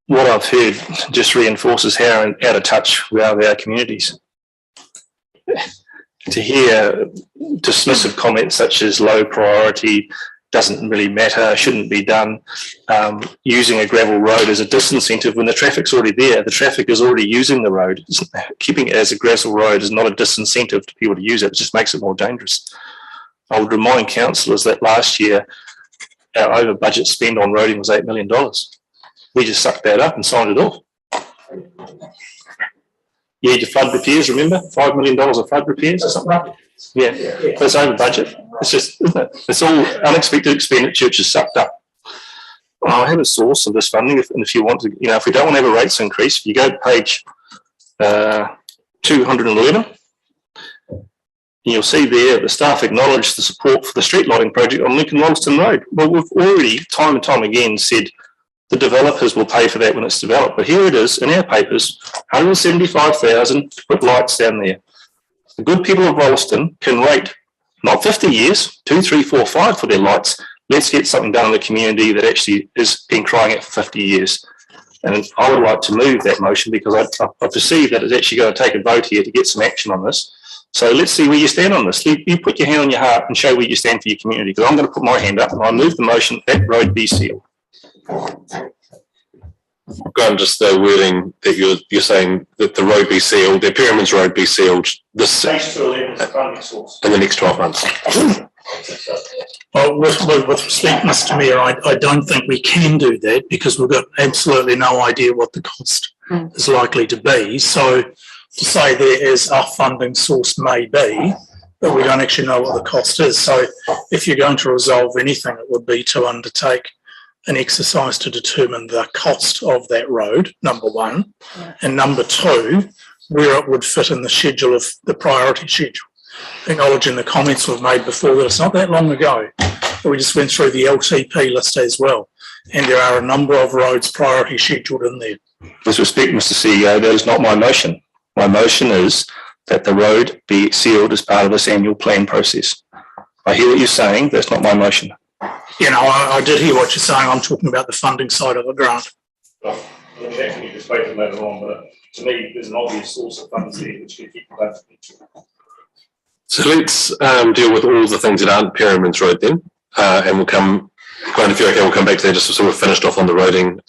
What I've heard just reinforces how out of touch we are with our communities. To hear dismissive comments such as low priority, doesn't really matter, shouldn't be done, using a gravel road as a disincentive when the traffic's already there. The traffic is already using the road. Keeping it as a gravel road is not a disincentive to people to use it, it just makes it more dangerous. I would remind councillors that last year our over budget spend on roading was $8 million. We just sucked that up and signed it off. You had your flood repairs, remember? $5 million of flood repairs or something like that? Yeah, it's over budget. It's just, isn't it? It's all unexpected expenditure, which is sucked up. Well, I have a source of this funding, and if you want to, if we don't want to have a rates increase, if you go to page 211, you'll see there the staff acknowledged the support for the street lighting project on Lincoln Rollston Road. Well, we've already time and time again said the developers will pay for that when it's developed. But here it is in our papers, $175,000 to put lights down there. The good people of Rollston can wait not 50 years, 2, 3, 4, 5 for their lights. Let's get something done in the community that actually has been crying out for 50 years. And I would like to move that motion because I perceive that it's actually going to take a vote here to get some action on this. So let's see where you stand on this. You put your hand on your heart and show where you stand for your community, because I'm going to put my hand up and I move the motion that road be sealed. Grant, just the wording that you're saying that the road be sealed, the Pyramids Road be sealed this in the next 12 months. Well, with respect, Mr. Mayor, I don't think we can do that because we've got absolutely no idea what the cost is likely to be. So to say there is a funding source may be, but we don't actually know what the cost is. So if you're going to resolve anything, it would be to undertake an exercise to determine the cost of that road, number one, and number two, where it would fit in the schedule of the priority schedule. Acknowledging the comments we've made before that it's not that long ago, but we just went through the LTP list as well, and there are a number of roads priority scheduled in there. With respect, Mr. CEO, that is not my motion. My motion is that the road be sealed as part of this annual plan process. I hear what you're saying, that's not my motion. I did hear what you're saying. I'm talking about the funding side of the grant. Well, let me actually get spoken later on, but to me, there's an obvious source of funds there which can keep the So let's deal with all the things that aren't Pyramid's Road then, and we'll come. Grant, if you're okay, we'll come back to that just to sort of finished off on the roading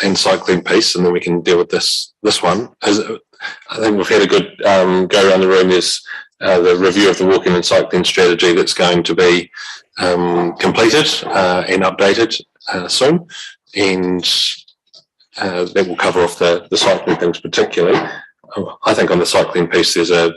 and cycling piece, and then we can deal with this one. I think we've had a good go around the room. There's the review of the walking and cycling strategy that's going to be completed and updated soon, and that will cover off the cycling things particularly. I think on the cycling piece, there's a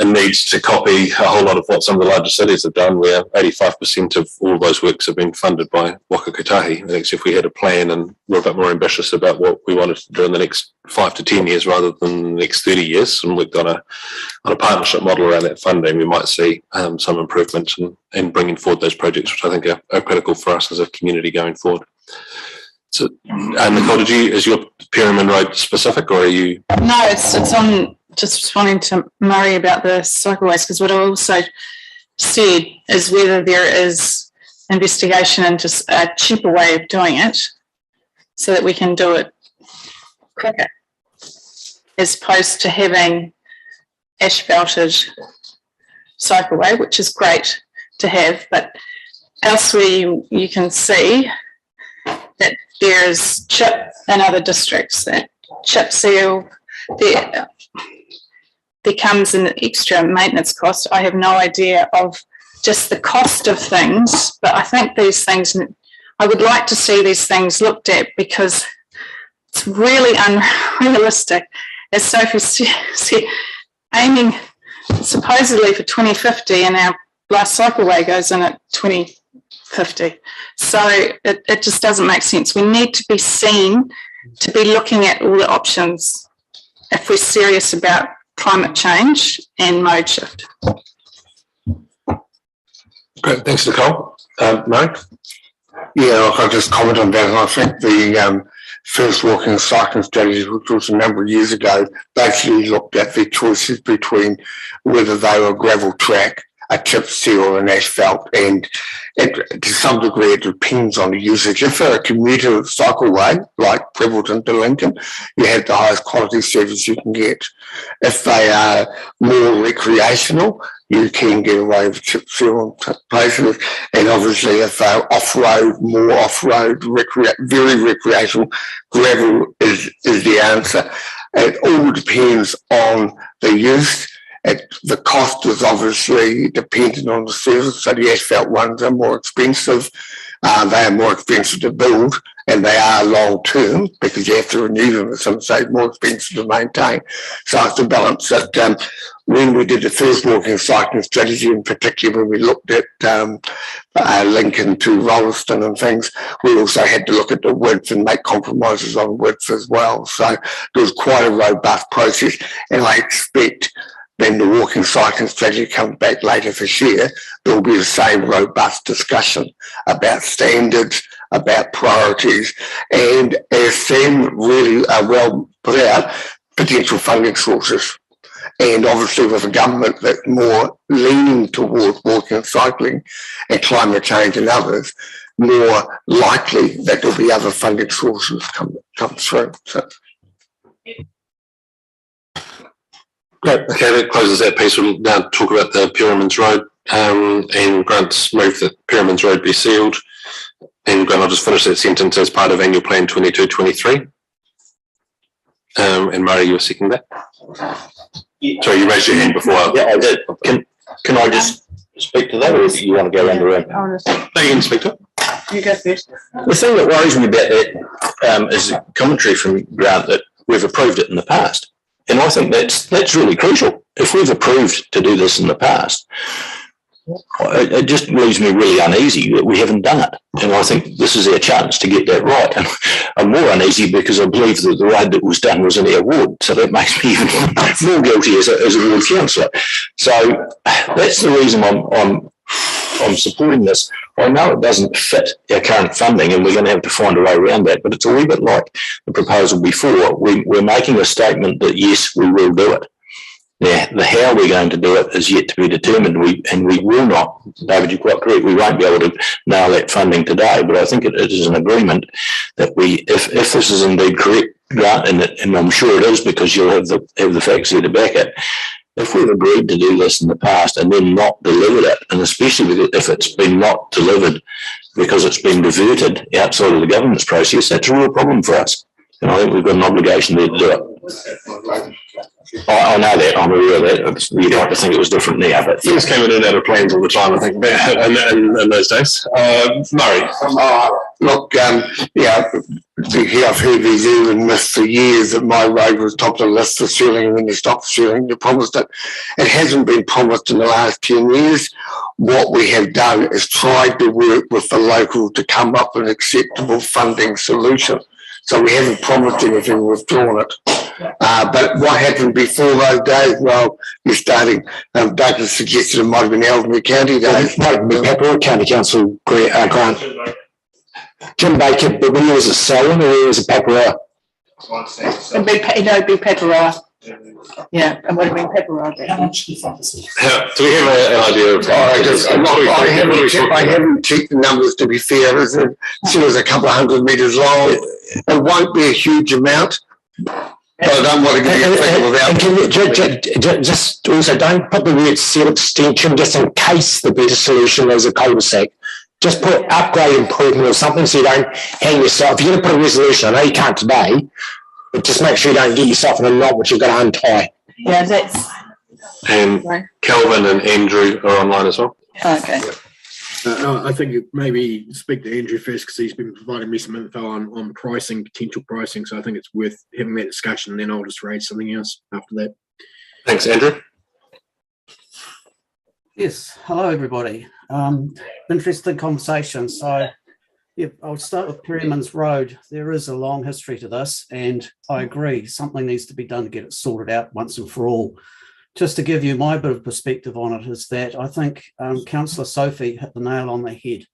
need to copy a whole lot of what some of the larger cities have done, where 85% of all those works have been funded by Waka Kotahi. I think if we had a plan and we're a bit more ambitious about what we wanted to do in the next 5 to 10 years rather than the next 30 years, and worked on a partnership model around that funding, we might see some improvement in bringing forward those projects, which I think are critical for us as a community going forward. So, Nicole, is your Pyramid Road specific, or are you? No, it's on. Just responding to Murray about the cycleways, because what I also said is whether there is investigation into a cheaper way of doing it so that we can do it quicker, as opposed to having asphalted cycleway, which is great to have, but elsewhere you can see that there is chip in other districts, that chip seal, there comes an extra maintenance cost. I have no idea of just the cost of things, but I think these things, I would like to see these things looked at, because it's really unrealistic. As Sophie said, aiming supposedly for 2050, and our last cycleway goes in at 2050. So it just doesn't make sense. We need to be seen to be looking at all the options if we're serious about climate change and mode shift. Great, thanks, Nicole. Mike? Yeah, I'll just comment on that. And I think the first walking and cycling strategy, which was a number of years ago, basically looked at the choices between whether they were a gravel track, a chip seal, or an asphalt, and to some degree it depends on the usage. If they're a commuter cycleway, like Prebbleton to Lincoln, you have the highest quality service you can get. If they are more recreational, you can get away with chip seal places, and obviously if they're off-road, more off-road, very recreational, gravel is the answer. It all depends on the use. The cost is obviously dependent on the service, so the asphalt ones are more expensive. They are more expensive to build, and they are long term because you have to renew them, at some stage, more expensive to maintain. So it's a balance that when we did the first walking and cycling strategy, in particular when we looked at Lincoln to Rolleston and things, we also had to look at the width and make compromises on width as well. So there was quite a robust process, and I expect then the walking cycling strategy comes back later this year, there will be the same robust discussion about standards, about priorities, and as Sam really well put out, potential funding sources. And obviously with a government that's more leaning towards walking and cycling and climate change and others, more likely that there'll be other funding sources come through. So. Great. Okay, that closes that piece. We'll now talk about the Pyramid's Road, and Grant's moved that Pyramid's Road be sealed. And Grant, I'll just finish that sentence as part of Annual Plan 22-23. And Murray, you were seeking that? Yeah. Sorry, you raised your hand before. Yeah, I did. Can I just speak to that, or do you want to go around the room? No, you can speak to it. You go first. The thing that worries me about that is the commentary from Grant that we've approved it in the past. And I think that's really crucial. If we've approved to do this in the past, it just leaves me really uneasy that we haven't done it. And I think this is our chance to get that right. And I'm more uneasy because I believe that the road that was done was in our ward. So that makes me even more guilty as a ward councillor. So that's the reason I'm supporting this. I know it doesn't fit our current funding and we're going to have to find a way around that, but it's a wee bit like the proposal before. We're making a statement that yes, we will do it. Now, the how we're going to do it is yet to be determined. We will not, David, you're quite correct, we won't be able to nail that funding today, but I think it is an agreement that if this is indeed correct, Grant, and I'm sure it is because you'll have the facts there to back it, if we've agreed to do this in the past and then not delivered it, and especially if it's been not delivered because it's been diverted outside of the governance process, that's a real problem for us. And I think we've got an obligation there to do it. I know that, I'm aware of that. You'd like to think it was different now, but things came in and out of plans all the time, I think, in those days. Murray. Look, yeah, I've heard these even myths for years that my road was top of the list for sealing, and then you stop sealing, you promised it. It hasn't been promised in the last 10 years. What we have done is tried to work with the local to come up with an acceptable funding solution. So we haven't promised anything, we've drawn it. But what happened before those days? Well, you're starting, Douglas suggested it might have been Ellesmere County days. Might have been Papua County Council grant. Jim Baker, but when he was at Selwyn or he was at Papua? It'd be Papua. Yeah, it would have been Papua. Do we have an idea of? I haven't checked the numbers, to be fair. It was a couple of 100 metres long. It won't be a huge amount. But I don't want to get you without. Just also don't put the word seal extension just in case the better solution is a cul-de-sac. Just put upgrade improvement or something so you don't hang yourself. If you're going to put a resolution, I know you can't today, but just make sure you don't get yourself in a knot which you've got to untie. Yeah, that's. And Kelvin and Andrew are online as well. Okay. I think maybe speak to Andrew first because he's been providing me some info on pricing, potential pricing. So I think it's worth having that discussion, and then I'll just raise something else after that. Thanks, Andrew. Yes, hello everybody. Interesting conversation. So yeah, I'll start with Perryman's Road. There is a long history to this, and I agree something needs to be done to get it sorted out once and for all. Just to give you my bit of perspective on it is that I think Councillor Sophie hit the nail on the head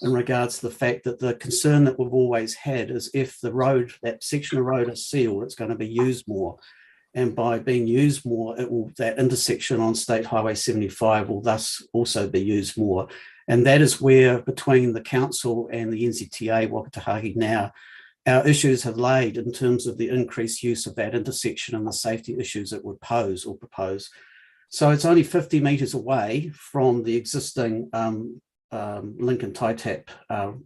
in regards to the fact that the concern that we've always had is if the road, that section of road is sealed, it's going to be used more. And by being used more, that intersection on State Highway 75 will thus also be used more. And that is where, between the council and the NZTA Wakatahaki now, our issues have laid in terms of the increased use of that intersection and the safety issues it would pose or propose. So it's only 50 metres away from the existing Lincoln Taitap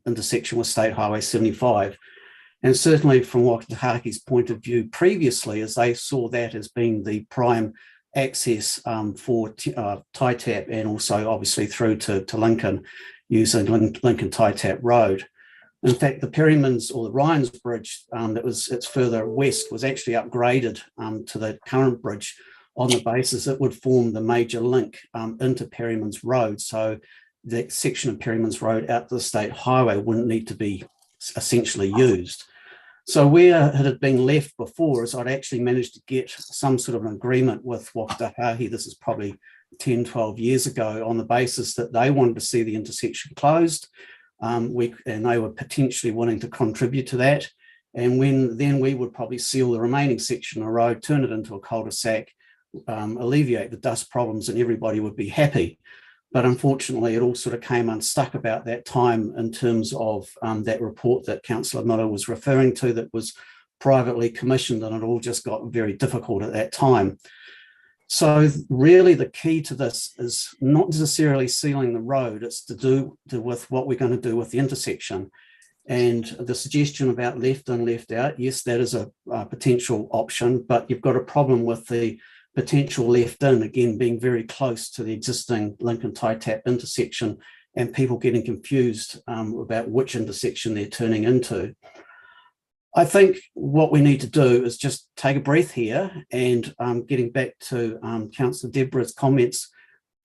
intersection with State Highway 75. And certainly from Wakatahaki's point of view previously, as they saw that as being the prime access for Taitap and also obviously through to Lincoln using Lincoln Taitap Road. In fact, the Perryman's or the Ryan's Bridge it's further west was actually upgraded to the current bridge on the basis it would form the major link into Perryman's Road. So that section of Perryman's Road out to the state highway wouldn't need to be essentially used. So where it had been left before is I'd actually managed to get some sort of an agreement with Wakatahahi, this is probably 10, 12 years ago, on the basis that they wanted to see the intersection closed. And they were potentially wanting to contribute to that. And then we would probably seal the remaining section of road, turn it into a cul-de-sac, alleviate the dust problems, and everybody would be happy. But unfortunately, it all sort of came unstuck about that time in terms of that report that Councillor Miller was referring to that was privately commissioned, and it all just got very difficult at that time. So really the key to this is not necessarily sealing the road, it's to do with what we're going to do with the intersection. And the suggestion about left in, left out, yes, that is a potential option, but you've got a problem with the potential left in, again, being very close to the existing Lincoln Taitap intersection and people getting confused about which intersection they're turning into. I think what we need to do is just take a breath here and getting back to Councillor Deborah's comments,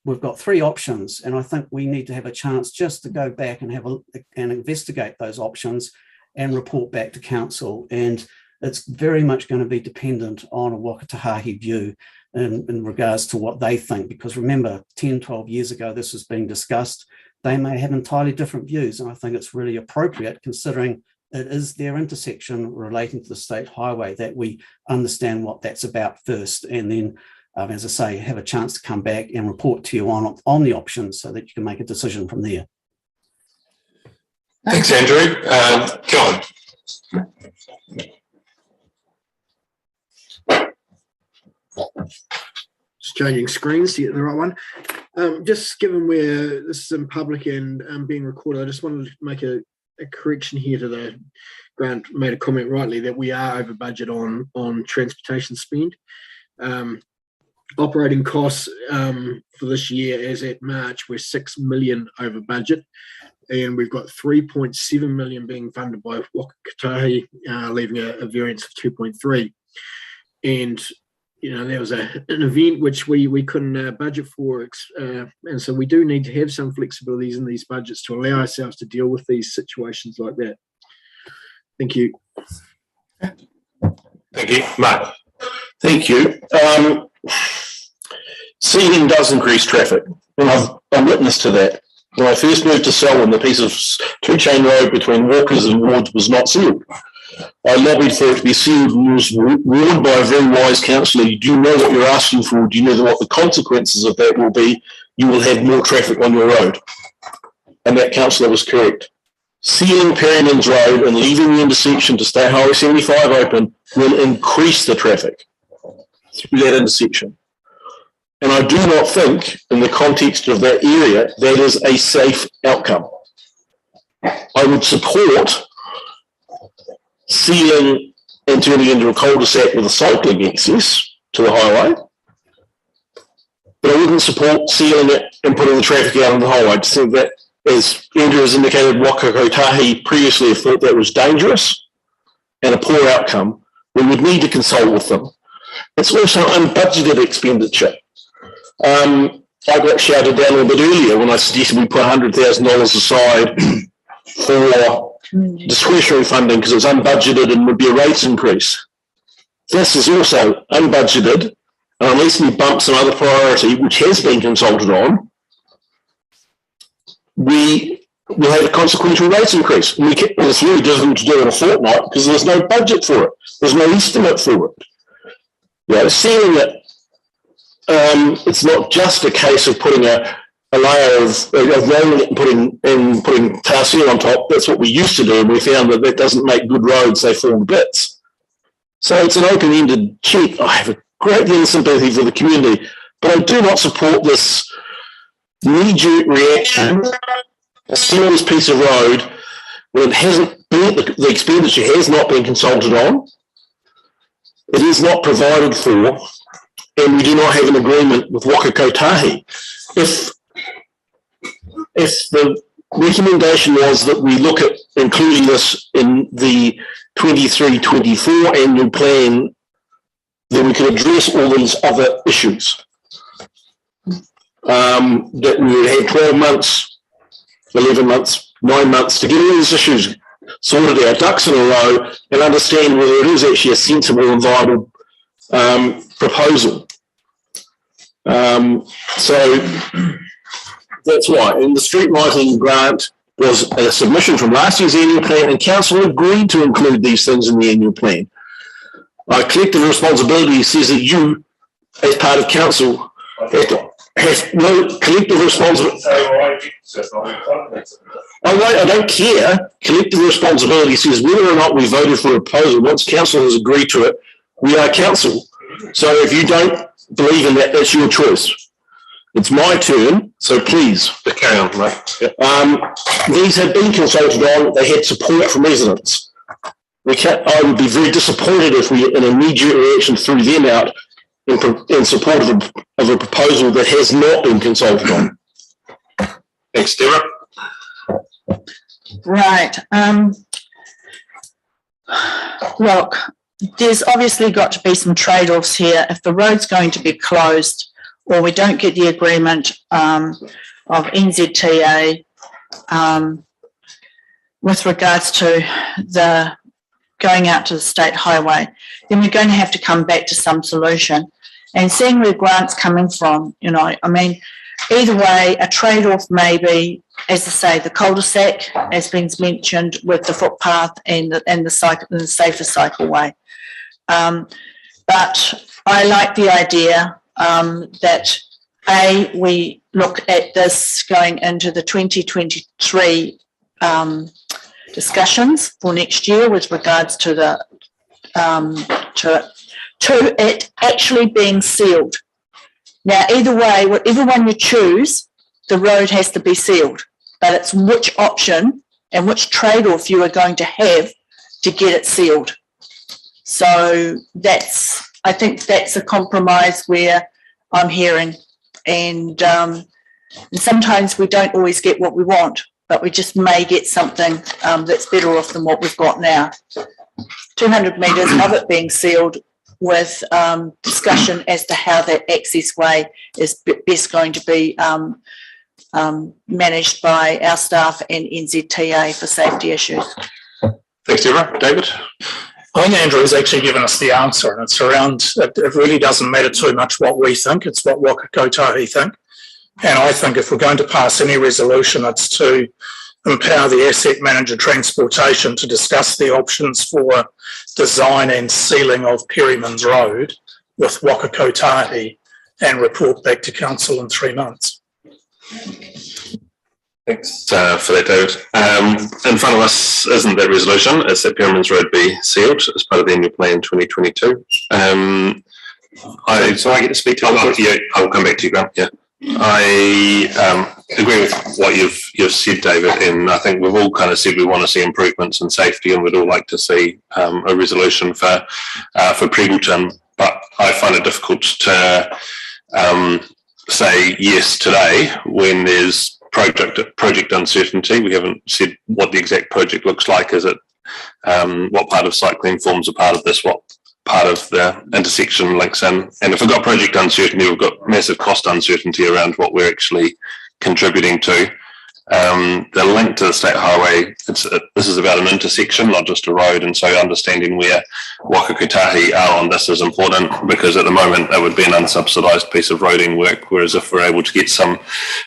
we've got three options, and I think we need to have a chance just to go back and and investigate those options and report back to council. And it's very much going to be dependent on a Wakatahahi view in regards to what they think, because remember, 10, 12 years ago, this was being discussed. They may have entirely different views, and I think it's really appropriate, considering it is their intersection relating to the state highway, that we understand what that's about first, and then, as I say, have a chance to come back and report to you on the options so that you can make a decision from there. Thanks, Andrew. John. Just changing screens to get the right one. Just given where this is in public and being recorded, I just wanted to make a correction here to the Grant made a comment rightly that we are over budget on transportation spend. Operating costs for this year, as at March, we're 6 million over budget, and we've got 3.7 million being funded by Waka Kotahi, leaving a variance of 2.3. And there was an event which we couldn't budget for, and so we do need to have some flexibilities in these budgets to allow ourselves to deal with these situations like that. Thank you. Thank you, Mark. Thank you. Seeding does increase traffic, and I'm witness to that. When I first moved to Selwyn, the piece of two-chain road between Walkers and Wards was not sealed. I lobbied for it to be sealed and was warned by a very wise councillor. Do you know what you're asking for? Do you know what the consequences of that will be? You will have more traffic on your road. And that councillor was correct. Sealing Perryman's Road and leaving the intersection to stay Highway 75 open will increase the traffic through that intersection. And I do not think, in the context of that area, that is a safe outcome. I would support sealing and turning into a cul-de-sac with a cycling access to the highway, but I wouldn't support sealing it and putting the traffic out on the highway. I just think that, as Andrew has indicated, Waka Kotahi previously thought that was dangerous and a poor outcome. We would need to consult with them. It's also unbudgeted expenditure. I got shouted down a little bit earlier when I suggested we put $100,000 aside for discretionary funding because it was unbudgeted and would be a rates increase. This is also unbudgeted, and unless we bump some other priority, which has been consulted on, we will have a consequential rates increase. And it's really difficult to do in a fortnight because there's no budget for it. There's no estimate for it. Seeing it, it's not just a case of putting a layer of rolling it and putting tar seal on top. That's what we used to do, and we found that doesn't make good roads, they fall to bits. So it's an open-ended check. I have a great deal of sympathy for the community, but I do not support this knee-jerk reaction. A seamless piece of road when it hasn't been, the expenditure has not been consulted on, it is not provided for, and we do not have an agreement with Waka Kotahi. If the recommendation was that we look at including this in the 23-24 annual plan, then we could address all these other issues. That we would have 12 months, 11 months, 9 months to get all these issues sorted out, ducks in a row, and understand whether it is actually a sensible and viable proposal. So that's why. And the street lighting grant was a submission from last year's annual plan, and council agreed to include these things in the annual plan. Our collective responsibility says that you, as part of council, have no collective responsibility. I don't care. Collective responsibility says whether or not we voted for a proposal, once council has agreed to it, we are council. So if you don't believe in that, that's your choice. It's my turn, so please. Carry on, mate. These have been consulted on. They had support from residents. I would be very disappointed if we, in a knee-jerk reaction, threw them out in support of a proposal that has not been consulted on. Thanks, Deborah. Right. Look, there's obviously got to be some trade-offs here. If the road's going to be closed or we don't get the agreement of NZTA with regards to the going out to the state highway, then we're going to have to come back to some solution. And seeing where Grant's coming from, either way, a trade-off may be, as I say, the cul-de-sac, as been mentioned, with the footpath and the safer cycleway. But I like the idea that we look at this going into the 2023 discussions for next year with regards to the to it actually being sealed. Now, either way, whatever one you choose, the road has to be sealed, but it's which option and which trade-off you are going to have to get it sealed. So I think that's a compromise where I'm hearing, and sometimes we don't always get what we want, but we just may get something that's better off than what we've got now. 200 metres of it being sealed with discussion as to how that access way is best going to be managed by our staff and NZTA for safety issues. Thanks, Deborah. David? I think Andrew has actually given us the answer, and it's around, it really doesn't matter too much what we think, it's what Waka Kotahi think. And I think if we're going to pass any resolution, it's to empower the asset manager transportation to discuss the options for design and sealing of Perryman's Road with Waka Kotahi and report back to council in 3 months. Thanks for that, David. In front of us isn't that resolution, it's that Perryman's Road be sealed as part of the annual plan 2022. So I get to speak to I'll come back to you, Grant. Yeah. I agree with what you've said, David, and I think we've all kind of said we want to see improvements in safety, and we'd all like to see a resolution for Prebbleton. But I find it difficult to say yes today when there's project uncertainty. We haven't said what the exact project looks like. Is it what part of cycling forms a part of this? What part of the intersection links in? And if we've got project uncertainty, we've got massive cost uncertainty around what we're actually contributing to. The link to the state highway, this is about an intersection, not just a road, and so understanding where Waka Kotahi are on this is important, because at the moment it would be an unsubsidised piece of roading work, whereas if we're able to get some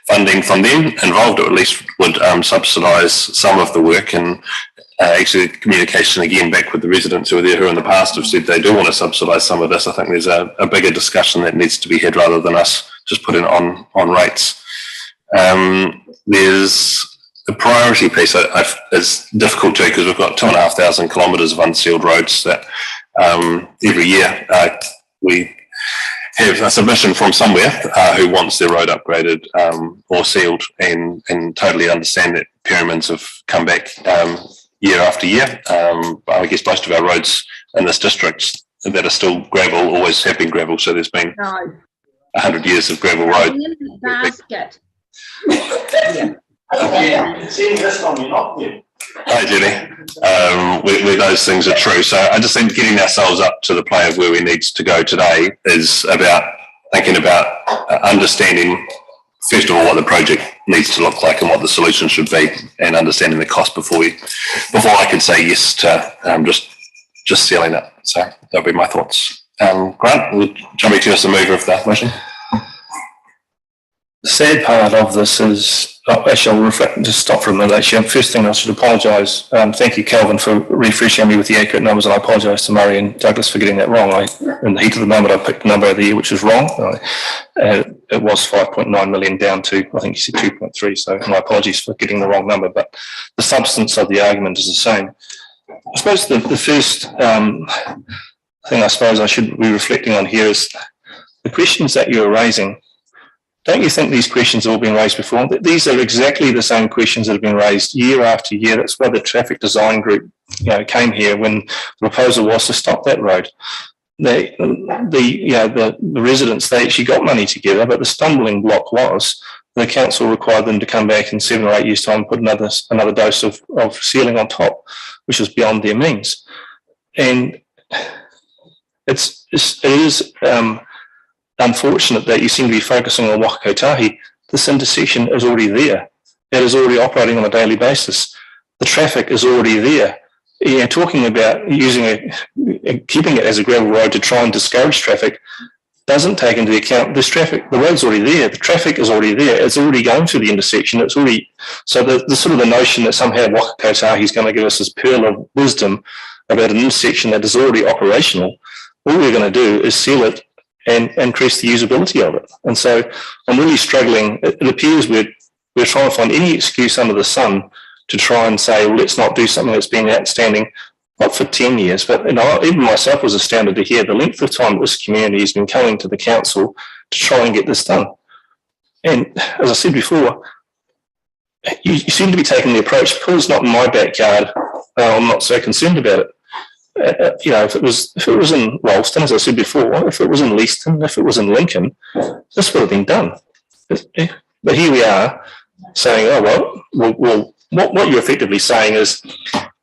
funding from them involved, or at least would subsidise some of the work. And actually communication again back with the residents who were there who in the past have said they do want to subsidise some of this. I think there's a bigger discussion that needs to be had rather than us just putting it on rates. There's the priority piece is difficult too, because we've got 2,500 kilometres of unsealed roads that every year we have a submission from somewhere who wants their road upgraded or sealed, and totally understand that Perrymans have come back year after year. But I guess most of our roads in this district that are still gravel always have been gravel, so there's been 100 years of gravel road. Basket. Hi, Jenny. Where those things are true. So I just think getting ourselves up to the play of where we need to go today is about thinking about understanding, first of all, what the project needs to look like and what the solution should be, and understanding the cost before I could say yes to just sealing it. So that'll be my thoughts. Grant, would you want me to as the mover of that motion? The sad part of this is, actually I'll reflect, just stop for a minute actually. First thing I should apologise. Thank you, Calvin, for refreshing me with the accurate numbers, and I apologise to Murray and Douglas for getting that wrong. In the heat of the moment, I picked the number of the year which was wrong. It was 5.9 million down to, I think you said 2.3, so my apologies for getting the wrong number, but the substance of the argument is the same. I suppose the first thing I suppose I should be reflecting on here is the questions that you're raising. Don't you think these questions have all been raised before? These are exactly the same questions that have been raised year after year. That's why the traffic design group, came here when the proposal was to stop that road. The residents, they actually got money together, but the stumbling block was the council required them to come back in 7 or 8 years' time and put another dose of sealing on top, which was beyond their means. And it is unfortunate that you seem to be focusing on Waka Kotahi. This intersection is already there. It is already operating on a daily basis. The traffic is already there. Talking about keeping it as a gravel road to try and discourage traffic doesn't take into account this traffic. The road's already there. The traffic is already there. It's already going through the intersection. It's already, so the sort of the notion that somehow Waka Kotahi is going to give us this pearl of wisdom about an intersection that is already operational. All we're going to do is seal it and increase the usability of it. And so I'm really struggling. It appears we're trying to find any excuse under the sun to try and say, well, let's not do something that's been outstanding, not for 10 years, but even myself was astounded to hear the length of time that this community has been coming to the council to try and get this done. And as I said before, you seem to be taking the approach, because it's not in my backyard, I'm not so concerned about it. If it was in Ralston, as I said before, if it was in Leaston, if it was in Lincoln, this would have been done. But here we are saying, oh, well, what you're effectively saying is,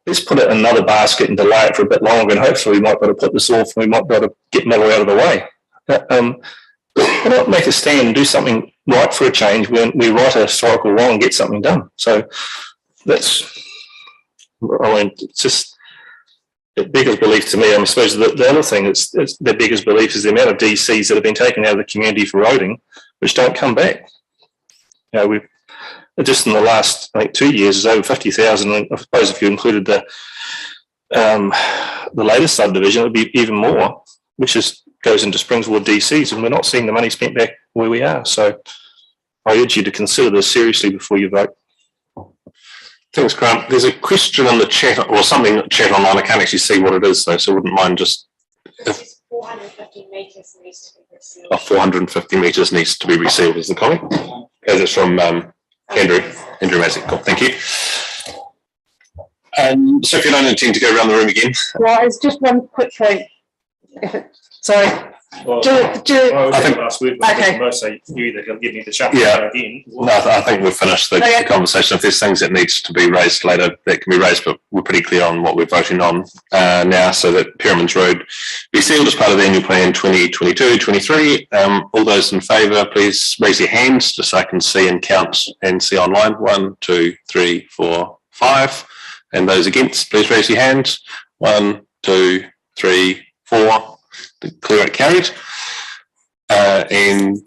let's put it in another basket and delay it for a bit longer, and hopefully we might be able to put this off, and we might be able to get metal out of the way. Why not make a stand and do something right for a change when we right a historical wrong and get something done? So it's just, it beggars belief to me. I suppose the other thing that beggars belief is the amount of DCs that have been taken out of the community for roading, which don't come back. We've just in the last 2 years is over 50,000. I suppose if you included the latest subdivision, it would be even more, which goes into Springswood DCs, and we're not seeing the money spent back where we are. So I urge you to consider this seriously before you vote. Thanks, Grant. There's a question on the chat, or something chat online. I can't actually see what it is, though, so I wouldn't mind just... 450 metres needs to be resealed. 450 metres needs to be resealed is the comment. As it's from Andrew Massey. Cool, thank you. So if you don't intend to go around the room again. Well, it's just one quick point. Sorry. Well, I think last week, okay. Most say you either give me the chapter again. No, I think we've finished the conversation. If there's things that needs to be raised later, that can be raised, but we're pretty clear on what we're voting on now, so that Pyramid's Road be sealed as part of the annual plan 2022-23. All those in favour, please raise your hands just so I can see and count and see online. 1, 2, 3, 4, 5. And those against, please raise your hands. 1, 2, 3, 4. Declare it carried. And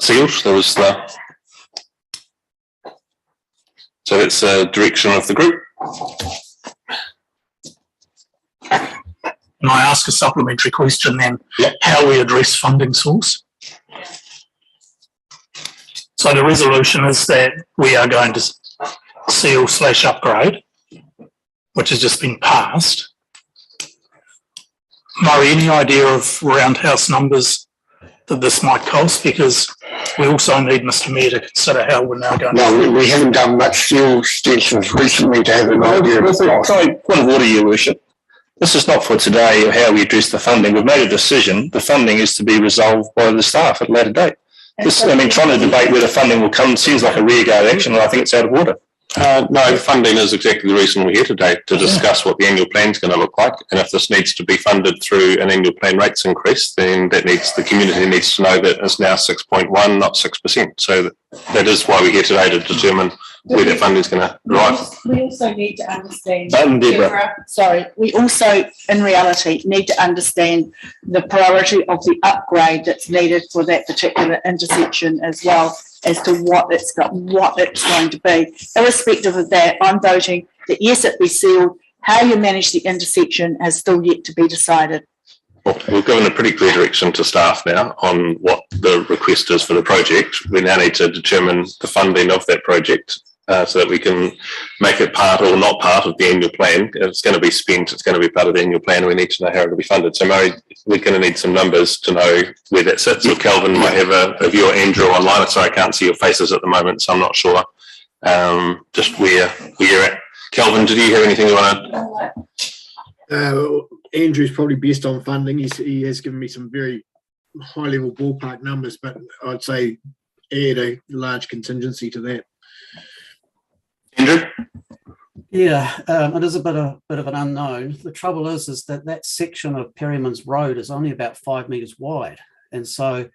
sealed, there was so that's the direction of the group. Can I ask a supplementary question then? Yep. How we address funding source? So the resolution is that we are going to seal/upgrade, which has just been passed. Murray, any idea of roundhouse numbers that this might cost? Because we also need Mr Mayor to consider how we're now going No, we haven't done much fuel stations recently to have an idea of the cost. Point of order, Your Worship. This is not for today or how we address the funding. We've made a decision. The funding is to be resolved by the staff at a later date. Trying to debate where the funding will come seems like a rearguard action, and I think it's out of order. No, funding is exactly the reason we're here today, to discuss what the annual plan is going to look like. And if this needs to be funded through an annual plan rates increase, then the community needs to know that it's now 6.1, not 6%. So that is why we're here today, to determine where that funding is going to arrive. We also need to understand. Sorry, we also, in reality, need to understand the priority of the upgrade that's needed for that particular intersection as well, as to what it's going to be. Irrespective of that, I'm voting that yes, it be sealed. How you manage the intersection has still yet to be decided. Well, we've given a pretty clear direction to staff now on what the request is for the project. We now need to determine the funding of that project so that we can make it part or not part of the annual plan. If it's going to be spent, it's going to be part of the annual plan, and we need to know how it will be funded. So, Murray, we're going to need some numbers to know where that sits. Or Kelvin might have a view, or Andrew online. Sorry, I can't see your faces at the moment, so I'm not sure just where you're at. Kelvin, did you have anything you want to? Andrew's probably best on funding. He has given me some very high-level ballpark numbers, but I'd say add a large contingency to that. Andrew? Yeah, it is a bit of an unknown. The trouble is that section of Perryman's Road is only about 5 metres wide. And so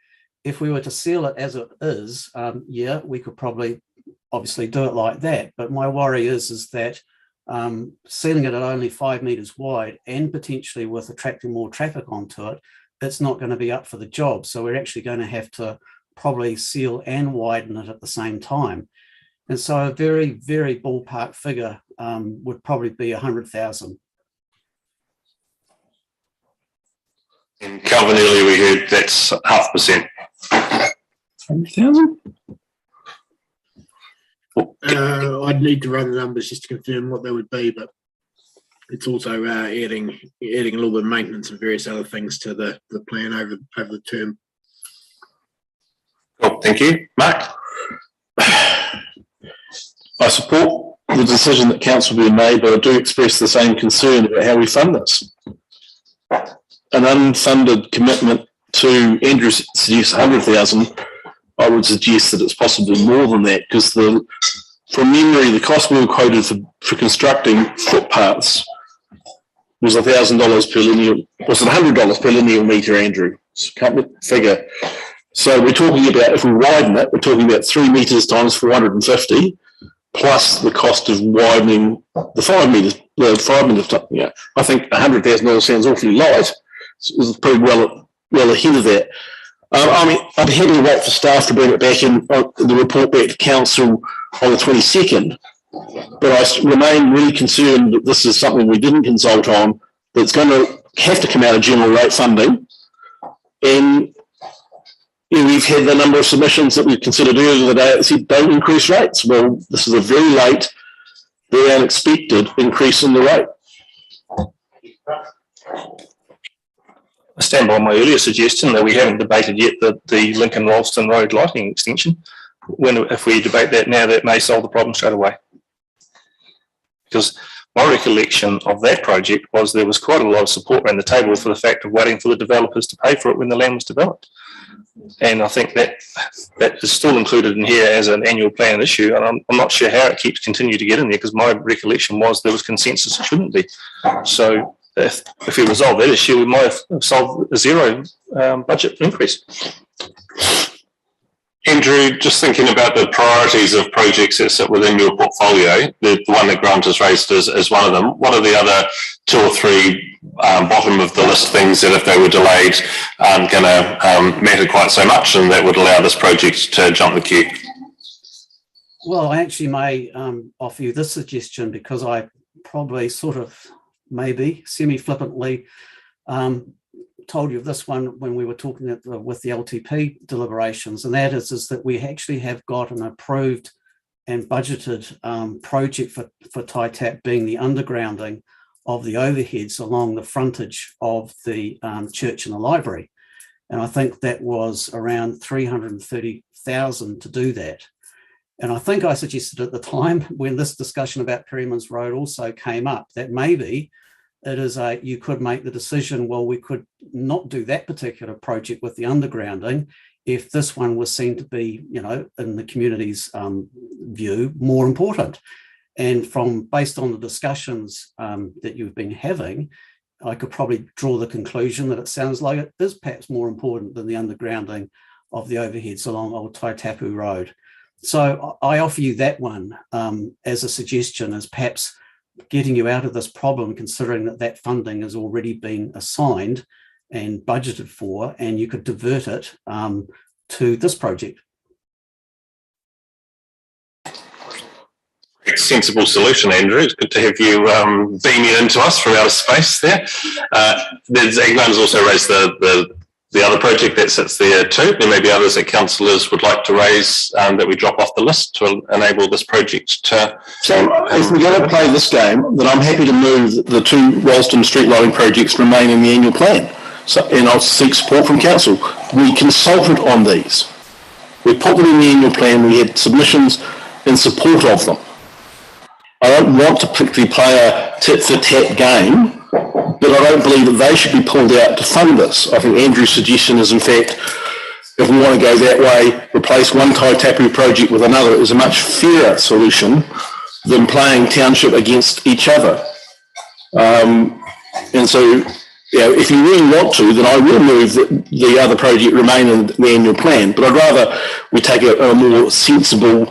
if we were to seal it as it is, we could probably obviously do it like that. But my worry is that sealing it at only 5 metres wide and potentially with attracting more traffic onto it, it's not going to be up for the job. So we're actually going to have to probably seal and widen it at the same time. And so a very, very ballpark figure would probably be 100,000. And Calvin, earlier we heard that's 0.5%. 100,000? I'd need to run the numbers just to confirm what they would be, but it's also adding a little bit of maintenance and various other things to the plan over the term. Cool, thank you. Mark? I support the decision that council will be made, but I do express the same concern about how we fund this. An unfunded commitment to Andrew suggests 100,000. I would suggest that it's possibly more than that, because from memory, the cost we were quoted for constructing footpaths was $1,000 per linear. Was it $100 per linear metre, Andrew? So can't figure. So we're talking about, if we widen it, we're talking about 3 metres times 450, plus the cost of widening the 5 metres. Yeah, I think $100,000 sounds awfully light. It's pretty well ahead of that. I mean, I'm happy to wait for staff to bring it back in the report back to council on the 22nd, but I remain really concerned that this is something we didn't consult on, that's going to have to come out of general rate funding. And we've had the number of submissions that we've considered earlier today that said don't increase rates. Well, this is a very late, very unexpected increase in the rate. I stand by my earlier suggestion that we haven't debated yet the Lincoln-Ralston Road lighting extension. If we debate that now, that may solve the problem straight away. Because my recollection of that project was there was quite a lot of support around the table for the fact of waiting for the developers to pay for it when the land was developed. And I think that is still included in here as an annual plan issue. And I'm not sure how it keeps continue to get in there, because my recollection was there was consensus it shouldn't be. So if we resolve that issue, we might have solved a zero budget increase. Andrew, just thinking about the priorities of projects that sit within your portfolio, the one that Grant has raised is one of them. What are the other 2 or 3 bottom of the list things that, if they were delayed, aren't going to matter quite so much, and that would allow this project to jump the queue? Well, I actually may offer you this suggestion, because I probably sort of maybe semi-flippantly told you of this one when we were talking with the LTP deliberations, and that is that we actually have got an approved and budgeted project for TITAP, being the undergrounding of the overheads along the frontage of the church and the library. And I think that was around 330,000 to do that. And I think I suggested at the time, when this discussion about Perryman's Road also came up, that maybe it is you could make the decision, well, we could not do that particular project with the undergrounding if this one was seen to be, in the community's view, more important. And based on the discussions that you've been having, I could probably draw the conclusion that it sounds like it is perhaps more important than the undergrounding of the overheads along Old Taitapu Road. So I offer you that one as a suggestion, as perhaps getting you out of this problem, considering that funding has already been assigned and budgeted for, and you could divert it to this project. Sensible solution, Andrew. It's good to have you beaming into us from outer space there. Agman's also raised the other project that sits there too. There may be others that councillors would like to raise that we drop off the list to enable this project to... So if we're going to play this game, then I'm happy to move the 2 Ralston street lighting projects remain in the annual plan. So, and I'll seek support from council. We consulted on these. We put them in the annual plan. We had submissions in support of them. I don't want to particularly play a tit-for-tat game, but I don't believe that they should be pulled out to fund this. I think Andrew's suggestion is, in fact, if we want to go that way, replace one Taitapu project with another is a much fairer solution than playing township against each other. And so, if you really want to, then I will move that the other project remain in the annual plan, but I'd rather we take a more sensible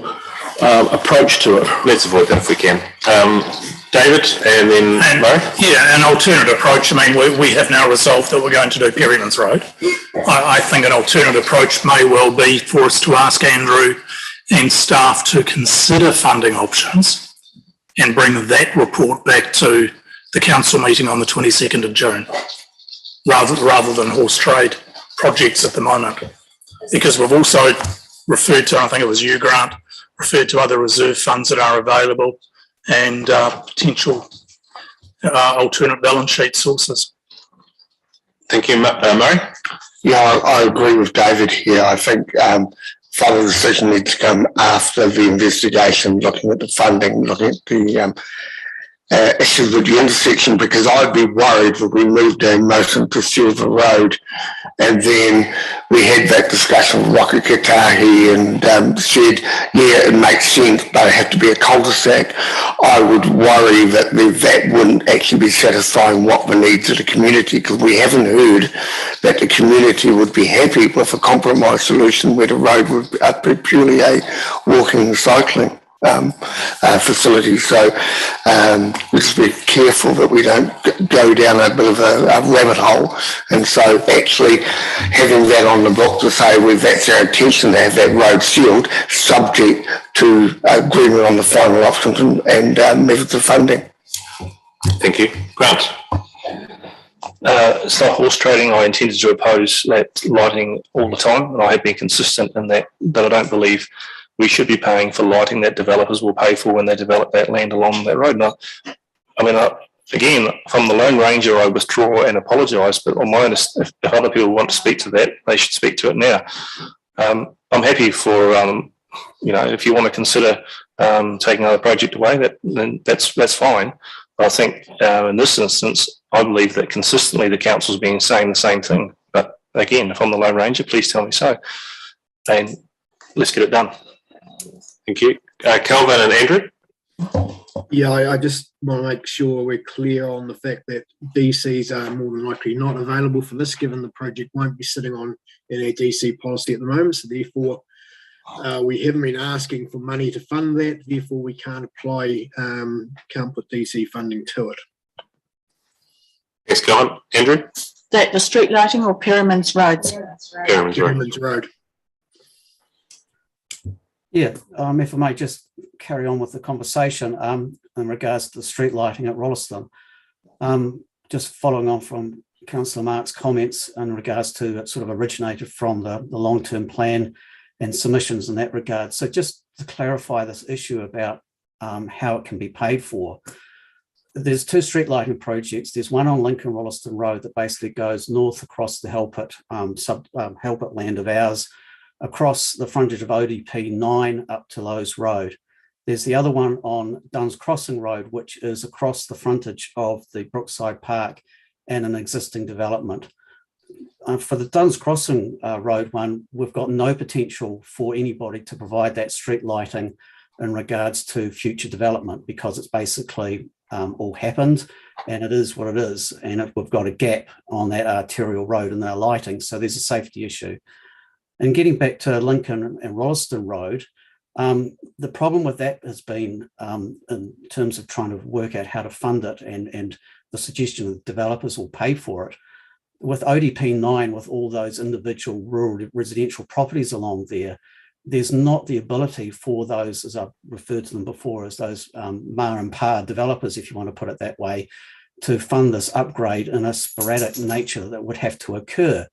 approach to it. Let's avoid that if we can. David, and then Murray? Yeah, an alternative approach. I mean, we have now resolved that we're going to do Perryman's Road. I think an alternative approach may well be for us to ask Andrew and staff to consider funding options and bring that report back to the council meeting on the 22nd of June, rather than horse trade projects at the moment. Because we've also referred to, I think it was you, Grant, referred to other reserve funds that are available and potential alternate balance sheet sources. Thank you, Murray. Yeah, I agree with David here. I think final decision needs to come after the investigation, looking at the funding, looking at the issues with the intersection, because I'd be worried that we moved our motion to Silver Road and then we had that discussion with Rocky Katahi and said, yeah, it makes sense, but it had to be a cul-de-sac. I would worry that that wouldn't actually be satisfying what the needs of the community, because we haven't heard that the community would be happy with a compromise solution where the road would be purely a walking and cycling facility. So we just be careful that we don't go down a bit of a rabbit hole. And so actually having that on the book to say, well, that's our intention to have that road sealed, subject to agreement on the final options and methods of funding. Thank you. Grant. It's not horse trading. I intended to oppose that lighting all the time, and I have been consistent in that I don't believe we should be paying for lighting that developers will pay for when they develop that land along that road. Again, from the Lone Ranger, I withdraw and apologise, but on my own, if other people want to speak to that, they should speak to it now. I'm happy for, if you want to consider taking another project away, then that's fine. But I think in this instance, I believe that consistently the council's been saying the same thing. But again, if I'm the Lone Ranger, please tell me so. And let's get it done. Thank you. Kelvin and Andrew? Yeah, I just want to make sure we're clear on the fact that DCs are more than likely not available for this, given the project won't be sitting on in our DC policy at the moment. So therefore, we haven't been asking for money to fund that. Therefore, we can't apply, can't put DC funding to it. Thanks, Kelvin. Andrew? The street lighting or Pyramid's roads? Pyramid's Road. Yeah, if I may just carry on with the conversation in regards to the street lighting at Rolleston. Just following on from Councillor Mark's comments in regards to it sort of originated from the long-term plan and submissions in that regard. So just to clarify this issue about how it can be paid for, there's two street lighting projects. There's one on Lincoln Rolleston Road that basically goes north across the Halpert land of ours, across the frontage of ODP 9 up to Lowe's Road. There's the other one on Duns Crossing Road, which is across the frontage of the Brookside Park and an existing development. For the Duns Crossing Road one, we've got no potential for anybody to provide that street lighting in regards to future development, because it's basically all happened and it is what it is. And we've got a gap on that arterial road and their lighting. So there's a safety issue. And getting back to Lincoln and Rolleston Road, the problem with that has been in terms of trying to work out how to fund it and the suggestion that developers will pay for it. With ODP 9, with all those individual rural residential properties along there, there's not the ability for those, as I've referred to them before, as those ma and pa developers, if you want to put it that way, to fund this upgrade in a sporadic nature that would have to occur.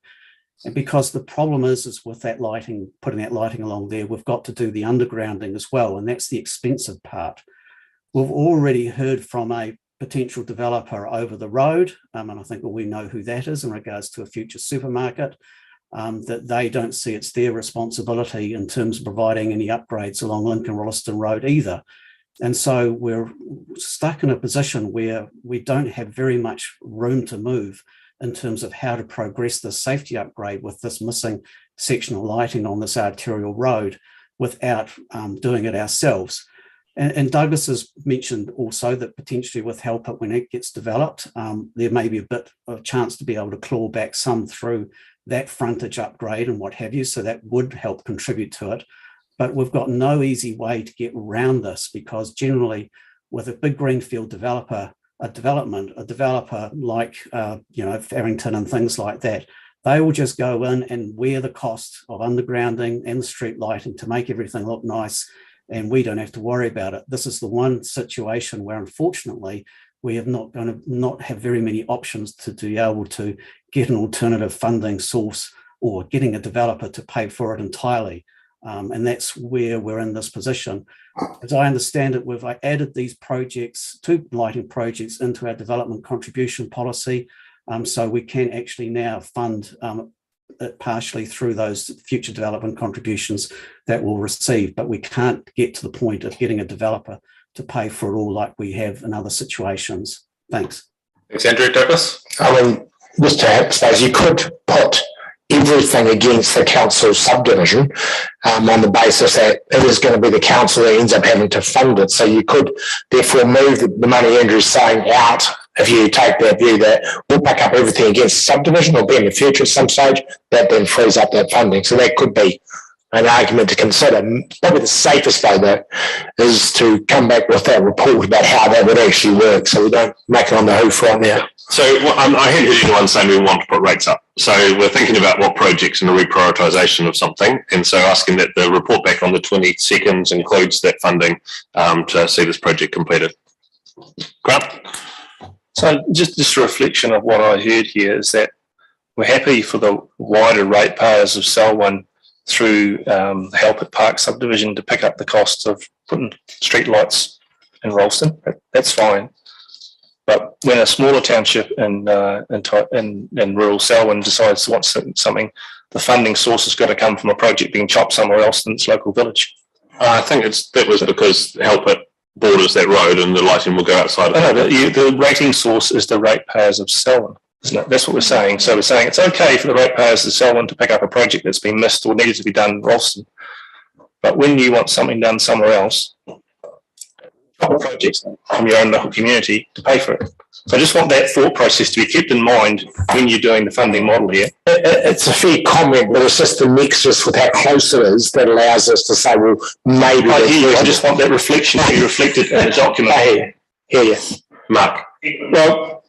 And because the problem is with that lighting, putting that lighting along there, we've got to do the undergrounding as well, and that's the expensive part. We've already heard from a potential developer over the road, and I think we know who that is in regards to a future supermarket, that they don't see it's their responsibility in terms of providing any upgrades along Lincoln Rolleston Road either. And so we're stuck in a position where we don't have very much room to move in terms of how to progress the safety upgrade with this missing sectional lighting on this arterial road without doing it ourselves. And Douglas has mentioned also that potentially with Halpert, when it gets developed, there may be a bit of a chance to be able to claw back some through that frontage upgrade and what have you. So that would help contribute to it. But we've got no easy way to get around this, because generally with a big greenfield developer, a developer like, Farrington and things like that, they will just go in and wear the cost of undergrounding and street lighting to make everything look nice, and we don't have to worry about it. This is the one situation where, unfortunately, we have not going to not have very many options to be able to get an alternative funding source or getting a developer to pay for it entirely. And that's where we're in this position. As I understand it, we've added these projects, 2 lighting projects, into our development contribution policy. So we can actually now fund it partially through those future development contributions that we'll receive, but we can't get to the point of getting a developer to pay for it all like we have in other situations. Thanks. Thanks, Andrew. Douglas? I mean, just to emphasise, you could put everything against the council subdivision on the basis that it is going to be the council that ends up having to fund it. So you could therefore move the money Andrew's saying out if you take that view that we'll pick up everything against the subdivision or be in the future at some stage, that then frees up that funding. So that could be an argument to consider. Probably the safest way though is to come back with that report about how that would actually work so we don't make it on the hoof right now. So I hadn't heard anyone saying we want to put rates up. So we're thinking about what projects and a reprioritisation of something. And so asking that the report back on the 22nd includes that funding to see this project completed. Grant? So just a reflection of what I heard here is that we're happy for the wider ratepayers of Selwyn through the Help at Park subdivision to pick up the costs of putting street lights in Ralston. That's fine. But when a smaller township in rural Selwyn decides to want something, the funding source has got to come from a project being chopped somewhere else than its local village. I think that was because Help It borders that road and the lighting will go outside of that. The rating source is the ratepayers of Selwyn, isn't it? That's what we're saying. So we're saying it's okay for the ratepayers of Selwyn to pick up a project that's been missed or needed to be done in Ralston. But when you want something done somewhere else, projects from your own local community to pay for it. So I just want that thought process to be kept in mind when you're doing the funding model here. It's a fair comment, but it's just the nexus with how close it is that allows us to say, well, maybe. I just want that reflection to be reflected in the document. I hear you. Mark? Well,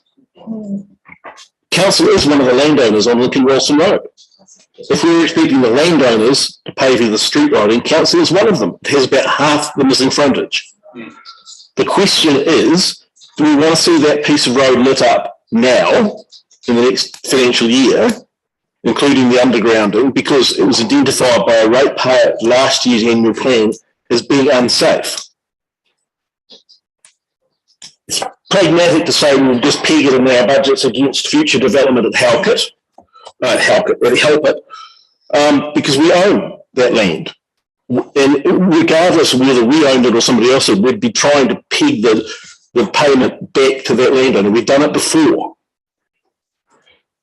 council is one of the landowners on Lincoln Ralston Road. If we're expecting the landowners to pay for the street lighting, council is one of them. It has about half the missing frontage. The question is, do we want to see that piece of road lit up now in the next financial year, including the undergrounding, because it was identified by a ratepayer at last year's annual plan as being unsafe? It's pragmatic to say we'll just peg it in our budgets against future development at Help It, because we own that land. And regardless of whether we owned it or somebody else did, we'd be trying to peg the payment back to that landowner. We've done it before.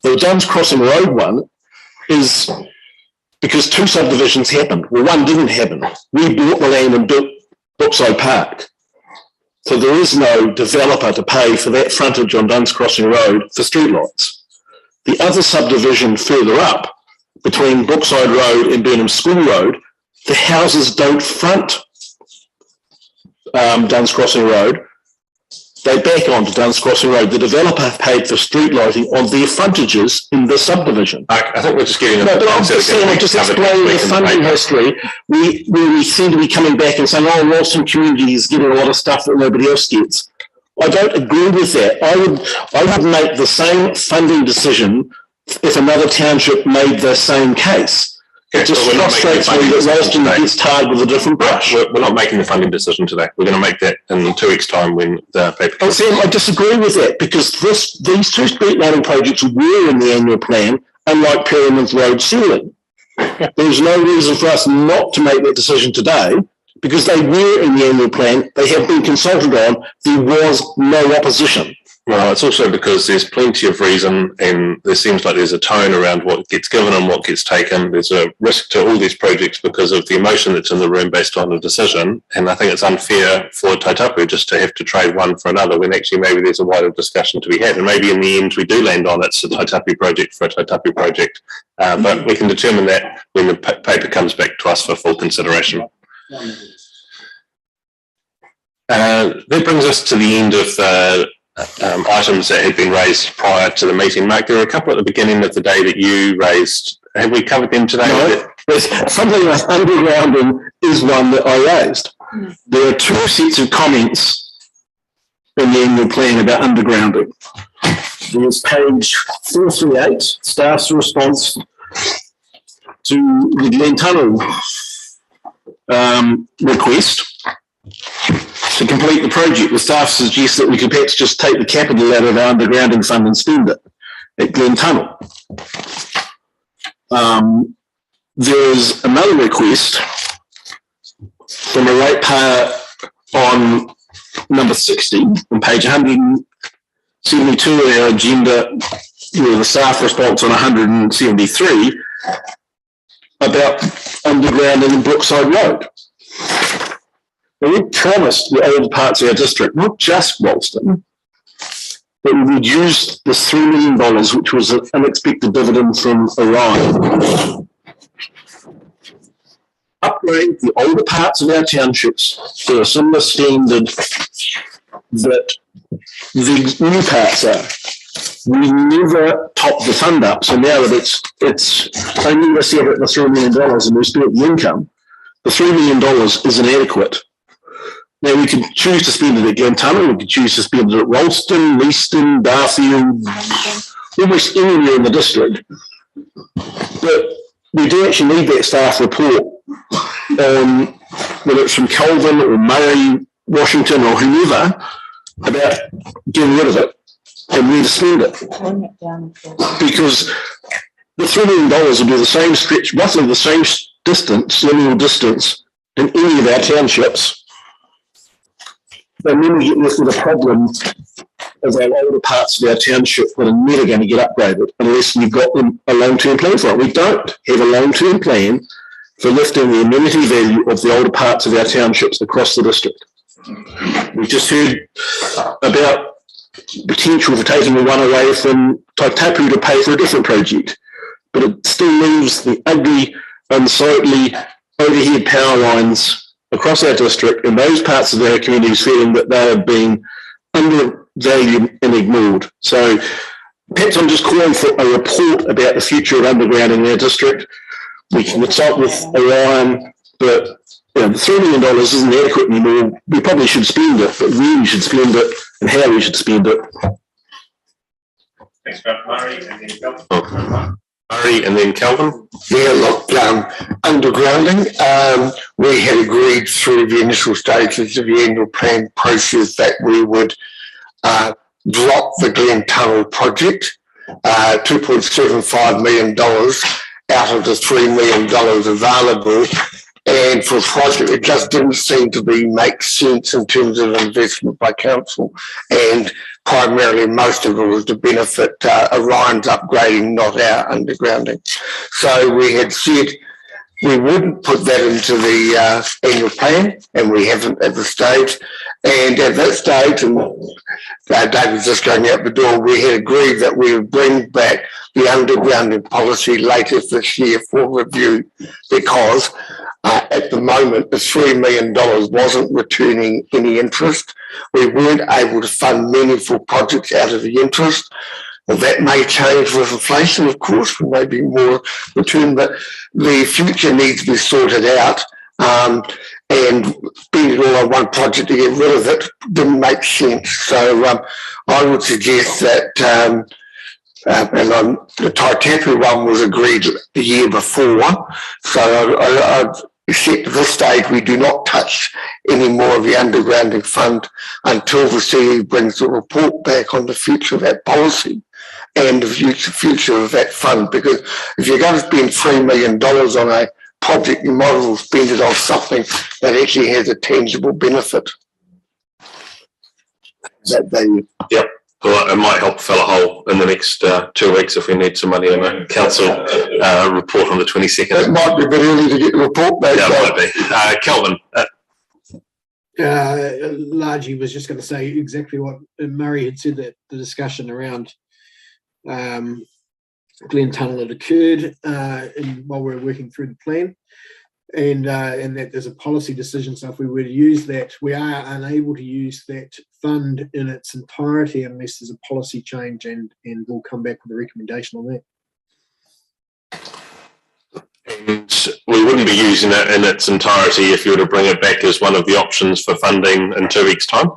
The Duns Crossing Road one is because 2 subdivisions happened. Well, one didn't happen. We bought the land and built Brookside Park. So there is no developer to pay for that frontage on Duns Crossing Road for streetlights. The other subdivision further up, between Brookside Road and Burnham School Road, the houses don't front Duns Crossing Road. They back onto Duns Crossing Road. The developer paid for street lighting on their frontages in the subdivision. I think we're just getting... No, but I'm just saying, I'm just explaining the funding history. We seem to be coming back and saying, oh, Ralston community is getting a lot of stuff that nobody else gets. I don't agree with that. I would make the same funding decision if another township made the same case. It just frustrates me that Ralston gets tarred with a different brush. We're not making the funding decision today. We're going to make that in 2 weeks' time when the paper comes. Sam, I disagree with that because these 2 street lighting projects were in the annual plan, unlike Perryman's Road ceiling. There's no reason for us not to make that decision today because they were in the annual plan. They have been consulted on. There was no opposition. Well, it's also because there's plenty of reason and there seems like there's a tone around what gets given and what gets taken. There's a risk to all these projects because of the emotion that's in the room based on a decision. And I think it's unfair for Taitapu just to have to trade one for another when actually maybe there's a wider discussion to be had. And maybe in the end we do land on it's a Taitapu project for a Taitapu project. But we can determine that when the paper comes back to us for full consideration. That brings us to the end of items that had been raised prior to the meeting. Mark, there were a couple at the beginning of the day that you raised. Have we covered them today? No, something like undergrounding is one that I raised. There are 2 sets of comments in the annual plan about undergrounding. There's page 438, staff's response to the Glen Tunnel request to complete the project. The staff suggests that we could perhaps just take the capital out of our undergrounding fund and spend it at Glen Tunnel. There is another request from a ratepayer on number 60 on page 172 of our agenda, with the staff response on 173 about undergrounding Brookside Road. Now, we promised the older parts of our district, not just Walston, that we would use this $3 million, which was an unexpected dividend from Orion, upgrade the older parts of our townships to a similar standard that the new parts are. We never top the fund up, so now that it's only this year at the $3 million in respect of the income, the $3 million is inadequate. Now, we could choose to spend it at Glen Tunnel, we could choose to spend it at Ralston, Leaston, Darfield, almost anywhere in the district. But we do actually need that staff report on whether it's from Kelvin or Murray, Washington or whoever about getting rid of it and where to spend it. Because the $3 million will be the same stretch, roughly the same distance, lineal distance in any of our townships. And then we get left with a problem of our older parts of our township that are never going to get upgraded unless you've got a long-term plan for it. We don't have a long-term plan for lifting the amenity value of the older parts of our townships across the district. We just heard about potential for taking the one away from Taitapu to pay for a different project, but it still leaves the ugly, unsightly overhead power lines across our district and those parts of our communities feeling that they have been undervalued and ignored. So perhaps I'm just calling for a report about the future of undergrounding in our district. We can consult with Orion, but the $3 million isn't adequate anymore. We probably should spend it, but where we should spend it and how we should spend it. Thanks, Murray, and then Kelvin. Murray and then Kelvin. Yeah, look, undergrounding, we had agreed through the initial stages of the annual plan process that we would drop the Glen Tunnel project, $2.75 million out of the $3 million available. And for a project, it just didn't seem to make sense in terms of investment by council. And primarily, most of it was to benefit Orion's upgrading, not our undergrounding. So we had said we wouldn't put that into the annual plan, and we haven't at the stage. And at that stage, and David's just going out the door, we had agreed that we would bring back the undergrounding policy later this year for review, because at the moment, the $3 million wasn't returning any interest. We weren't able to fund meaningful projects out of the interest. Well, that may change with inflation, of course. We may be more return, but the future needs to be sorted out. And spending all on one project to get rid of it didn't make sense. So I would suggest that, the Taitapu one was agreed the year before. So I'd except at this stage, we do not touch any more of the undergrounding fund until the CE brings a report back on the future of that policy and the future of that fund. Because if you're going to spend $3 million on a project, you might as well spend it on something that actually has a tangible benefit. Yep. Well, it might help fill a hole in the next 2 weeks if we need some money in a council report on the 22nd. It might be a bit early to get the report back. Yeah, it might be. Kelvin. Largely was just going to say exactly what Murray had said, that the discussion around Glen Tunnel had occurred while we were working through the plan, and that there's a policy decision. So if we were to use that, we are unable to use that fund in its entirety unless there's a policy change, and we'll come back with a recommendation on that. And we wouldn't be using it in its entirety if you were to bring it back as one of the options for funding in 2 weeks' time?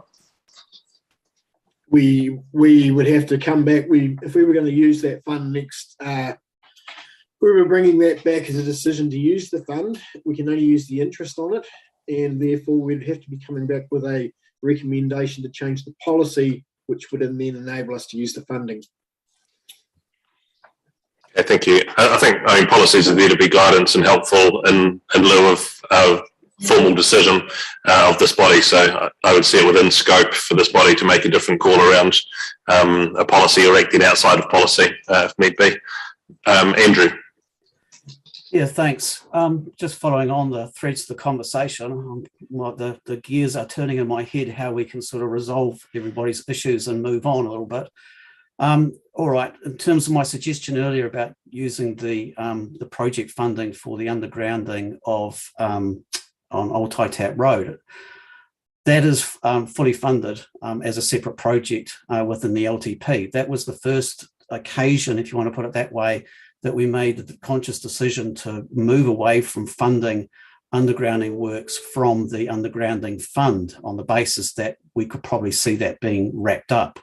We would have to come back. If we were going to use that fund next We were bringing that back as a decision to use the fund. We can only use the interest on it, and therefore we'd have to be coming back with a recommendation to change the policy, which would then enable us to use the funding. Okay, thank you. I mean, policies are there to be guidance and helpful in lieu of formal decision of this body. So I would see it within scope for this body to make a different call around a policy or acting outside of policy if need be. Andrew. Yeah, thanks. Just following on the threads of the conversation, the gears are turning in my head how we can sort of resolve everybody's issues and move on a little bit. All right, in terms of my suggestion earlier about using the project funding for the undergrounding of on Old Tai Tap Road, that is fully funded as a separate project within the LTP. That was the first occasion, if you want to put it that way, that we made the conscious decision to move away from funding undergrounding works from the undergrounding fund on the basis that we could probably see that being wrapped up.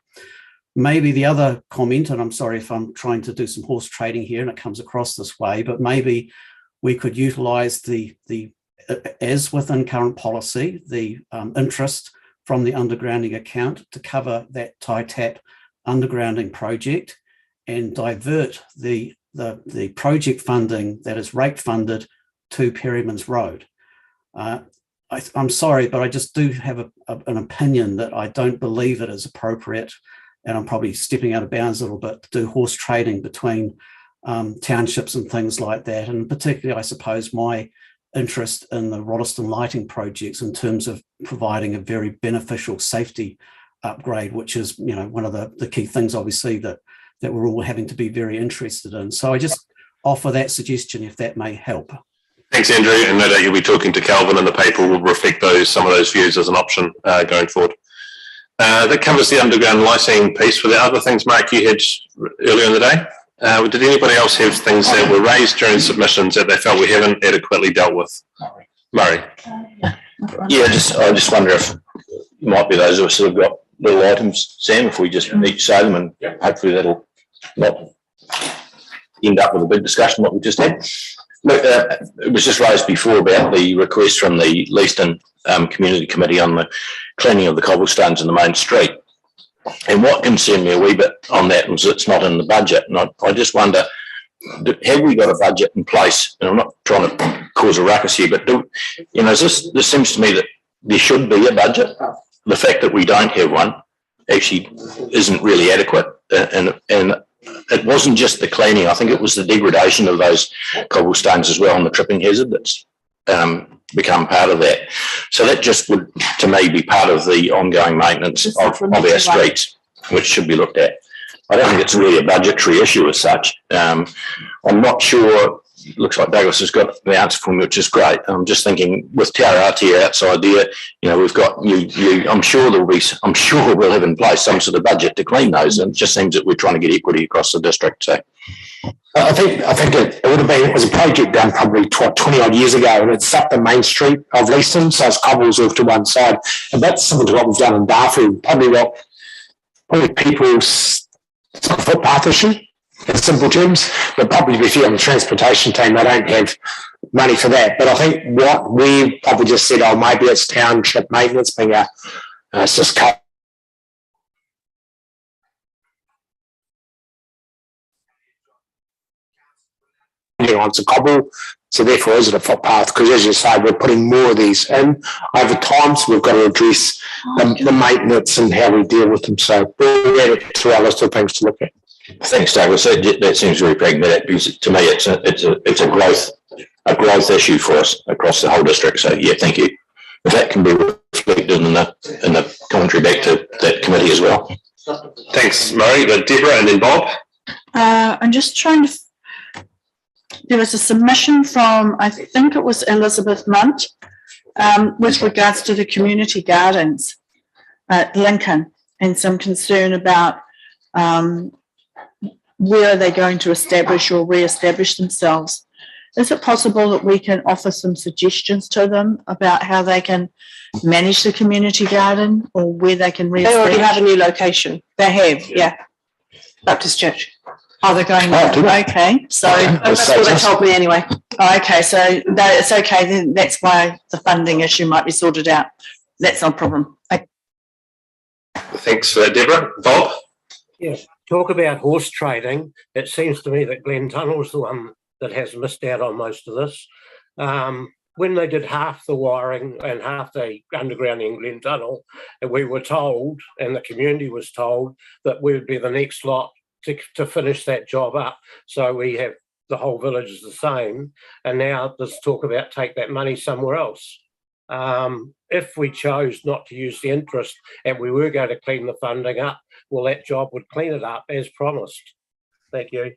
Maybe the other comment, and I'm sorry if I'm trying to do some horse trading here and it comes across this way, but maybe we could utilise the as within current policy, the interest from the undergrounding account to cover that Tai Tap undergrounding project and divert the project funding that is rate funded to Perryman's Road. I'm sorry, but I just do have an opinion that I don't believe it is appropriate, and I'm probably stepping out of bounds a little bit, to do horse trading between townships and things like that. And particularly, I suppose, my interest in the Roddeston lighting projects in terms of providing a very beneficial safety upgrade, which is, you know, one of the key things, obviously, that we're all having to be very interested in. So I just offer that suggestion if that may help. Thanks, Andrew, and no doubt you'll be talking to Calvin, and the paper will reflect some of those views as an option going forward. That covers the underground lighting piece. Were there other things, Mark, you had earlier in the day? Did anybody else have things that were raised during submissions that they felt we haven't adequately dealt with? Murray. Yeah, I just wonder if it might be those of us that have got little items, Sam, if we just each say them, and hopefully that'll not end up with a big discussion what we just had. Look, it was just raised before about the request from the Leaston Community Committee on the cleaning of the cobblestones in the main street. And what concerned me a wee bit on that was it's not in the budget. And I just wonder, have we got a budget in place? And I'm not trying to cause a ruckus here, but this seems to me that there should be a budget. The fact that we don't have one actually isn't really adequate. And it wasn't just the cleaning. I think it was the degradation of those cobblestones as well, and the tripping hazard that's become part of that. So that just would, to me, be part of the ongoing maintenance of our streets, which should be looked at. I don't think it's really a budgetary issue as such. I'm not sure. Looks like Douglas has got the answer for me, which is great. I'm just thinking with Taurati outside there, we've got I'm sure we'll have in place some sort of budget to clean those, and it just seems that we're trying to get equity across the district. So I think it would have been, it was a project done probably 20 odd years ago, and it's up the main street of Leaston, so it's cobbles off to one side, and that's similar to what we've done in Darfur. Probably people's footpath issue in simple terms, but probably if you're on the transportation team, they don't have money for that. But I think what we probably just said, maybe it's township maintenance being just it's a cobble, so therefore is it a footpath? Because as you say, we're putting more of these in over time, so we've got to address the maintenance and how we deal with them. So we'll add it to our list of things to look at. Thanks, Douglas. That seems very pragmatic, because to me it's a growth issue for us across the whole district. So yeah, thank you. If that can be reflected in the commentary back to that committee as well. Thanks, Murray. Deborah and then Bob. I'm just trying to. There was a submission from, I think it was Elizabeth Munt, with regards to the community gardens at Lincoln, and some concern about where are they going to establish or re-establish themselves. Is it possible that we can offer some suggestions to them about how they can manage the community garden, or where they can re-establish? They already have a new location. They have, yeah. Baptist Church. Oh, they're going, okay, so. That's what they told me anyway. Oh, okay, so it's okay, then that's why the funding issue might be sorted out. That's no problem. Thanks for that, Deborah. Bob? Yeah, talk about horse trading. It seems to me that Glen Tunnel's the one that has missed out on most of this. When they did half the wiring and half the undergrounding in Glen Tunnel, we were told, and the community was told, that we would be the next lot to finish that job up. So we have the whole village is the same. And now there's talk about take that money somewhere else. If we chose not to use the interest and we were going to clean the funding up, well, that job would clean it up as promised. Thank you.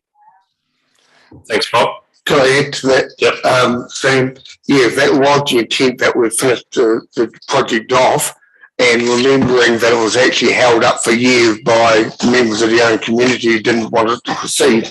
Thanks, Bob. Can I add to that? Yep. Sam, yeah, that was the intent that we finished the project off, and remembering that it was actually held up for years by members of the own community who didn't want it to proceed.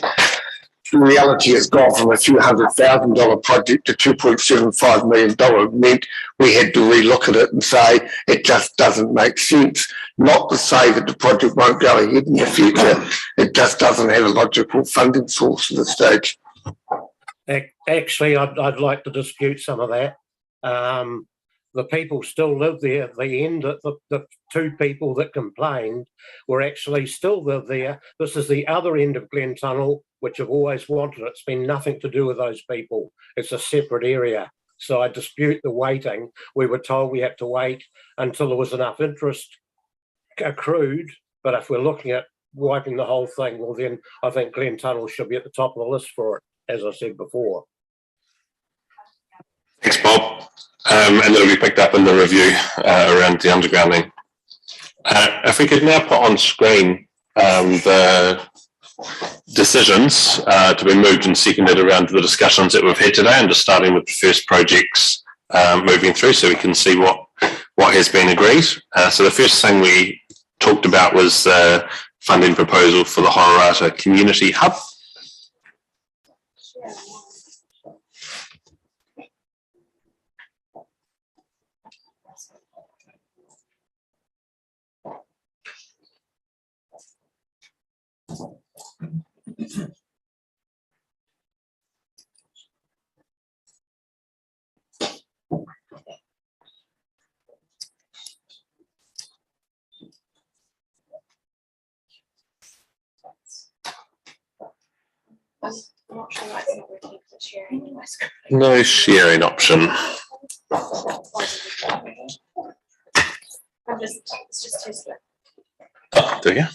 The reality has gone from a few $100,000 project to $2.75 million, meant we had to relook at it and say it just doesn't make sense. Not to say that the project won't go ahead in the future, it just doesn't have a logical funding source at this stage. Actually, I'd like to dispute some of that. The people still live there. The two people that complained were actually still live there. This is the other end of Glen Tunnel, which have always wanted it. It's been nothing to do with those people. It's a separate area. So I dispute the waiting. We were told we had to wait until there was enough interest accrued. But if we're looking at wiping the whole thing, well, then I think Glen Tunnel should be at the top of the list for it, as I said before. Thanks, Bob. And it'll be picked up in the review around the undergrounding. If we could now put on screen the decisions to be moved and seconded around the discussions that we've had today, and just starting with the first projects moving through so we can see what has been agreed. So the first thing we talked about was funding proposal for the Hororata Community Hub. I'm not sure why it's not working for sharing my screen. No sharing option. It's just too slow. Oh, there you go.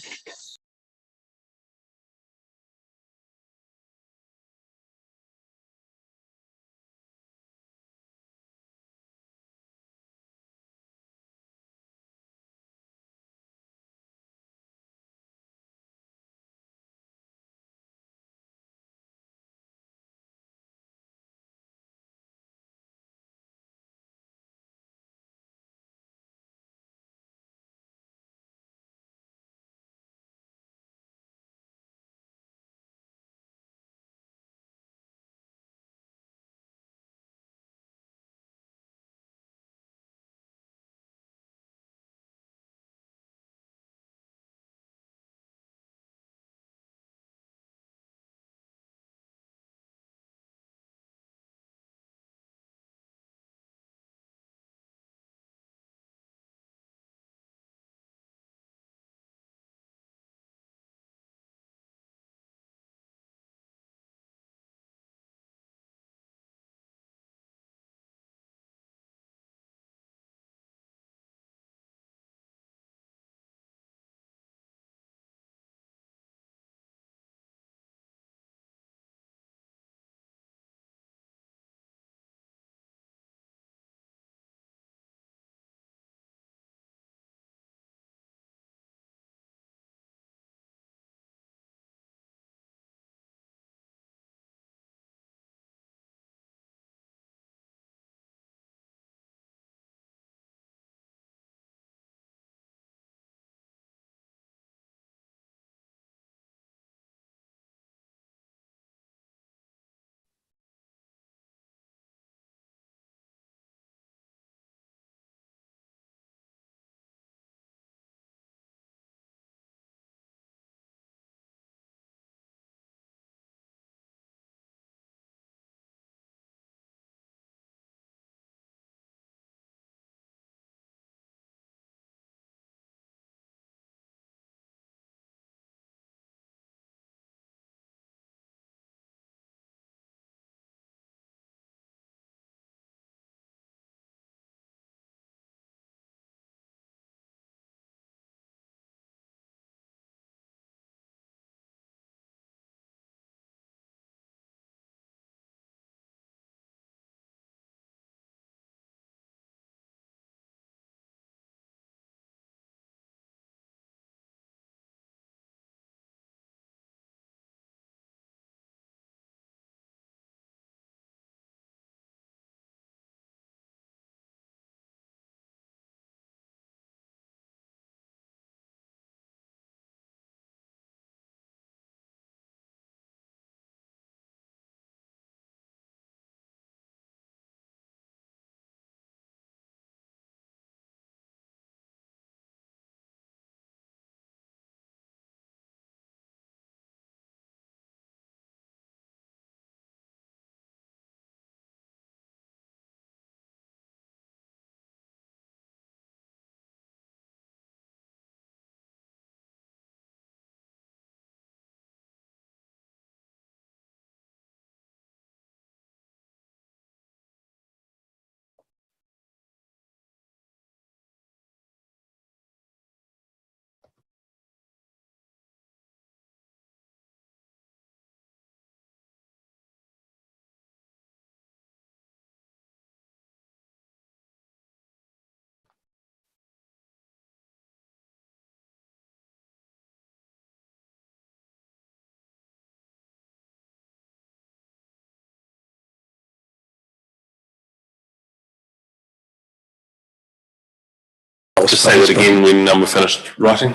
Just say that again when we're finished writing.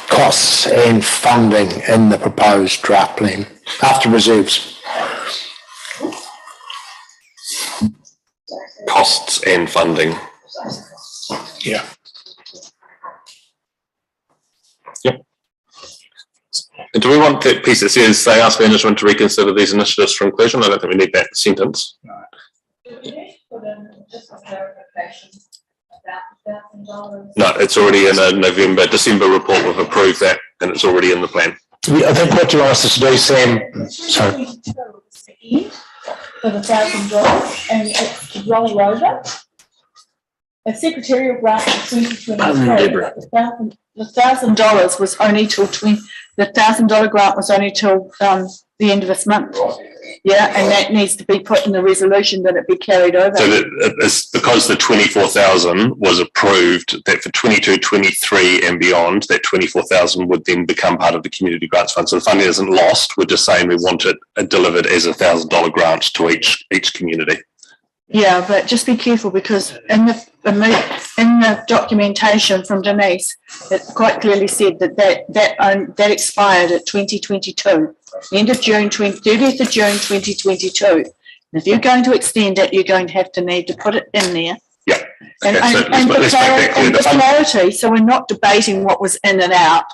Costs and funding in the proposed draft plan after reserves. Costs and funding. Yeah. Yep. And do we want that piece that says they ask management to reconsider these initiatives for inclusion? I don't think we need that sentence. No, it's already in a December report. We've approved that and it's already in the plan. I think what you asked us to do, Sam, sorry. For the $1,000 and it's to roll over. A secretarial grant for 2023, the $1,000 was only till the $1,000 grant was only till the end of this month. Yeah, and that needs to be put in the resolution that it be carried over. So that it's because the 24,000 was approved, that for 22, 23 and beyond, that 24,000 would then become part of the community grants fund. So the funding isn't lost. We're just saying we want it delivered as $1,000 grant to each community. Yeah, but just be careful because in the documentation from Denise, it quite clearly said that expired at 2022, the end of June, 30th of June 2022. And if you're going to extend it, you're going to have to need to put it in there. Yeah. And for clarity, so we're not debating what was in and out.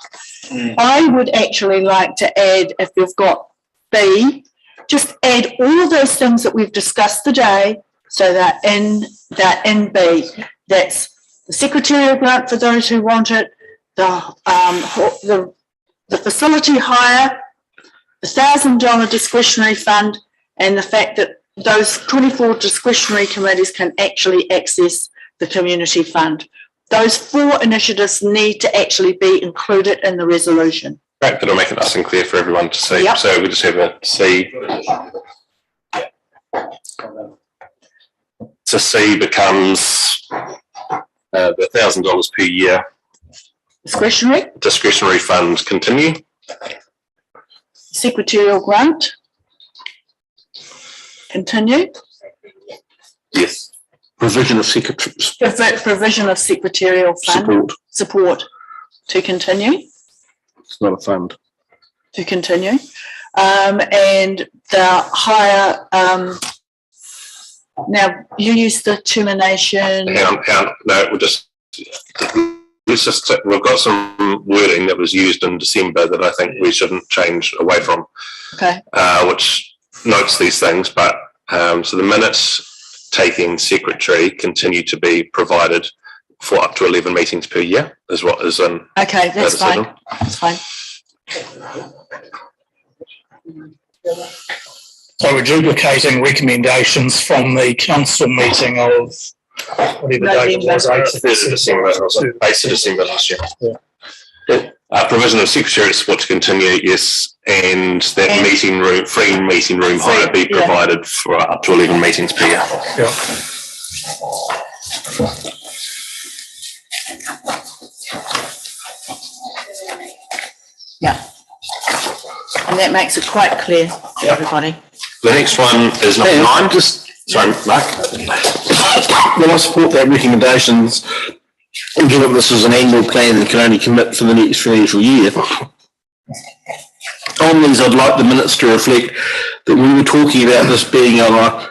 I would actually like to add, if you've got B, just add all of those things that we've discussed today. So that in B, that's the secretarial grant for those who want it, the facility hire, the $1,000 discretionary fund, and the fact that those 24 discretionary committees can actually access the community fund. Those 4 initiatives need to actually be included in the resolution. Right, that'll make it nice and clear for everyone to see. Yep. So we just have a C. So C becomes the $1,000 per year. Discretionary fund continue. Secretarial grant continue. Yes. Provision of secretarial fund support to continue. It's not a fund. To continue. And the higher now you use the termination. No, we've got some wording that was used in December that I think we shouldn't change away from. Okay. Which notes these things, but so the minutes taking secretary continue to be provided for up to 11 meetings per year is what is in. Okay, that's fine. That's fine. So we're duplicating recommendations from the council meeting of whatever date it was, 8th of December. 8th of December last year. Yeah. Provision of secretariat support to continue, yes, and that meeting room, free meeting room hire be provided for up to 11 meetings per year. Yeah. Yeah. And that makes it quite clear to everybody. The next one is number 9. Sorry, Mark. Well, I support that recommendations, given this is an annual plan that can only commit for the next financial year. On these, I'd like the minutes to reflect that we were talking about this being on a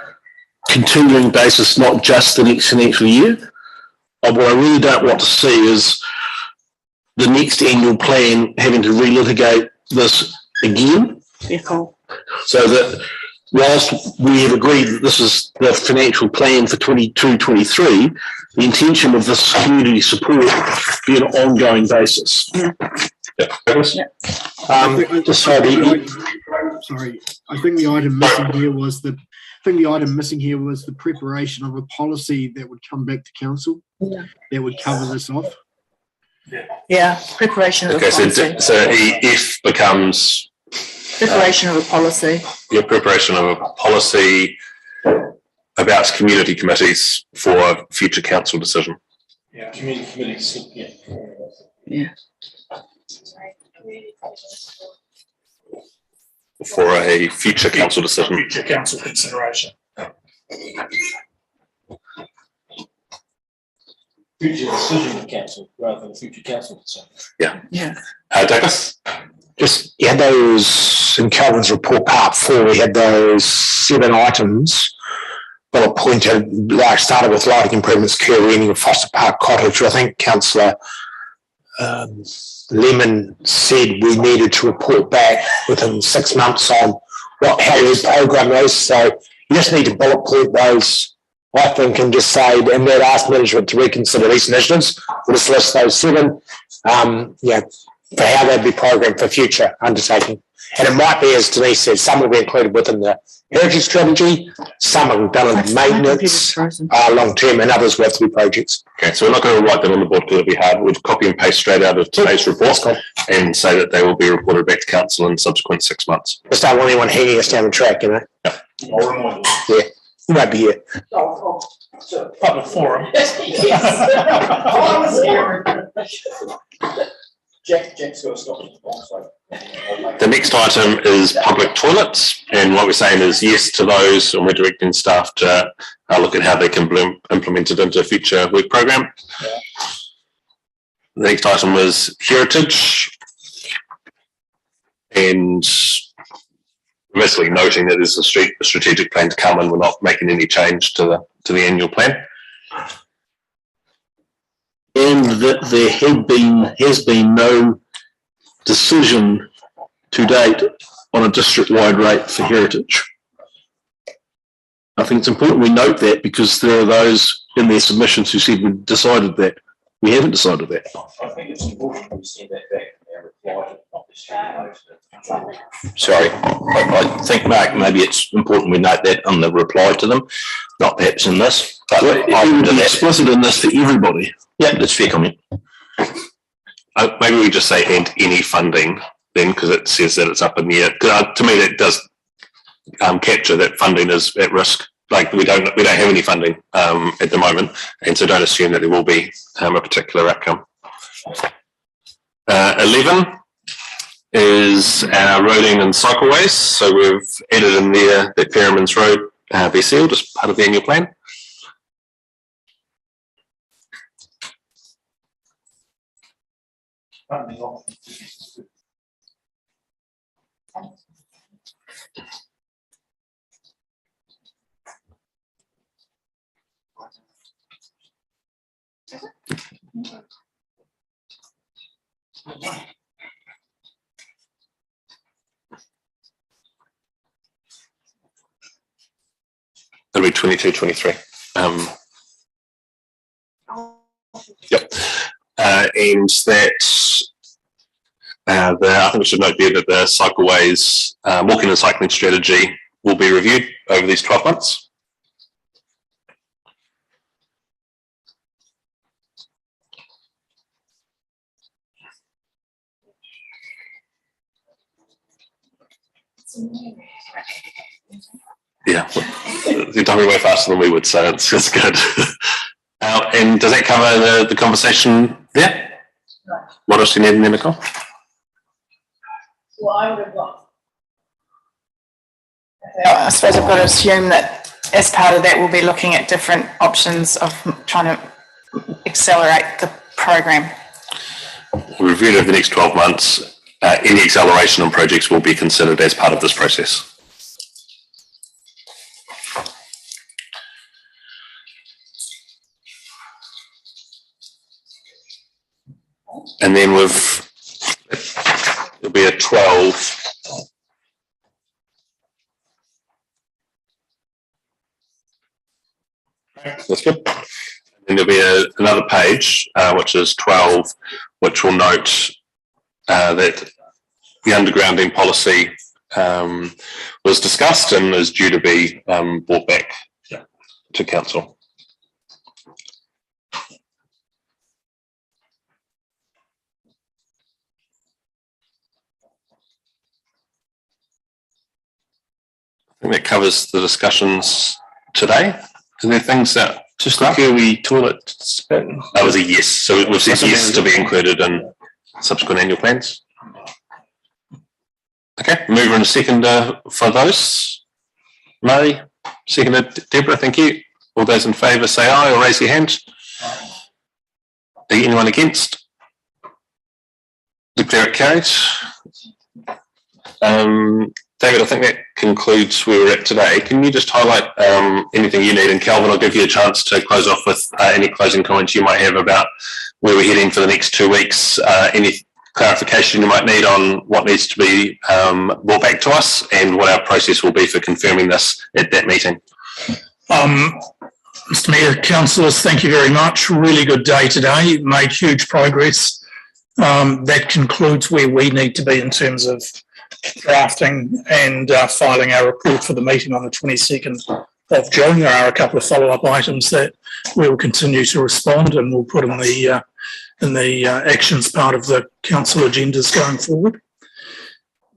continuing basis, not just the next financial year. What I really don't want to see is the next annual plan having to relitigate this again. So that whilst we have agreed that this is the financial plan for 22-23, the intention of this community support be an ongoing basis. Sorry, I think the item missing here was the preparation of a policy that would come back to council that would cover this off. Yeah, preparation of a policy. So F becomes preparation of a policy. Yeah, preparation of a policy about community committees for future council decision. Yeah, community committees. Yeah. For a future council decision. Future council consideration. future decision of council rather than future council decision. Yeah. Yeah. Douglas? Just, you had those, in Calvin's report, part 4, we had those 7 items, bullet pointed, like started with lighting improvements, care reading of Foster Park Cottage. I think Councillor Lemon said we needed to report back within 6 months on how we program those. So you just need to bullet point those, I think, and just say, and then ask management to reconsider these initiatives. We'll just list those 7. For how they'd be programmed for future undertaking. And it might be, as Denise said, some will be included within the heritage strategy, some are done in maintenance, long-term, and others will have to be projects. Okay, so we're not going to write them on the board because it'll be hard. We'll copy and paste straight out of today's report and say that they will be reported back to council in subsequent 6 months. Just don't want anyone hanging us down the track, you know? Yeah. Yeah, you might be here. Public forum. Jack's got to stop. The next item is public toilets, and what we're saying is yes to those, and we're directing staff to look at how they can be implemented into a future work program. Yeah. The next item was heritage, and basically noting that there's a strategic plan to come, and we're not making any change to the annual plan. And that there has been no decision to date on a district-wide rate for heritage. I think it's important we note that because there are those in their submissions who said we've decided that. We haven't decided that. I think it's important we send that back in our reply to Sorry, I think, Mark, maybe it's important we note that on the reply to them, not perhaps in this. But well, it would be explicit in this for everybody. Yeah, that's fair comment. Maybe we just say and any funding then, because it says that it's up in the air. To me, that does capture that funding is at risk. Like we don't have any funding at the moment, and so don't assume that there will be a particular outcome. 11 is our roading and cycleways. So we've added in there that Ferryman's Road be sealed as part of the annual plan. That'll be 22, 23. Yep. And that I think we should note there that the cycleways walking and cycling strategy will be reviewed over these 12 months. Yeah, you're talking way faster than we would, so it's good. And does that cover the conversation there? What else do you need in there, Nicole? Well, I would have got. I suppose I've got to assume that as part of that, we'll be looking at different options of trying to accelerate the program. We'll review it over the next 12 months. Any acceleration on projects will be considered as part of this process. And then it'll be a 12. That's good. And there'll be another page, which is 12, which will note that the undergrounding policy was discussed and is due to be brought back to council. I think that covers the discussions today. Are there things that just security toilets? That was a yes. So we've said yes to be included in subsequent annual plans. Okay, mover and seconder for those. Murray, seconded. Deborah, thank you. All those in favour say aye or raise your hand. Anyone against? Declare it carried. David, I think that concludes where we're at today. Can you just highlight anything you need? And Kelvin, I'll give you a chance to close off with any closing comments you might have about where we're heading for the next 2 weeks, any clarification you might need on what needs to be brought back to us and what our process will be for confirming this at that meeting. Mr Mayor, councillors, thank you very much. Really good day today. Made huge progress. That concludes where we need to be in terms of drafting and filing our report for the meeting on the 22nd of June. There are a couple of follow-up items that we will continue to respond and we'll put in the actions part of the council agendas going forward.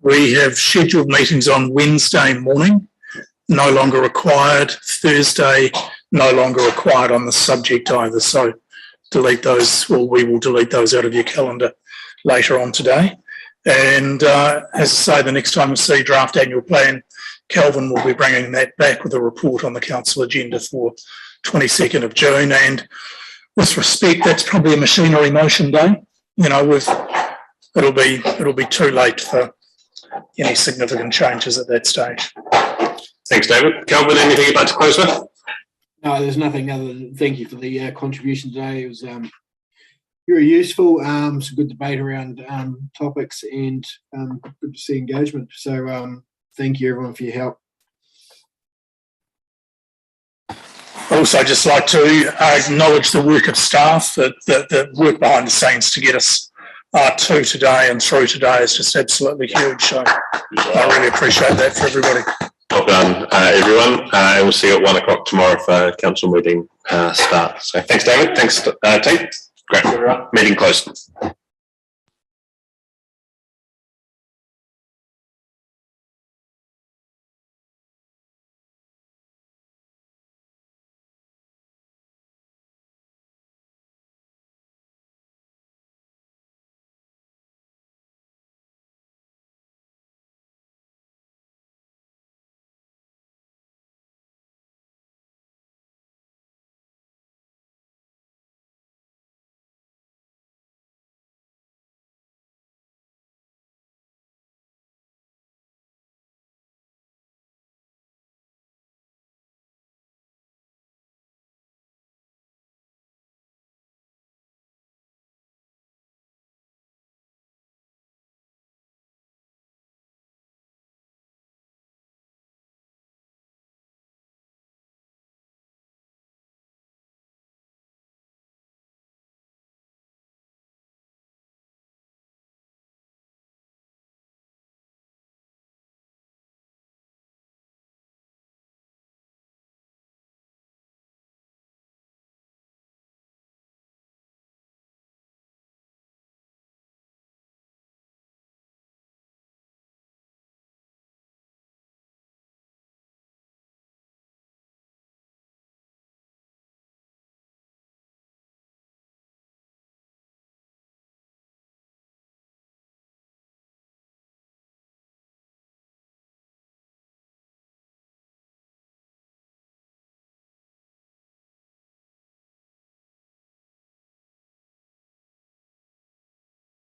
We have scheduled meetings on Wednesday morning, no longer required. Thursday, no longer required on the subject either. So delete those, or we will delete those out of your calendar later on today. And as I say, the next time we see draft annual plan, Kelvin will be bringing that back with a report on the council agenda for 22nd of June. And with respect, that's probably a machinery motion day. You know, it'll be too late for any significant changes at that stage. Thanks, David. Kelvin, anything you'd like to close with? No, there's nothing other than thank you for the contribution today. It was very useful. Some good debate around topics and good to see engagement. So thank you everyone for your help. I'd also just like to acknowledge the work of staff that work behind the scenes to get us to today and through today is just absolutely huge. So I really appreciate that for everybody. Well done, everyone. And we'll see you at 1 o'clock tomorrow for council meeting start. So thanks, David. Thanks, team. Great. Meeting closed.